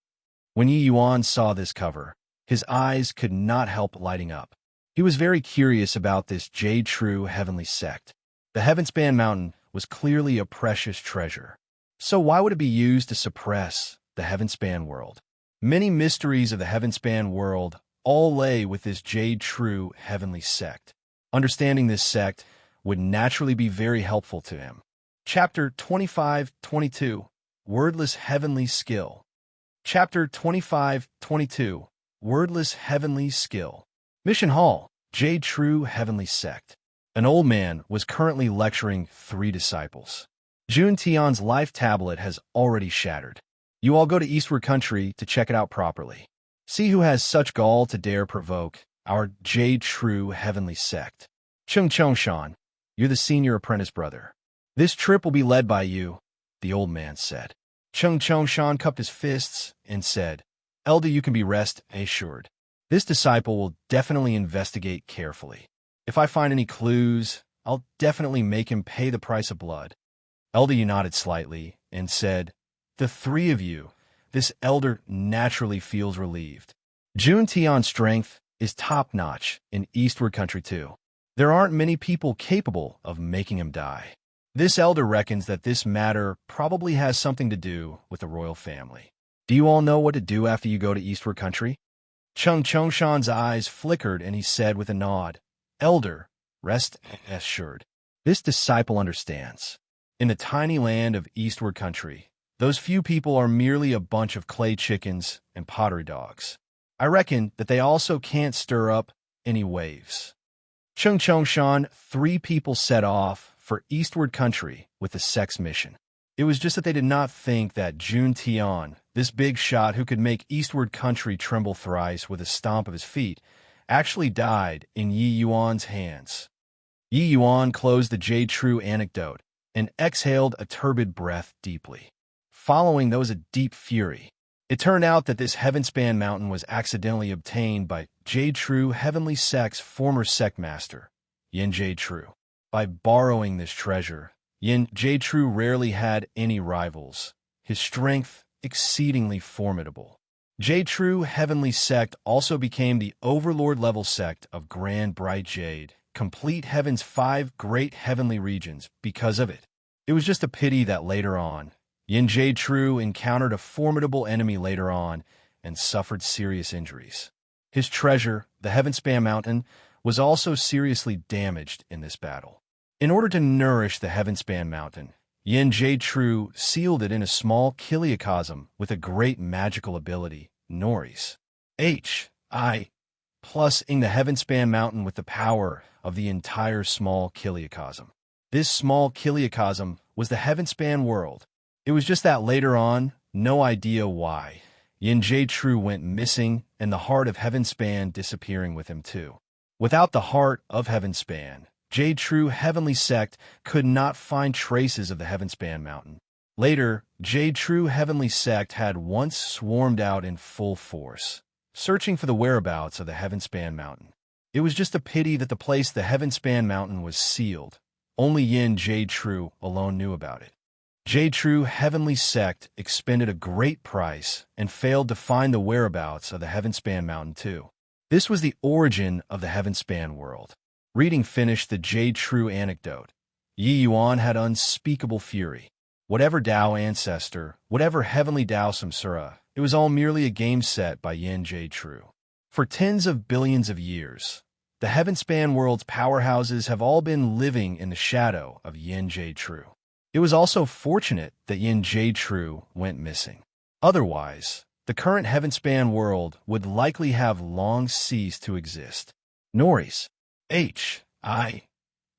When Yi Yuan saw this cover, his eyes could not help lighting up. He was very curious about this Jade True heavenly sect. The Heavenspan Mountain was clearly a precious treasure. So why would it be used to suppress the Heavenspan world? Many mysteries of the Heavenspan world all lay with this Jade True heavenly sect. Understanding this sect would naturally be very helpful to him. Chapter 25-22, Wordless Heavenly Skill. Chapter 25-22, Wordless Heavenly Skill. Mission Hall, Jade True heavenly sect. An old man was currently lecturing 3 disciples. Jun Tian's life tablet has already shattered. You all go to Eastward Country to check it out properly. See who has such gall to dare provoke our Jade True heavenly sect. Chung Shan, you're the senior apprentice brother. This trip will be led by you, the old man said. Chung Shan cupped his fists and said, Elder, you can be rest assured. This disciple will definitely investigate carefully. If I find any clues, I'll definitely make him pay the price of blood. Elder nodded slightly and said, The 3 of you, this elder naturally feels relieved. Jun Tian's strength is top-notch in Eastward Country too. There aren't many people capable of making him die. This elder reckons that this matter probably has something to do with the royal family. Do you all know what to do after you go to Eastward Country? Chung Shan's eyes flickered and he said with a nod, Elder, rest assured. This disciple understands. In the tiny land of Eastward Country, those few people are merely a bunch of clay chickens and pottery dogs. I reckon that they also can't stir up any waves. Chung Shan, 3 people set off for Eastward Country with the sex mission. It was just that they did not think that Jun Tian, this big shot who could make Eastward Country tremble thrice with a stomp of his feet, actually died in Yi Yuan's hands. Yi Yuan closed the Jade True anecdote and exhaled a turbid breath deeply. Following, there was a deep fury. It turned out that this Heavenspan Mountain was accidentally obtained by Jade True Heavenly Sect's former sect master, Yin Jade True. By borrowing this treasure, Yin Jade True rarely had any rivals, his strength exceedingly formidable. Jade True Heavenly Sect also became the overlord-level sect of Grand Bright Jade, complete Heaven's 5 great heavenly regions because of it. It was just a pity that later on, Yin Jade True encountered a formidable enemy later on and suffered serious injuries. His treasure, the Heavenspan Mountain, was also seriously damaged in this battle. In order to nourish the Heavenspan Mountain, Yin Jade True sealed it in a small chiliocosm with a great magical ability, Noris. Plus-ing the Heavenspan Mountain with the power of the entire small chiliocosm. This small chiliocosm was the Heavenspan world. It was just that later on, no idea why, Yin Jade True went missing and the heart of Heavenspan disappearing with him too. Without the heart of Heavenspan, Jade True Heavenly Sect could not find traces of the Heavenspan Mountain. Later, Jade True Heavenly Sect had once swarmed out in full force, searching for the whereabouts of the Heavenspan Mountain. It was just a pity that the place the Heavenspan Mountain was sealed. Only Yin Jade True alone knew about it. Jade True Heavenly Sect expended a great price and failed to find the whereabouts of the Heavenspan Mountain too. This was the origin of the Heavenspan world. Reading finished the Jade True anecdote. Yi Yuan had unspeakable fury. Whatever Tao ancestor, whatever heavenly Tao Samsara, it was all merely a game set by Yin Jade True. For tens of billions of years, the Heavenspan world's powerhouses have all been living in the shadow of Yin Jade True. It was also fortunate that Yin Jade True went missing. Otherwise, the current Heavenspan world would likely have long ceased to exist. Noris.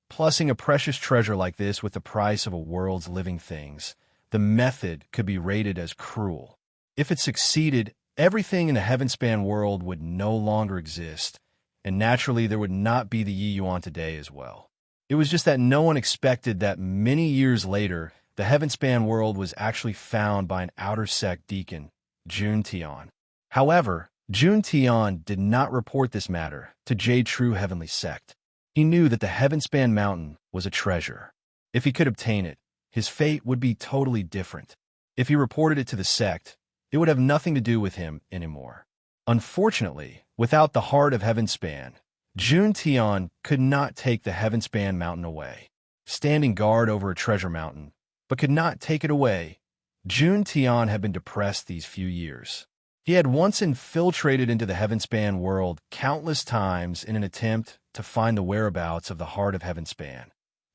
Plussing a precious treasure like this with the price of a world's living things, the method could be rated as cruel. If it succeeded, everything in the Heavenspan world would no longer exist, and naturally there would not be the Yi Yuan today as well. It was just that no one expected that many years later, the Heavenspan world was actually found by an outer sect deacon, Jun Tian. However, Jun Tian did not report this matter to Jade True Heavenly Sect. He knew that the Heavenspan Mountain was a treasure. If he could obtain it, his fate would be totally different. If he reported it to the sect, it would have nothing to do with him anymore. Unfortunately, without the heart of Heavenspan, Jun Tian could not take the Heavenspan Mountain away. Standing guard over a treasure mountain, but could not take it away, Jun Tian had been depressed these few years. He had once infiltrated into the Heavenspan world countless times in an attempt to find the whereabouts of the heart of Heavenspan,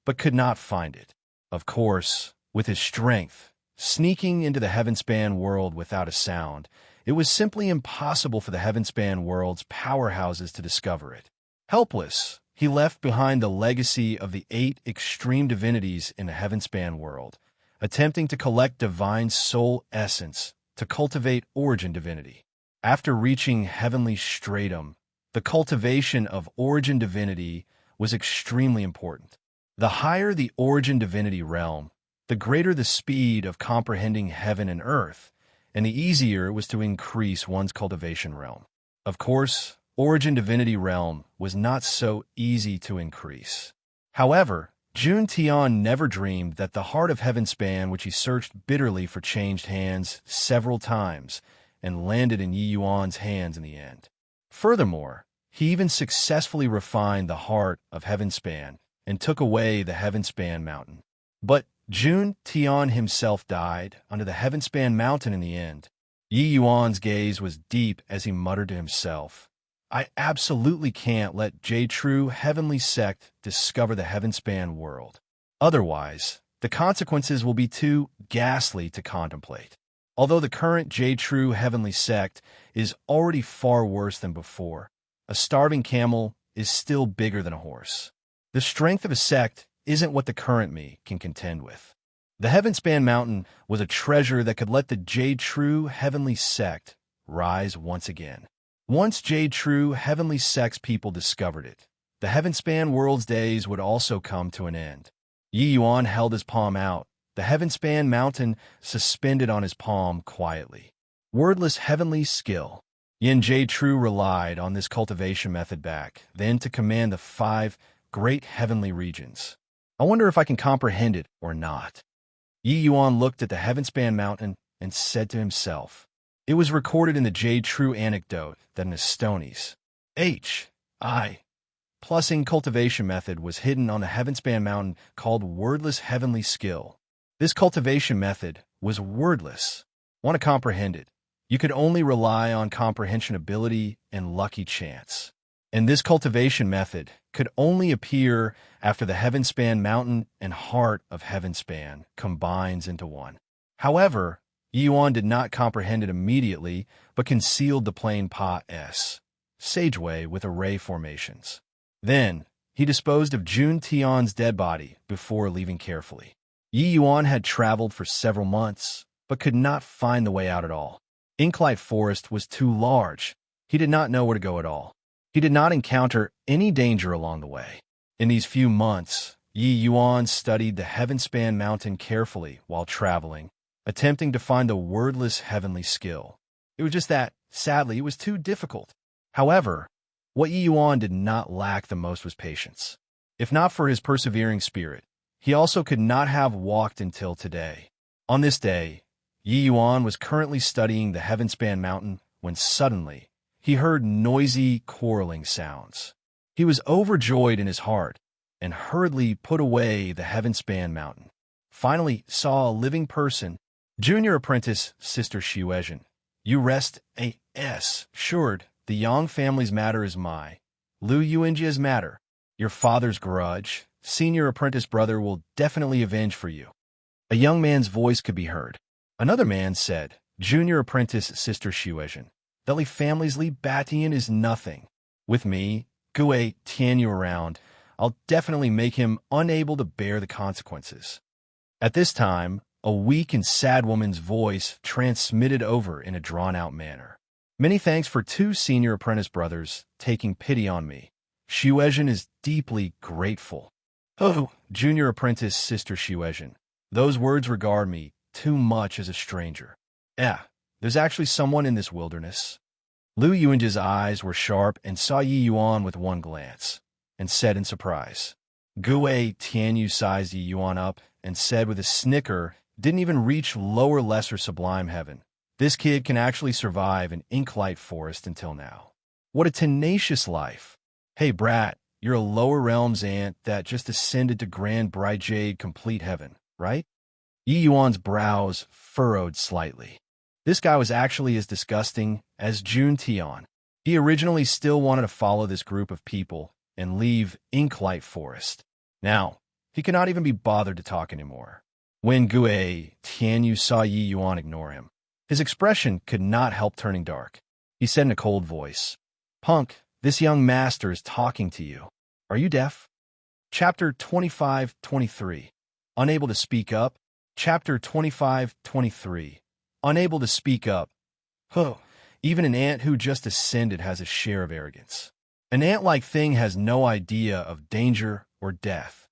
but could not find it. Of course, with his strength, sneaking into the Heavenspan world without a sound, it was simply impossible for the Heavenspan world's powerhouses to discover it. Helpless, he left behind the legacy of the 8 extreme divinities in the Heavenspan world, attempting to collect divine soul essence to cultivate origin divinity. After reaching heavenly stratum, the cultivation of origin divinity was extremely important. The higher the origin divinity realm, the greater the speed of comprehending heaven and earth, and the easier it was to increase one's cultivation realm. Of course, origin divinity realm was not so easy to increase. However, Jun Tian never dreamed that the heart of Heavenspan, which he searched bitterly for, changed hands several times and landed in Yi Yuan's hands in the end. Furthermore, he even successfully refined the heart of Heavenspan and took away the Heavenspan Mountain. But Jun Tian himself died under the Heavenspan Mountain in the end. Yi Yuan's gaze was deep as he muttered to himself, "I absolutely can't let Jade True Heavenly Sect discover the Heavenspan world. Otherwise, the consequences will be too ghastly to contemplate." Although the current Jade True Heavenly Sect is already far worse than before, a starving camel is still bigger than a horse. The strength of a sect isn't what the current me can contend with. The Heavenspan Mountain was a treasure that could let the Jade True Heavenly Sect rise once again. Once Jade True Heavenly Sect's people discovered it, the Heavenspan world's days would also come to an end. Yi Yuan held his palm out, the Heavenspan Mountain suspended on his palm quietly. Wordless heavenly skill. Yin Jade True relied on this cultivation method back then to command the 5 great heavenly regions. I wonder if I can comprehend it or not. Yi Yuan looked at the Heavenspan Mountain and said to himself. It was recorded in the Jade True anecdote that an Estoni's plussing cultivation method was hidden on the Heavenspan Mountain called Wordless Heavenly Skill. This cultivation method was wordless. Want to comprehend it? You could only rely on comprehension ability and lucky chance. And this cultivation method could only appear after the Heavenspan Mountain and Heart of Heavenspan combines into one. However, Yi Yuan did not comprehend it immediately, but concealed the plain Pa-S sageway with array formations. Then, he disposed of Jun Tian's dead body before leaving carefully. Yi Yuan had traveled for several months, but could not find the way out at all. Inklight Forest was too large. He did not know where to go at all. He did not encounter any danger along the way. In these few months, Yi Yuan studied the Heavenspan Mountain carefully while traveling, attempting to find the wordless heavenly skill. It was just that, sadly, it was too difficult. However, what Yi Yuan did not lack the most was patience. If not for his persevering spirit, he also could not have walked until today. On this day, Yi Yuan was currently studying the Heavenspan Mountain when suddenly he heard noisy, quarreling sounds. He was overjoyed in his heart and hurriedly put away the Heavenspan Mountain. Finally saw a living person, junior apprentice Sister Xuezhen. You rest assured, the Yang family's matter is my, Lu Yuanjia's matter. Your father's grudge, senior apprentice brother will definitely avenge for you. A young man's voice could be heard. Another man said, Junior apprentice Sister Xuezhen, the Li family's Li Batian is nothing. With me, Gue Tianyu around, I'll definitely make him unable to bear the consequences. At this time, a weak and sad woman's voice transmitted over in a drawn-out manner. Many thanks for 2 senior apprentice brothers taking pity on me. Xuezhen is deeply grateful. Oh, junior apprentice Sister Xuezhen, those words regard me too much as a stranger. There's actually someone in this wilderness. Lu Yuanji's eyes were sharp and saw Yi Yuan with one glance, and said in surprise. Gue Tianyu sized Yi Yuan up and said with a snicker, didn't even reach lower lesser sublime heaven. This kid can actually survive an Inklight Forest until now. What a tenacious life. Hey brat, you're a lower realms ant that just ascended to Grand Bright Jade Complete Heaven, right? Yi Yuan's brows furrowed slightly. This guy was actually as disgusting as Jun Tian. He originally still wanted to follow this group of people and leave Inklight Forest. Now, he could not even be bothered to talk anymore. When Gue Tianyu saw Yi Yuan ignore him, his expression could not help turning dark. He said in a cold voice, Punk, this young master is talking to you. Are you deaf? Chapter 25-23. Unable to speak up. Chapter 25-23. Unable to speak up. Even an ant who just ascended has a share of arrogance. An ant-like thing has no idea of danger or death.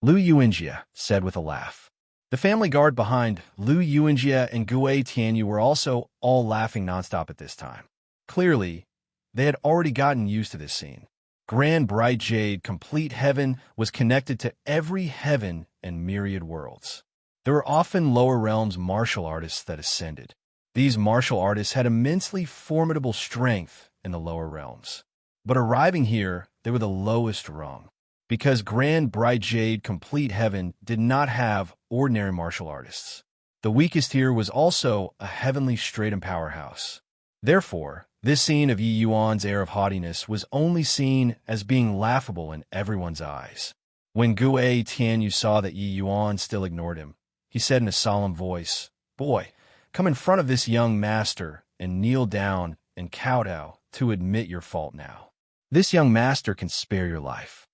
Lu Yuanjia said with a laugh. The family guard behind Lu Yuanjia and Gue Tianyu were also all laughing nonstop at this time. Clearly, they had already gotten used to this scene. Grand Bright Jade Complete Heaven was connected to every heaven and myriad worlds. There were often lower realms martial artists that ascended. These martial artists had immensely formidable strength in the lower realms. But arriving here, they were the lowest rung. Because Grand Bright Jade Complete Heaven did not have ordinary martial artists. The weakest here was also a heavenly Stratum powerhouse. Therefore, this scene of Yi Yuan's air of haughtiness was only seen as being laughable in everyone's eyes. When Gue Tianyu saw that Yi Yuan still ignored him, he said in a solemn voice, Boy, come in front of this young master and kneel down and kowtow to admit your fault now. This young master can spare your life.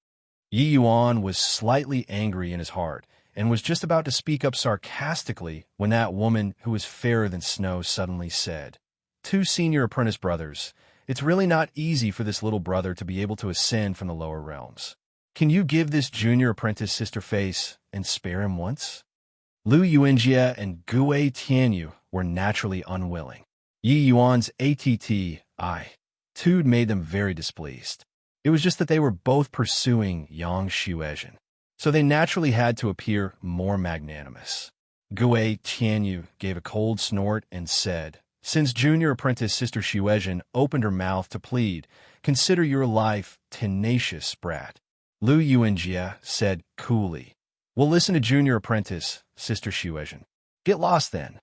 Yi Yuan was slightly angry in his heart and was just about to speak up sarcastically when that woman who was fairer than snow suddenly said, 2 senior apprentice brothers, it's really not easy for this little brother to be able to ascend from the lower realms. Can you give this junior apprentice sister face and spare him once? Lu Yuanjia and Gue Tianyu were naturally unwilling. Yi Yuan's attitude made them very displeased. It was just that they were both pursuing Yang Xuezhen, so they naturally had to appear more magnanimous. Gue Tianyu gave a cold snort and said, Since junior apprentice Sister Xuezhen opened her mouth to plead, consider your life tenacious, brat. Lu Yuanjia said coolly, We'll listen to junior apprentice Sister Xuezhen. Get lost then.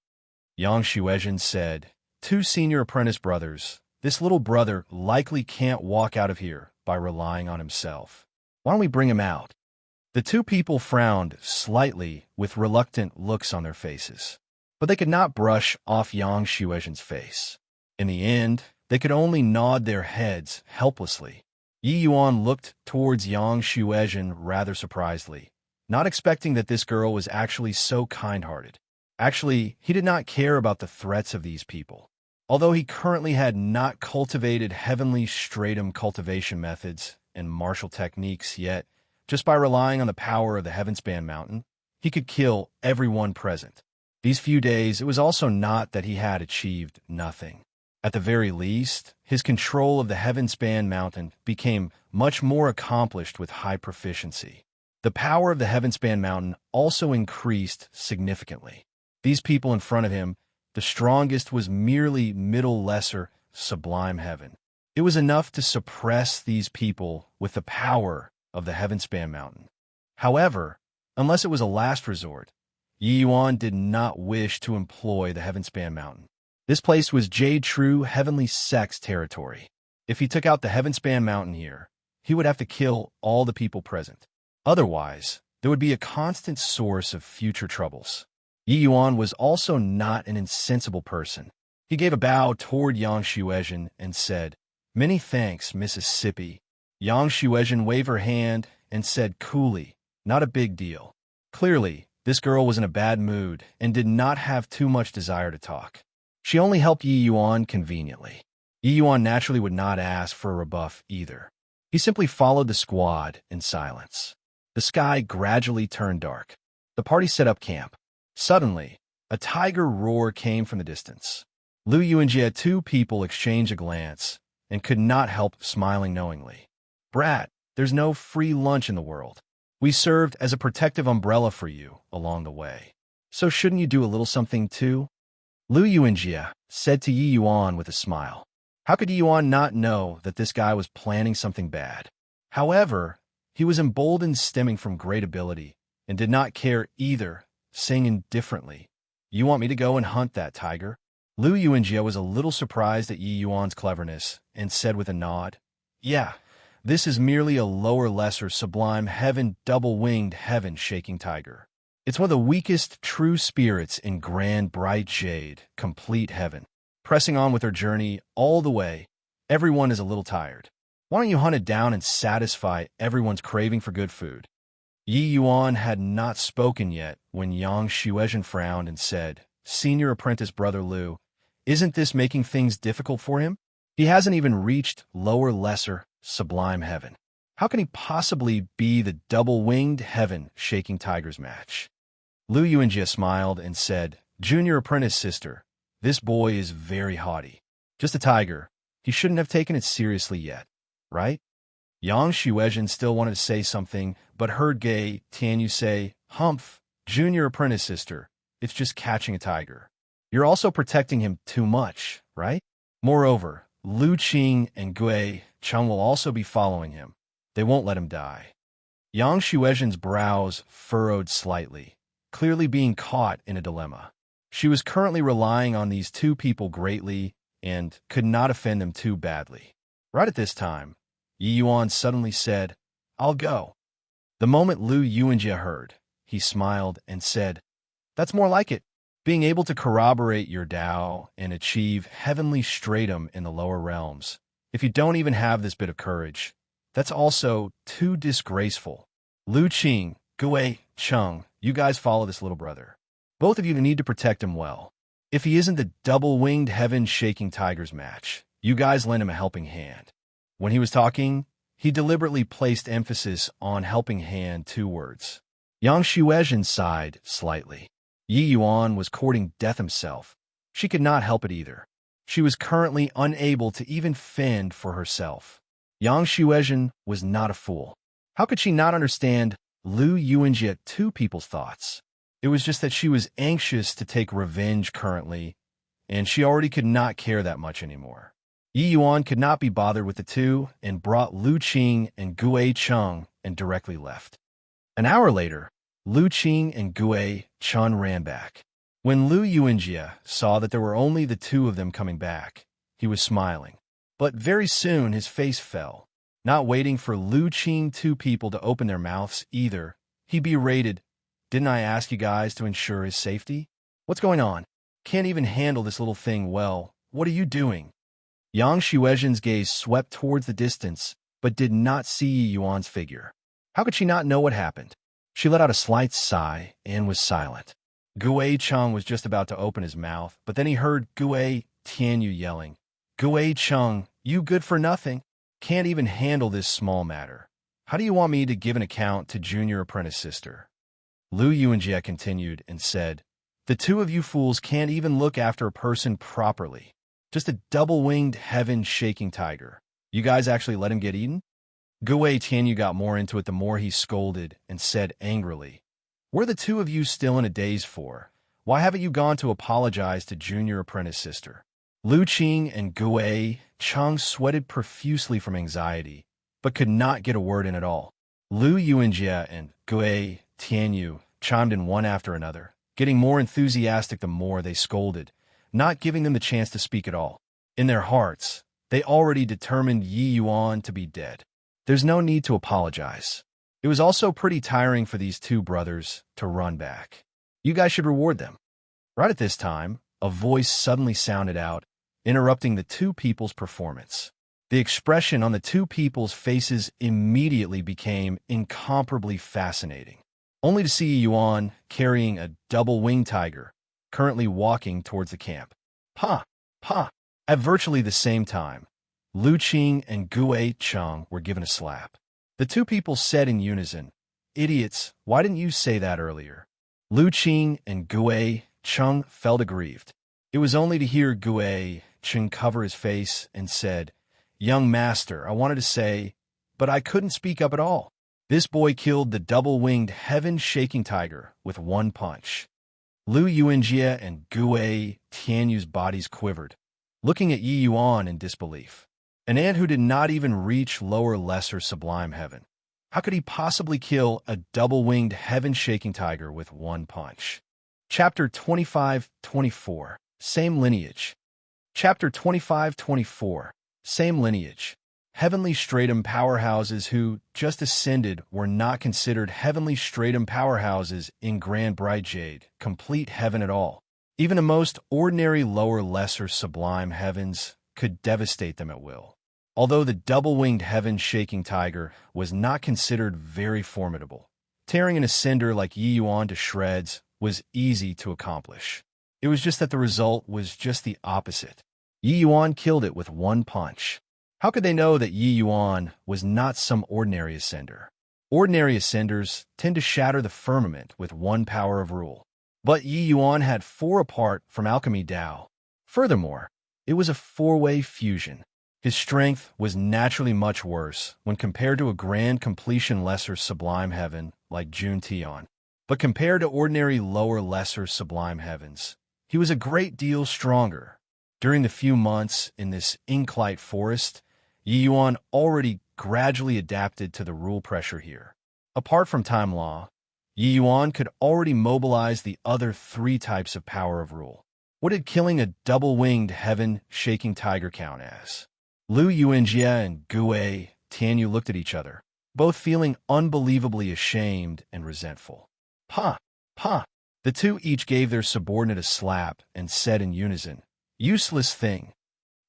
Yang Shuezhen said, "Two senior apprentice brothers. This little brother likely can't walk out of here by relying on himself. Why don't we bring him out?" The two people frowned slightly with reluctant looks on their faces, but they could not brush off Yang Shuezhen's face. In the end, they could only nod their heads helplessly. Yi Yuan looked towards Yang Shuezhen rather surprisedly, not expecting that this girl was actually so kind-hearted. Actually, he did not care about the threats of these people. Although he currently had not cultivated heavenly stratum cultivation methods and martial techniques yet, just by relying on the power of the Heavenspan Mountain, he could kill everyone present. These few days, it was also not that he had achieved nothing. At the very least, his control of the Heavenspan Mountain became much more accomplished with high proficiency. The power of the Heavenspan Mountain also increased significantly. These people in front of him, the strongest was merely middle lesser sublime heaven. It was enough to suppress these people with the power of the Heavenspan Mountain. However, unless it was a last resort, Yi Yuan did not wish to employ the Heavenspan Mountain. This place was Jade True Heavenly Sex territory. If he took out the Heavenspan Mountain here, he would have to kill all the people present. Otherwise, there would be a constant source of future troubles. Yi Yuan was also not an insensible person. He gave a bow toward Yang Shuezhen and said, "Many thanks, Mississippi." Yang Shuezhen waved her hand and said coolly, "Not a big deal." Clearly, this girl was in a bad mood and did not have too much desire to talk. She only helped Yi Yuan conveniently. Yi Yuan naturally would not ask for a rebuff either. He simply followed the squad in silence. The sky gradually turned dark. The party set up camp. Suddenly, a tiger roar came from the distance. Lu Yuanjie had two people exchange a glance and could not help smiling knowingly. "Brat, there's no free lunch in the world. We served as a protective umbrella for you along the way. So shouldn't you do a little something too?" Lu Yuanjie said to Yi Yuan with a smile. How could Yi Yuan not know that this guy was planning something bad? However, he was emboldened stemming from great ability and did not care either, saying indifferently, "You want me to go and hunt that tiger?" Lu Yuanjie was a little surprised at Yi Yuan's cleverness and said with a nod, "Yeah, this is merely a lower lesser sublime heaven double-winged heaven-shaking tiger. It's one of the weakest true spirits in grand bright jade, complete heaven. Pressing on with her journey all the way, everyone is a little tired. Why don't you hunt it down and satisfy everyone's craving for good food?" Yi Yuan had not spoken yet when Yang Shuezhen frowned and said, "Senior apprentice brother Lu, isn't this making things difficult for him? He hasn't even reached lower lesser sublime heaven. How can he possibly be the double-winged heaven-shaking tiger's match?" Lu Yuanjie smiled and said, "Junior apprentice sister, this boy is very haughty. Just a tiger. He shouldn't have taken it seriously yet, right?" Yang Shuezhen still wanted to say something, but heard Gay Tianyu say, "Humph, junior apprentice sister, it's just catching a tiger. You're also protecting him too much, right? Moreover, Lu Qing and Gui Cheng will also be following him. They won't let him die." Yang Shuezhen's brows furrowed slightly, clearly being caught in a dilemma. She was currently relying on these two people greatly and could not offend them too badly. Right at this time, Yi Yuan suddenly said, "I'll go." The moment Lu Yuanjie heard, he smiled and said, "That's more like it. Being able to corroborate your Tao and achieve heavenly stratum in the lower realms. If you don't even have this bit of courage, that's also too disgraceful. Lu Qing, Gui Cheng, you guys follow this little brother. Both of you need to protect him well. If he isn't the double-winged heaven-shaking tiger's match, you guys lend him a helping hand." When he was talking, he deliberately placed emphasis on helping hand 2 words. Yang Shuezhen sighed slightly. Yi Yuan was courting death himself. She could not help it either. She was currently unable to even fend for herself. Yang Shuezhen was not a fool. How could she not understand Lu Yuanjie two people's thoughts? It was just that she was anxious to take revenge currently, and she already could not care that much anymore. Yi Yuan could not be bothered with the two and brought Lu Qing and Gui Cheng and directly left. An hour later, Lu Qing and Gui Cheng ran back. When Lu Yuanjie saw that there were only the two of them coming back, he was smiling. But very soon his face fell. Not waiting for Lu Qing two people to open their mouths either, he berated, "Didn't I ask you guys to ensure his safety? What's going on? Can't even handle this little thing well. What are you doing?" Yang Shuezhen's gaze swept towards the distance, but did not see Yi Yuan's figure. How could she not know what happened? She let out a slight sigh and was silent. Gue Cheng was just about to open his mouth, but then he heard Gue Tianyu yelling, "Gue Cheng, you good for nothing. Can't even handle this small matter. How do you want me to give an account to junior apprentice sister?" Lu Yuanjie continued and said, "The two of you fools can't even look after a person properly. Just a double-winged heaven-shaking tiger. You guys actually let him get eaten?" Gue Tianyu got more into it the more he scolded and said angrily, "What are the two of you still in a daze for? Why haven't you gone to apologize to junior apprentice sister?" Lu Qing and Gue Cheng sweated profusely from anxiety, but could not get a word in at all. Lu Yuanjie and Gue Tianyu chimed in one after another, getting more enthusiastic the more they scolded, not giving them the chance to speak at all. In their hearts, they already determined Yi Yuan to be dead. There's no need to apologize. It was also pretty tiring for these two brothers to run back. You guys should reward them. Right at this time, a voice suddenly sounded out, interrupting the two people's performance. The expression on the two people's faces immediately became incomparably fascinating, only to see Yi Yuan carrying a double-winged tiger, currently walking towards the camp. Pa! Pa! At virtually the same time, Lu Qing and Gue Cheng were given a slap. The two people said in unison, "Idiots, why didn't you say that earlier?" Lu Qing and Gue Cheng felt aggrieved. It was only to hear Gue Cheng cover his face and said, "Young master, I wanted to say, but I couldn't speak up at all. This boy killed the double-winged heaven-shaking tiger with one punch." Lu Yuanjie and Gue Tianyu's bodies quivered, looking at Yi Yuan in disbelief. An ant who did not even reach lower lesser sublime heaven. How could he possibly kill a double-winged heaven-shaking tiger with one punch? Chapter 25-24, Same Lineage. Chapter 25-24, Same Lineage. Heavenly stratum powerhouses who just ascended were not considered heavenly stratum powerhouses in Grand Bright Jade, complete heaven at all. Even the most ordinary lower lesser sublime heavens could devastate them at will. Although the double-winged heaven-shaking tiger was not considered very formidable, tearing an ascender like Yi Yuan to shreds was easy to accomplish. It was just that the result was just the opposite. Yi Yuan killed it with one punch. How could they know that Yi Yuan was not some ordinary ascender? Ordinary ascenders tend to shatter the firmament with one power of rule. But Yi Yuan had four apart from alchemy Dao. Furthermore, it was a four-way fusion. His strength was naturally much worse when compared to a grand completion lesser sublime heaven like Jun Tian. But compared to ordinary lower lesser sublime heavens, he was a great deal stronger. During the few months in this Inklight forest, Yi Yuan already gradually adapted to the rule pressure here. Apart from time law, Yi Yuan could already mobilize the other three types of power of rule. What did killing a double-winged heaven-shaking tiger count as? Lu Yuanjie and Gue Tianyu looked at each other, both feeling unbelievably ashamed and resentful. "Pa! Pa!" The two each gave their subordinate a slap and said in unison, "Useless thing."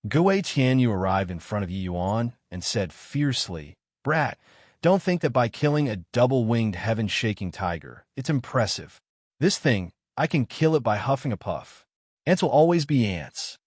Gue Tianyu arrived in front of Yi Yuan and said fiercely, "Brat, don't think that by killing a double-winged heaven-shaking tiger, it's impressive. This thing, I can kill it by huffing a puff. Ants will always be ants."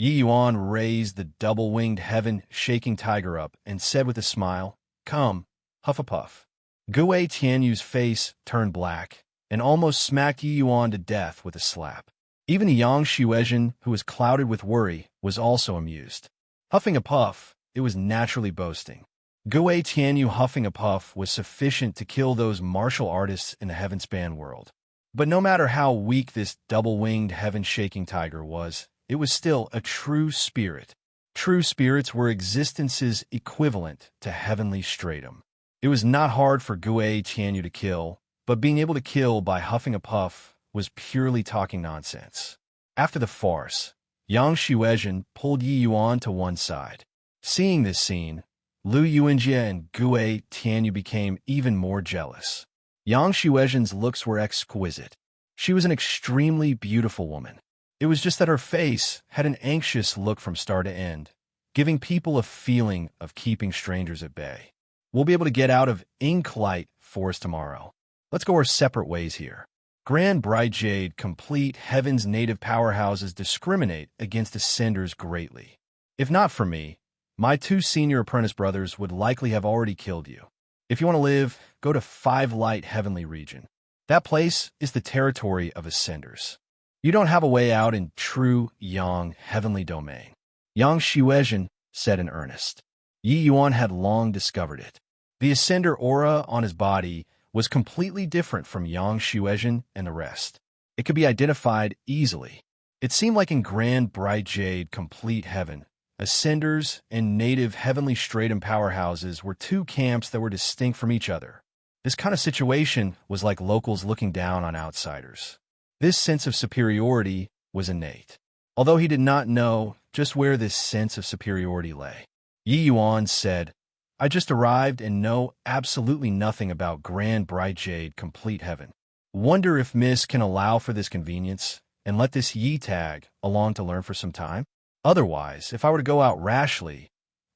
Yi Yuan raised the double-winged heaven-shaking tiger up and said with a smile, "Come, huff a puff." Gue Tianyu's face turned black and almost smacked Yi Yuan to death with a slap. Even Yang Shuezhen, who was clouded with worry, was also amused. Huffing a puff, it was naturally boasting. Gue Tianyu huffing a puff was sufficient to kill those martial artists in the heaven-span world. But no matter how weak this double-winged heaven-shaking tiger was, it was still a true spirit. True spirits were existence's equivalent to heavenly stratum. It was not hard for Gue Tianyu to kill, but being able to kill by huffing a puff was purely talking nonsense. After the farce, Yang Xuezhen pulled Yi Yuan to one side. Seeing this scene, Lu Yuanjie and Gue Tianyu became even more jealous. Yang Xuezhen's looks were exquisite. She was an extremely beautiful woman. It was just that her face had an anxious look from start to end, giving people a feeling of keeping strangers at bay. We'll be able to get out of Inklight Forest tomorrow. Let's go our separate ways here. Grand Bright Jade complete Heaven's native powerhouses discriminate against ascenders greatly. If not for me, my two senior apprentice brothers would likely have already killed you. If you want to live, go to Five Light Heavenly Region. That place is the territory of ascenders. You don't have a way out in true Yang Heavenly Domain. Yang Xuezhen said in earnest. Yi Yuan had long discovered it. The ascender aura on his body was completely different from Yang Xuezhen and the rest. It could be identified easily. It seemed like in Grand Bright Jade Complete Heaven, ascenders and native heavenly stratum powerhouses were two camps that were distinct from each other. This kind of situation was like locals looking down on outsiders. This sense of superiority was innate, although he did not know just where this sense of superiority lay. Yi Yuan said, I just arrived and know absolutely nothing about Grand Bright Jade Complete Heaven. Wonder if Miss can allow for this convenience and let this Yi tag along to learn for some time? Otherwise, if I were to go out rashly,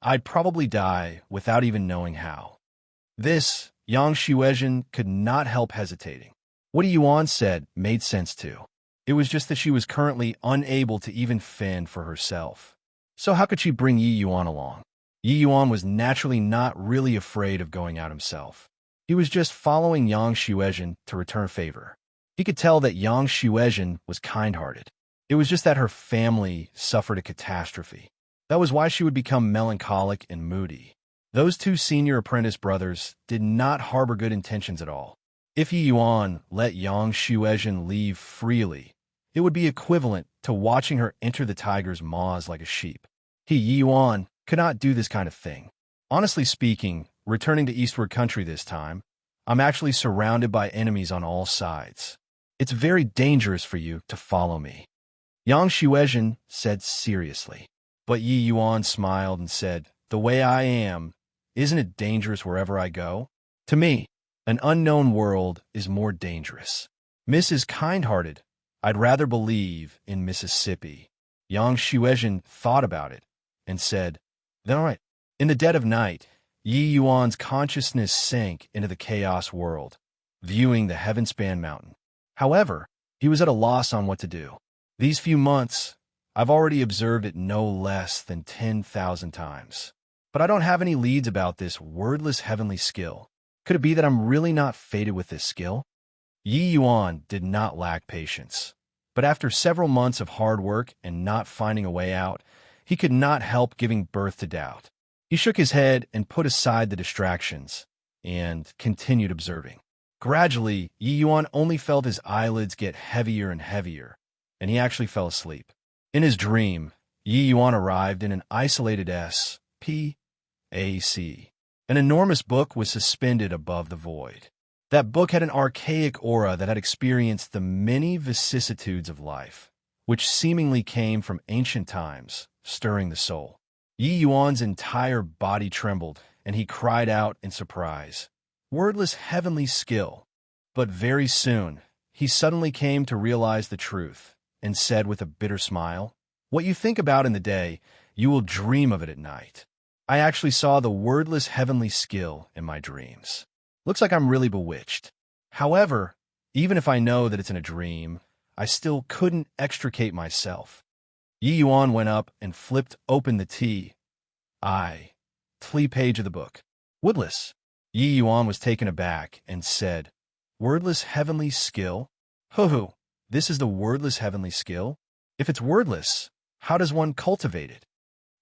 I'd probably die without even knowing how. This, Yang Xuezhen could not help hesitating. What Yi Yuan said made sense too. It was just that she was currently unable to even fend for herself. So how could she bring Yi Yuan along? Yi Yuan was naturally not really afraid of going out himself. He was just following Yang Xuezhen to return favor. He could tell that Yang Xuezhen was kind-hearted. It was just that her family suffered a catastrophe. That was why she would become melancholic and moody. Those two senior apprentice brothers did not harbor good intentions at all. If Yi Yuan let Yang Xuezhen leave freely, it would be equivalent to watching her enter the tiger's maws like a sheep. Yi Yuan could not do this kind of thing. Honestly speaking, returning to Eastward Country this time, I'm actually surrounded by enemies on all sides. It's very dangerous for you to follow me. Yang Xuezhen said seriously. But Yi Yuan smiled and said, the way I am, isn't it dangerous wherever I go? To me, an unknown world is more dangerous. Miss is kind-hearted. I'd rather believe in Mississippi. Yang Xuezhen thought about it and said, then all right. In the dead of night, Yi Yuan's consciousness sank into the chaos world, viewing the heaven-span mountain. However, he was at a loss on what to do. These few months, I've already observed it no less than 10,000 times. But I don't have any leads about this wordless heavenly skill. Could it be that I'm really not fated with this skill? Yi Yuan did not lack patience. But after several months of hard work and not finding a way out, he could not help giving birth to doubt. He shook his head and put aside the distractions, and continued observing. Gradually, Yi Yuan only felt his eyelids get heavier and heavier, and he actually fell asleep. In his dream, Yi Yuan arrived in an isolated S.P.A.C. An enormous book was suspended above the void. That book had an archaic aura that had experienced the many vicissitudes of life, which seemingly came from ancient times, stirring the soul. Yi Yuan's entire body trembled, and he cried out in surprise. Wordless heavenly skill. But very soon, he suddenly came to realize the truth, and said with a bitter smile, what you think about in the day, you will dream of it at night. I actually saw the wordless heavenly skill in my dreams. Looks like I'm really bewitched. However, even if I know that it's in a dream, I still couldn't extricate myself. Yi Yuan went up and flipped open the Tlee page of the book. Wordless. Yi Yuan was taken aback and said, wordless heavenly skill? Hoo-hoo, this is the wordless heavenly skill? If it's wordless, how does one cultivate it?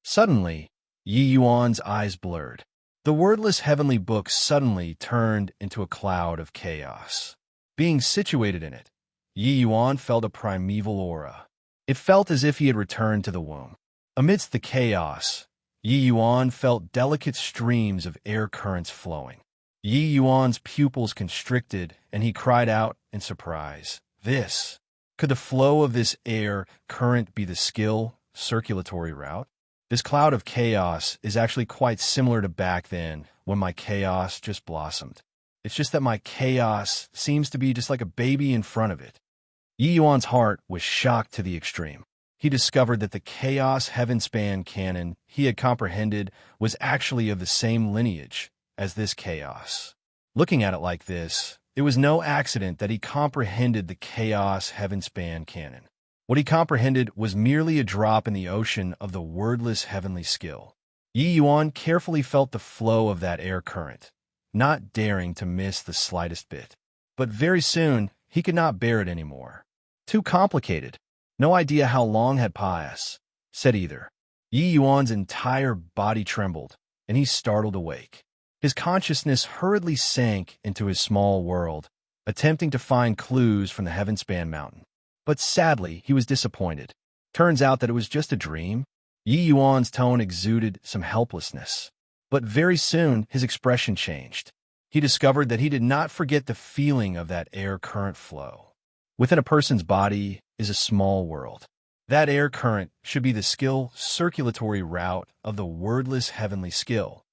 Suddenly, Yi Yuan's eyes blurred. The wordless heavenly book suddenly turned into a cloud of chaos. Being situated in it, Yi Yuan felt a primeval aura. It felt as if he had returned to the womb. Amidst the chaos, Yi Yuan felt delicate streams of air currents flowing. Yi Yuan's pupils constricted, and he cried out in surprise, this. Could the flow of this air current be the skill circulatory route? This cloud of chaos is actually quite similar to back then when my chaos just blossomed. It's just that my chaos seems to be just like a baby in front of it. Yi Yuan's heart was shocked to the extreme. He discovered that the chaos heaven-span canon he had comprehended was actually of the same lineage as this chaos. Looking at it like this, it was no accident that he comprehended the chaos heaven-span canon. What he comprehended was merely a drop in the ocean of the wordless heavenly skill. Yi Yuan carefully felt the flow of that air current, not daring to miss the slightest bit. But very soon, he could not bear it anymore. Too complicated. No idea how long had passed, said either. Yi Yuan's entire body trembled, and he startled awake. His consciousness hurriedly sank into his small world, attempting to find clues from the heaven-span mountain. But sadly, he was disappointed. Turns out that it was just a dream. Yi Yuan's tone exuded some helplessness. But very soon, his expression changed. He discovered that he did not forget the feeling of that air current flow. Within a person's body is a small world. That air current should be the skill circulatory route of the wordless heavenly skill.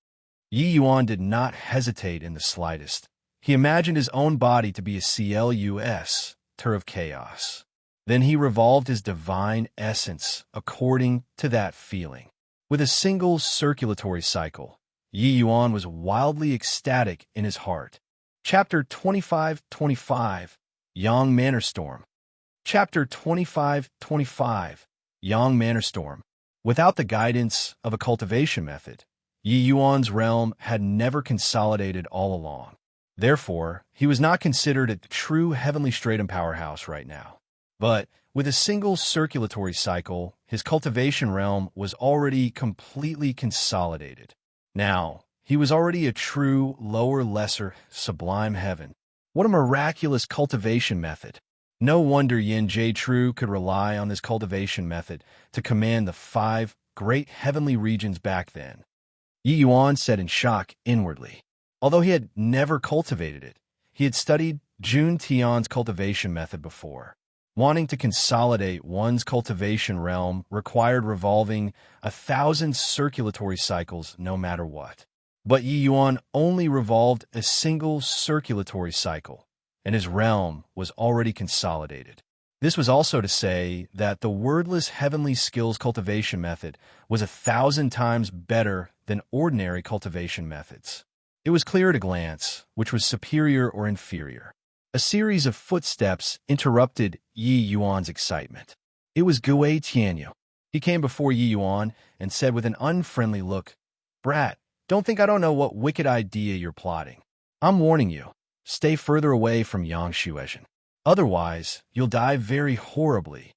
Yi Yuan did not hesitate in the slightest. He imagined his own body to be a CLUS, tur of chaos. Then he revolved his divine essence according to that feeling. With a single circulatory cycle, Yi Yuan was wildly ecstatic in his heart. Chapter 25-25, Yang Manor Storm. Chapter 25-25, Yang Manor Storm. Without the guidance of a cultivation method, Yi Yuan's realm had never consolidated all along. Therefore, he was not considered a true heavenly stratum powerhouse right now. But with a single circulatory cycle, his cultivation realm was already completely consolidated. Now, he was already a true, lower, lesser, sublime heaven. What a miraculous cultivation method! No wonder Yin Jie Tru could rely on this cultivation method to command the 5 great heavenly regions back then. Yi Yuan said in shock inwardly. Although he had never cultivated it, he had studied Jun Tian's cultivation method before. Wanting to consolidate one's cultivation realm required revolving 1,000 circulatory cycles no matter what. But Yi Yuan only revolved a single circulatory cycle, and his realm was already consolidated. This was also to say that the wordless heavenly skills cultivation method was 1,000 times better than ordinary cultivation methods. It was clear at a glance which was superior or inferior. A series of footsteps interrupted Yi Yuan's excitement. It was Gui Tianyu. He came before Yi Yuan and said with an unfriendly look, "Brat, don't think I don't know what wicked idea you're plotting. I'm warning you, stay further away from Yang Xuezhen. Otherwise, you'll die very horribly."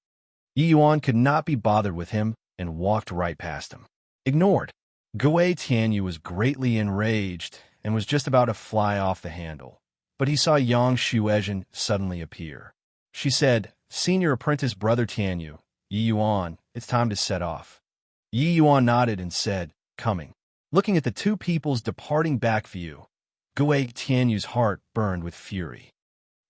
Yi Yuan could not be bothered with him and walked right past him. Ignored. Gui Tianyu was greatly enraged and was just about to fly off the handle. But he saw Yang Xuezhen suddenly appear. She said, "Senior apprentice brother Tianyu, Yi Yuan, it's time to set off." Yi Yuan nodded and said, "Coming." Looking at the two people's departing back view, Gui Tianyu's heart burned with fury.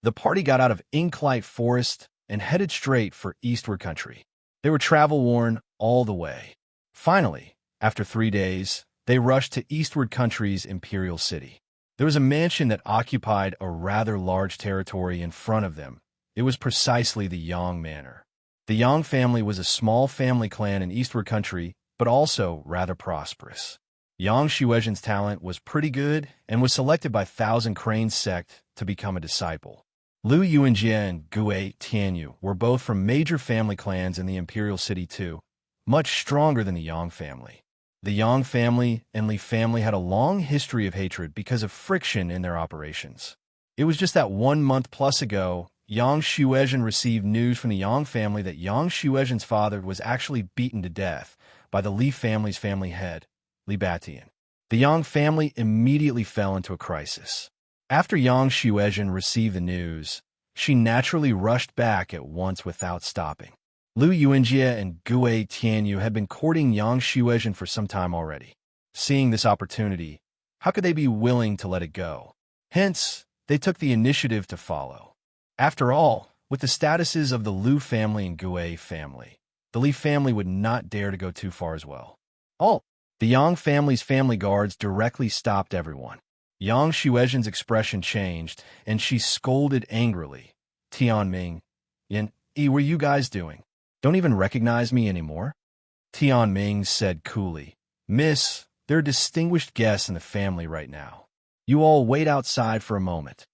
The party got out of Inklight Forest and headed straight for Eastward Country. They were travel-worn all the way. Finally, after 3 days, they rushed to Eastward Country's Imperial City. There was a mansion that occupied a rather large territory in front of them. It was precisely the Yang Manor. The Yang family was a small family clan in Eastward Country, but also rather prosperous. Yang Xuezhen's talent was pretty good and was selected by Thousand Cranes sect to become a disciple. Lu Yuanjie and Gui Tianyu were both from major family clans in the Imperial City too, much stronger than the Yang family. The Yang family and Li family had a long history of hatred because of friction in their operations. It was just that 1 month plus ago, Yang Xuezhen received news from the Yang family that Yang Xuezhen's father was actually beaten to death by the Li family's family head, Li Batian. The Yang family immediately fell into a crisis. After Yang Xuezhen received the news, she naturally rushed back at once without stopping. Lu Yuanjie and Gui Tianyu had been courting Yang Xuezhen for some time already. Seeing this opportunity, how could they be willing to let it go? Hence, they took the initiative to follow. After all, With the statuses of the Liu family and Gui family, the Li family would not dare to go too far as well. The Yang family's family guards directly stopped everyone. Yang Xuezhen's expression changed, and she scolded angrily. Tianming, what were you guys doing? Don't even recognize me anymore? Tianming said coolly, Miss, there are distinguished guests in the family right now. You all wait outside for a moment.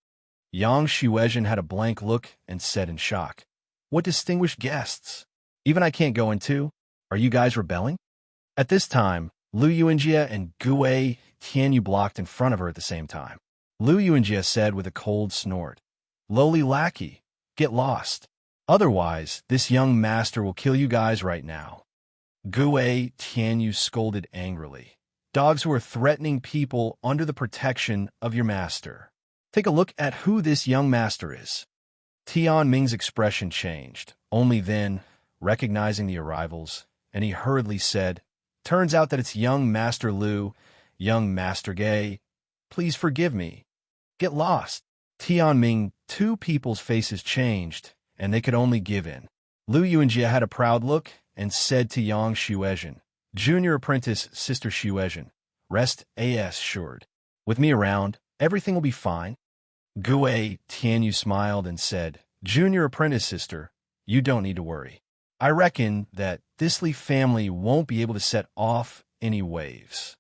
Yang Xuezhen had a blank look and said in shock, What distinguished guests? Even I can't go in too? Are you guys rebelling? At this time, Liu Yuanjie and Gui Tianyu blocked in front of her at the same time. Liu Yuanjie said with a cold snort, Lowly lackey, get lost. Otherwise, this young master will kill you guys right now. Gui Tianyu scolded angrily. Dogs who are threatening people under the protection of your master. Take a look at who this young master is. Tianming's expression changed, only then, recognizing the arrivals, and he hurriedly said, Turns out that it's young Master Liu, young Master Gay. Please forgive me. Get lost. Tianming, two people's faces changed, and they could only give in. Liu Yuanjie had a proud look and said to Yang Xuezhen, Junior apprentice Sister Xuezhen, rest assured. With me around, everything will be fine. Gui Tianyu smiled and said, Junior apprentice sister, you don't need to worry. I reckon that this Li family won't be able to set off any waves.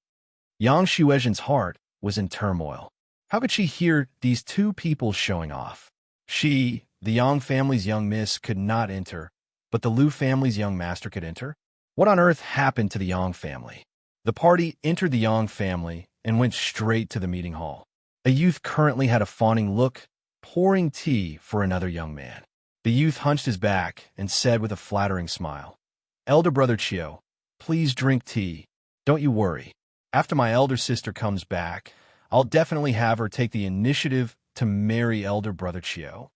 Yang Xuezhen's heart was in turmoil. How could she hear these two people showing off? She, the Yang family's young miss, could not enter, but the Liu family's young master could enter? What on earth happened to the Yang family? The party entered the Yang family and went straight to the meeting hall. A youth currently had a fawning look, pouring tea for another young man. The youth hunched his back and said with a flattering smile, Elder brother Chio, please drink tea. Don't you worry. After my elder sister comes back, I'll definitely have her take the initiative to marry elder brother Chio.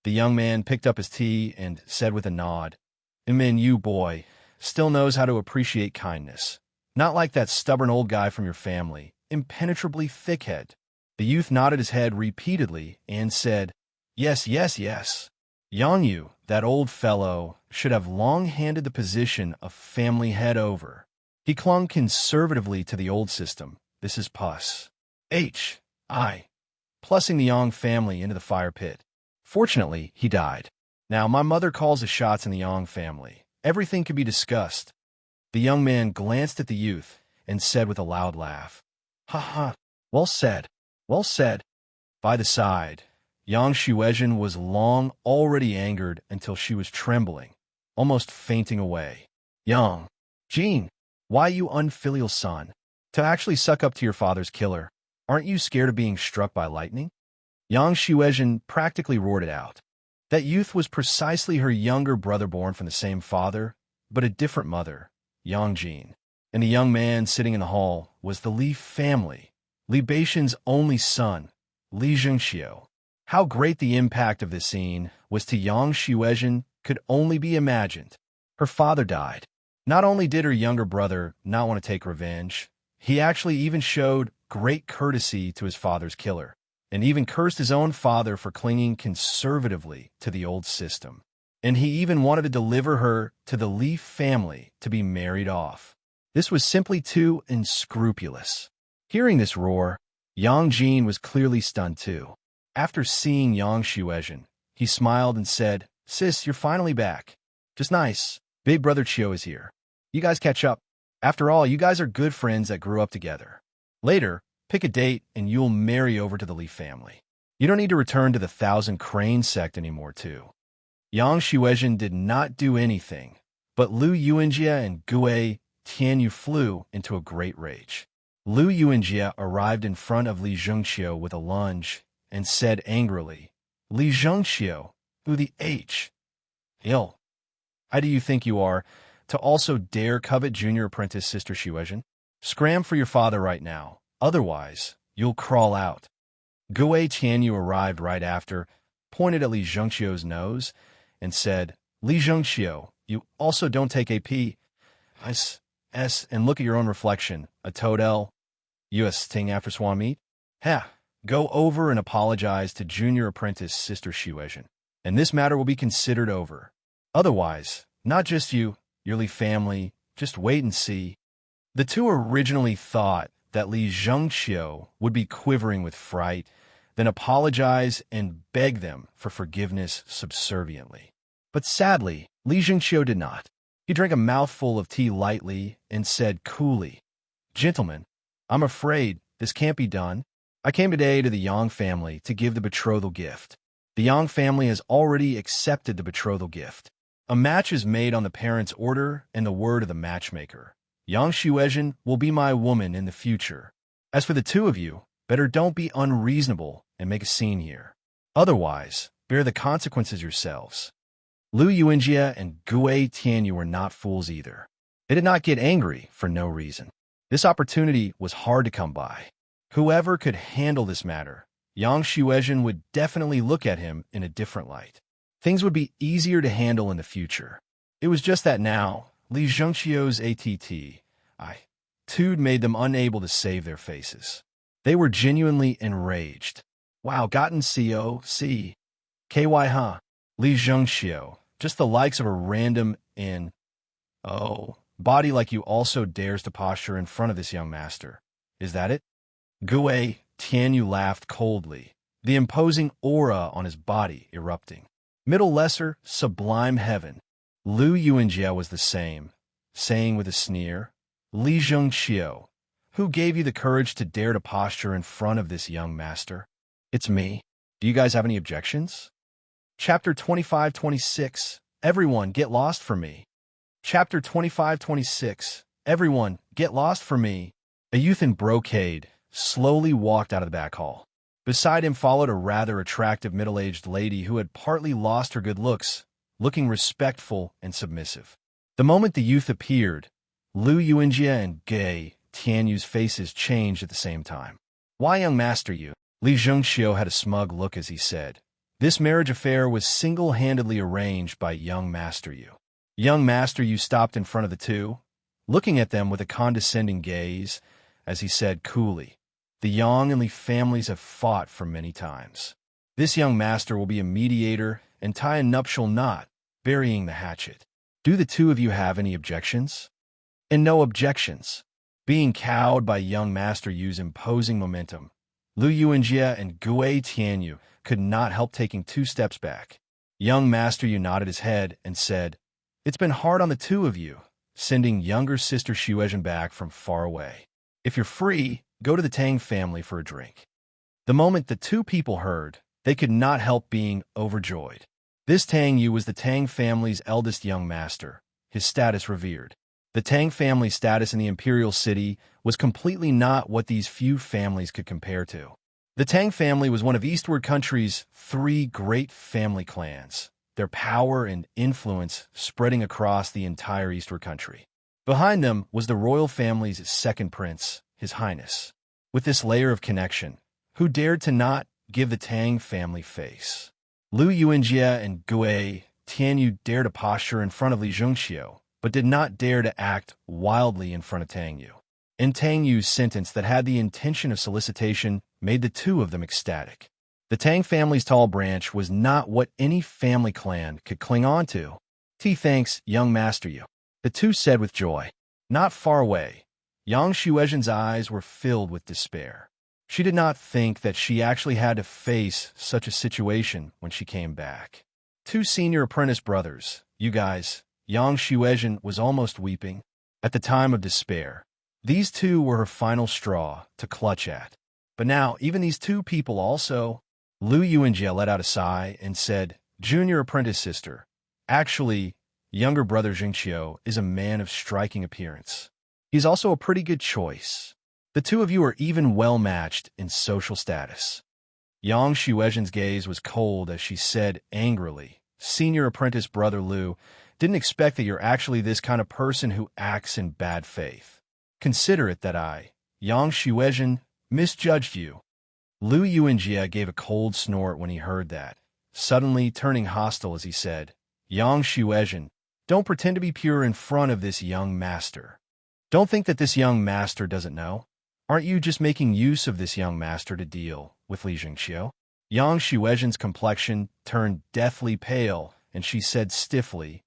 The young man picked up his tea and said with a nod, Min, you boy, still knows how to appreciate kindness. Not like that stubborn old guy from your family, impenetrably thick-head. The youth nodded his head repeatedly and said, Yes, yes, yes. Yang Yu, that old fellow, should have long handed the position of family head over. He clung conservatively to the old system. This is pus. Plussing the Yang family into the fire pit. Fortunately, he died. Now, my mother calls the shots in the Yang family. Everything can be discussed. The young man glanced at the youth and said with a loud laugh, Ha ha, well said, well said. By the side, Yang Xuezhen was long already angered until she was trembling, almost fainting away. Yang, Jean, why you unfilial son? To actually suck up to your father's killer. Aren't you scared of being struck by lightning? Yang Xuezhen practically roared it out. That youth was precisely her younger brother born from the same father, but a different mother, Yang Jean. And the young man sitting in the hall was the Li family, Li Beishan's only son, Li Zhengxiu. How great the impact of this scene was to Yang Xuezhen could only be imagined. Her father died. Not only did her younger brother not want to take revenge, he actually even showed great courtesy to his father's killer, and even cursed his own father for clinging conservatively to the old system. And he even wanted to deliver her to the Li family to be married off. This was simply too unscrupulous. Hearing this roar, Yang Jin was clearly stunned too. After seeing Yang Xuezhen, he smiled and said, Sis, you're finally back. Just nice. Big brother Chio is here. You guys catch up. After all, you guys are good friends that grew up together. Later, pick a date and you'll marry over to the Li family. You don't need to return to the Thousand Crane sect anymore too. Yang Xuezhen did not do anything, but Liu Yuanjie and Gui Tianyu flew into a great rage. Liu Yuanjie arrived in front of Li Zhengxiu with a lunge and said angrily, Li Zhengxiu, who the Ill. How do you think you are to also dare covet junior apprentice Sister Xuezhen? Scram for your father right now, otherwise you'll crawl out. Gui Tianyu arrived right after, pointed at Li Zhengxiu's nose, and said, Li Zhengxiu, you also don't take AP. And look at your own reflection. A toadell. U.S. ting after swan meat? Go over and apologize to junior apprentice Sister Xuezhen. and this matter will be considered over. Otherwise, not just you, your Li family, just wait and see. The two originally thought that Li Zhengxiu would be quivering with fright, then apologize and beg them for forgiveness subserviently. But sadly, Li Zhengxiu did not. He drank a mouthful of tea lightly and said coolly, "Gentlemen, I'm afraid this can't be done. I came today to the Yang family to give the betrothal gift. The Yang family has already accepted the betrothal gift. A match is made on the parents' order and the word of the matchmaker. Yang Xuezhen will be my woman in the future. As for the two of you, better don't be unreasonable and make a scene here. Otherwise, bear the consequences yourselves." Lu Yuanjie and Gui Tianyu were not fools either. They did not get angry for no reason. This opportunity was hard to come by. Whoever could handle this matter, Yang Xuezhen would definitely look at him in a different light. Things would be easier to handle in the future. It was just that now, Li Zhengxiu's attitude made them unable to save their faces. They were genuinely enraged. "Wow, gotten COC. KY huh? Li Zhengxiu, just the likes of a random body like you also dares to posture in front of this young master. Is that it?" Gui Tianyu laughed coldly, the imposing aura on his body erupting. Middle lesser, sublime heaven. Lu Yuanjie was the same, saying with a sneer, "Li Zhengxiu, who gave you the courage to dare to posture in front of this young master?" "It's me. Do you guys have any objections?" Chapter 25-26, Everyone Get Lost for Me. Chapter 25-26, Everyone Get Lost for Me. A youth in brocade slowly walked out of the back hall. Beside him followed a rather attractive middle-aged lady who had partly lost her good looks, looking respectful and submissive. The moment the youth appeared, Lu Yuanjie and Gui Tianyu's faces changed at the same time. "Why, young master, you?" Li Zhengxiu had a smug look as he said. "This marriage affair was single-handedly arranged by young master you." Young master you stopped in front of the two, looking at them with a condescending gaze, as he said coolly, "The Yang and Li families have fought for many times. This young master will be a mediator and tie a nuptial knot, burying the hatchet. Do the two of you have any objections?" And no objections. Being cowed by young master Yu's imposing momentum, Lu Yuanjie and Gui Tianyu could not help taking 2 steps back. Young master Yu nodded his head and said, "It's been hard on the two of you, sending younger sister Xuezhen back from far away. If you're free, go to the Tang family for a drink." The moment the two people heard, they could not help being overjoyed. This Tang Yu was the Tang family's eldest young master, his status revered. The Tang family's status in the imperial city was completely not what these few families could compare to. The Tang family was one of Eastward Country's 3 great family clans, their power and influence spreading across the entire Eastward Country. Behind them was the royal family's second prince, His Highness. With this layer of connection, who dared to not give the Tang family face? Lu Yuanjie and Gui Tianyu dared to posture in front of Li Zhengxiu, but did not dare to act wildly in front of Tang Yu. And Tang Yu's sentence that had the intention of solicitation made the two of them ecstatic. The Tang family's tall branch was not what any family clan could cling on to. "Thanks, young master Yu," the two said with joy. Not far away, Yang Xuezhen's eyes were filled with despair. She did not think that she actually had to face such a situation when she came back. 2 senior apprentice brothers, you guys. Yang Xuezhen was almost weeping. At the time of despair, these two were her final straw to clutch at. But now, even these 2 people also... Lu Yuanjie let out a sigh and said, "Junior apprentice sister, actually, younger brother Zhengxiu is a man of striking appearance. He's also a pretty good choice. The two of you are even well-matched in social status." Yang Xuezhen's gaze was cold as she said angrily, "Senior apprentice brother Lu, didn't expect that you're actually this kind of person who acts in bad faith. Consider it that I, Yang Xuezhen, misjudged you." Lu Yuanjie gave a cold snort when he heard that, suddenly turning hostile as he said, "Yang Xuezhen, don't pretend to be pure in front of this young master. Don't think that this young master doesn't know. Aren't you just making use of this young master to deal with Li Zhengxiu?" Yang Xuezhen's complexion turned deathly pale, and she said stiffly,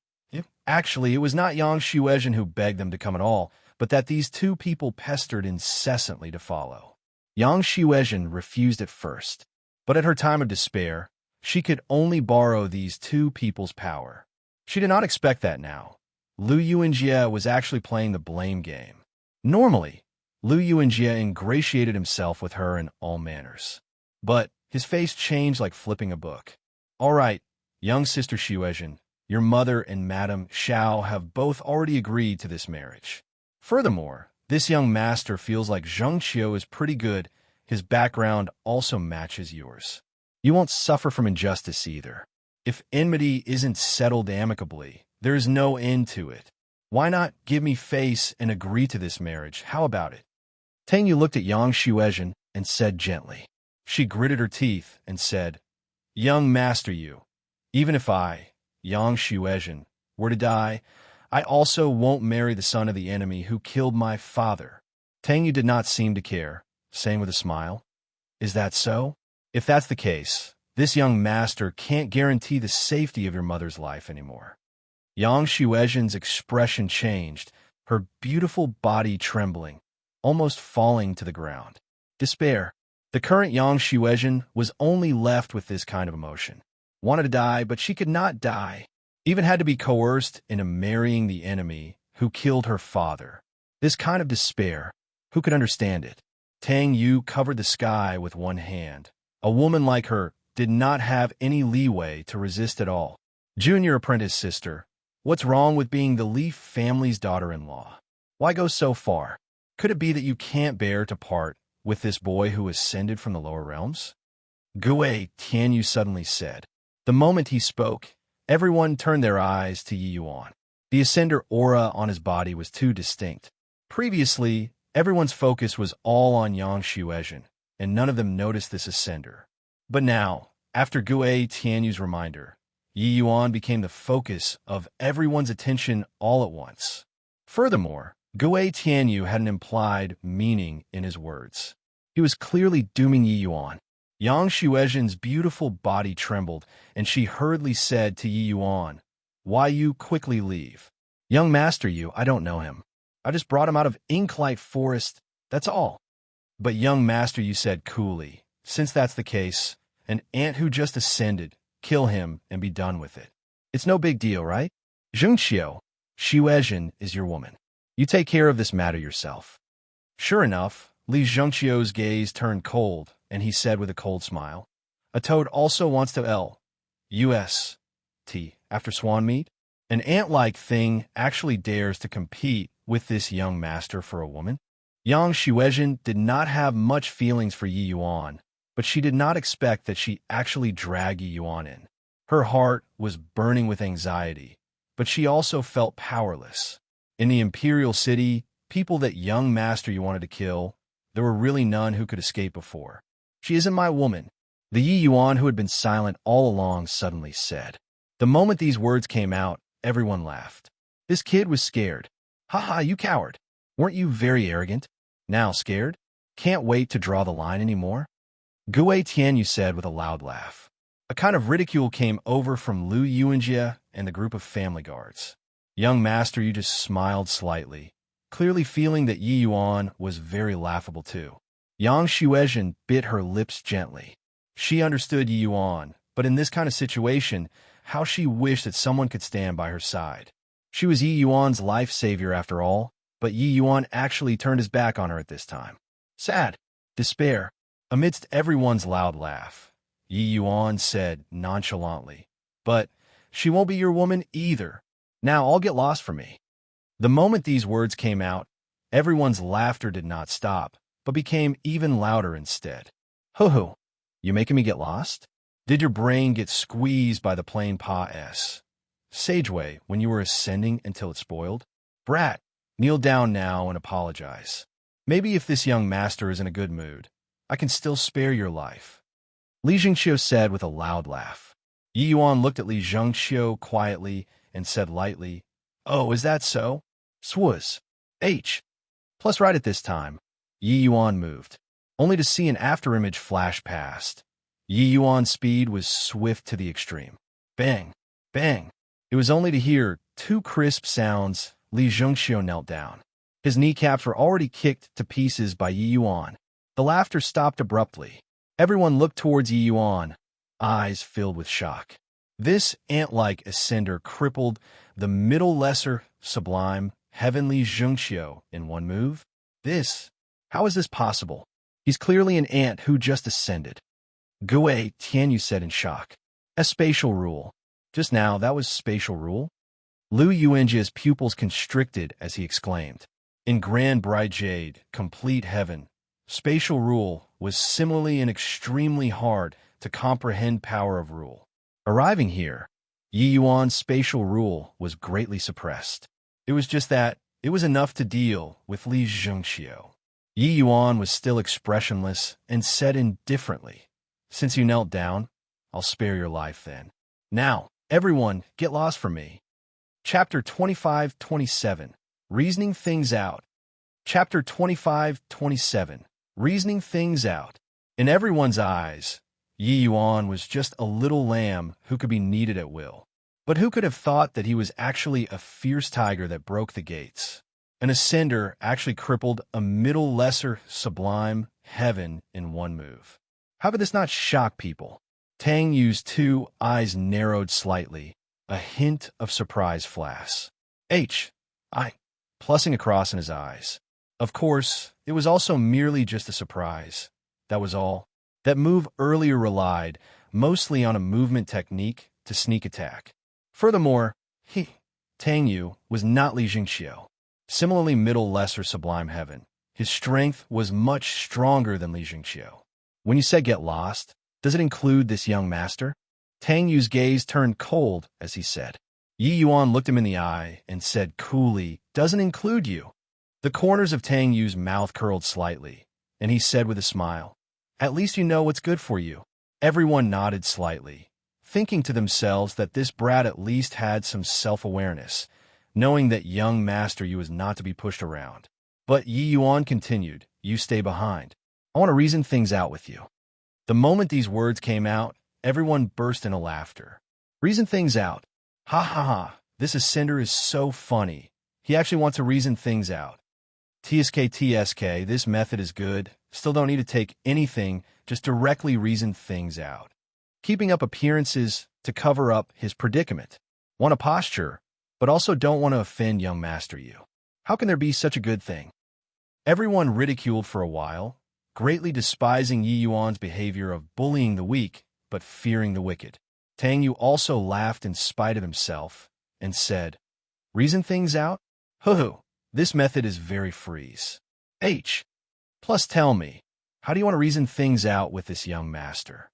Actually, it was not Yang Xuezhen who begged them to come at all, but that these two people pestered incessantly to follow. Yang Xuezhen refused at first, but at her time of despair, she could only borrow these two people's power. She did not expect that now. Lu Yuanjie was actually playing the blame game. Normally, Lu Yuanjie ingratiated himself with her in all manners. But his face changed like flipping a book. All right, young sister Xuezhen, your mother and Madame Xiao have both already agreed to this marriage. Furthermore, this young master feels like Zheng Qiu is pretty good. His background also matches yours. You won't suffer from injustice either. If enmity isn't settled amicably, there is no end to it. Why not give me face and agree to this marriage? How about it? Tang Yu looked at Yang Xuezhen and said gently. She gritted her teeth and said, Young master Yu, even if I, Yang Xuezhen, were to die, I also won't marry the son of the enemy who killed my father. Tang Yu did not seem to care, saying with a smile, Is that so? If that's the case, this young master can't guarantee the safety of your mother's life anymore. Yang Xuezhen's expression changed, her beautiful body trembling, almost falling to the ground. Despair. The current Yang Xuezhen was only left with this kind of emotion. Wanted to die, but she could not die. Even had to be coerced into marrying the enemy who killed her father. This kind of despair, who could understand it? Tang Yu covered the sky with one hand. A woman like her did not have any leeway to resist at all. Junior apprentice sister, what's wrong with being the Li family's daughter-in-law? Why go so far? Could it be that you can't bear to part with this boy who ascended from the lower realms? Gue Tianyu suddenly said. The moment he spoke, everyone turned their eyes to Yi Yuan. The ascender aura on his body was too distinct. Previously, everyone's focus was all on Yang Xuezhen, and none of them noticed this ascender. But now, after Gue Tianyu's reminder, Yi Yuan became the focus of everyone's attention all at once. Furthermore, Gue Tianyu had an implied meaning in his words. He was clearly dooming Yi Yuan. Yang Xuezhen's beautiful body trembled, and she hurriedly said to Yi Yuan, Why you quickly leave? Young master Yu, I don't know him. I just brought him out of Inklight Forest, that's all. But young master Yu said coolly, Since that's the case, an ant who just ascended, kill him and be done with it. It's no big deal, right? Zhengqiu, Xuezhen is your woman. You take care of this matter yourself. Sure enough, Li Zhengqiu's gaze turned cold, and he said with a cold smile, A toad also wants to L.U.S.T. after swan meat? An ant-like thing actually dares to compete with this young master for a woman? Yang Xuezhen did not have much feelings for Yi Yuan, but she did not expect that she actually dragged Yi Yuan in. Her heart was burning with anxiety, but she also felt powerless. In the imperial city, people that young master Yu wanted to kill, there were really none who could escape before. She isn't my woman, the Yi Yuan who had been silent all along suddenly said. The moment these words came out, everyone laughed. This kid was scared. Ha, you coward. Weren't you very arrogant? Now scared? Can't wait to draw the line anymore? Gue Tianyu said with a loud laugh. A kind of ridicule came over from Lu Yuanjie and the group of family guards. Young master Yu just smiled slightly, clearly feeling that Yi Yuan was very laughable too. Yang Xuezhen bit her lips gently. She understood Yi Yuan, but in this kind of situation, how she wished that someone could stand by her side. She was Yi Yuan's life savior after all, but Yi Yuan actually turned his back on her at this time. Sad. Despair. Amidst everyone's loud laugh, Yi Yuan said nonchalantly, But she won't be your woman either. Now all get lost for me. The moment these words came out, everyone's laughter did not stop, but became even louder instead. Ho, you making me get lost? Did your brain get squeezed by the plain pa-s? Sageway, when you were ascending until it spoiled? Brat, kneel down now and apologize. Maybe if this young master is in a good mood, I can still spare your life. Li Zhengqiu said with a loud laugh. Yi Yuan looked at Li Zhengqiu quietly and said lightly, Oh, is that so? Swuz. H. Plus right at this time, Yi Yuan moved, only to see an afterimage flash past. Yi Yuan's speed was swift to the extreme. Bang! Bang! It was only to hear two crisp sounds. Li Zhengxiu knelt down. His kneecaps were already kicked to pieces by Yi Yuan. The laughter stopped abruptly. Everyone looked towards Yi Yuan, eyes filled with shock. This ant-like ascender crippled the middle lesser sublime heavenly Zhengxiu in one move? How is this possible? He's clearly an ant who just ascended. Gui Tianyu said in shock. A spatial rule. Just now, that was spatial rule? Lu Yuanjia's pupils constricted as he exclaimed. In grand bright jade, complete heaven, spatial rule was similarly and extremely hard to comprehend power of rule. Arriving here, Yi Yuan's spatial rule was greatly suppressed. It was just that it was enough to deal with Li Zhengxiu. Yi Yuan was still expressionless and said indifferently, Since you knelt down, I'll spare your life then. Now, everyone, get lost from me. Chapter 25-27, Reasoning Things Out. Chapter 25-27, Reasoning Things Out. In everyone's eyes, Yi Yuan was just a little lamb who could be kneaded at will. But who could have thought that he was actually a fierce tiger that broke the gates? An ascender actually crippled a middle lesser sublime heaven in one move. How could this not shock people? Tang Yu's two eyes narrowed slightly, a hint of surprise flashed. Plussing across in his eyes. Of course, it was also merely just a surprise. That was all. That move earlier relied mostly on a movement technique to sneak attack. Furthermore, Tang Yu, was not Li Zhengxiu. Similarly middle lesser sublime heaven. His strength was much stronger than Li Zhengxiu. When you said get lost, does it include this young master? Tang Yu's gaze turned cold as he said. Yi Yuan looked him in the eye and said coolly, doesn't include you. The corners of Tang Yu's mouth curled slightly, and he said with a smile, At least you know what's good for you. Everyone nodded slightly, thinking to themselves that this brat at least had some self-awareness, knowing that young master Yu was not to be pushed around. But Yi Yuan continued, You stay behind. I want to reason things out with you. The moment these words came out, everyone burst into laughter. Reason things out. Ha ha ha, this ascender is so funny. He actually wants to reason things out. TSK, this method is good. Still don't need to take anything, just directly reason things out. Keeping up appearances to cover up his predicament. Want a posture, but also don't want to offend young master Yu. How can there be such a good thing? Everyone ridiculed for a while, greatly despising Yi Yuan's behavior of bullying the weak, but fearing the wicked. Tang Yu also laughed in spite of himself, and said, Reason things out? Hoo-hoo, this method is very freeze. Plus tell me, how do you want to reason things out with this young master?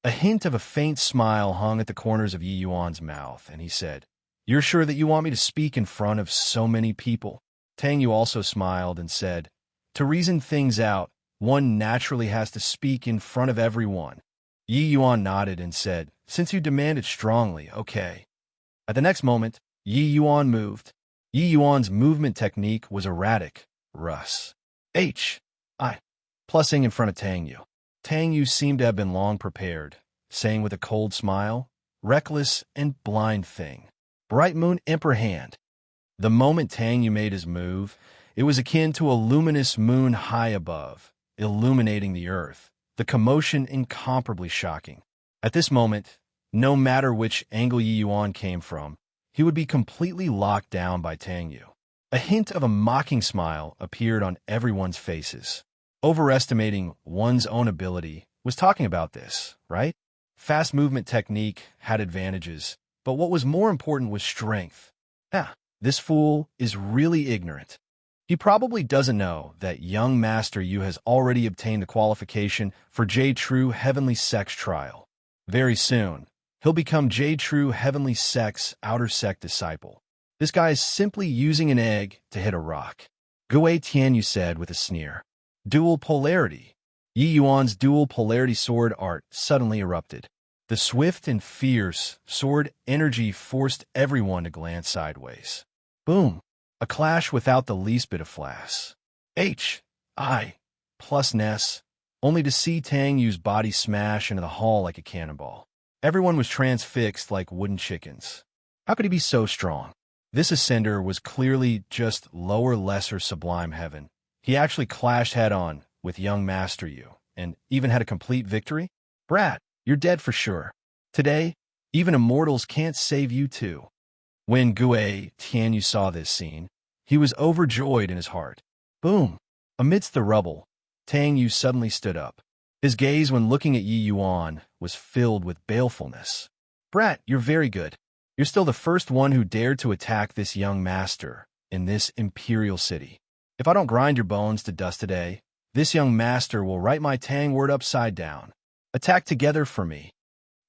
A hint of a faint smile hung at the corners of Yi Yuan's mouth, and he said, You're sure that you want me to speak in front of so many people? Tang Yu also smiled and said, To reason things out, one naturally has to speak in front of everyone. Yi Yuan nodded and said, Since you demand it strongly, okay. At the next moment, Yi Yuan moved. Yi Yuan's movement technique was erratic. Plussing in front of Tang Yu. Tang Yu seemed to have been long prepared, saying with a cold smile, Reckless and blind thing. Bright moon emperor hand. The moment Tang Yu made his move, it was akin to a luminous moon high above, illuminating the earth, the commotion incomparably shocking. At this moment, no matter which angle Yi Yuan came from, he would be completely locked down by Tang Yu. A hint of a mocking smile appeared on everyone's faces. Overestimating one's own ability was talking about this, right? Fast movement technique had advantages, but what was more important was strength. This fool is really ignorant. He probably doesn't know that young Master Yu has already obtained the qualification for Jade True Heavenly Sex Trial. Very soon, he'll become Jade True Heavenly Sex Outer Sect Disciple. This guy is simply using an egg to hit a rock. Gui Tianyu said with a sneer. Dual polarity. Yi Yuan's dual polarity sword art suddenly erupted. The swift and fierce sword energy forced everyone to glance sideways. Boom! A clash without the least bit of flash. Plus Ness. only to see Tang Yu's body smash into the hall like a cannonball. Everyone was transfixed like wooden chickens. How could he be so strong? This ascender was clearly just lower, lesser sublime heaven. He actually clashed head-on with young Master Yu, and even had a complete victory? Brat, you're dead for sure. Today, even immortals can't save you too. When Gue Tianyu saw this scene, he was overjoyed in his heart. Boom! Amidst the rubble, Tang Yu suddenly stood up. His gaze when looking at Yi Yuan was filled with balefulness. Brat, you're very good. You're still the first one who dared to attack this young master in this imperial city. If I don't grind your bones to dust today, this young master will write my Tang word upside down. Attack together for me.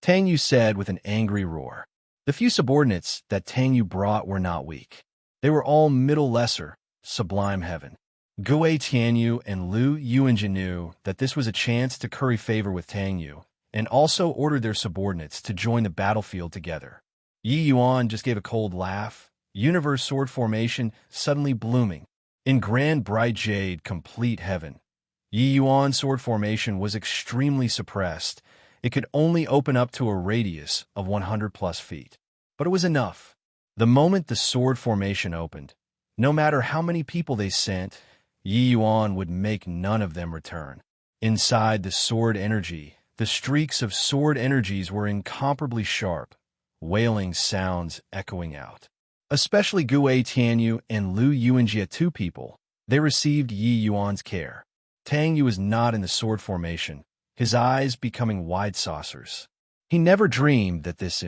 Tang Yu said with an angry roar. The few subordinates that Tang Yu brought were not weak. They were all middle lesser, sublime heaven. Gue Tianyu and Lu Yuanjin knew that this was a chance to curry favor with Tang Yu, and also ordered their subordinates to join the battlefield together. Yi Yuan just gave a cold laugh, universe sword formation suddenly blooming. In grand bright jade complete heaven, Yi Yuan's sword formation was extremely suppressed. It could only open up to a radius of 100+ feet. But it was enough. The moment the sword formation opened, no matter how many people they sent, Yi Yuan would make none of them return. Inside the sword energy, the streaks of sword energies were incomparably sharp, wailing sounds echoing out. Especially Gue Tianyu and Lu Yuanjia, two people, they received Yi Yuan's care. Tang Yu was not in the sword formation, his eyes becoming wide saucers. He never dreamed that this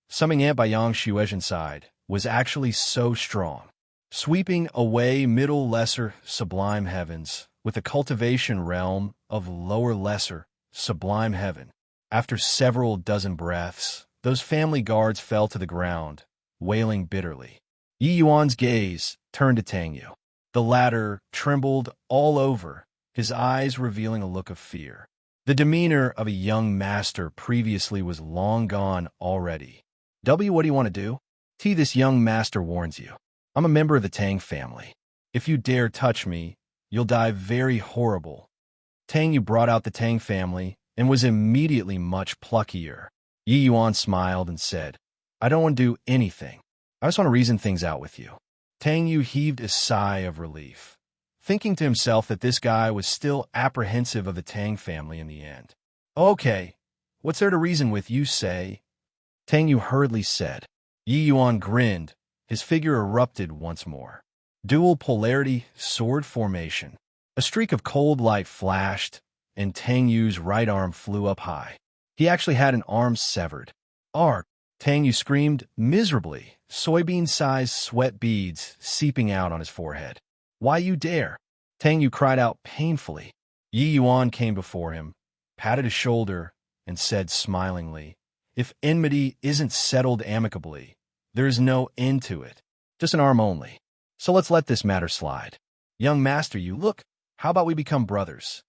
summing ant by Yang Xuezhen's side was actually so strong. Sweeping away middle lesser sublime heavens with a cultivation realm of lower lesser sublime heaven. After several dozen breaths, those family guards fell to the ground, wailing bitterly. Yi Yuan's gaze turned to Tang Yu. The latter trembled all over, his eyes revealing a look of fear. The demeanor of a young master previously was long gone already. What do you want to do? This young master warns you. I'm a member of the Tang family. If you dare touch me, you'll die very horrible. Tang Yu brought out the Tang family and was immediately much pluckier. Yi Yuan smiled and said, I don't want to do anything. I just want to reason things out with you. Tang Yu heaved a sigh of relief, thinking to himself that this guy was still apprehensive of the Tang family in the end. Okay, what's there to reason with, you say? Tang Yu hurriedly said. Yi Yuan grinned. His figure erupted once more. Dual polarity sword formation. A streak of cold light flashed, and Tang Yu's right arm flew up high. He actually had an arm severed. Arg! Tang Yu screamed miserably, soybean-sized sweat beads seeping out on his forehead. Why you dare? Tang Yu cried out painfully. Yi Yuan came before him, patted his shoulder, and said smilingly, If enmity isn't settled amicably, there is no end to it. Just an arm only. So let's let this matter slide. Young Master Yu, look, how about we become brothers?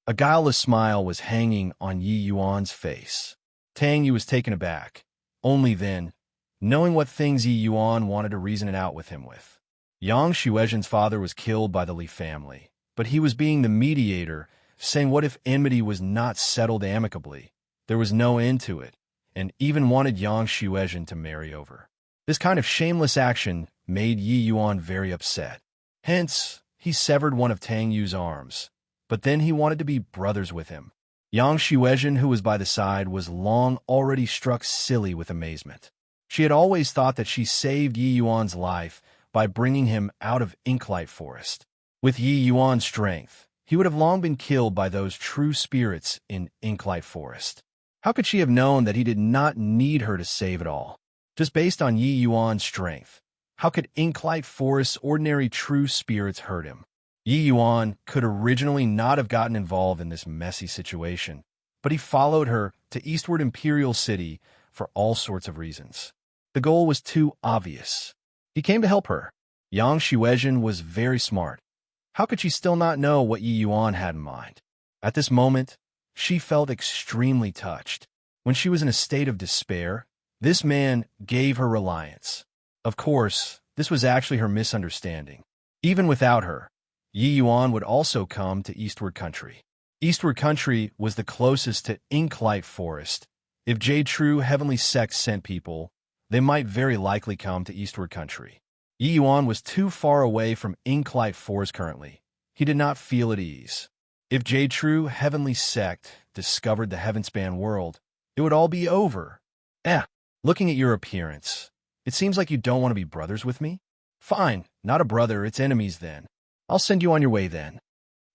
A guileless smile was hanging on Yi Yuan's face. Tang Yu was taken aback. Only then, knowing what things Yi Yuan wanted to reason it out with him with. Yang Xuezhen's father was killed by the Li family, but he was being the mediator, saying what if enmity was not settled amicably? There was no end to it, and even wanted Yang Xuezhen to marry over. This kind of shameless action made Yi Yuan very upset. Hence, he severed one of Tang Yu's arms, but then he wanted to be brothers with him. Yang Xuezhen, who was by the side, was long already struck silly with amazement. She had always thought that she saved Yi Yuan's life by bringing him out of Inklight Forest. With Yi Yuan's strength, he would have long been killed by those true spirits in Inklight Forest. How could she have known that he did not need her to save it all? Just based on Yi Yuan's strength, how could Inklight Forest's ordinary true spirits hurt him? Yi Yuan could originally not have gotten involved in this messy situation, but he followed her to Eastward Imperial City for all sorts of reasons. The goal was too obvious. He came to help her. Yang Xuezhen was very smart. How could she still not know what Yi Yuan had in mind? At this moment, she felt extremely touched. When she was in a state of despair, this man gave her reliance. Of course, this was actually her misunderstanding. Even without her, Yi Yuan would also come to Eastward Country. Eastward Country was the closest to Inklight Forest. If Jade True Heavenly Sect sent people, they might very likely come to Eastward Country. Yi Yuan was too far away from Inklight Forest currently. He did not feel at ease. If Jade True Heavenly Sect discovered the Heavenspan world, it would all be over. Looking at your appearance, it seems like you don't want to be brothers with me? Fine, not a brother, it's enemies then. I'll send you on your way then.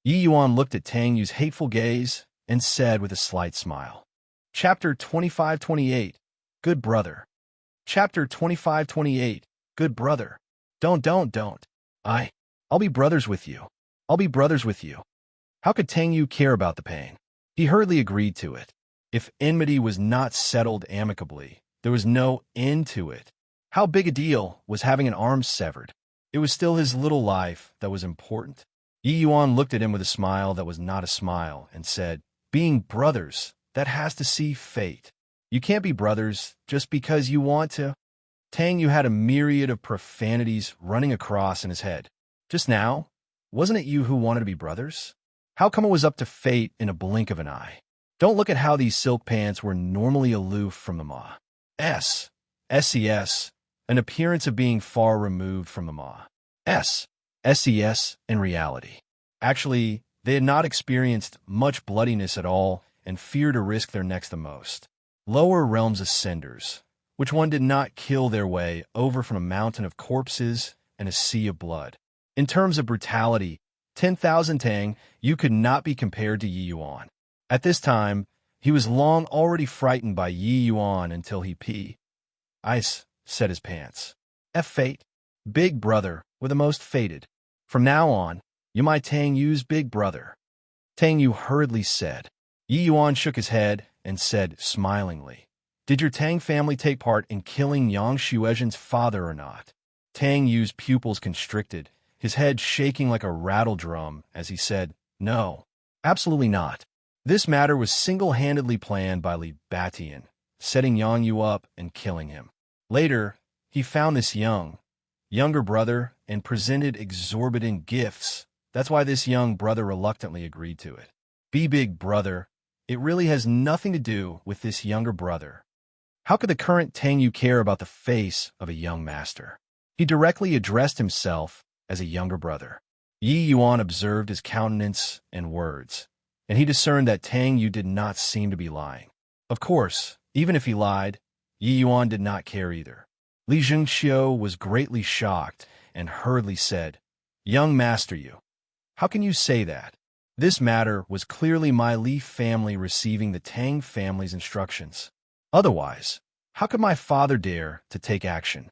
Yi Yuan looked at Tang Yu's hateful gaze and said with a slight smile. Chapter 25-28, Good Brother. Chapter 25-28, Good Brother. Don't. I'll be brothers with you. I'll be brothers with you. How could Tang Yu care about the pain? He hurriedly agreed to it. If enmity was not settled amicably, there was no end to it. How big a deal was having an arm severed? It was still his little life that was important. Yi Yuan looked at him with a smile that was not a smile and said, being brothers, that has to see fate. You can't be brothers just because you want to. Tang Yu had a myriad of profanities running across in his head. Just now, wasn't it you who wanted to be brothers? How come it was up to fate in a blink of an eye? Don't look at how these silk pants were normally aloof from the Ma. SES, an appearance of being far removed from the Ma. SES in reality. Actually, they had not experienced much bloodiness at all and feared to risk their necks the most. Lower realms ascenders, which one did not kill their way over from a mountain of corpses and a sea of blood. In terms of brutality, 10,000 Tang, you could not be compared to Yi Yuan. At this time, he was long already frightened by Yi Yuan until he Ice, said his pants. Fate. Big brother were the most fated. From now on, you my Tang Yu's big brother. Tang Yu hurriedly said. Yi Yuan shook his head and said smilingly, did your Tang family take part in killing Yang Xuezhen's father or not? Tang Yu's pupils constricted, his head shaking like a rattle drum as he said, no, absolutely not. This matter was single-handedly planned by Li Batian, setting Yang Yu up and killing him. Later, he found this younger brother and presented exorbitant gifts. That's why this young brother reluctantly agreed to it. Be big brother. It really has nothing to do with this younger brother. How could the current Tang Yu care about the face of a young master? He directly addressed himself as a younger brother. Yi Yuan observed his countenance and words, and he discerned that Tang Yu did not seem to be lying. Of course, even if he lied, Yi Yuan did not care either. Li Zhengxiu was greatly shocked and hurriedly said, young master Yu, how can you say that? This matter was clearly my Li family receiving the Tang family's instructions. Otherwise, how could my father dare to take action?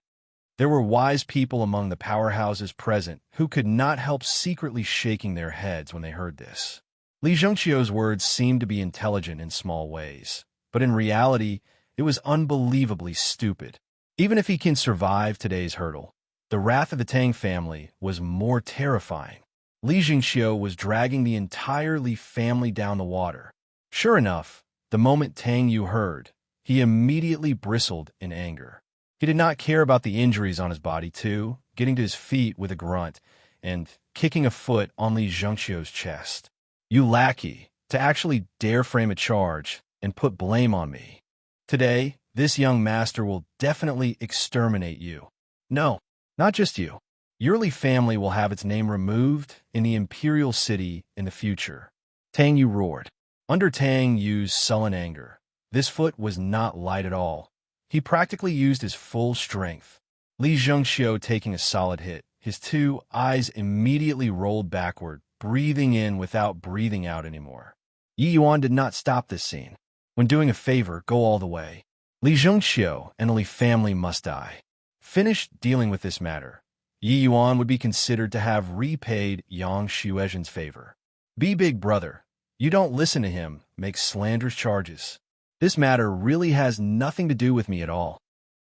There were wise people among the powerhouses present who could not help secretly shaking their heads when they heard this. Li Zhengxiu's words seemed to be intelligent in small ways, but in reality, it was unbelievably stupid. Even if he can survive today's hurdle, the wrath of the Tang family was more terrifying. Li Zhengxiu was dragging the entire Li family down the water. Sure enough, the moment Tang Yu heard, he immediately bristled in anger. He did not care about the injuries on his body too, getting to his feet with a grunt and kicking a foot on Li Zhengxiu's chest. You lackey, to actually dare frame a charge and put blame on me. Today, this young master will definitely exterminate you. No, not just you. Your Li family will have its name removed in the imperial city in the future. Tang Yu roared. Under Tang Yu's sullen anger, this foot was not light at all. He practically used his full strength. Li Zhengxiu taking a solid hit, his two eyes immediately rolled backward, breathing in without breathing out anymore. Yi Yuan did not stop this scene. When doing a favor, go all the way. Li Zhengxiu and the Li family must die. Finished dealing with this matter, Yi Yuan would be considered to have repaid Yang Xuezhen's favor. Be big brother. You don't listen to him, make slanderous charges. This matter really has nothing to do with me at all.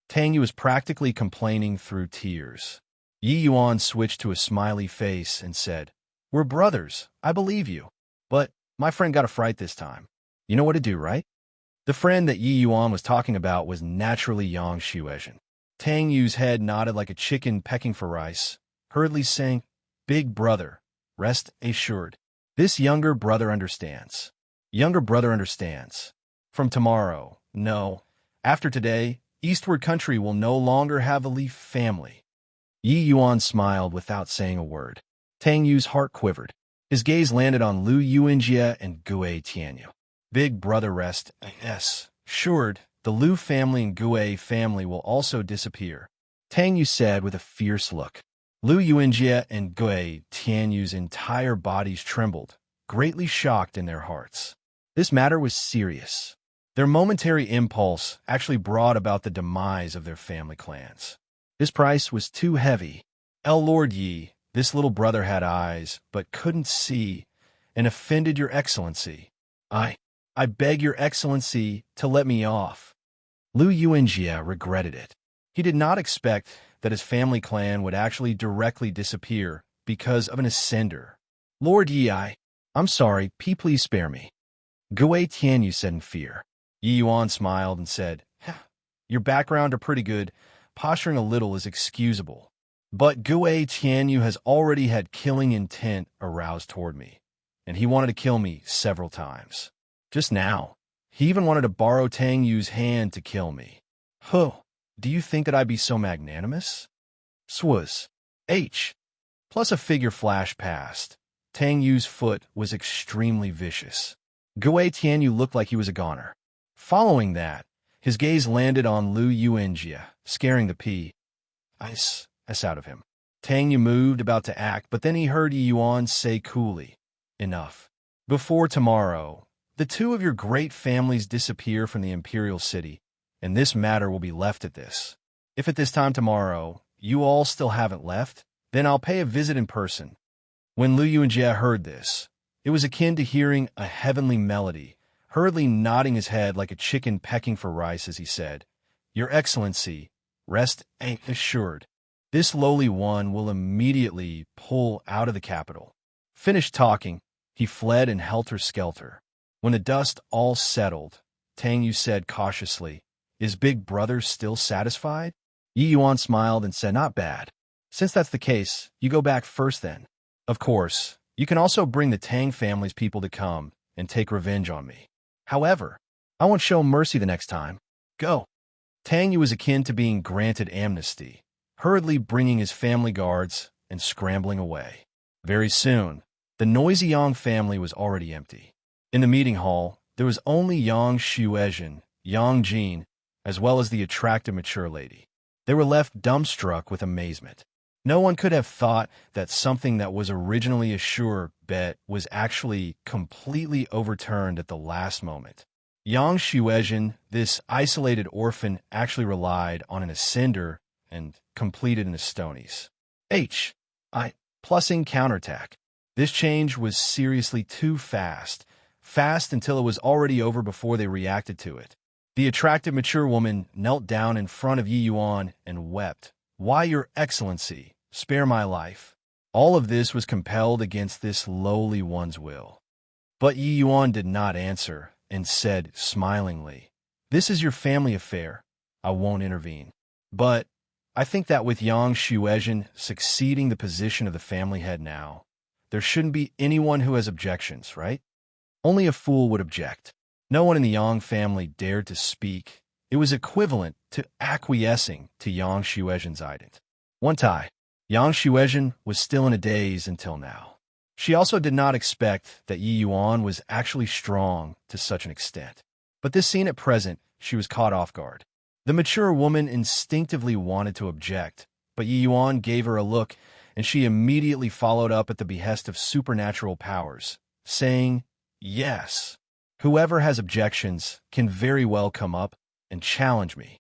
Tang Yu was practically complaining through tears. Yi Yuan switched to a smiley face and said, we're brothers, I believe you. But my friend got a fright this time. You know what to do, right? The friend that Yi Yuan was talking about was naturally Yang Xuezhen. Tang Yu's head nodded like a chicken pecking for rice, hurriedly saying, big brother, Rest assured. This younger brother understands. Younger brother understands. From tomorrow, no. After today, Eastward Country will no longer have a Leaf family. Yi Yuan smiled without saying a word. Tang Yu's heart quivered. His gaze landed on Lu Yuanjie and Gue Tianyu. Big brother rest, yes. Assured, the Lu family and Gue family will also disappear. Tang Yu said with a fierce look. Lu Yuanjie and Gue Tianyu's entire bodies trembled, greatly shocked in their hearts. This matter was serious. Their momentary impulse actually brought about the demise of their family clans. This price was too heavy. Lord Yi, this little brother had eyes, but couldn't see, and offended your excellency. I beg your excellency to let me off. Lu Yuanjie regretted it. He did not expect that his family clan would actually directly disappear because of an ascender. Lord Yi, I'm sorry, please spare me. Gue Tianyu said in fear. Yi Yuan smiled and said, your background are pretty good. Posturing a little is excusable. But Gue Tianyu has already had killing intent aroused toward me, and he wanted to kill me several times. Just now, he even wanted to borrow Tang Yu's hand to kill me. Do you think that I'd be so magnanimous? Swaz. Plus a figure flashed past. Tang Yu's foot was extremely vicious. Gue Tianyu looked like he was a goner. Following that, his gaze landed on Lu Yuanjie, scaring the piss out of him. Tang Yu moved about to act, but then he heard Yi Yuan say coolly, enough. Before tomorrow, the two of your great families disappear from the imperial city, and this matter will be left at this. If at this time tomorrow you all still haven't left, then I'll pay a visit in person. When Lu Yuanjie heard this, it was akin to hearing a heavenly melody, hurriedly nodding his head like a chicken pecking for rice as he said, Your Excellency, rest assured. This lowly one will immediately pull out of the capital. Finished talking, he fled in helter-skelter. When the dust all settled, Tang Yu said cautiously, Is Big Brother still satisfied? Yi Yuan smiled and said, Not bad. Since that's the case, you go back first then. Of course, you can also bring the Tang family's people to come and take revenge on me. However, I won't show mercy the next time. Go. Tang Yu was akin to being granted amnesty, hurriedly bringing his family guards and scrambling away. Very soon, the noisy Yang family was already empty. In the meeting hall, there was only Yang Shuezhen, Yang Jin, as well as the attractive mature lady. They were left dumbstruck with amazement. No one could have thought that something that was originally a sure bet was actually completely overturned at the last moment. Yang Shuezhen, this isolated orphan, actually relied on an ascender and completed an Astonies. Plusing counterattack. This change was seriously too fast until it was already over before they reacted to it. The attractive mature woman knelt down in front of Yi Yuan and wept. Why, Your Excellency, spare my life. All of this was compelled against this lowly one's will. But Yi Yuan did not answer and said smilingly, This is your family affair. I won't intervene. But I think that with Yang Shuezhen succeeding the position of the family head now, there shouldn't be anyone who has objections, right? Only a fool would object. No one in the Yang family dared to speak. It was equivalent to acquiescing to Yang Shuezhen's ident. One tie. Yang Shuezhen was still in a daze until now. She also did not expect that Yi Yuan was actually strong to such an extent. But this scene at present, she was caught off guard. The mature woman instinctively wanted to object, but Yi Yuan gave her a look, and she immediately followed up at the behest of supernatural powers, saying, Yes, whoever has objections can very well come up and challenge me.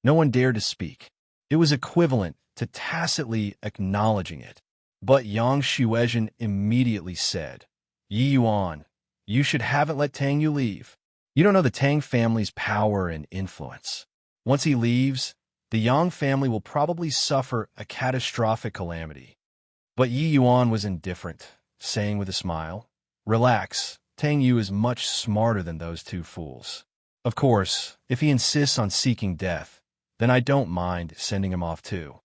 No one dared to speak. It was equivalent to tacitly acknowledging it. But Yang Shuezhen immediately said, Yi Yuan, you should haven't let Tang Yu leave. You don't know the Tang family's power and influence. Once he leaves, the Yang family will probably suffer a catastrophic calamity. But Yi Yuan was indifferent, saying with a smile, Relax, Tang Yu is much smarter than those two fools. Of course, if he insists on seeking death, then I don't mind sending him off too.